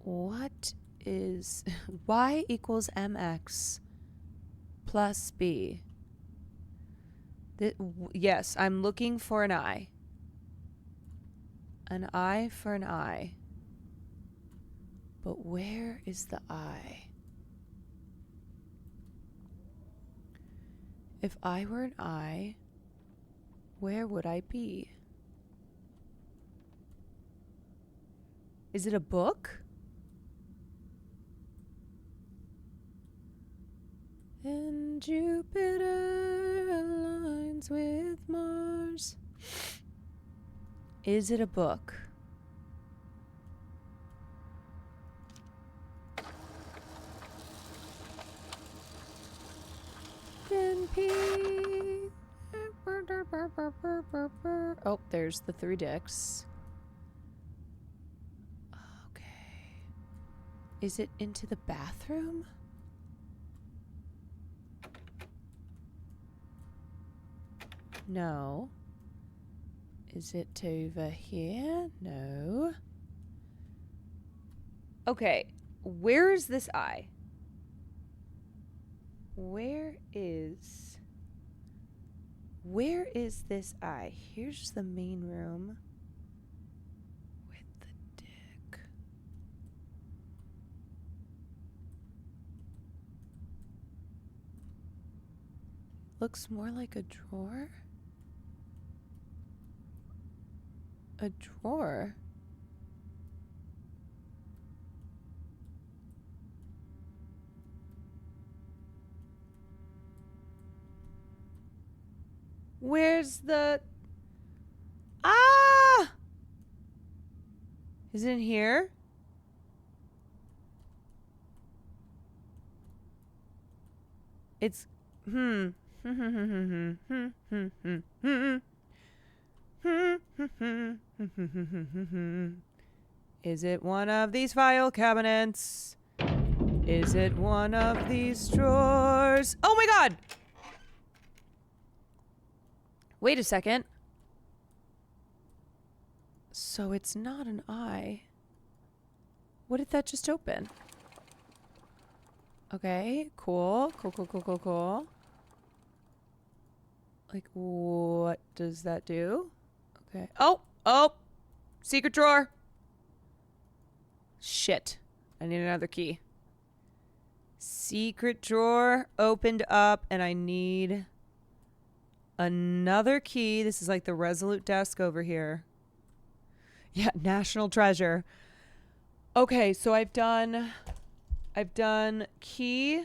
What is y equals mx plus b? Yes, I'm looking for an eye. An eye for an eye. But where is the eye? If I were an eye, where would I be? Is it a book? And Jupiter aligns with Mars. Is it a book? Oh, there's the 3 dicks. Okay. Is it into the bathroom? No. Is it over here? No. Okay. Where is this eye? Where is this eye? Here's the main room with the dick. Looks more like a drawer. A drawer? Where's the... Ah! Is it in here? It's... Is it one of these file cabinets? Is it one of these drawers? Oh my god! Wait a second. So it's not an eye. What did that just open? Okay, cool. Cool. Like, what does that do? Okay. Oh! Secret drawer! Shit. I need another key. Secret drawer opened up, and I need another key. This is like the Resolute desk over here. Yeah, national treasure. Okay, so I've done key.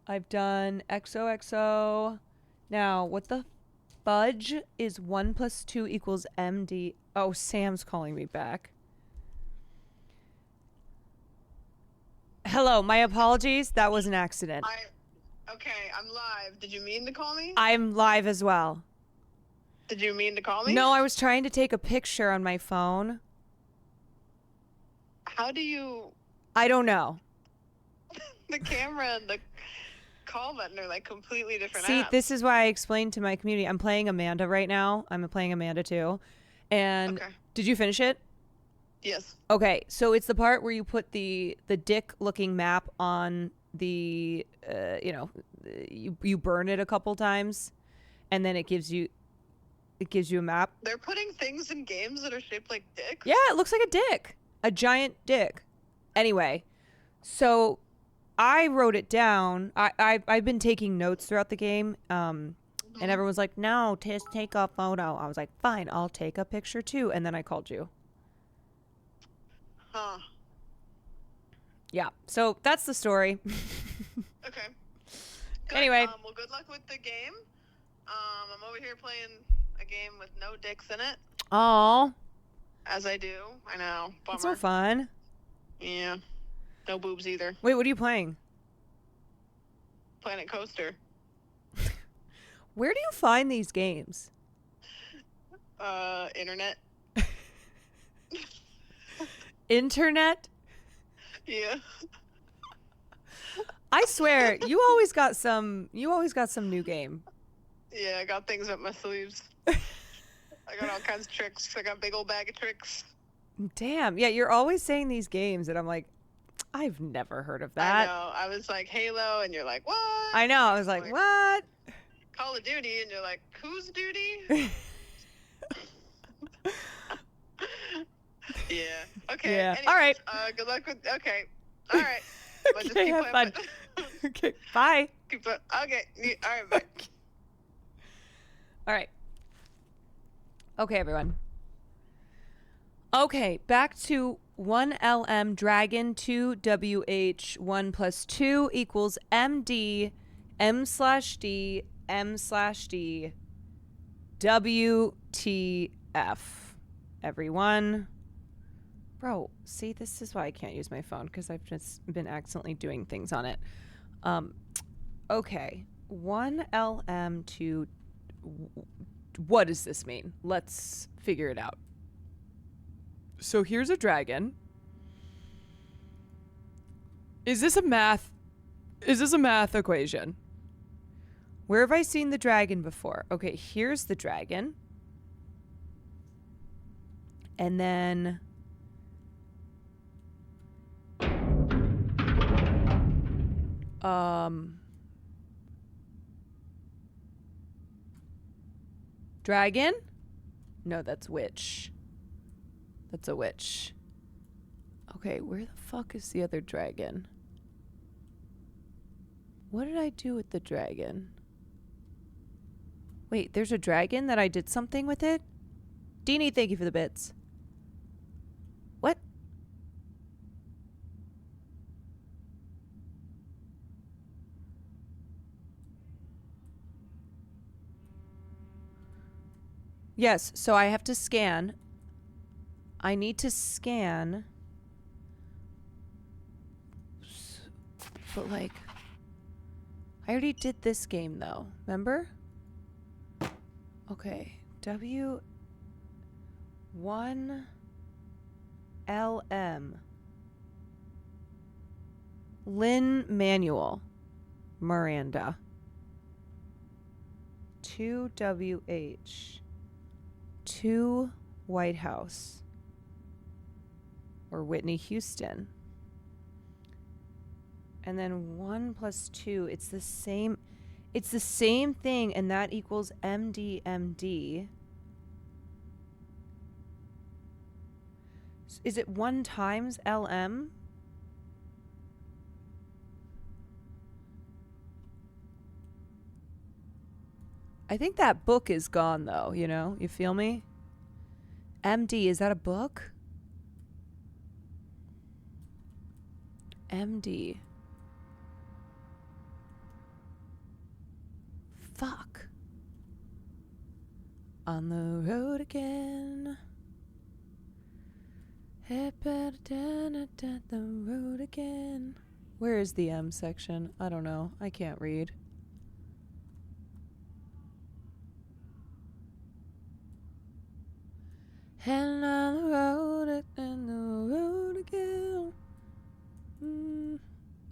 I've done XOXO. Now, what the fudge is 1 + 2 = MD? Oh, Sam's calling me back. Hello, my apologies. That was an accident. Okay, I'm live. Did you mean to call me? I'm live as well. Did you mean to call me? No, I was trying to take a picture on my phone. How do you... I don't know. The camera and the call button are like completely different See, apps. this is why I explained to my community. I'm playing Amanda right now. I'm playing Amanda too. And did you finish it? Yes. Okay, so it's the part where you put the dick-looking map on the, you burn it a couple times, and then it gives you a map. They're putting things in games that are shaped like dicks? Yeah, it looks like a dick. A giant dick. Anyway, so I wrote it down. I've been taking notes throughout the game, and everyone's like, no, just take a photo. I was like, fine, I'll take a picture too, and then I called you. Huh. Yeah, so that's the story. Okay. Good. Anyway. Well, good luck with the game. I'm over here playing a game with no dicks in it. Aw. As I do. I know. Bummer. It's so fun. Yeah. No boobs either. Wait, what are you playing? Planet Coaster. Where do you find these games? Internet. Internet? Yeah. I swear, you always got some new game. Yeah, I got things up my sleeves. I got all kinds of tricks. I got a big old bag of tricks. Damn. Yeah, you're always saying these games, and I'm like, I've never heard of that. I know. I was like, Halo, and you're like, what? I know. I was like, what? Call of Duty, and you're like, whose duty? Yeah. Okay. Yeah. Anyways, All right. Good luck with. Okay. All right. But just Okay, keep have playing fun. Okay. Bye. Keep playing. Okay. All right. Bye. All right. Okay, everyone. Okay, back to 1LM Dragon 2WH 1 + 2 = MD M/D M/D WTF. Everyone. Bro, see, this is why I can't use my phone, because I've just been accidentally doing things on it. Okay. 1LM to... What does this mean? Let's figure it out. So here's a dragon. Is this a math equation? Where have I seen the dragon before? Okay, here's the dragon. And then... Dragon? No, that's witch. That's a witch. Okay, where the fuck is the other dragon? What did I do with the dragon? Wait, there's a dragon that I did something with it? Deanie, thank you for the bits. What? Yes, so I have to scan. I need to scan. But like, I already did this game though, remember? Okay, W1 LM. Lynn Manuel Miranda. 2WH. 2 White House. Or Whitney Houston. And then 1 + 2, it's the same thing, and that equals MDMD. Is it 1 times LM? I think that book is gone though, you know? You feel me? MD, is that a book? MD. Fuck. On the road again. The road again. Where is the M section? I don't know. I can't read. And on the road again.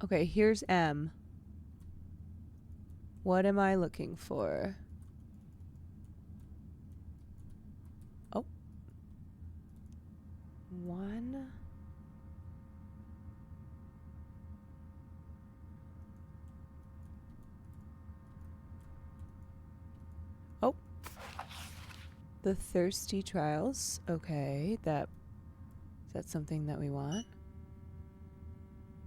Okay, here's M. What am I looking for? Oh. 1. Oh. The Thirsty Trials. Okay, is that something that we want?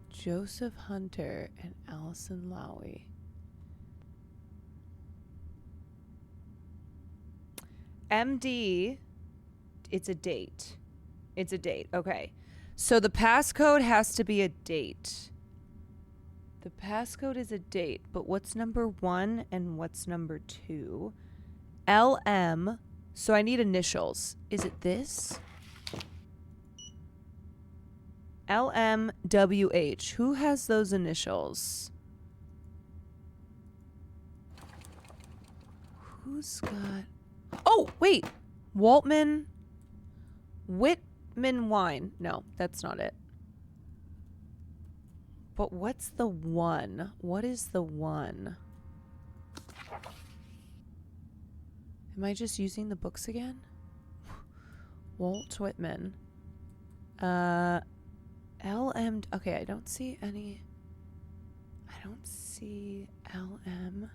Joseph Hunter and Allison Lowy. MD, it's a date. It's a date. Okay. So the passcode has to be a date. The passcode is a date, but what's number 1 and what's number 2? LM. So I need initials. Is it this? LMWH. Who has those initials? Who's got... Oh, wait. Whitman Wine. No, that's not it. But what's the 1? What is the 1? Am I just using the books again? Walt Whitman. LM. Okay, I don't see any. I don't see LM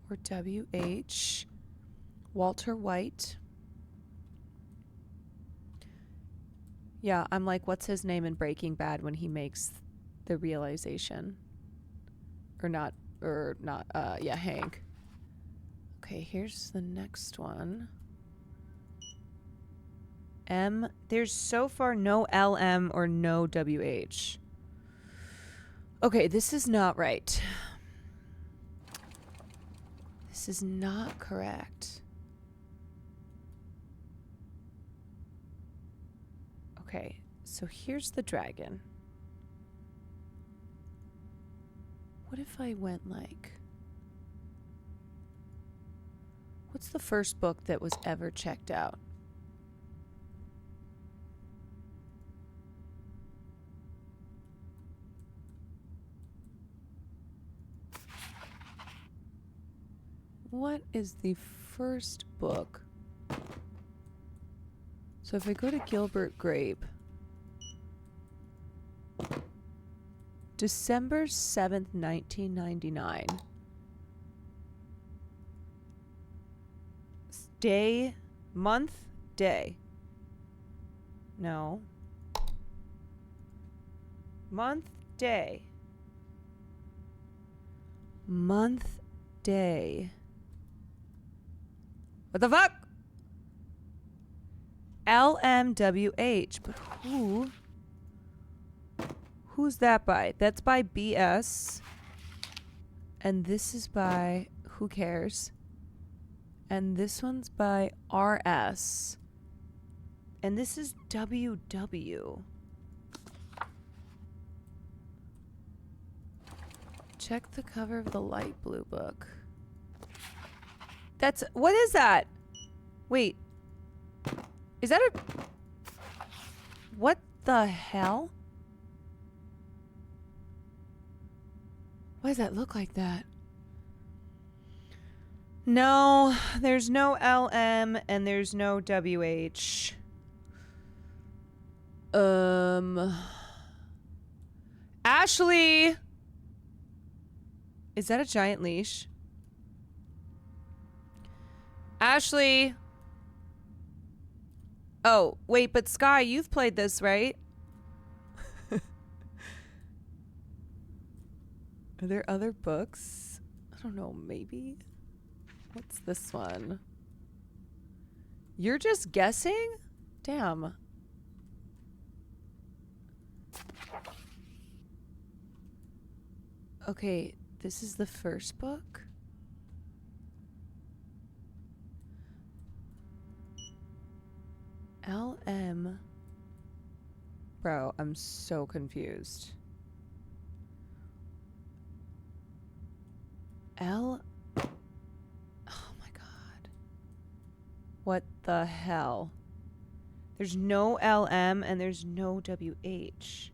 or WH. Walter White. Yeah, I'm like, what's his name in Breaking Bad when he makes the realization? Yeah, Hank. Okay, here's the next one. M. There's so far no LM or no WH. Okay, this is not right. This is not correct. Okay, so here's the dragon. What if I went like... What's the first book that was ever checked out? What is the first book? So if I go to Gilbert Grape, December 7th, 1999. Day, month, day. No. Month, day. Month, day. What the fuck? LMWH. But who's that by? That's by BS. And this is by who cares? And this one's by RS. And this is WW. Check the cover of the light blue book. That's... What is that? Wait. Is that a... What the hell? Why does that look like that? No, there's no LM and there's no WH. Ashley! Is that a giant leash? Ashley! Oh, wait, but Sky, you've played this, right? Are there other books? I don't know, maybe? What's this one? You're just guessing? Damn. Okay, this is the first book? LM. Bro, I'm so confused. Oh my god. What the hell? There's no LM and there's no WH.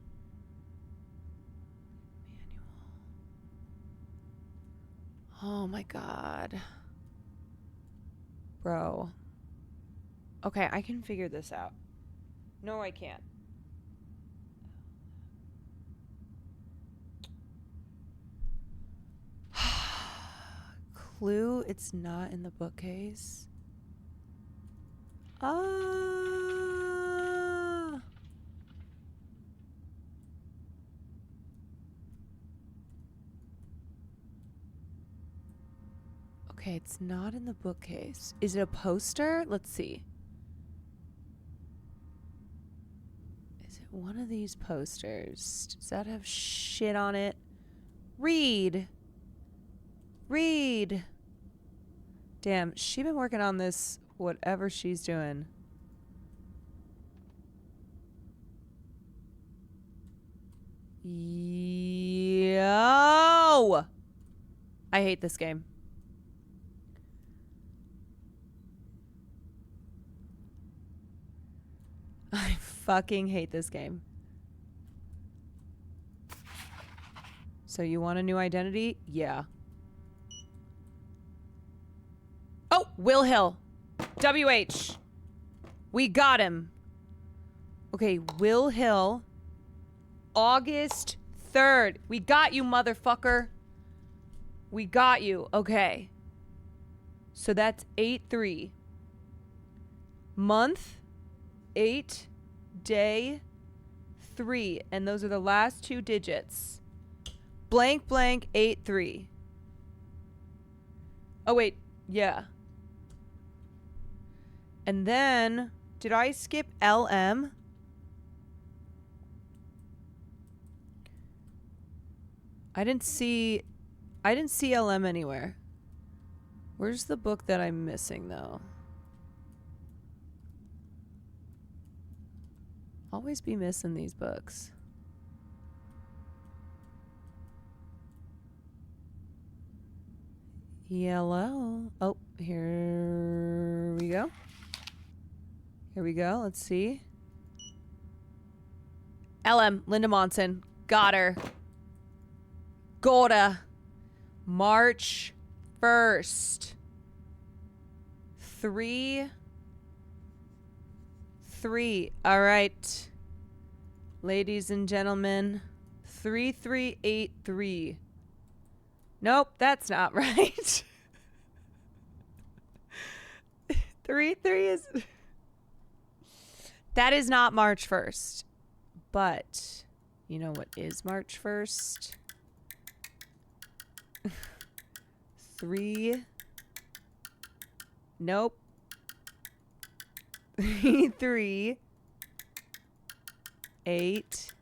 Oh my god. Bro. Okay, I can figure this out. No, I can't. Clue, it's not in the bookcase. Ah. Okay, it's not in the bookcase. Is it a poster? Let's see. Is it one of these posters? Does that have shit on it? Read. Read. Damn, she been working on this, whatever she's doing. Yo! I hate this game. I fucking hate this game. So you want a new identity? Yeah. Oh, Will Hill. WH. We got him. Okay, Will Hill. August 3rd. We got you, motherfucker. We got you. Okay. So that's 8-3. Month, 8, day, 3. And those are the last two digits. Blank, blank, 8-3. Oh, wait. Yeah. And then, did I skip LM? I didn't see LM anywhere. Where's the book that I'm missing, though? Always be missing these books. Yellow. Oh, here we go. Here we go. Let's see. LM, Linda Monson. Got her. Gotta. March 1st. 3. All right. Ladies and gentlemen. 3383. Nope, that's not right. 3 is... That is not March 1st. But, you know what is March 1st? 3. Nope. 3. 8.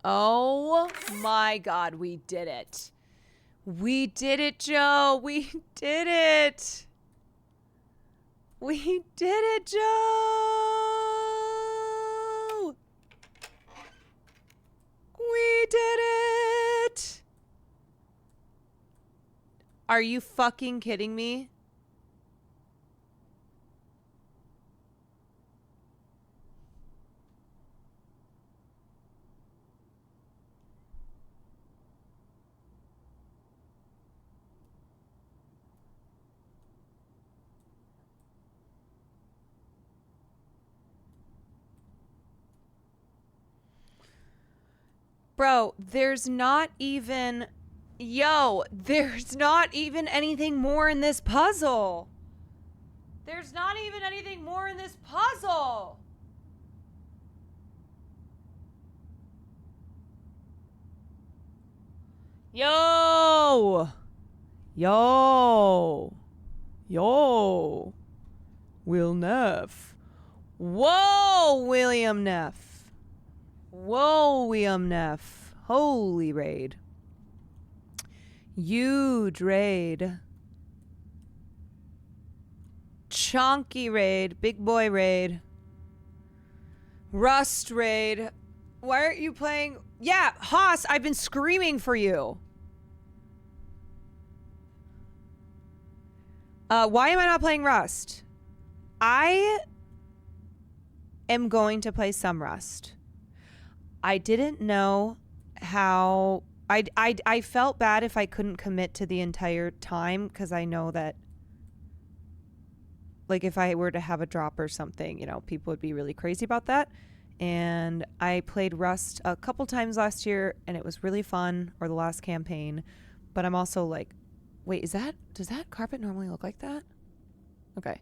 Oh my God, we did it. We did it, Joe. We did it. We did it, Joe. We did it. Are you fucking kidding me? Bro, there's not even... Yo, there's not even anything more in this puzzle. There's not even anything more in this puzzle. Yo. Yo. Yo. Will Neff. Whoa, William Neff. Whoa, William Neff. Holy raid. Huge raid. Chonky raid. Big boy raid. Rust raid. Why aren't you playing? Yeah, Haas, I've been screaming for you. Why am I not playing Rust? I am going to play some Rust. I didn't know how... I felt bad if I couldn't commit to the entire time, because I know that, like, if I were to have a drop or something, you know, people would be really crazy about that. And I played Rust a couple times last year, and it was really fun, or the last campaign. But I'm also like, wait, does that carpet normally look like that? Okay.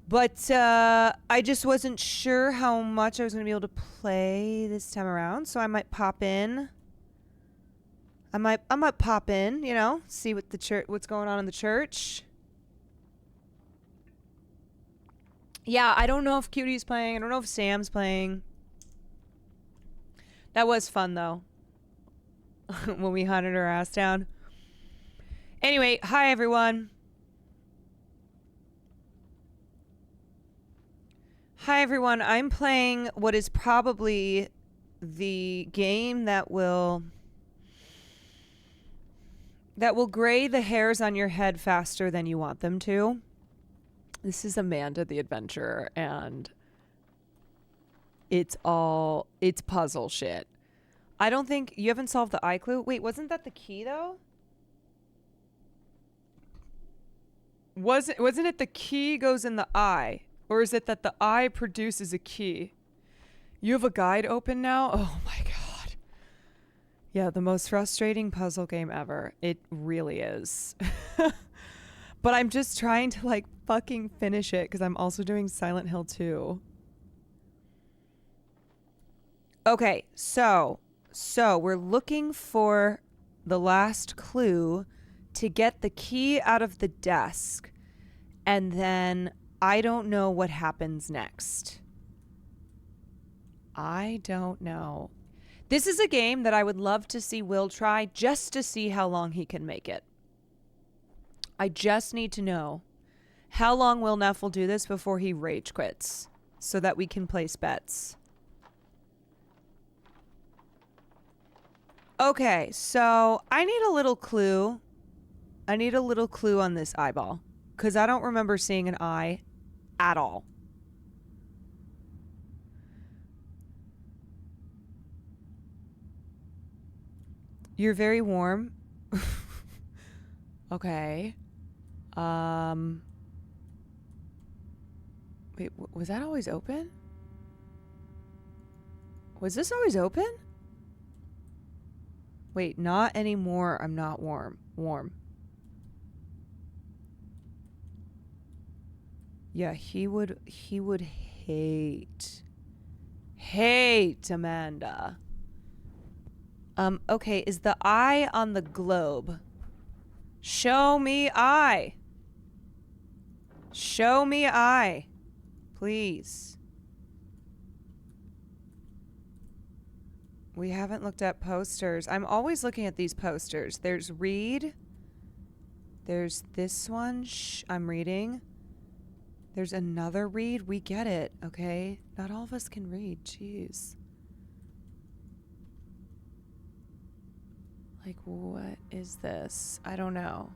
But I just wasn't sure how much I was going to be able to play this time around, so I might pop in. I might pop in, you know, see what what's going on in the church. Yeah, I don't know if Cutie's playing. I don't know if Sam's playing. That was fun, though. When we hunted her ass down. Anyway, hi, everyone. Hi, everyone. I'm playing what is probably the game that will gray the hairs on your head faster than you want them to. This is Amanda the Adventurer, and it's puzzle shit. I don't think you haven't solved the eye clue. Wait, wasn't that the key though? Wasn't it the key goes in the eye? Or is it that the eye produces a key? You have a guide open now? Oh my god. Yeah, the most frustrating puzzle game ever. It really is. But I'm just trying to, like, fucking finish it because I'm also doing Silent Hill 2. Okay, so we're looking for the last clue to get the key out of the desk. And then I don't know what happens next. I don't know. This is a game that I would love to see Will try just to see how long he can make it. I just need to know how long Will Neff will do this before he rage quits so that we can place bets. Okay, so I need a little clue. I need a little clue on this eyeball because I don't remember seeing an eye at all. You're very warm. Okay. Wait, was that always open? Was this always open? Wait, not anymore. I'm not warm. Warm. Yeah, he would hate Amanda. Okay, is the eye on the globe? Show me eye. Show me eye. Please. We haven't looked at posters. I'm always looking at these posters. There's read. There's this one. I'm reading. There's another read. We get it, okay? Not all of us can read. Jeez. Like, what is this? I don't know.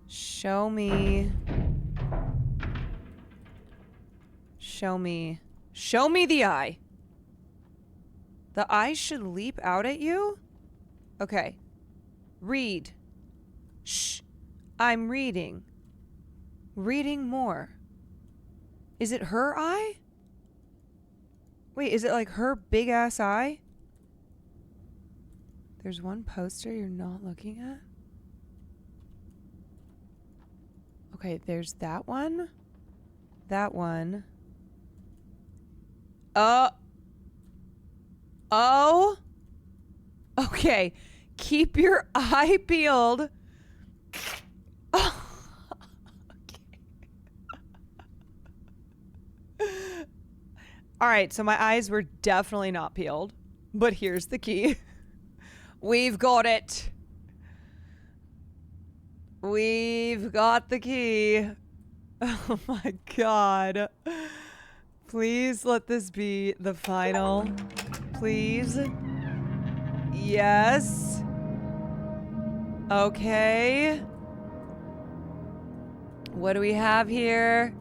Show me. Show me. Show me the eye. The eye should leap out at you? Okay. Read. Shh. I'm reading. Reading more. Is it her eye? Wait, is it like her big ass eye? There's one poster you're not looking at? Okay, there's that one. That one. Oh. Okay. Keep your eye peeled. Oh. Okay. All right, so my eyes were definitely not peeled, but here's the key. We've got it. We've got the key. Oh my God. Please let this be the final. Please. Yes. Okay. What do we have here?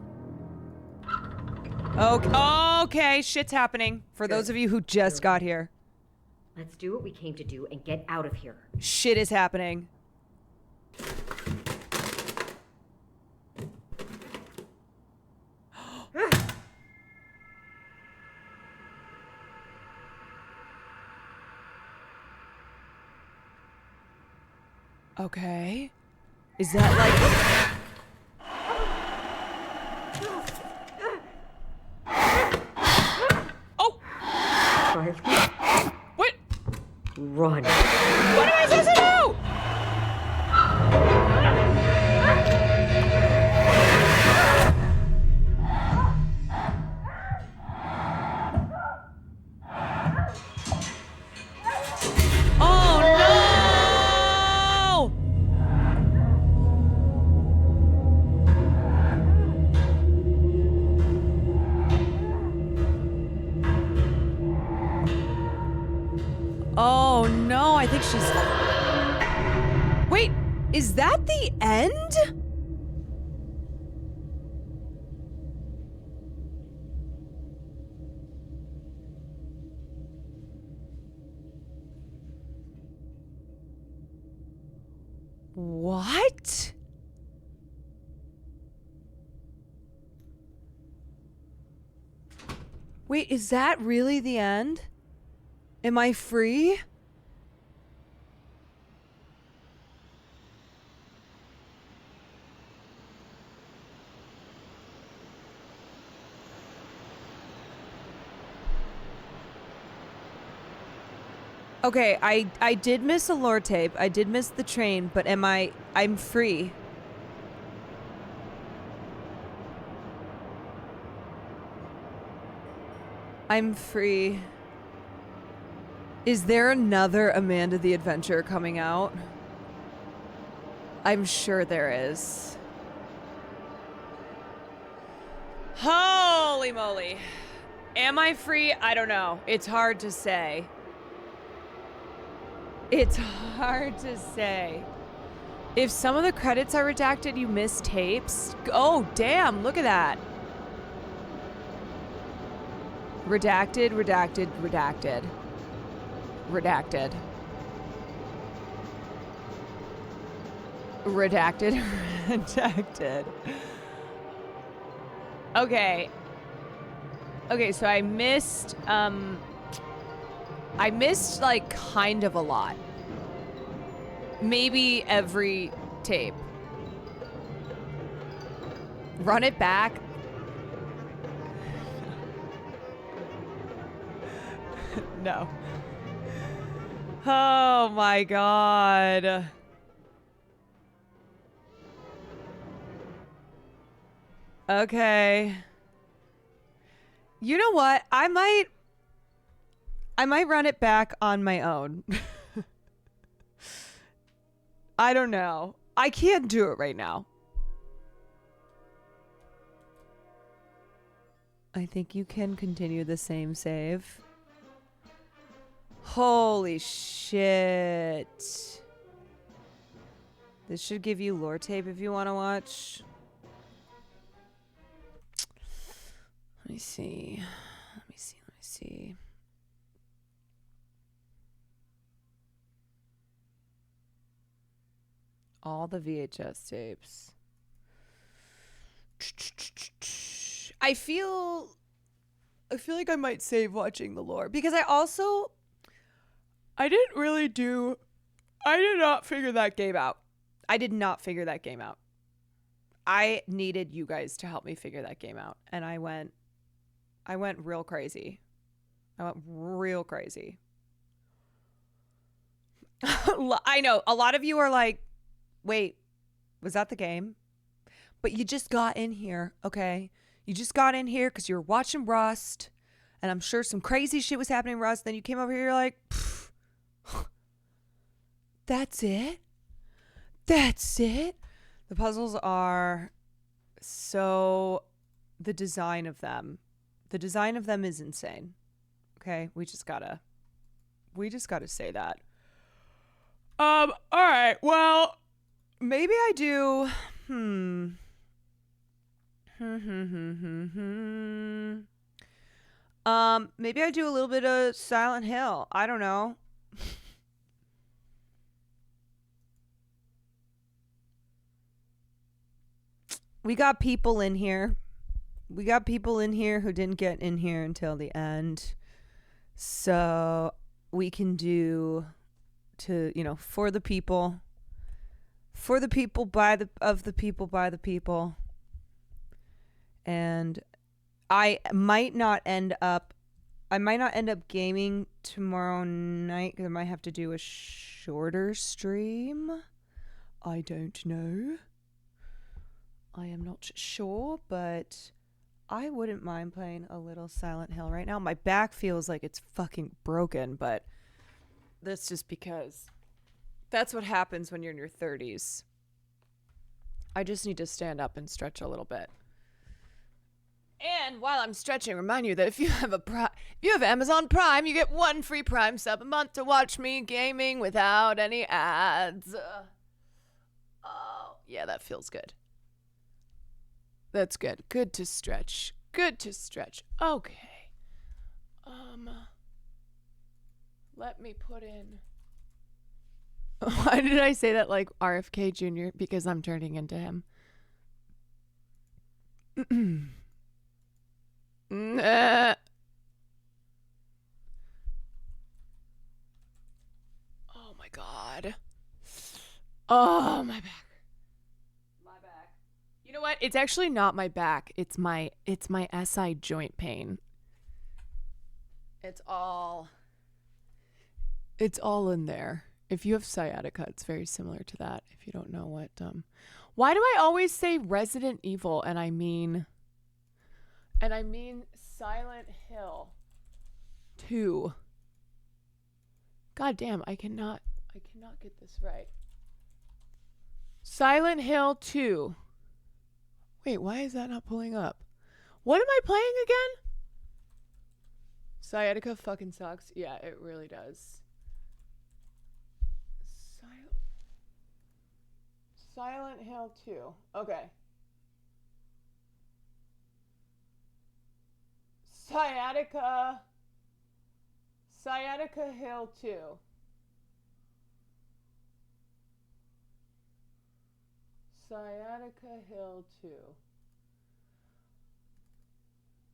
Okay, shit's happening. For those of you who just got here. Let's do what we came to do and get out of here. Shit is happening. Okay. Is that like... Oh! What? Run. What am I supposed to do? Oh no! Oh no, I think she's... Wait, is that the end? What? Wait, is that really the end? Am I free? Okay, I did miss a lore tape. I did miss the train, but I'm free. I'm free. Is there another Amanda the Adventurer coming out? I'm sure there is. Holy moly. Am I free? I don't know. It's hard to say. It's hard to say. If some of the credits are redacted, you miss tapes. Oh, damn. Look at that. Redacted, redacted, redacted. Redacted. Redacted, redacted. Okay. Okay, so I missed like kind of a lot. Maybe every tape. Run it back. No. Oh my God. Okay. You know what? I might run it back on my own. I don't know. I can't do it right now. I think you can continue the same save. Holy shit. This should give you lore tape if you want to watch. Let me see. Let me see. Let me see. All the VHS tapes. I feel like I might save watching the lore because I also I did not figure that game out. I did not figure that game out. I needed you guys to help me figure that game out. And I went real crazy. I know a lot of you are like, wait, was that the game? But you just got in here, okay? You just got in here because you were watching Rust, and I'm sure some crazy shit was happening in Rust. Then you came over here, you're like, that's it? That's it? The puzzles are so... The design of them is insane. Okay? We just gotta say that. All right. Well, maybe I do. Maybe I do a little bit of Silent Hill. I don't know. We got people in here. Who didn't get in here until the end. So we can do for the people, by the people. And I might not end up gaming tomorrow night because I might have to do a shorter stream. I don't know. I am not sure, but I wouldn't mind playing a little Silent Hill right now. My back feels like it's fucking broken, but that's just because that's what happens when you're in your 30s. I just need to stand up and stretch a little bit. And while I'm stretching, remind you that if you have Amazon Prime, you get 1 free Prime sub a month to watch me gaming without any ads. Oh, yeah, that feels good. That's good. Good to stretch. Okay. Let me put in. Why did I say that like RFK Jr.? Because I'm turning into him. Oh my god. Oh, my back. You know what? It's actually not my back. It's my SI joint pain. It's all in there. If you have sciatica, it's very similar to that. If you don't know what why do I always say Resident Evil and I mean Silent Hill 2. God damn, I cannot get this right. Silent Hill 2. Wait, why is that not pulling up? What am I playing again? Sciatica fucking sucks. Yeah, it really does. Silent Hill 2. Okay. Sciatica Hill 2. Sciatica Hill 2.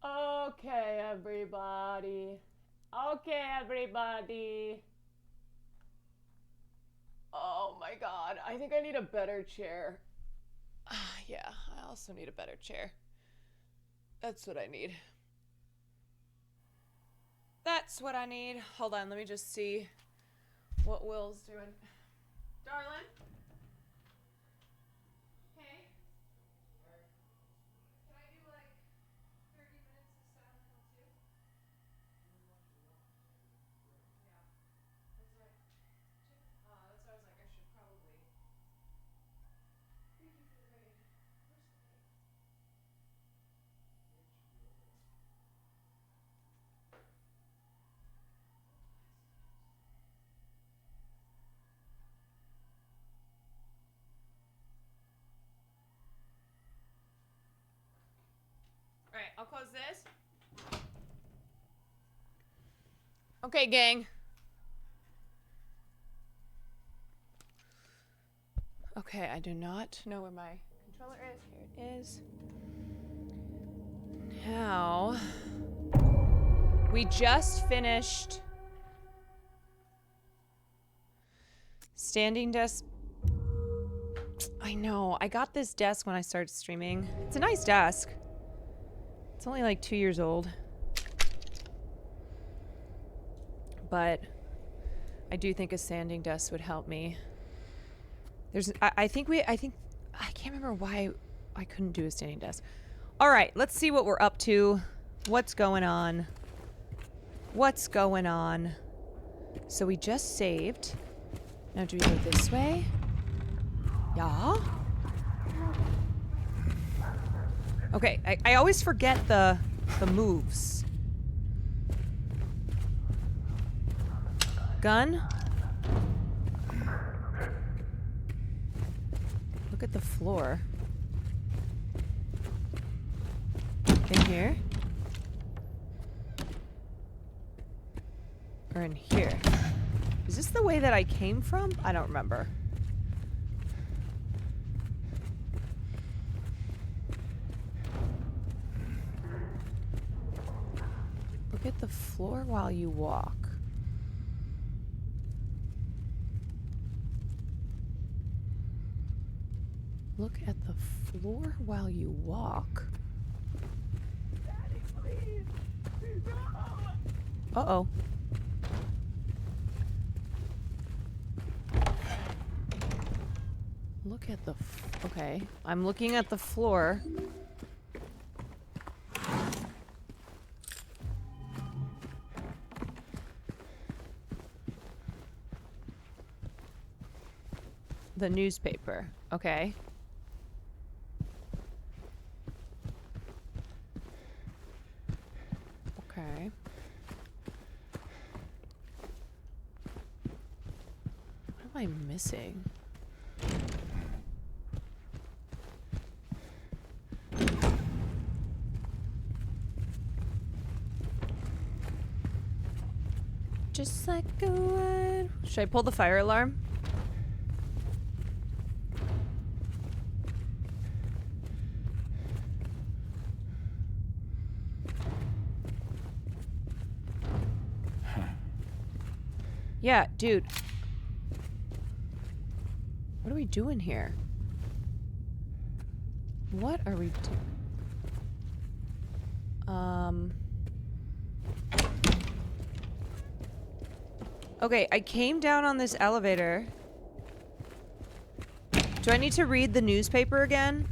Okay, everybody. Oh my god. I think I need a better chair. Yeah, I also need a better chair. That's what I need. Hold on, let me just see what Will's doing. Darling? Hey? Can I do like 30 minutes of Silent Hill 2? Yeah. That's right. That's why I was like, I should probably. Thank you for the raid. Where's the raid? Alright, I'll close this. Okay, gang. Okay, I do not know where my controller is. Here it is. Now, we just finished Standing desk. I know. I got this desk when I started streaming. It's a nice desk. It's only like 2 years old. But I do think a standing desk would help me. I can't remember why I couldn't do a standing desk. All right, let's see what we're up to. What's going on? What's going on? So we just saved. Now do we go this way? Yeah. Okay, I always forget the moves. Gun. Look at the floor. In here? Or in here? Is this the way that I came from? I don't remember. Look at the floor while you walk. Look at the floor while you walk. Daddy, please. No. Uh-oh. Look at the... okay. I'm looking at the floor. The newspaper. Okay. Okay. What am I missing? Just like a word. Should I pull the fire alarm? Yeah, dude. What are we doing here? What are we doing? Okay, I came down on this elevator. Do I need to read the newspaper again?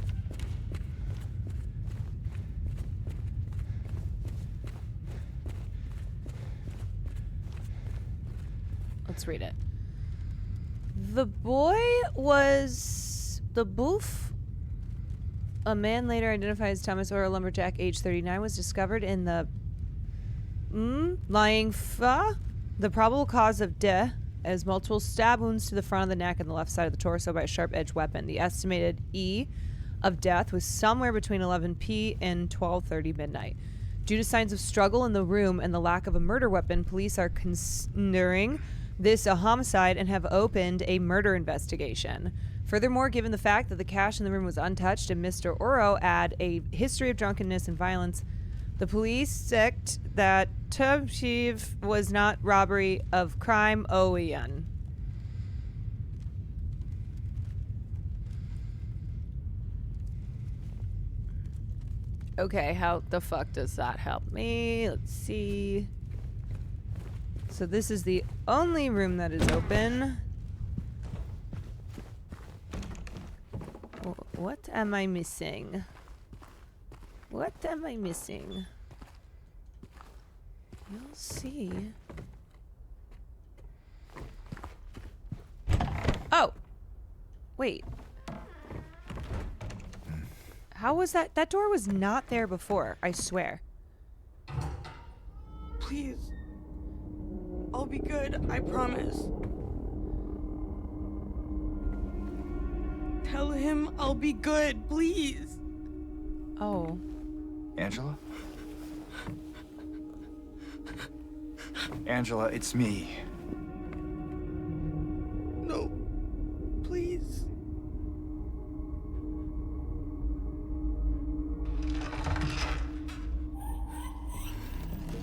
Let's read it. The boy was the boof. A man later identified as Thomas Oral Lumberjack, age 39, was discovered in the lying fa. The probable cause of death is multiple stab wounds to the front of the neck and the left side of the torso by a sharp-edged weapon. The estimated E of death was somewhere between 11 p. and 12:30 midnight. Due to signs of struggle in the room and the lack of a murder weapon, police are considering this a homicide and have opened a murder investigation. Furthermore, given the fact that the cash in the room was untouched and Mr. Oro had a history of drunkenness and violence, the police sect that Tubshiv was not robbery of crime Oyan. Okay, how the fuck does that help me? Let's see. So this is the only room that is open. What am I missing? What am I missing? You'll see. Oh! Wait. How was that? That door was not there before, I swear. Please. I'll be good, I promise. Tell him I'll be good, please. Oh. Angela? Angela, it's me. No. Please.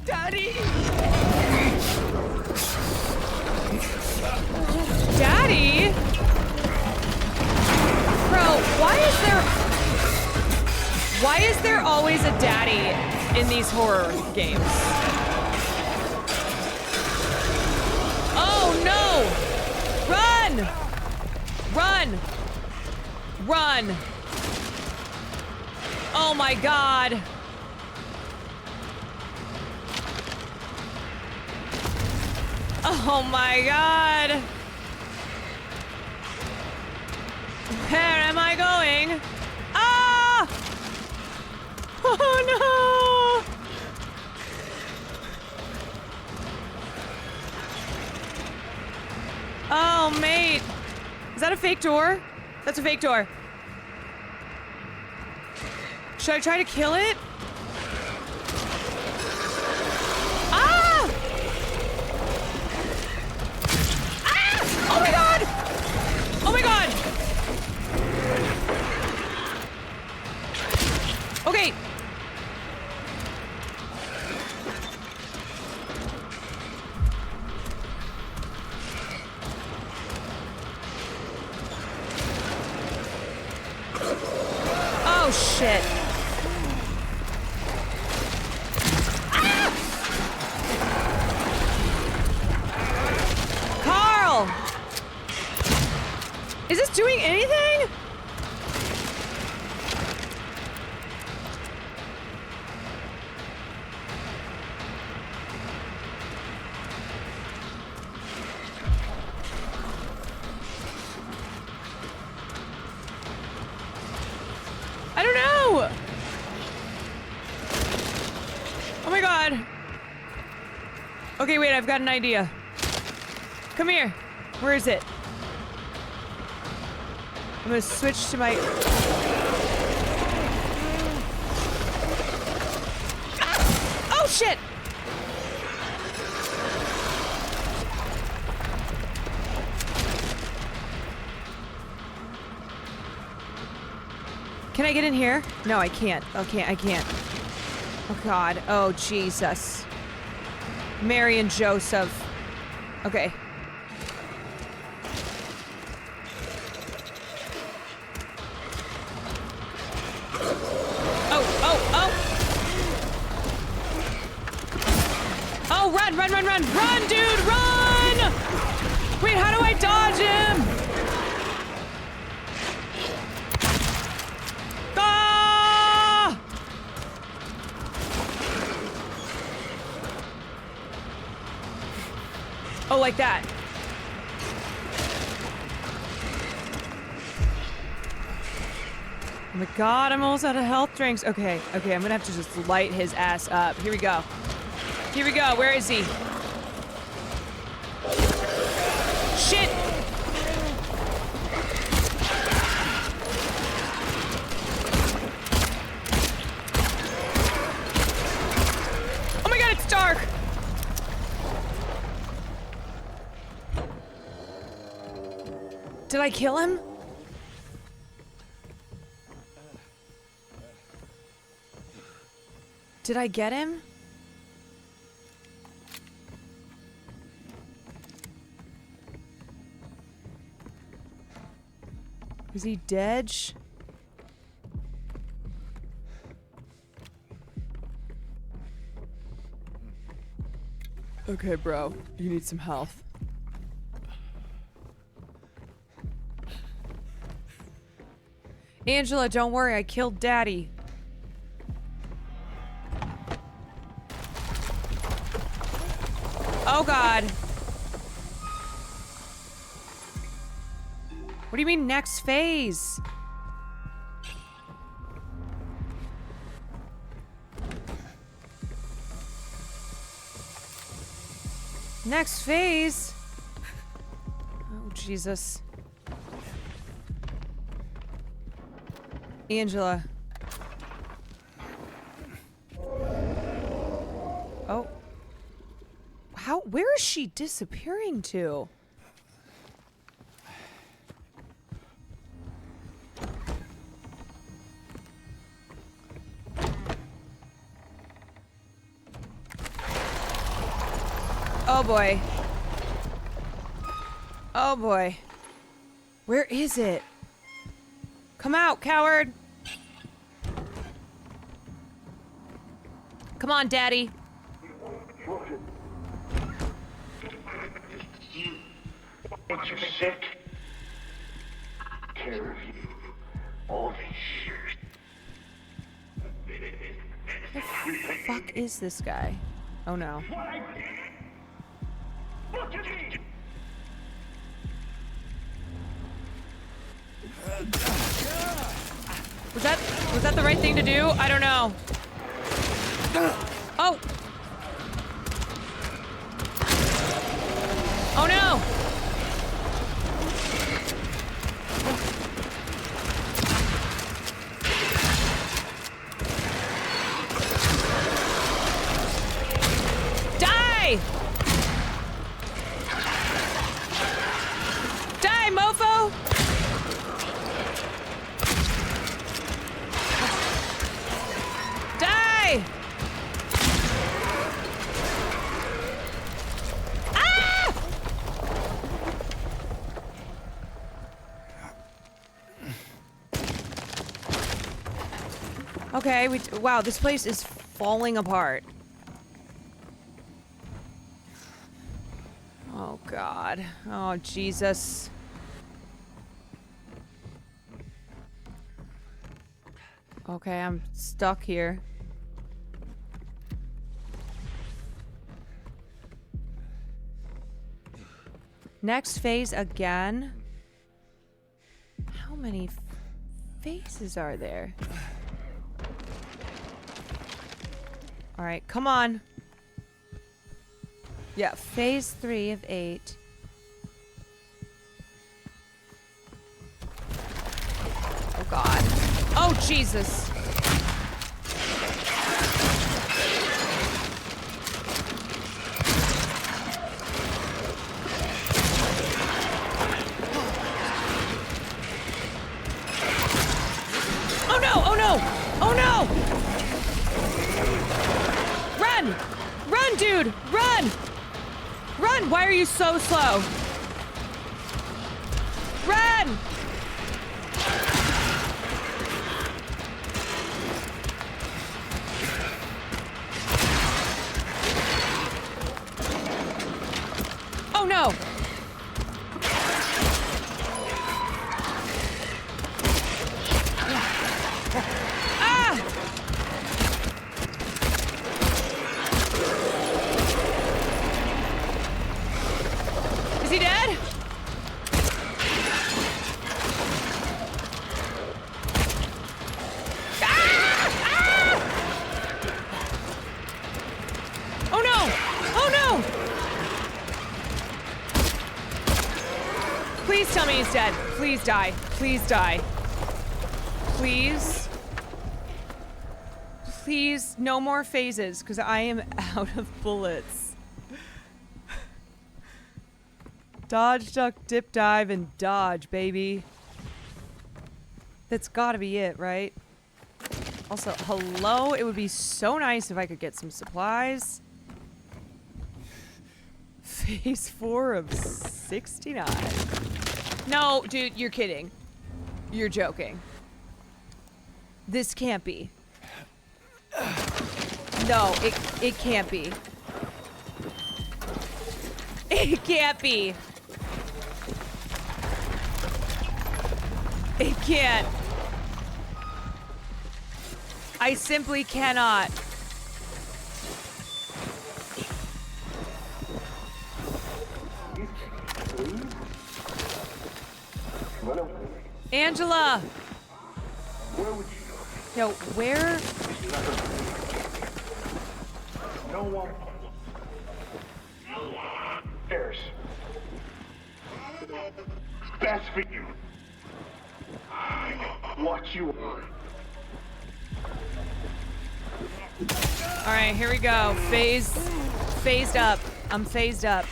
Daddy! Daddy? these horror games. Oh no! Run! Run! Run! Oh my god! Oh my god! Where am I going? Ah! Oh no! Oh, mate. Is that a fake door? That's a fake door. Should I try to kill it? Ah! Ah! Oh my god! Oh my god! Okay. Oh shit. Ah! Carl! Is this doing anything? I don't know! Oh my god. Okay, wait, I've got an idea. Come here. Where is it? I'm gonna switch to my... Ah! Oh shit! Can I get in here? No, I can't. Okay, I can't. Oh god. Oh Jesus. Mary and Joseph. Okay. Oh, run, run, run, run! Run, dude, run! Wait, how do I dodge him? Ah! Oh, like that. Oh my god, I'm almost out of health drinks. Okay, okay, I'm gonna have to just light his ass up. Here we go. Here we go. Where is he? Shit! Oh my god, it's dark! Did I kill him? Did I get him? Is he dead? Okay, bro. You need some health. Angela, don't worry. I killed Daddy. Oh, God. What do you mean, next phase? Next phase? Oh, Jesus. Angela. Oh. Where is she disappearing to? Oh boy. Oh boy. Where is it? Come out, coward! Come on, Daddy. Ain't you sick? Care of you all these years. What the fuck is this guy? Oh no. Look at me! Was that the right thing to do? I don't know. Oh! Oh no! Die! Die, mofo! Die! Ah! Okay, wow, this place is falling apart. Oh God. Oh Jesus. Okay, I'm stuck here. Next phase again? How many phases are there? Alright, come on. Yeah, phase 3 of 8. Oh God. Oh Jesus. Oh no! Oh no! Oh no! Run! Run, dude! Run! Run! Why are you so slow? Run! Oh no! Ah! Is he dead? Ah! Ah! Oh no! Oh no! Please tell me he's dead. Please die. Please die. Please. Please, no more phases, because I am out of bullets. Dodge, duck, dip, dive, and dodge, baby. That's gotta be it, right? Also, hello? It would be so nice if I could get some supplies. Phase 4 of 69. No, dude, you're kidding. You're joking. This can't be. No, it can't be. It can't be. It can't. I simply cannot. Angela! Where would you Yo, where? No one. There's. Best for you. Watch you. Alright, here we go. Phased up. I'm phased up.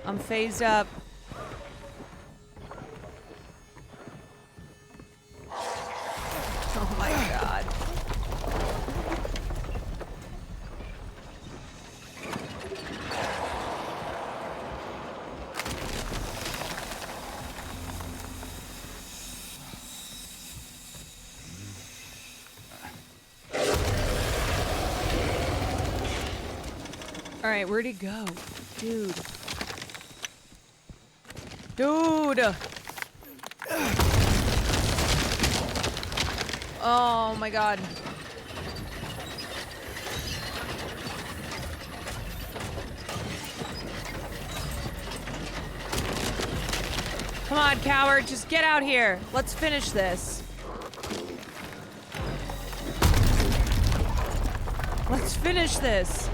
I'm phased up. Oh my God. right, where'd he go? Dude. Dude! Oh my god. Come on, coward, just get out here. Let's finish this. Let's finish this.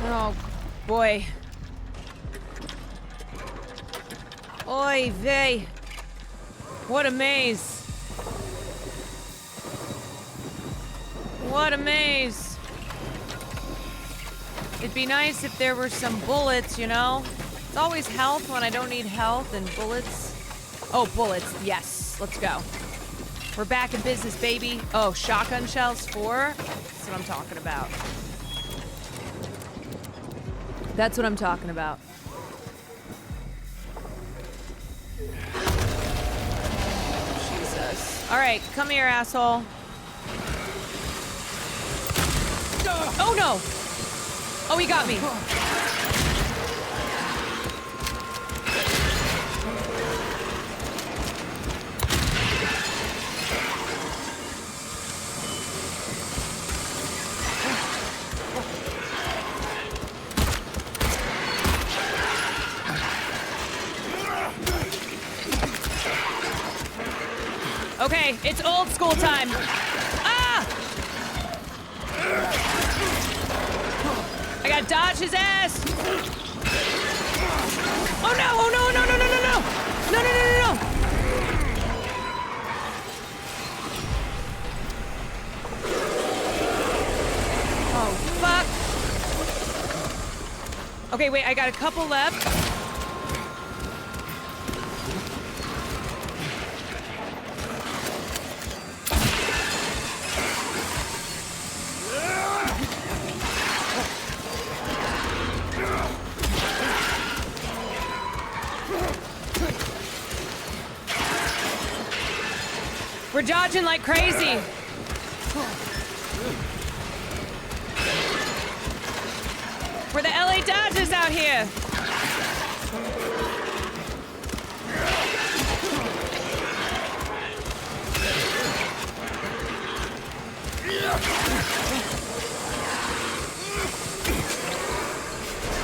Oh, boy. Oy vey. What a maze. What a maze. It'd be nice if there were some bullets, you know? It's always health when I don't need health and bullets. Oh, bullets. Yes. Let's go. We're back in business, baby. Oh, shotgun shells 4? That's what I'm talking about. That's what I'm talking about. Jesus. All right, come here, asshole. Oh, no. Oh, he got me. Okay, it's old school time. Ah! I gotta dodge his ass. Oh no, oh no, no, no, no, no, no. No, no, no, no, no. Oh, fuck. Okay, wait, I got a couple left. We're dodging like crazy. We're the LA Dodgers out here.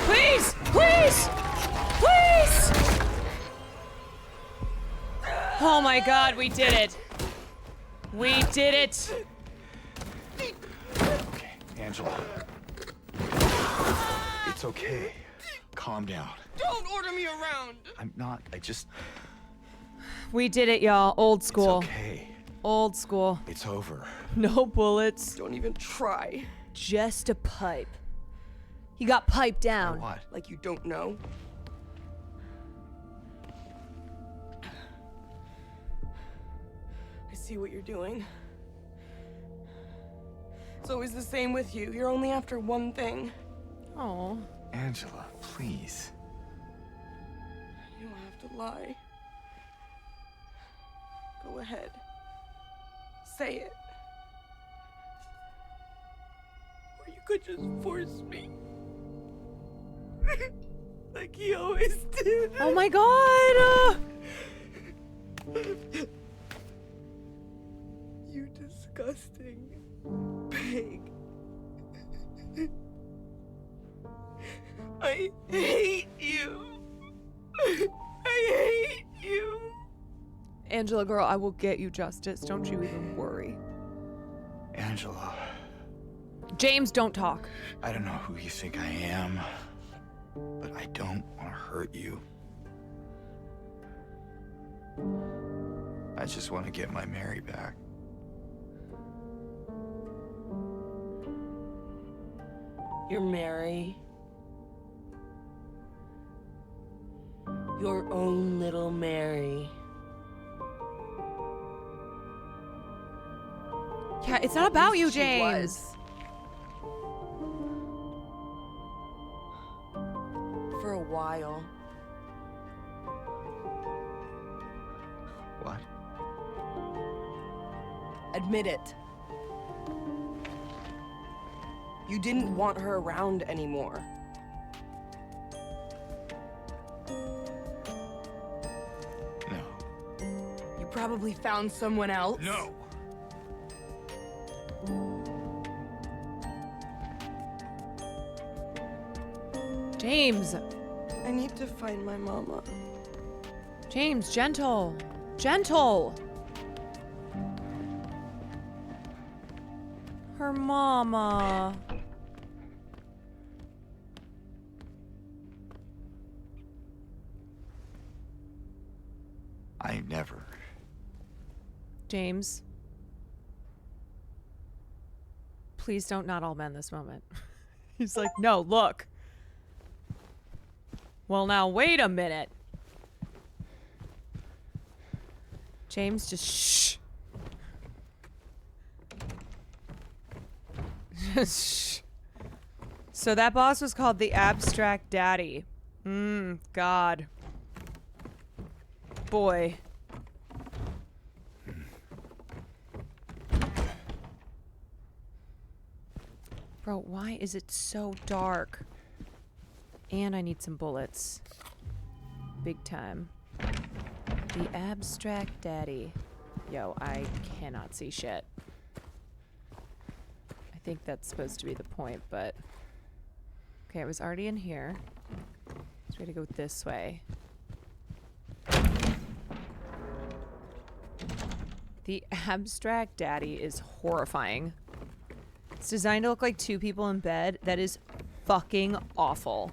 Please, please, please. Oh my God, we did it. We did it! Okay, Angela. It's okay. Calm down. Don't order me around! I'm not. I just... We did it, y'all. Old school. It's okay. Old school. It's over. No bullets. Don't even try. Just a pipe. You got piped down. What? Like you don't know? I see what you're doing. It's always the same with you. You're only after one thing. Oh. Angela, please. You don't have to lie. Go ahead. Say it. Or you could just force me. Like he always did. Oh my God! You disgusting pig. I hate you. I hate you. Angela, girl, I will get you justice. Don't you even worry. Angela. James, don't talk. I don't know who you think I am, but I don't want to hurt you. I just want to get my Mary back. You're Mary. Your own little Mary. Yeah, it's not about you, James. For a while. What? Admit it. You didn't want her around anymore. No. You probably found someone else. No. James. I need to find my mama. James, gentle. Gentle. Her mama. I never. James. Please don't not all men this moment. He's like, no, look. Well, now, wait a minute. James, just shh. Shh. So that boss was called the Abstract Daddy. God. Boy. Bro, why is it so dark? And I need some bullets. Big time. The Abstract Daddy. Yo, I cannot see shit. I think that's supposed to be the point, but... Okay, I was already in here. So we gotta go this way. The Abstract Daddy is horrifying. It's designed to look like two people in bed. That is fucking awful.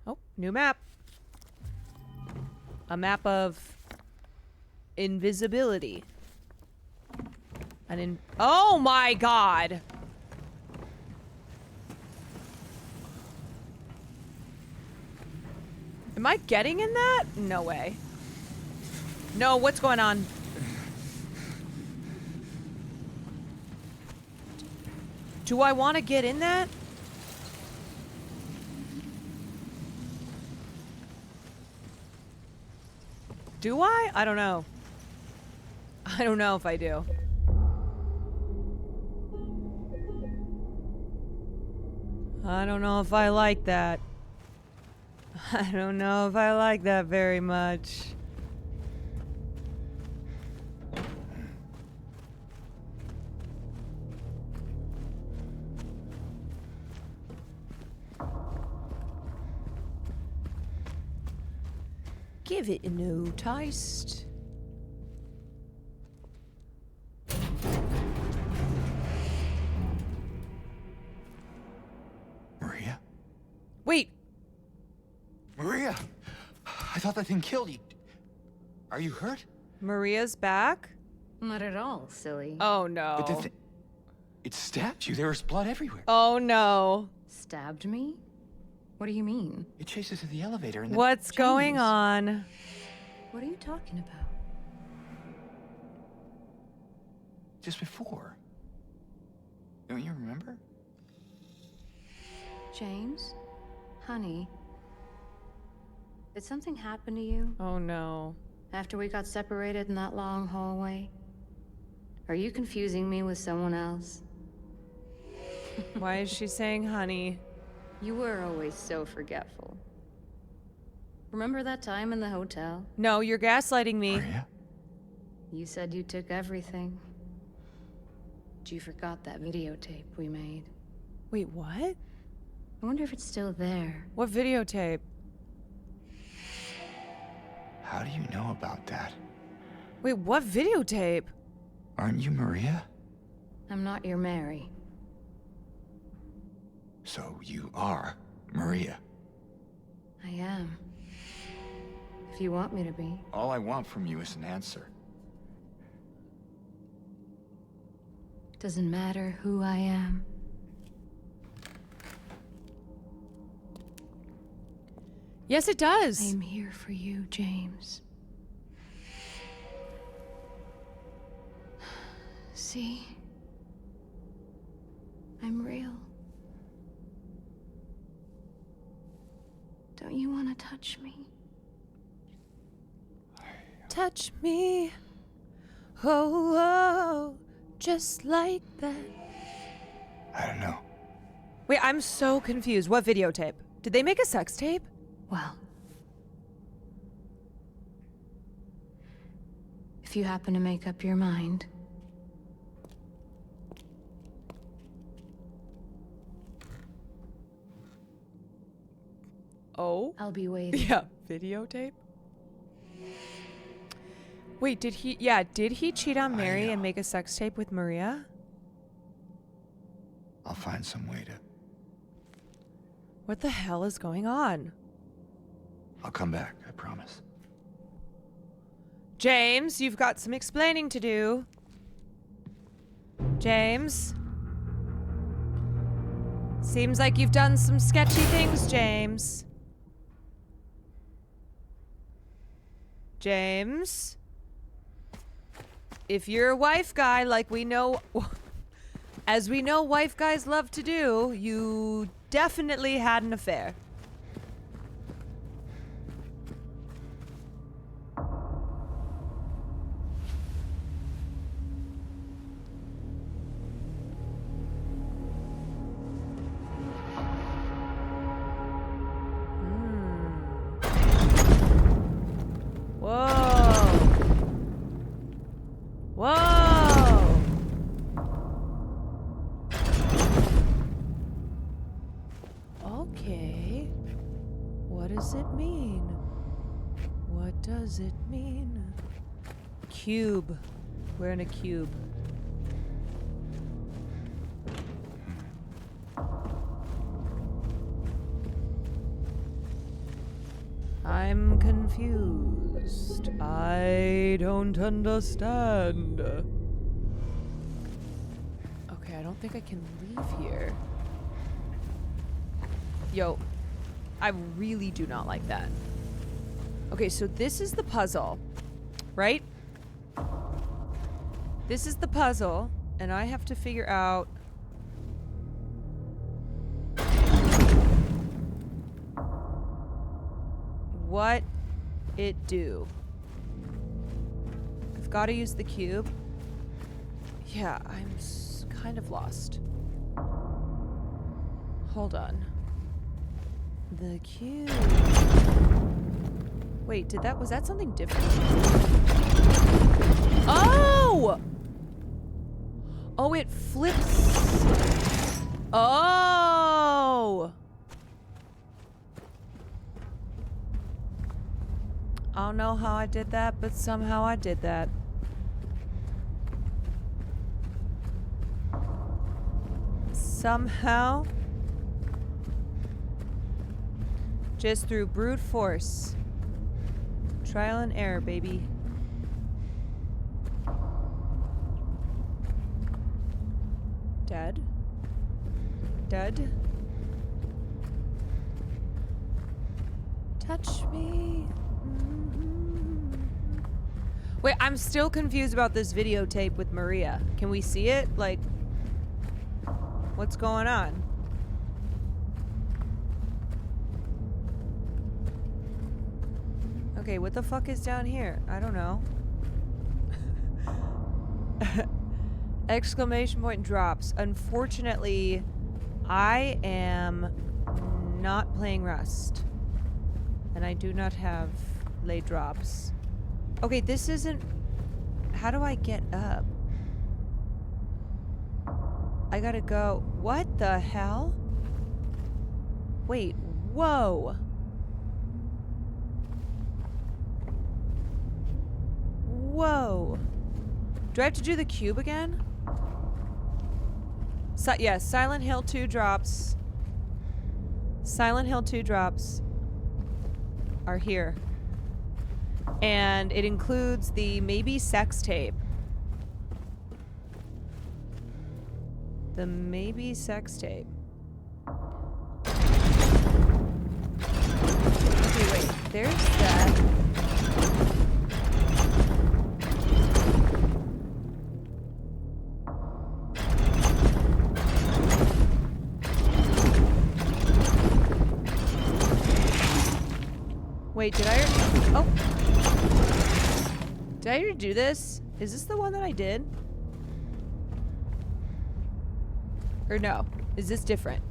Oh, new map. A map of invisibility. Oh my god! Am I getting in that? No way. No, what's going on? Do I want to get in that? Do I? I don't know. I don't know if I do. I don't know if I like that. I don't know if I like that very much. Give it a new taste. Maria? Wait. Maria! I thought that thing killed you. Are you hurt? Maria's back? Not at all, silly. Oh no. But it stabbed you. There was blood everywhere. Oh no. Stabbed me? What do you mean? It chased us to the elevator and What's going on? What are you talking about? Just before. Don't you remember? James? Honey? Did something happen to you? Oh no. After we got separated in that long hallway? Are you confusing me with someone else? Why is she saying honey? You were always so forgetful. Remember that time in the hotel? No, you're gaslighting me. Maria? You said you took everything. But you forgot that videotape we made. Wait, what? I wonder if it's still there. What videotape? How do you know about that? Wait, what videotape? Aren't you Maria? I'm not your Mary. So you are Maria. I am. If you want me to be. All I want from you is an answer. Doesn't matter who I am. Yes, it does. I'm here for you, James. See? I'm real. Don't you want to touch me? touch me. Oh, oh, just like that. I don't know. Wait, I'm so confused. What videotape? Did they make a sex tape? Well, if you happen to make up your mind. Oh? I'll be waiting. Yeah, videotape? Wait, did he cheat on Mary and make a sex tape with Maria? I'll find some way to... What the hell is going on? I'll come back, I promise. James, you've got some explaining to do. James? Seems like you've done some sketchy things, James. James? If you're a wife guy like we know, as we know wife guys love to do, you definitely had an affair. Whoa. Whoa. Okay. What does it mean? What does it mean? Cube. We're in a cube. I'm confused. I don't understand. Okay, I don't think I can leave here. Yo, I really do not like that. Okay, so this is the puzzle, right? This is the puzzle, and I have to figure out... what it do. I've got to use the cube. Yeah, I'm kind of lost. Hold on. The cube. Wait, was that something different? Oh! Oh, it flips. Oh! I don't know how I did that, but somehow I did that. Somehow. Just through brute force. Trial and error, baby. Dead? Dead? Touch me. Wait, I'm still confused about this videotape with Maria. Can we see it? Like, what's going on? Okay, what the fuck is down here? I don't know. Exclamation point drops. Unfortunately, I am not playing Rust. And I do not have late drops. Okay, this isn't... How do I get up? I gotta go... What the hell? Wait, whoa. Whoa. Do I have to do the cube again? Yes, Silent Hill 2 drops. Silent Hill 2 drops are here. And it includes the maybe sex tape. The maybe sex tape. Okay, wait. There's that. Wait, did I... Oh. Did I already do this? Is this the one that I did? Or no? Is this different?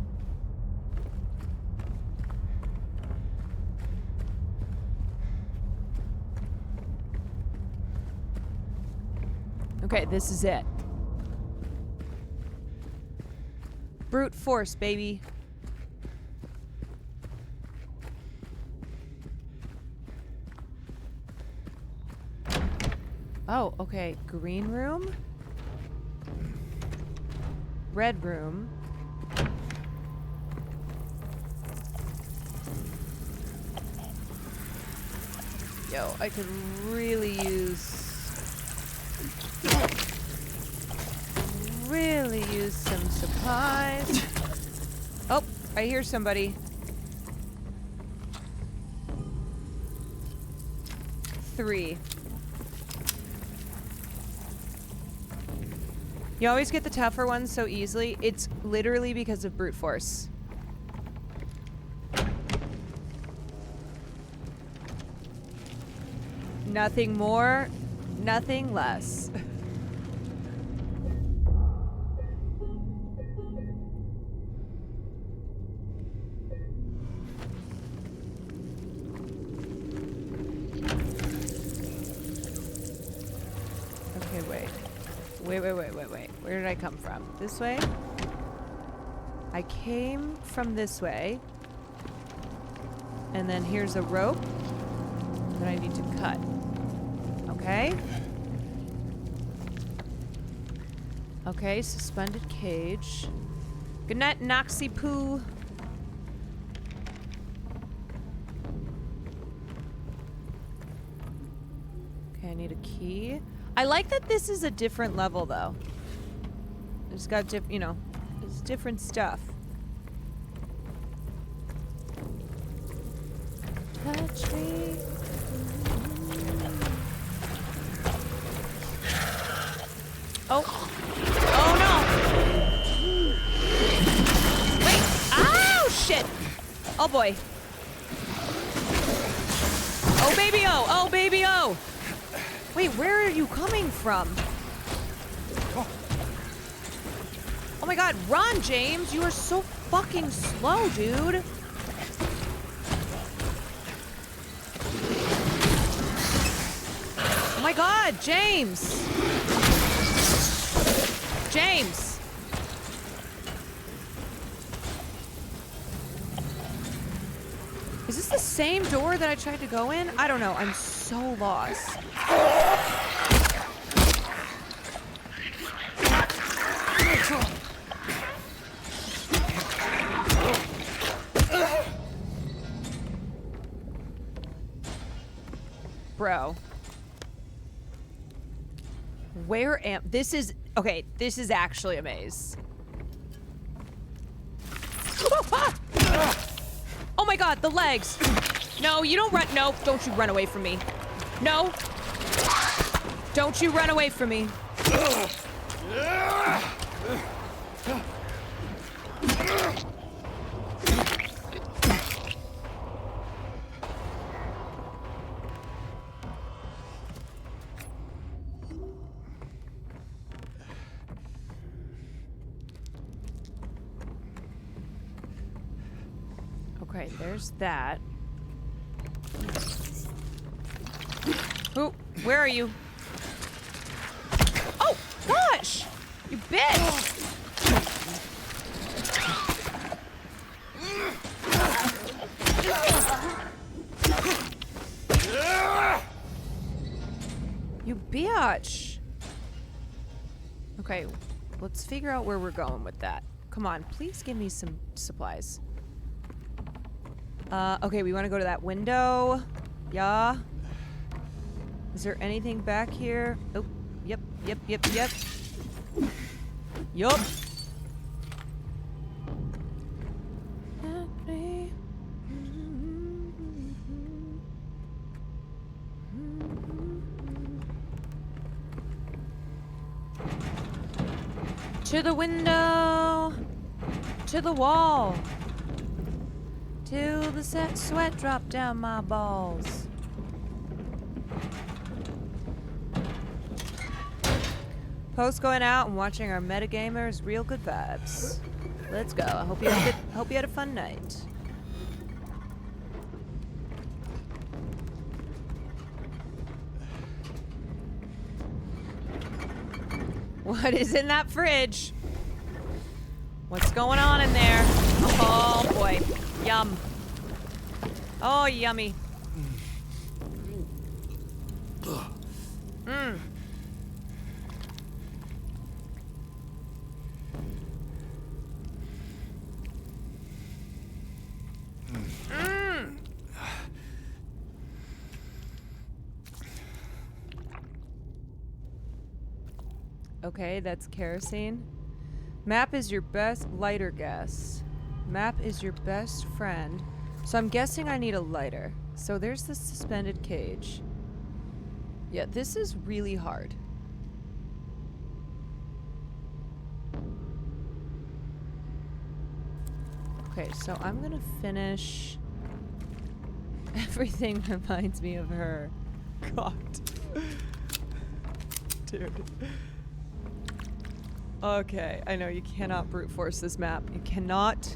Okay, this is it. Brute force, baby. Oh, okay. Green room. Red room. Yo, I could really use some supplies. Oh, I hear somebody. Three. You always get the tougher ones so easily. It's literally because of brute force. Nothing more, nothing less. Okay, wait. Wait. Where did I come from? This way? I came from this way. And then here's a rope that I need to cut. Okay. Okay, suspended cage. Good night, Noxy Poo. Okay, I need a key. I like that this is a different level, though. It's got, you know, it's different stuff. Touch me. Oh. Oh, no. Wait. Oh, shit. Oh, boy. Oh, baby, oh. Oh, baby, oh. Wait, where are you coming from? Oh my god, run, James! You are so fucking slow, dude! Oh my god, James! James! Is this the same door that I tried to go in? I don't know, I'm so lost. Bro. Where am... This is... Okay, this is actually a maze. Oh my god, the legs! No, you don't run... No, don't you run away from me. No! Don't you run away from me. Okay, there's that. Who? Where are you? Oh, gosh! You bitch! You bitch! Okay, let's figure out where we're going with that. Come on, please give me some supplies. Okay, we want to go to that window. Yeah. Is there anything back here? Oh, yep. Yup. To the window. To the wall. Till the sweat drop down my balls. Post going out and watching our metagamers. Real good vibes. Let's go. I hope you had a fun night. What is in that fridge? What's going on in there? Oh boy. Yum. Oh, yummy. Mmm. Mmm. Okay, that's kerosene. Map is your best lighter guess. Map is your best friend. So I'm guessing I need a lighter. So there's the suspended cage. Yeah, this is really hard. Okay, so I'm gonna finish. Everything reminds me of her. God. Dude. Okay, I know you cannot brute force this map. You cannot.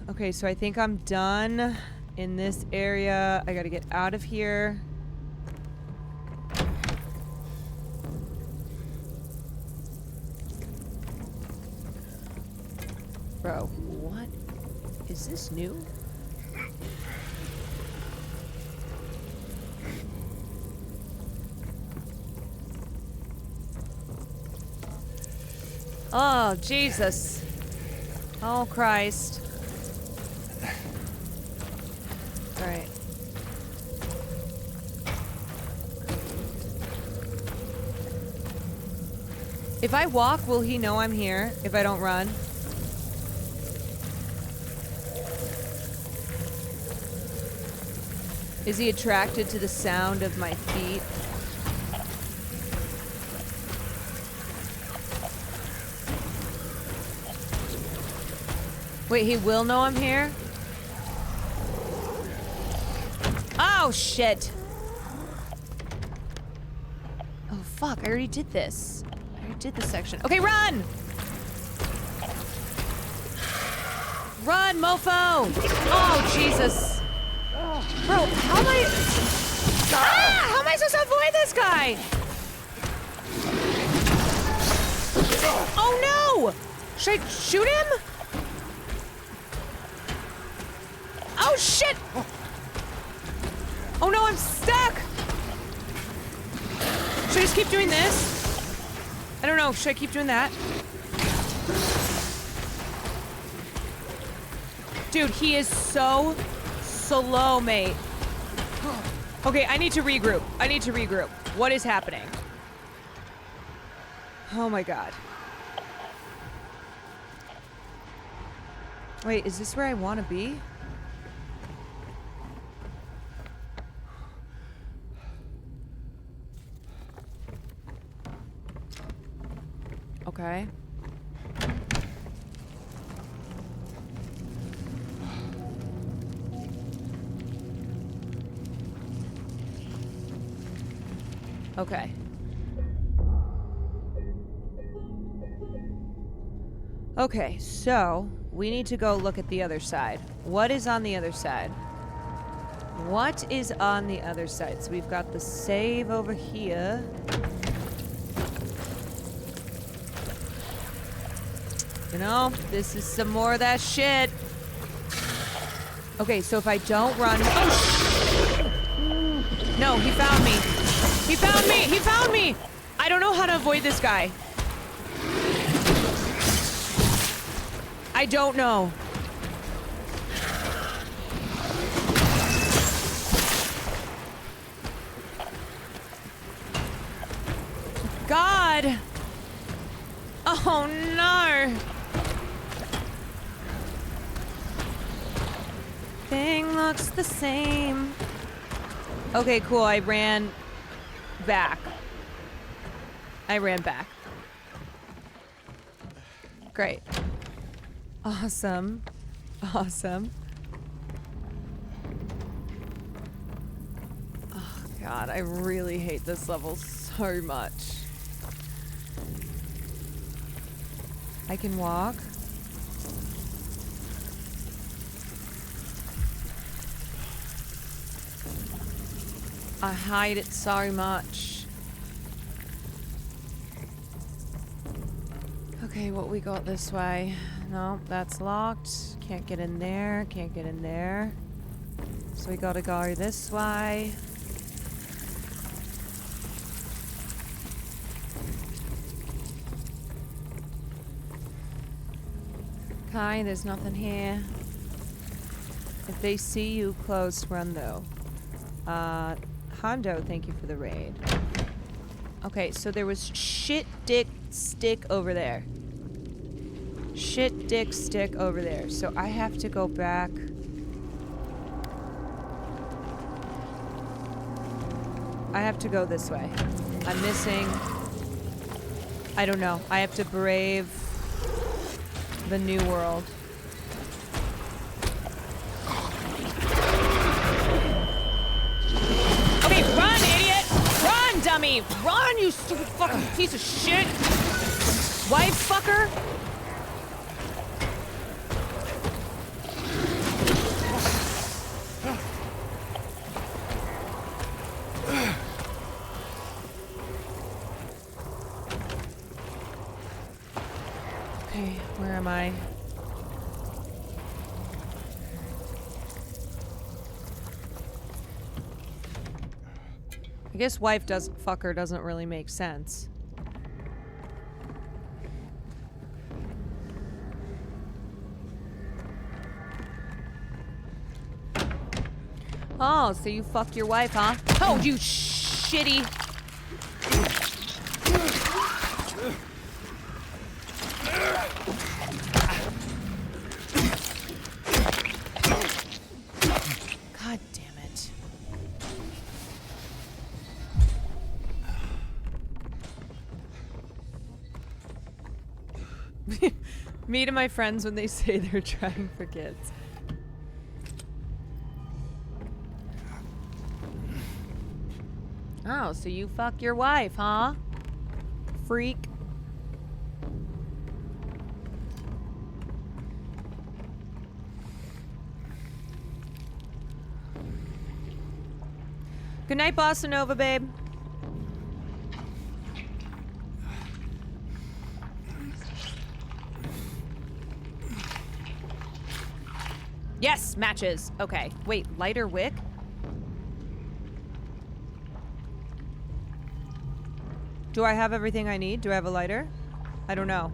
Okay, so I think I'm done in this area. I gotta get out of here. Bro, what? Is this new? Oh, Jesus. Oh, Christ. All right. If I walk, will he know I'm here if I don't run? Is he attracted to the sound of my feet? Wait, he will know I'm here? Oh, shit. Oh, fuck. I already did this. I already did this section. Okay, run! Run, mofo! Oh, Jesus. Bro, how am I... Ah! How am I supposed to avoid this guy? Oh, no! Should I shoot him? Oh, shit! Oh, no, I'm stuck! Should I just keep doing this? I don't know. Should I keep doing that? Dude, he is so slow, mate. Okay, I need to regroup. I need to regroup. What is happening? Oh my god. Wait, is this where I want to be? Okay. Okay. Okay, so we need to go look at the other side. What is on the other side? What is on the other side? So we've got the save over here. You know, this is some more of that shit. Okay, so if I don't run... Oh, no, he found me. He found me! He found me! I don't know how to avoid this guy. I don't know. God! Oh no! Thing looks the same. Okay, cool. I ran back. I ran back. Great. Awesome. Awesome. Oh, god, I really hate this level so much. I can walk. I hate it so much. Okay, what we got this way? No, that's locked. Can't get in there. Can't get in there. So we gotta go this way. Okay, there's nothing here. If they see you close, run though. Hondo, thank you for the raid. Okay, so there was shit, dick, stick over there. Shit, dick, stick over there. So I have to go back. I have to go this way. I'm missing. I don't know. I have to brave the new world. Okay, run, idiot! Run, dummy! Run, you stupid fucking piece of shit! Wife fucker! Okay, where am I? I guess wife fucker doesn't really make sense. Oh, so you fuck your wife, huh? Oh, you shitty. God damn it. Me to my friends when they say they're trying for kids. Oh, so you fuck your wife, huh? Freak. Good night, Bossa Nova, babe. Yes, matches. Okay. Wait, lighter wick? Do I have everything I need? Do I have a lighter? I don't know.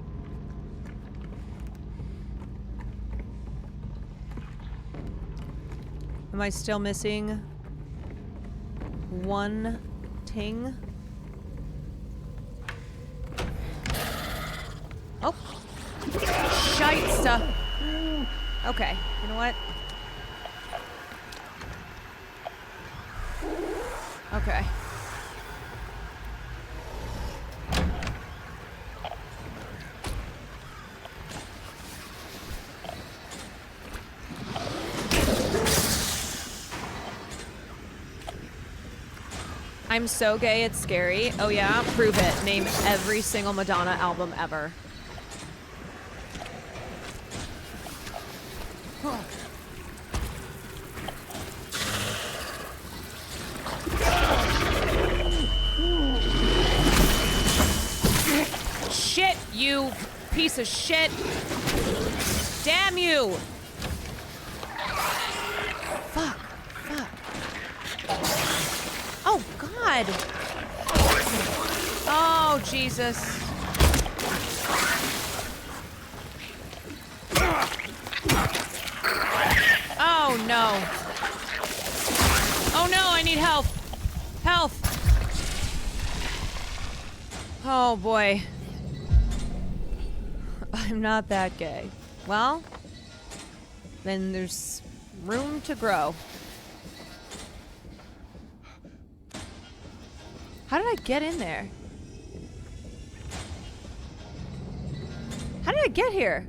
Am I still missing one ting? Oh. Shite stuff. Okay, you know what? Okay. I'm so gay, it's scary. Oh yeah? Prove it. Name every single Madonna album ever. Shit, you piece of shit. Damn you. Fuck. Fuck. Oh, God. Oh, Jesus. Oh, no. Oh, no, I need help. Help. Oh, boy. I'm not that gay. Well, then there's room to grow. How did I get in there? How did I get here?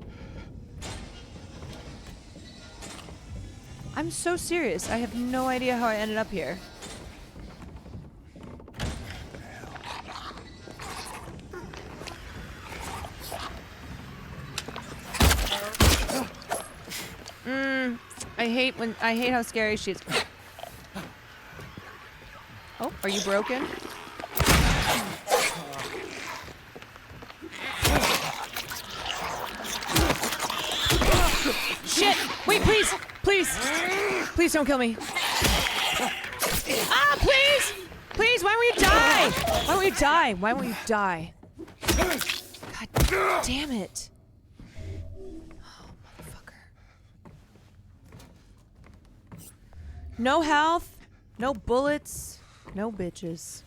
I'm so serious. I have no idea how I ended up here. I hate how scary she is. Oh, are you broken? Shit! Wait, please! Please! Please don't kill me. Ah, please! Please, why won't you die? Why won't you die? Why won't you die? God damn it. Oh, motherfucker. No health, no bullets, no bitches.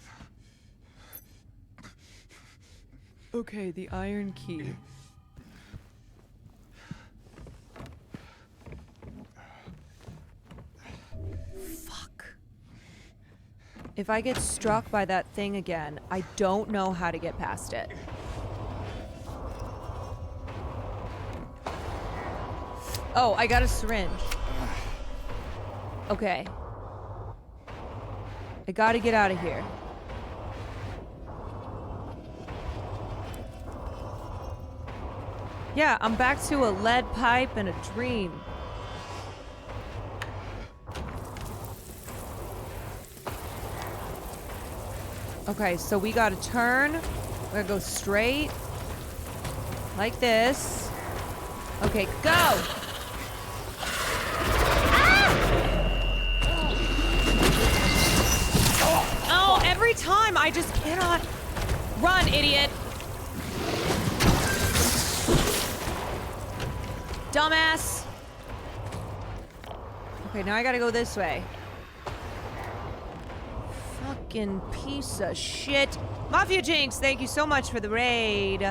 Okay, the iron key. If I get struck by that thing again, I don't know how to get past it. Oh, I got a syringe. Okay. I gotta get out of here. Yeah, I'm back to a lead pipe and a dream. Okay, so we gotta turn. We're gonna go straight. Like this. Okay, go! Ah! Oh, every time I just cannot. Run, idiot! Dumbass! Okay, now I gotta go this way. Fucking piece of shit. Mafia Jinx, thank you so much for the raid.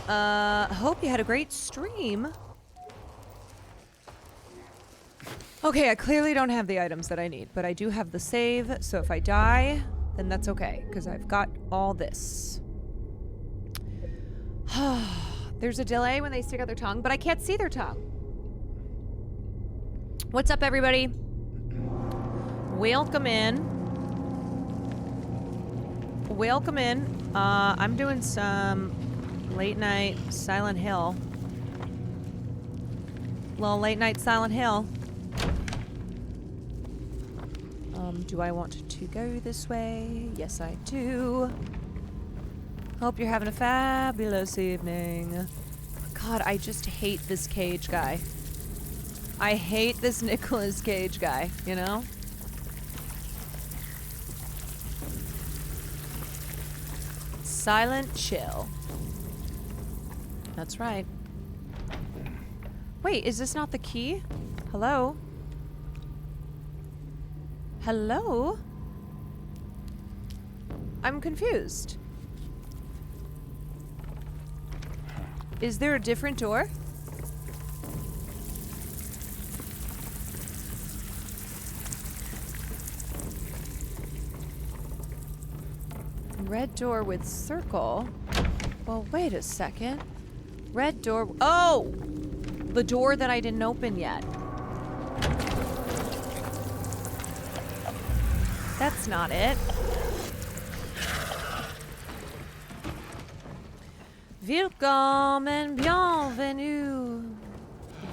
Hope you had a great stream. Okay, I clearly don't have the items that I need, but I do have the save, so if I die, then that's okay, because I've got all this. There's a delay when they stick out their tongue, but I can't see their tongue. What's up, everybody? Welcome in. Welcome in. I'm doing some late night Silent Hill. Little late night Silent Hill. Do I want to go this way? Yes, I do. Hope you're having a fabulous evening. God, I just hate this Cage guy. I hate this Nicolas Cage guy, you know? Silent chill. That's right. Wait, is this not the key? Hello? Hello? I'm confused. Is there a different door? Red door with circle. Well, wait a second. Red door. Oh! The door that I didn't open yet. That's not it. Willkommen, bienvenue.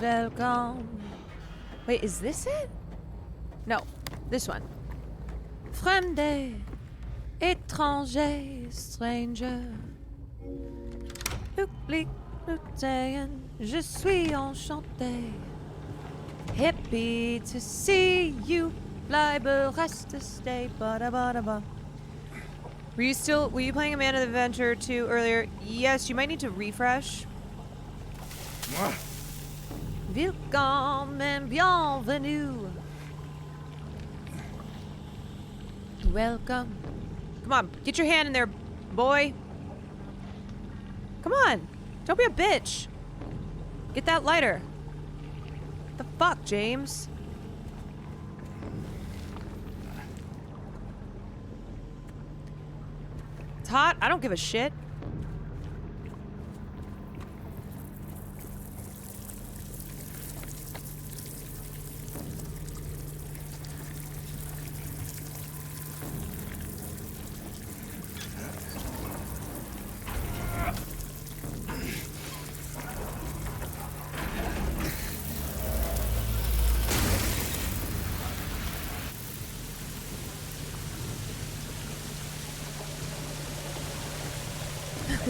Welcome. Wait, is this it? No, this one. Fremde, étranger, stranger. Public, lutéen, je suis enchanté. Happy to see you. Bleibe, reste, stay, ba-da-ba-da-ba. Were you playing A Man of the Adventure 2 earlier? Yes, you might need to refresh. Willkommen, bienvenue. Welcome. Come on, get your hand in there, boy. Come on, don't be a bitch. Get that lighter. What the fuck, James? It's hot. I don't give a shit.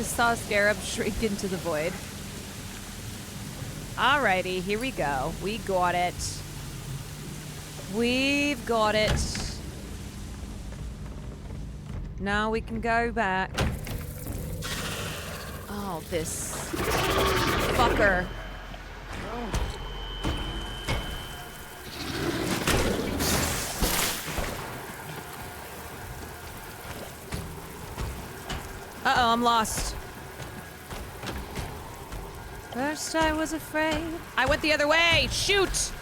Saw Scarab shrink into the void. Alrighty, here we go. We got it. We've got it. Now we can go back. Oh, this fucker. Uh-oh, I'm lost. First I was afraid. I went the other way. Shoot!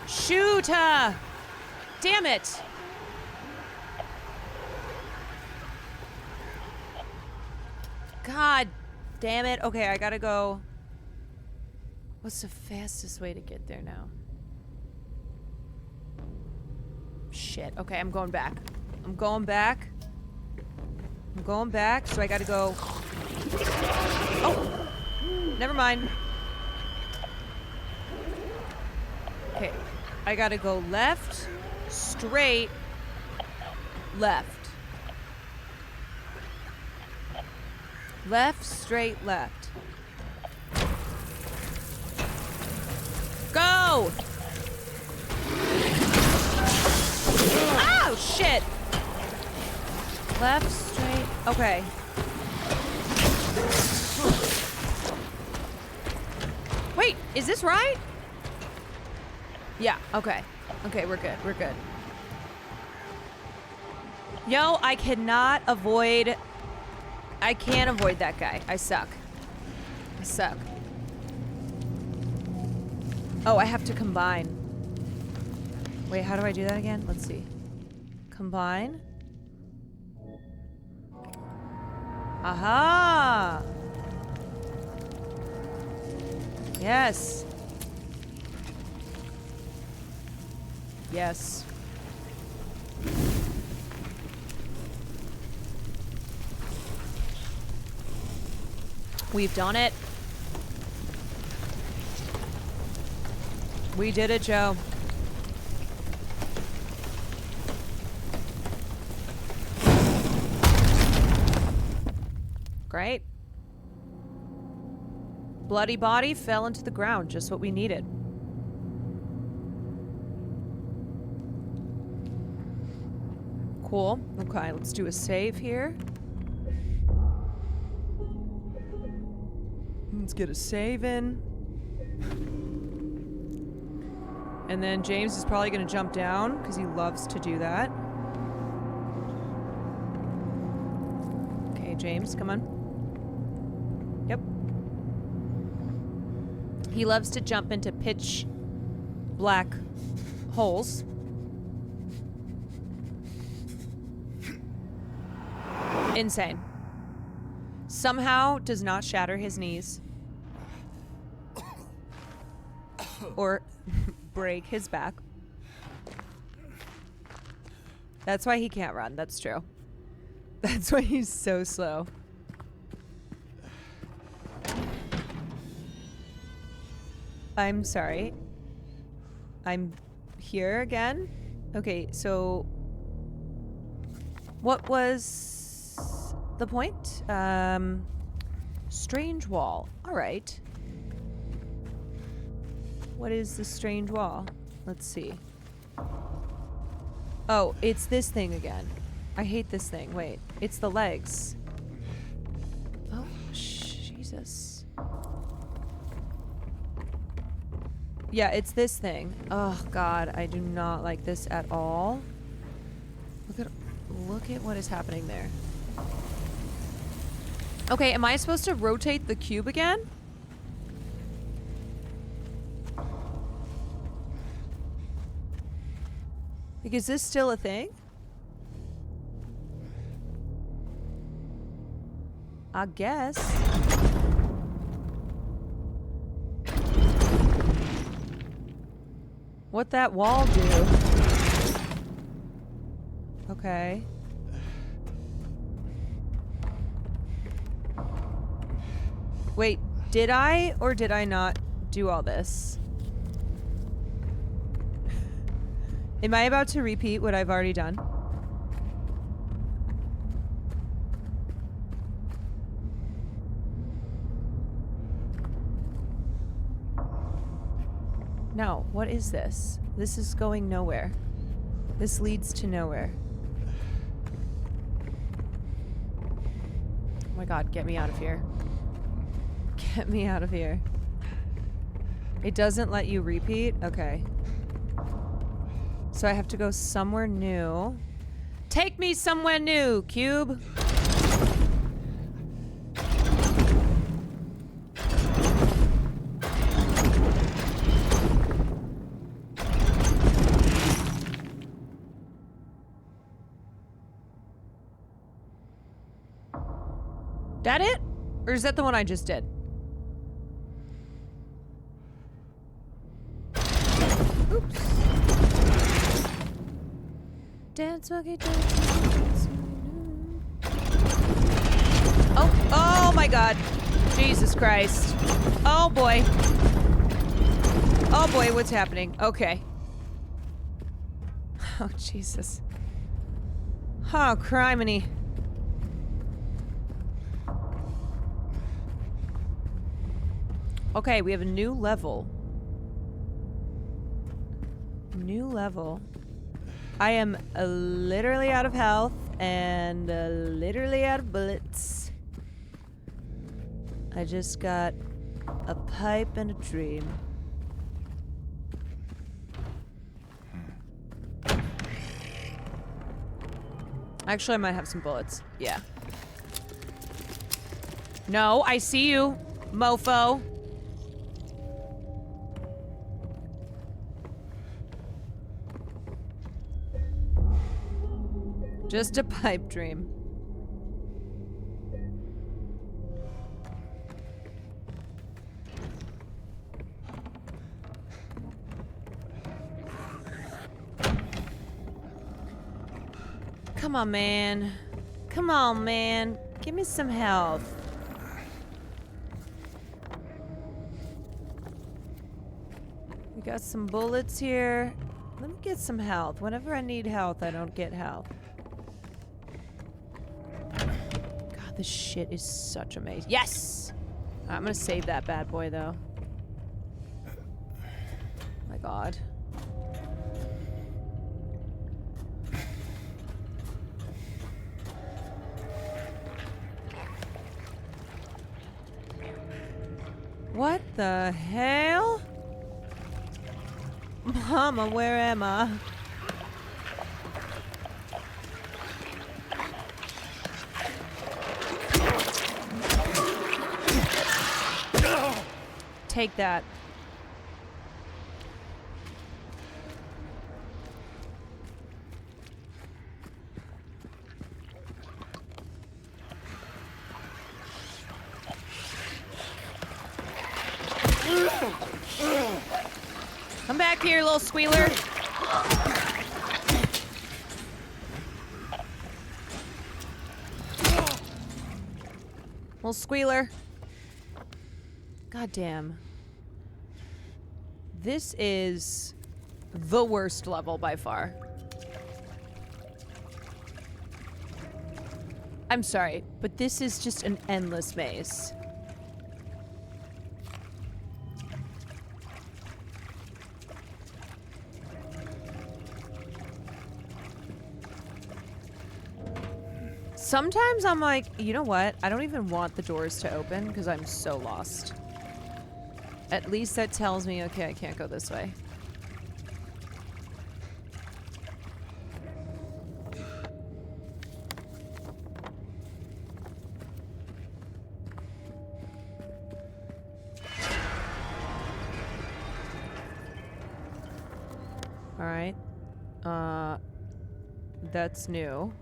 Shoot her! Damn it! God damn it. Okay, I gotta go. What's the fastest way to get there now? Shit. Okay, I'm going back. I'm going back. I'm going back, so I gotta go. Oh! Never mind. Okay, I gotta go left, straight, left. Left, straight, left. Go! Oh, shit! Left, straight, okay. Wait, is this right? Yeah, okay. Okay, we're good, we're good. Yo, I cannot avoid... I can't avoid that guy. I suck. I suck. Oh, I have to combine. Wait, how do I do that again? Let's see. Combine. Aha! Yes. Yes. We've done it. We did it, Joe. Great. Bloody body fell into the ground, just what we needed. Cool. Okay, let's do a save here. Let's get a save in. And then James is probably going to jump down because he loves to do that. Okay, James, come on. Yep. He loves to jump into pitch black holes. Insane. Somehow does not shatter his knees. Or break his back. That's why he can't run. That's true. That's why he's so slow. I'm sorry. I'm here again? Okay, so... what was the point? Strange wall. Alright. What is the strange wall? Let's see. Oh, it's this thing again. I hate this thing. Wait, it's the legs. Oh, Jesus. Yeah, it's this thing. Oh, God, I do not like this at all. Look at what is happening there. Okay, am I supposed to rotate the cube again? Like, is this still a thing? I guess. What that wall do? Okay. Wait, did I or did I not do all this? Am I about to repeat what I've already done? What is this? This is going nowhere. This leads to nowhere. Oh my god, get me out of here. Get me out of here. It doesn't let you repeat? Okay. So I have to go somewhere new. Take me somewhere new, Cube! That it? Or is that the one I just did? Oops. Dance, monkey, dance. Oh my god. Jesus Christ. Oh boy. Oh boy, what's happening? Okay. Oh, Jesus. Oh, criminy. Okay, we have a new level. New level. I am literally out of health and literally out of bullets. I just got a pipe and a dream. Actually, I might have some bullets. Yeah. No, I see you, mofo. Just a pipe dream. Come on, man. Come on, man. Give me some health. We got some bullets here. Let me get some health. Whenever I need health, I don't get health. God, this shit is such amazing. Yes! I'm gonna save that bad boy, though. Oh my god. What the hell? Mama, where am I? Take that. Come back here, little squealer. Little squealer. God damn. This is the worst level by far. I'm sorry, but this is just an endless maze. Sometimes I'm like, you know what? I don't even want the doors to open because I'm so lost. At least that tells me, okay, I can't go this way. All right. That's new.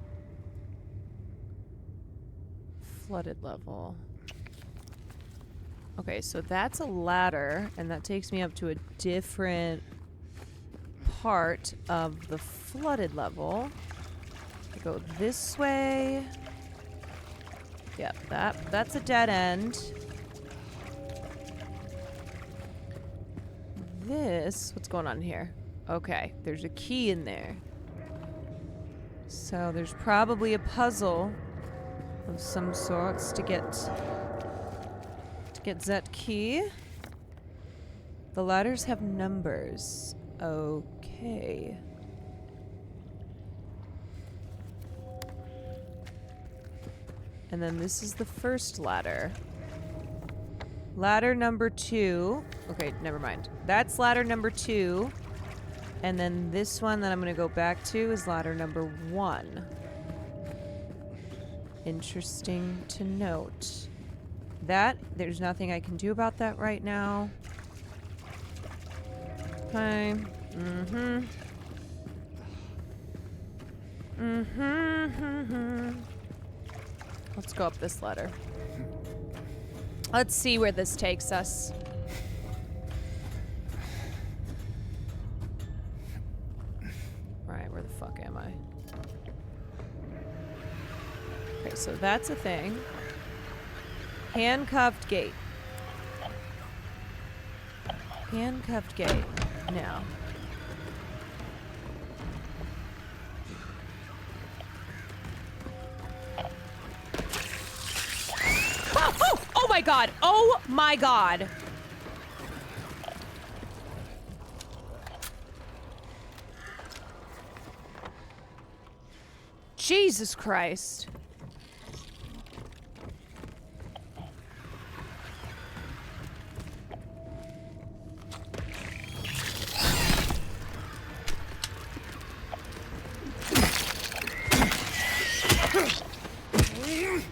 Flooded level. Okay, so that's a ladder, and that takes me up to a different part of the flooded level. I go this way. Yep, that's a dead end. This, what's going on here? Okay, there's a key in there. So there's probably a puzzle of some sorts to get that key. The ladders have numbers. Okay. And then this is the first ladder. Ladder number 2. Okay, never mind. That's ladder number 2. And then this one that I'm going to go back to is ladder number 1. Interesting to note. That, there's nothing I can do about that right now. Okay. Let's go up this ladder. Let's see where this takes us. Alright, where the fuck am I? Okay, so that's a thing. Handcuffed gate. Handcuffed gate. Now. Oh my god! Oh my god! Jesus Christ.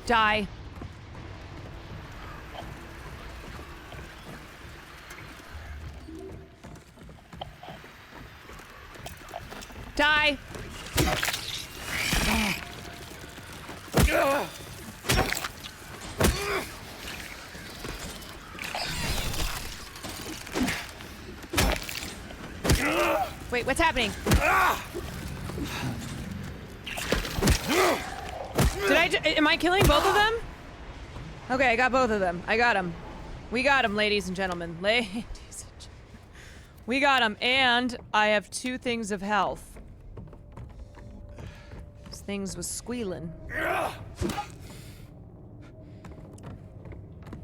Die. Die. Wait, what's happening? Am I killing both of them? Okay, I got both of them. I got them. We got them, ladies and gentlemen. We got them, and I have 2 things of health. These things was squealing.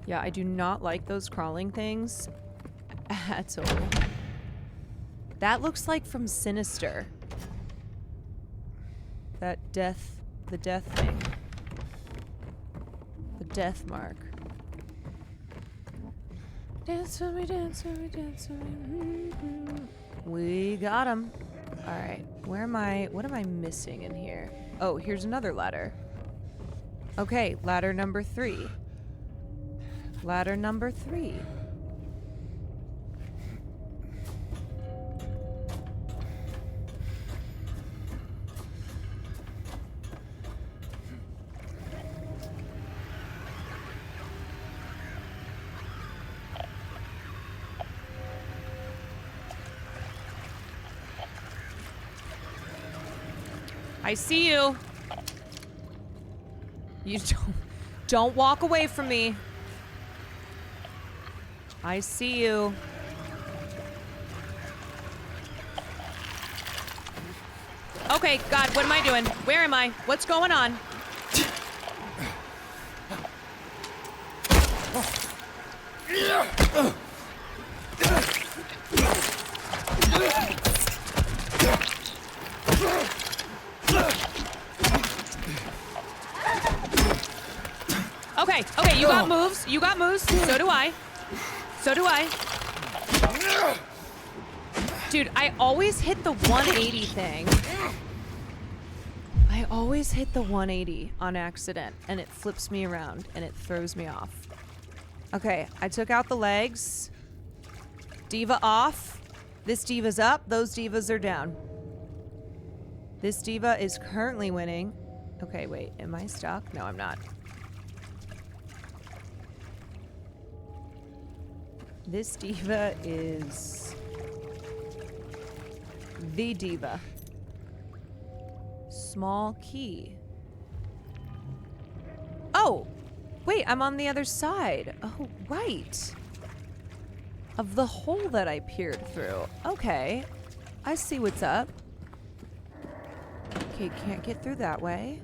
Yeah, I do not like those crawling things at all. That looks like from Sinister. That death, the death thing. The death mark. Dance with me, dance with me, dance with me. We got him. All right, where am I? What am I missing in here? Oh, here's another ladder. Okay, ladder number 3. Ladder number 3. I see you. You don't walk away from me. I see you. Okay, God, what am I doing? Where am I? What's going on? Okay, okay, you got moves. You got moves. So do I. So do I. Dude, I always hit the 180 thing. I always hit the 180 on accident, and it flips me around, and it throws me off. Okay, I took out the legs. Diva off. This diva's up. Those divas are down. This diva is currently winning. Okay, wait. Am I stuck? No, I'm not. This diva is the diva. Small key. Oh, wait, I'm on the other side. Oh, right. Of the hole that I peered through. Okay, I see what's up. Okay, can't get through that way.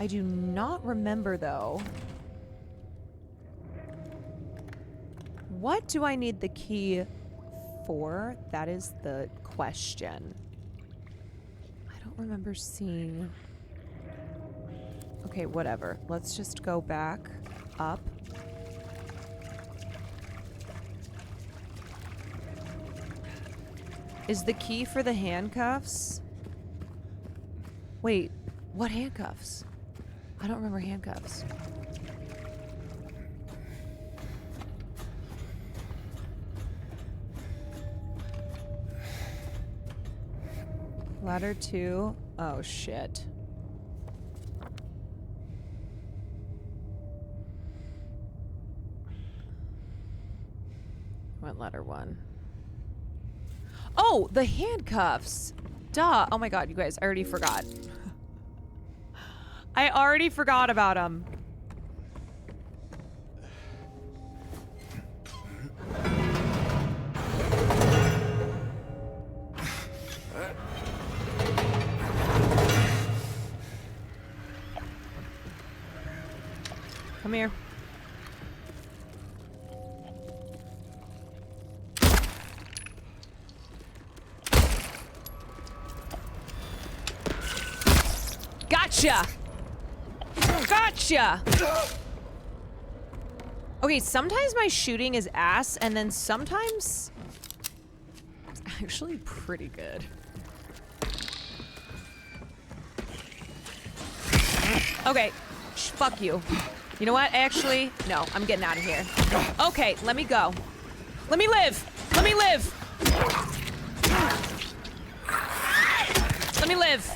I do not remember, though, What do I need the key for? That is the question. I don't remember seeing... Okay, whatever. Let's just go back up. Is the key for the handcuffs? Wait, what handcuffs? I don't remember handcuffs. Ladder 2. Oh, shit. Went ladder 1. Oh, the handcuffs. Duh. Oh my god, you guys, I already forgot. I already forgot about them. Come here. Gotcha! Gotcha! Okay, sometimes my shooting is ass, and then sometimes it's actually pretty good. Okay, fuck you. You know what? Actually, no, I'm getting out of here. Okay, let me go. Let me live! Let me live! Let me live!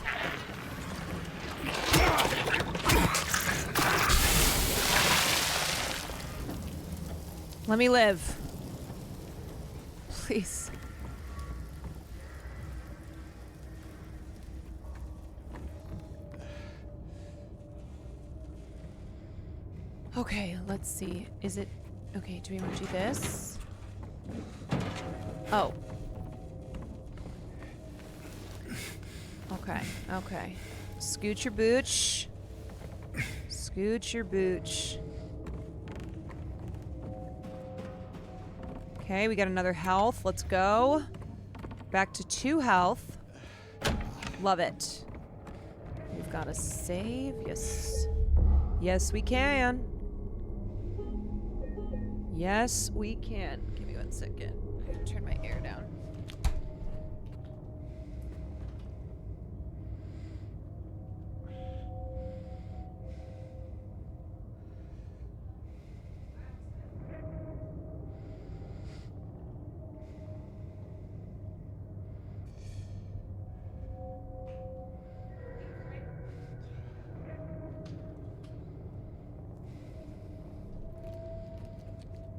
Let me live. Please. Okay, let's see. Is it... Okay, do we want to do this? Oh. Okay, okay. Scoot your booch. Scoot your booch. Okay, we got another health. Let's go. Back to 2 health. Love it. We've got a save. Yes. Yes, we can. Yes, we can. Give me 1 second. I gotta turn my air down.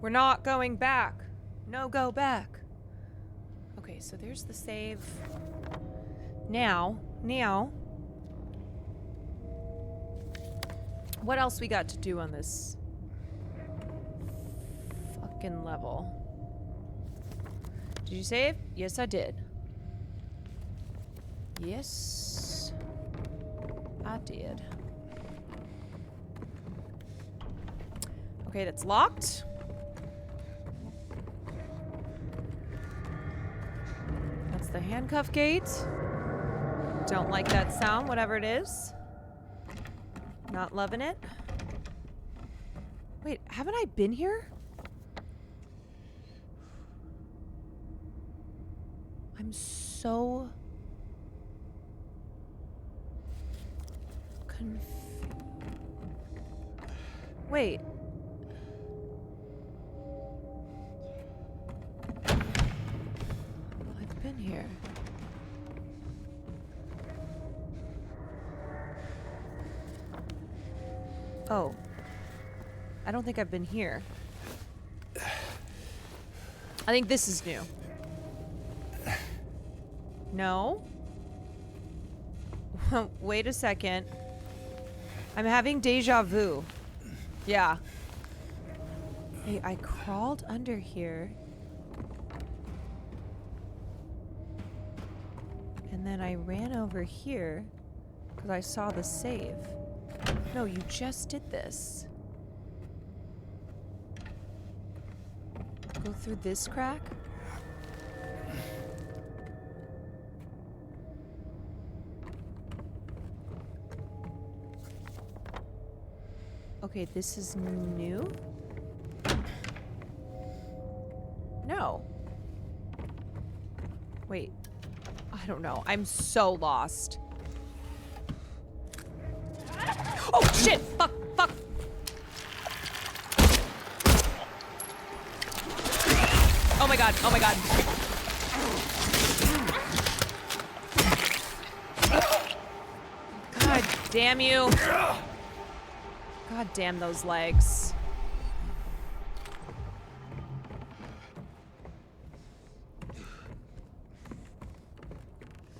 We're not going back. No, go back. Okay, so there's the save. Now. What else we got to do on this fucking level? Did you save? Yes, I did. Yes, I did. Okay, that's locked. That's the handcuff gate. Don't like that sound, whatever it is. Not loving it. Wait, haven't I been here? I'm so confused. Wait. I've been here. Oh. I don't think I've been here. I think this is new. No? Wait a second. I'm having deja vu. Yeah. Hey, I crawled under here. And then I ran over here because I saw the save. No, you just did this. Go through this crack? Okay, this is new? No. Wait. I don't know. I'm so lost. Oh, shit! Fuck! Fuck! Oh my god. Oh my god. God damn you. God damn those legs.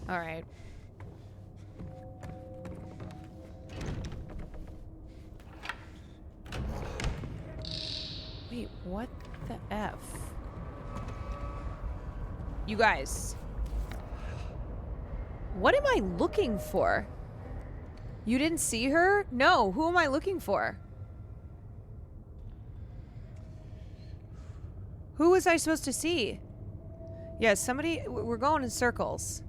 All right. Wait, what the F? You guys. What am I looking for? You didn't see her? No, who am I looking for? Who was I supposed to see? Yeah, somebody, we're going in circles.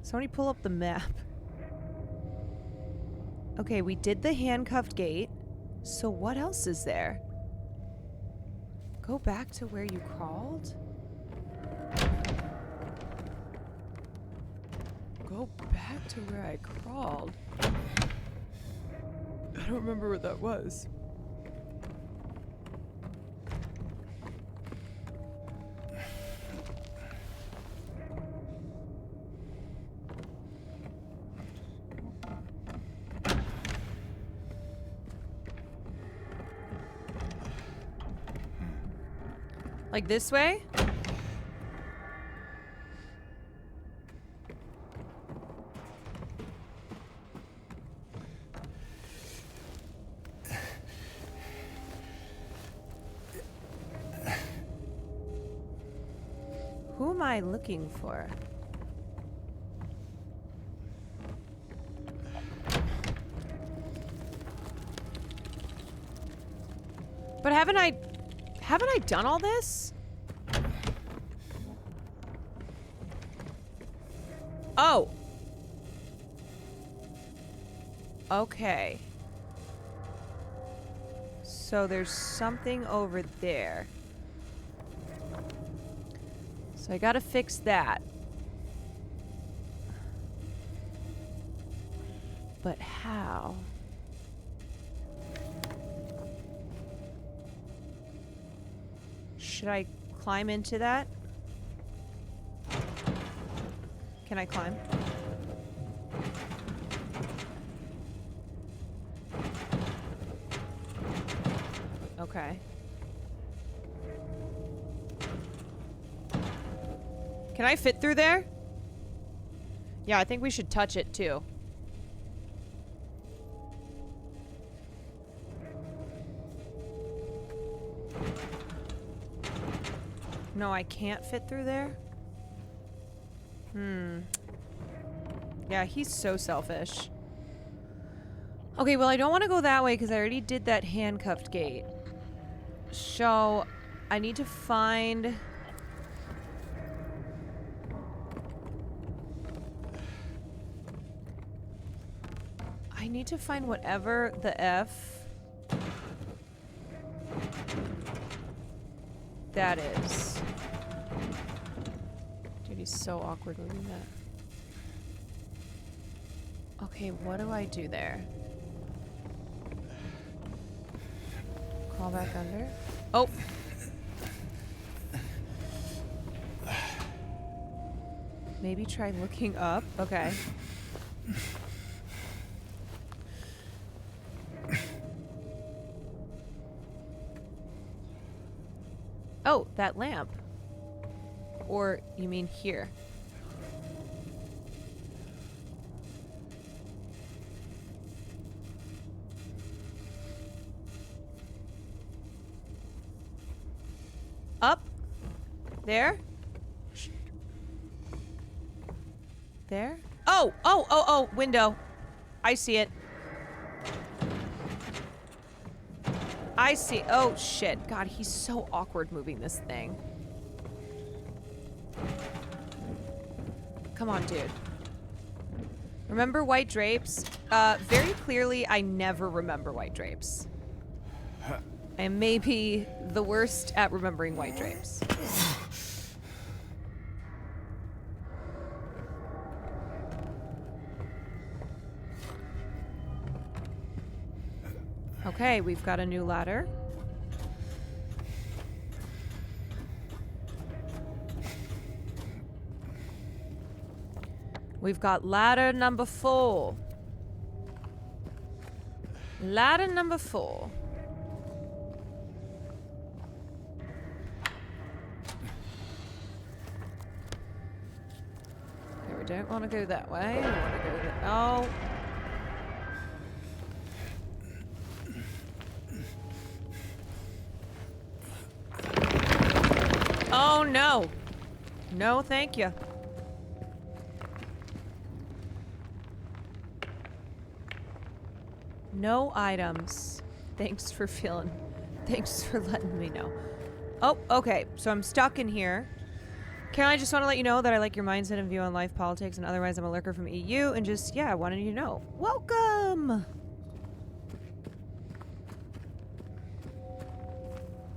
Somebody pull up the map. Okay, we did the handcuffed gate. So what else is there? Go back to where you crawled? Go back to where I crawled. I don't remember what that was. Like this way? Who am I looking for? But haven't I done all this? Oh. Okay. So there's something over there. So I gotta fix that. But how? Should I climb into that? Can I climb? Okay. Can I fit through there? Yeah, I think we should touch it too. No, I can't fit through there? Yeah, he's so selfish. Okay, well, I don't want to go that way because I already did that handcuffed gate. So, I need to find... I need to find whatever the F... that is. Dude, he's so awkward moving that. Okay, what do I do there? Crawl back under? Oh! Maybe try looking up? Okay. Oh, that lamp. Or you mean here? Up? There? There? Oh! Oh! Oh! Oh! Window. I see it. I see. Oh, shit. God, he's so awkward moving this thing. Come on, dude. Remember white drapes? Very clearly, I never remember white drapes. I am maybe the worst at remembering white drapes. Okay, we've got a new ladder. We've got ladder number 4. Ladder number 4. Okay, we don't want to go that way. We want to go that. Oh. Oh no. No, thank you. No items. Thanks for letting me know. Oh, okay. So I'm stuck in here. Caroline, I just want to let you know that I like your mindset and view on life, politics, and otherwise I'm a lurker from EU, and just, yeah, I wanted you to know. Welcome!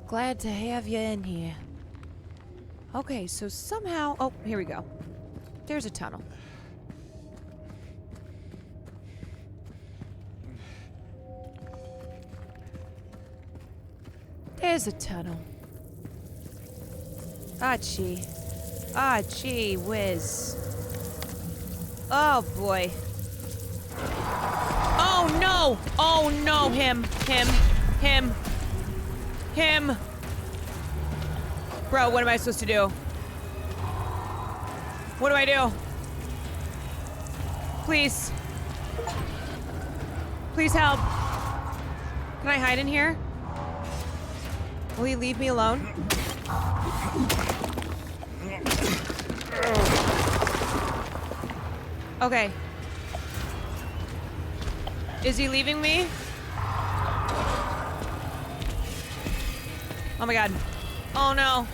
Glad to have you in here. Okay, so somehow... Oh, here we go. There's a tunnel. There's a tunnel. Ah, gee. Ah, gee whiz. Oh, boy. Oh, no! Oh, no! Him. Bro, what am I supposed to do? What do I do? Please. Please help. Can I hide in here? Will you leave me alone? Okay. Is he leaving me? Oh my god. Oh no.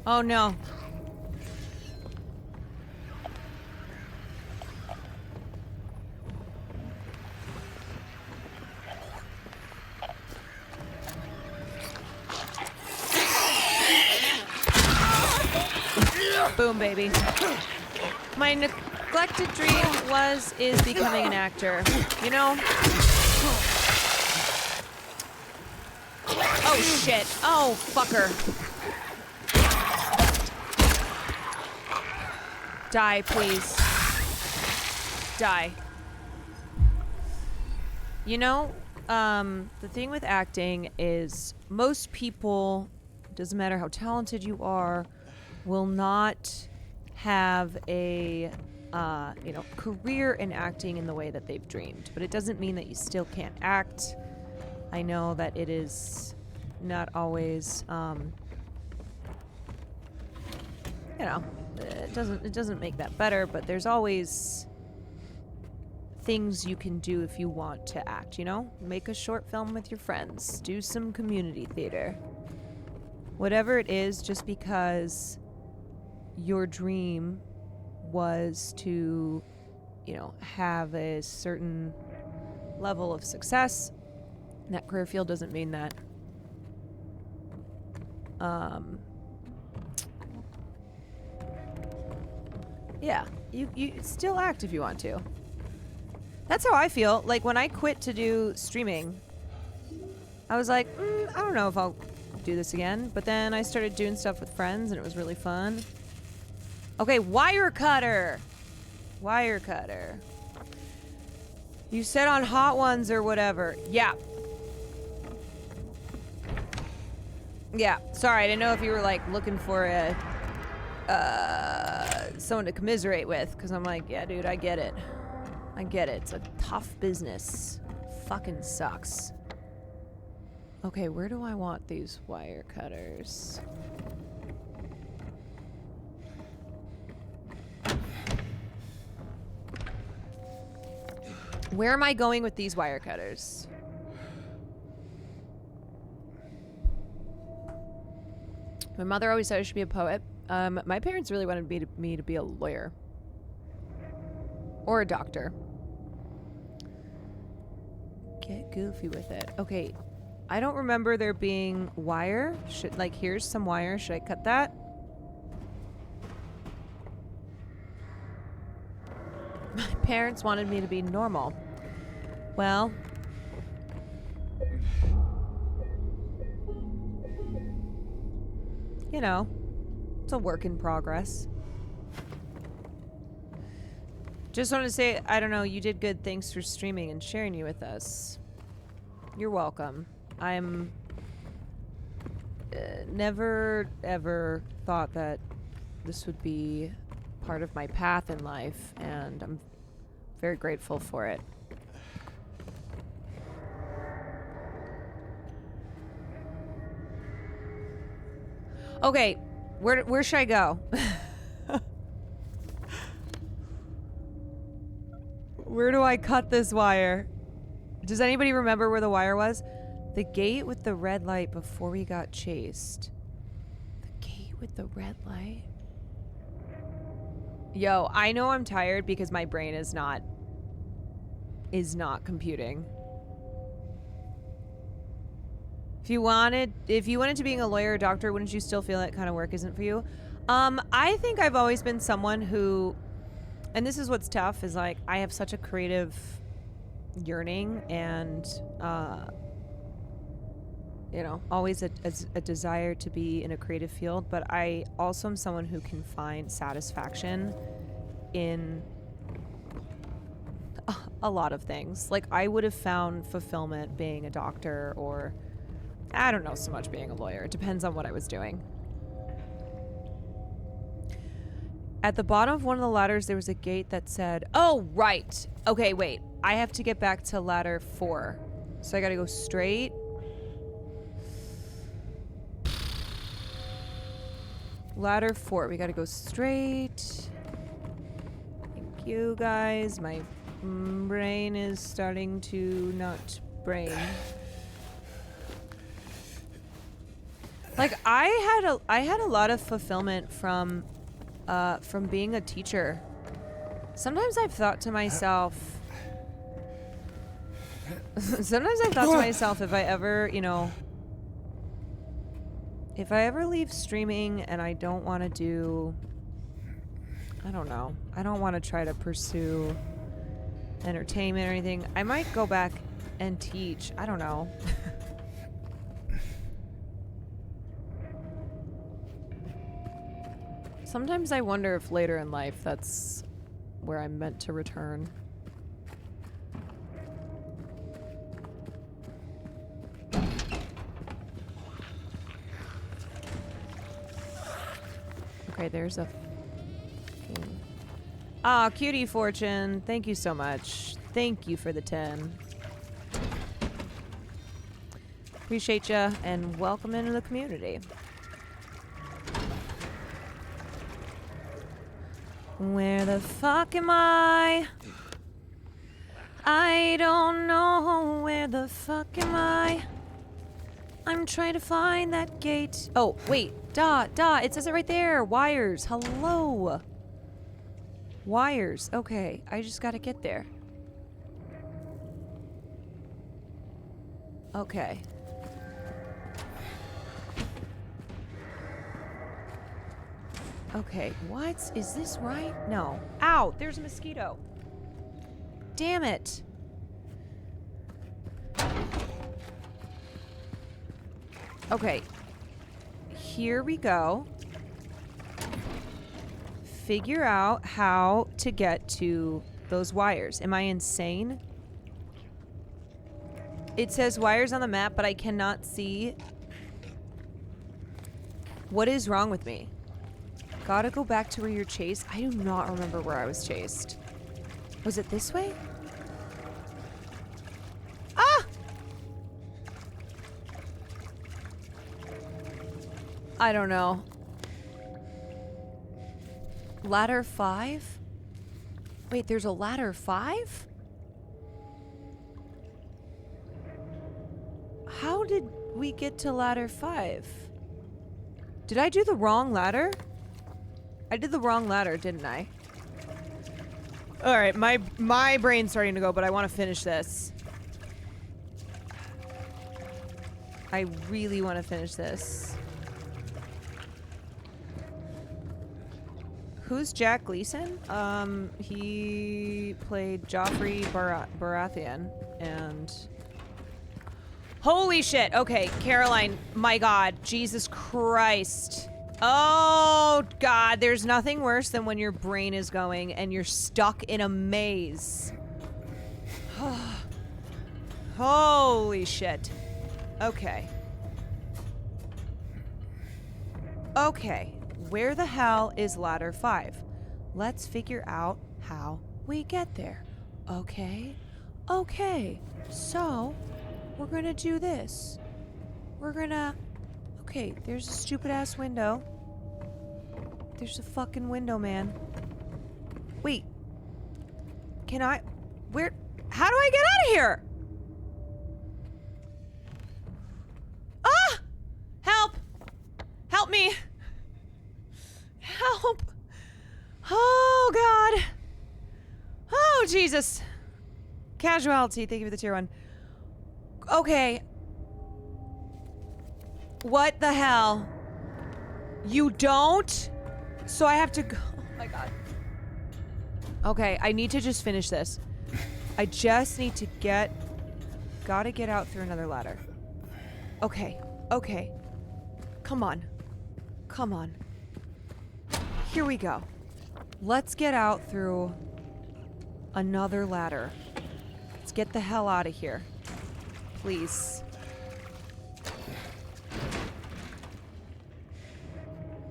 Oh no. Boom, baby. My neglected dream is becoming an actor. You know? Oh, shit. Oh, fucker. Die, please. Die. You know, the thing with acting is most people, doesn't matter how talented you are, will not have a career in acting in the way that they've dreamed. But it doesn't mean that you still can't act. I know that it is not always, it doesn't make that better, but there's always things you can do if you want to act, you know? Make a short film with your friends, do some community theater. Whatever it is, just because your dream was to, have a certain level of success in that career field doesn't mean that yeah, you still act if you want to. That's how I feel. Like, when I quit to do streaming, I was like, I don't know if I'll do this again. But then I started doing stuff with friends, and it was really fun. Okay, wire cutter. Wire cutter. You said on Hot Ones or whatever. Yeah. Yeah, sorry, I didn't know if you were, like, looking for someone to commiserate with, because I'm like, yeah, dude, I get it. I get it. It's a tough business. Fucking sucks. Okay, where do I want these wire cutters? Where am I going with these wire cutters? My mother always said I should be a poet. My parents really wanted me to be a lawyer. Or a doctor. Get goofy with it. Okay. I don't remember there being wire. Here's some wire. Should I cut that? My parents wanted me to be normal. Well, you know, it's a work in progress. Just wanted to say, I don't know, you did good. Thanks for streaming and sharing you with us. You're welcome. I'm never ever thought that this would be part of my path in life, and I'm very grateful for it. Okay, where should I go? Where do I cut this wire? Does anybody remember where the wire was? The gate with the red light before we got chased. The gate with the red light. Yo, I know I'm tired because my brain is not computing. If you wanted to being a lawyer or doctor, wouldn't you still feel that kind of work isn't for you? I think I've always been someone who, and this is what's tough, is like I have such a creative yearning and always a desire to be in a creative field, but I also am someone who can find satisfaction in a lot of things. Like I would have found fulfillment being a doctor, or I don't know so much being a lawyer. It depends on what I was doing. At the bottom of one of the ladders, there was a gate that said, oh, right. Okay, wait. I have to get back to ladder 4. So I gotta go straight. Ladder 4. We gotta go straight. Thank you, guys. My brain is starting to not brain. Like I had a lot of fulfillment from being a teacher. Sometimes I've thought to myself if I ever, if I ever leave streaming and I don't want to do, I don't know, I don't want to try to pursue entertainment or anything, I might go back and teach. I don't know. Sometimes I wonder if later in life that's where I'm meant to return. Okay, there's a thing. Ah, cutie Fortune. Thank you so much. Thank you for the 10. Appreciate ya and welcome into the community. Where the fuck am I? I don't know. Where the fuck am I? I'm trying to find that gate. Oh, wait. It says it right there. Wires. Hello. Wires. Okay. I just gotta get there. Okay. Okay, what? Is this right? No. Ow, there's a mosquito. Damn it. Okay. Here we go. Figure out how to get to those wires. Am I insane? It says wires on the map, but I cannot see. What is wrong with me? Gotta go back to where you're chased. I do not remember where I was chased. Was it this way? Ah! I don't know. Ladder 5? Wait, there's a ladder 5? How did we get to ladder 5? Did I do the wrong ladder? I did the wrong ladder, didn't I? All right, my brain's starting to go, but I want to finish this. I really want to finish this. Who's Jack Gleason? He played Joffrey Baratheon, and... Holy shit! Okay, Caroline, my god, Jesus Christ. Oh, God, there's nothing worse than when your brain is going and you're stuck in a maze. Holy shit. Okay. Okay, where the hell is ladder 5? Let's figure out how we get there. Okay? Okay, so we're gonna do this. We're gonna... Okay, there's a stupid-ass window. There's a fucking window, man. Wait. Can I... Where... How do I get out of here? Ah! Help! Help me! Help! Oh, God! Oh, Jesus! Casualty, thank you for the tier 1. Okay. What the hell? You don't? So I have to go. Oh my god. Okay, I need to just finish this. I just need to gotta get out through another ladder. Okay, okay. Come on. Come on. Here we go. Let's get out through another ladder. Let's get the hell out of here. Please.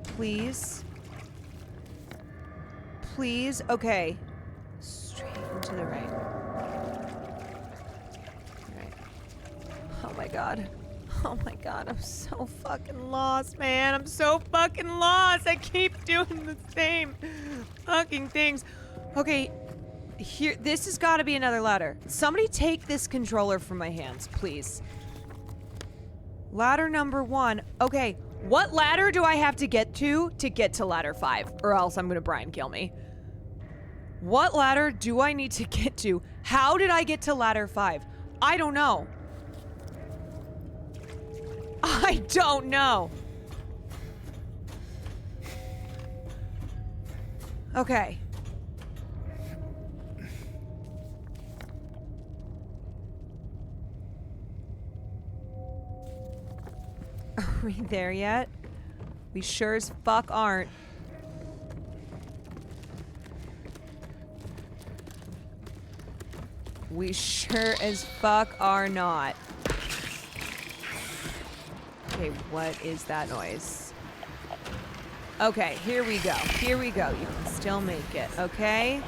Please. Please. Okay. Straight into the right. Alright. Oh my god. Oh my god, I'm so fucking lost, man. I'm so fucking lost. I keep doing the same fucking things. Okay. Here, this has got to be another ladder. Somebody take this controller from my hands, please. Ladder number 1. Okay, what ladder do I have to get to ladder 5? Or else I'm gonna Brian kill me. What ladder do I need to get to? How did I get to ladder 5? I don't know. I don't know. Okay. Are we there yet? We sure as fuck aren't. We sure as fuck are not. Okay, what is that noise? Okay, here we go. Here we go. You can still make it, okay?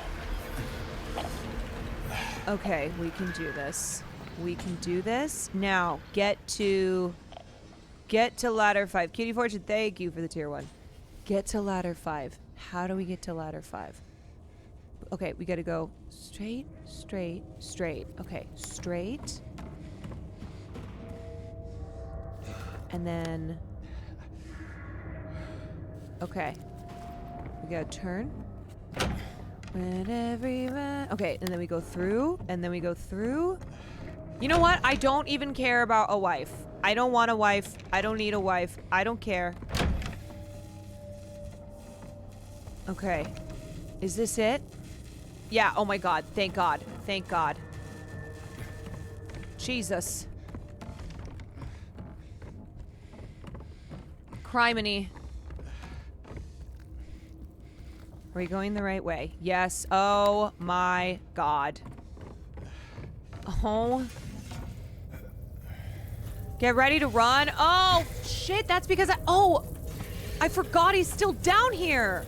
Okay, we can do this. We can do this. Now, get to ladder 5. Cutie Fortune, thank you for the tier 1. Get to ladder 5. How do we get to ladder 5? Okay, we gotta go straight, straight, straight. Okay, straight. And then... Okay. We gotta turn. When everyone... Okay, and then we go through, and then we go through. You know what? I don't even care about a wife. I don't want a wife. I don't need a wife. I don't care. Okay. Is this it? Yeah, oh my god. Thank god. Thank god. Jesus. Criminy. Are we going the right way? Yes. Oh my god. Oh. Get ready to run. Oh, shit. That's because I forgot he's still down here.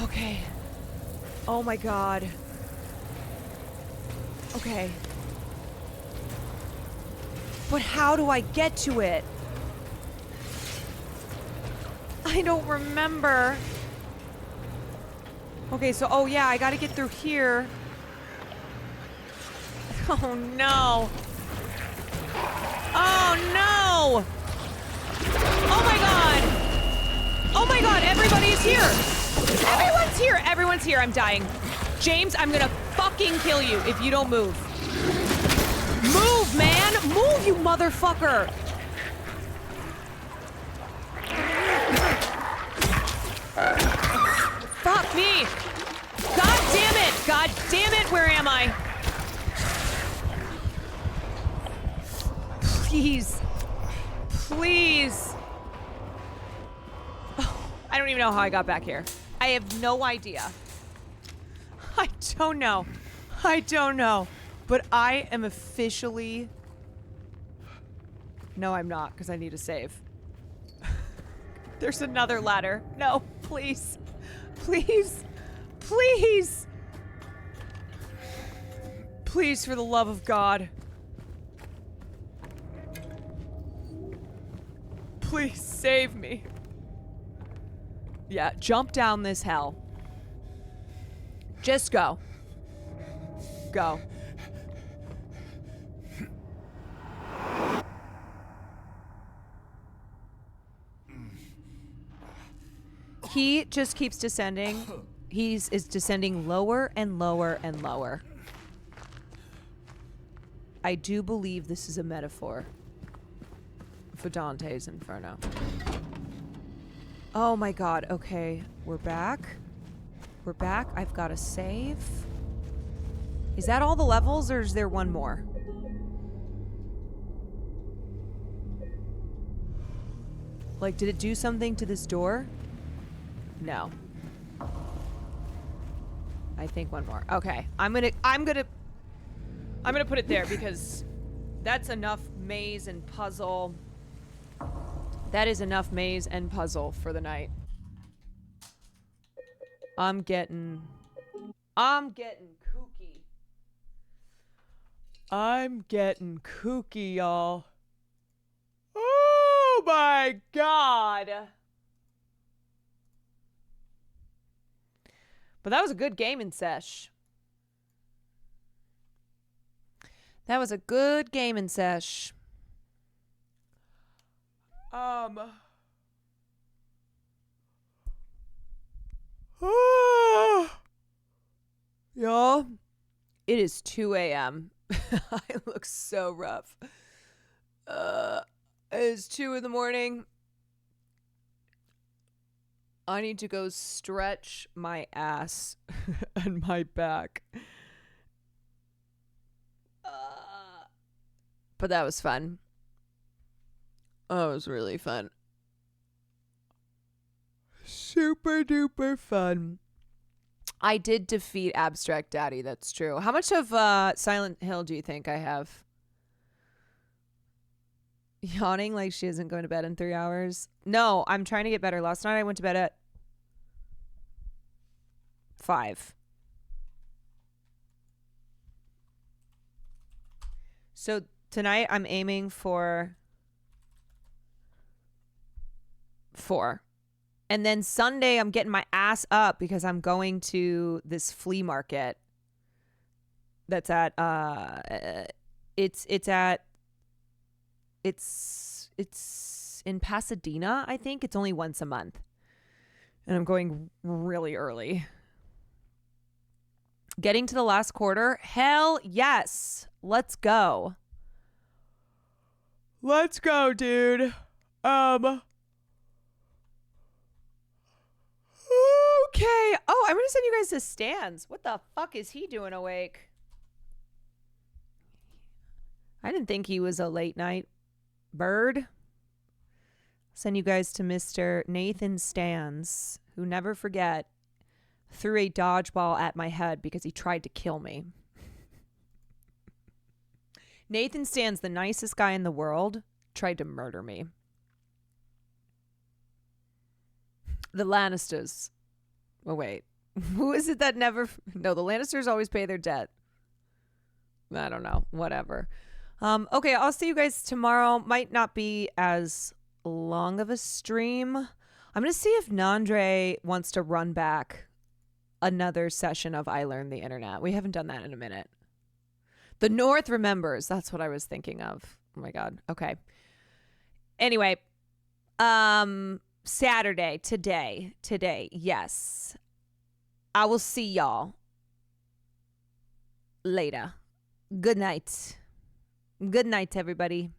Okay. Oh my god. Okay. But how do I get to it? I don't remember. Okay, so, oh yeah, I gotta get through here. Oh no. Oh no! Oh my god! Oh my god, everybody's here! Everyone's here! Everyone's here, I'm dying. James, I'm gonna fucking kill you if you don't move. Move, man! Move, you motherfucker! Fuck me! God damn it! God damn it, where am I? Please. Please. Oh, I don't even know how I got back here. I have no idea. I don't know. I don't know. But I am officially... No, I'm not, because I need to save. There's another ladder. No, please. Please. Please. Please, for the love of God. Please save me. Yeah, jump down this hell. Just go. Go. He just keeps descending. Is descending lower and lower and lower. I do believe this is a metaphor for Dante's Inferno. Oh my god, okay. We're back. We're back. I've got to save. Is that all the levels, or is there one more? Like, did it do something to this door? No. I think one more. Okay. I'm gonna put it there because that's enough maze and puzzle. That is enough maze and puzzle for the night. I'm getting kooky. I'm getting kooky, y'all. Oh my god. But that was a good gaming sesh. That was a good gaming sesh. Y'all, it is 2 a.m. I look so rough. It's 2 in the morning. I need to go stretch my ass and my back. But that was fun. Oh, it was really fun. Super duper fun. I did defeat Abstract Daddy, that's true. How much of Silent Hill do you think I have? Yawning like she isn't going to bed in 3 hours? No, I'm trying to get better. Last night I went to bed at 5. So tonight I'm aiming for 4. And then Sunday I'm getting my ass up because I'm going to this flea market that's at it's in Pasadena, I think. It's only once a month. And I'm going really early. Getting to the last quarter? Hell yes. Let's go. Let's go, dude. Okay. Oh, I'm gonna send you guys to Stan's. What the fuck is he doing awake? I didn't think he was a late night bird. Send you guys to Mr. Nathan Stans, who, never forget, threw a dodgeball at my head because he tried to kill me. Nathan Stans, the nicest guy in the world, tried to murder me. The Lannisters. Oh, wait. Who is it that never... No, the Lannisters always pay their debt. I don't know. Whatever. Okay, I'll see you guys tomorrow. Might not be as long of a stream. I'm going to see if Nandre wants to run back another session of I Learned the Internet. We haven't done that in a minute. The North remembers. That's what I was thinking of. Oh my God. Okay. Anyway, Saturday, today, yes. I will see y'all later. Good night. Good night, everybody.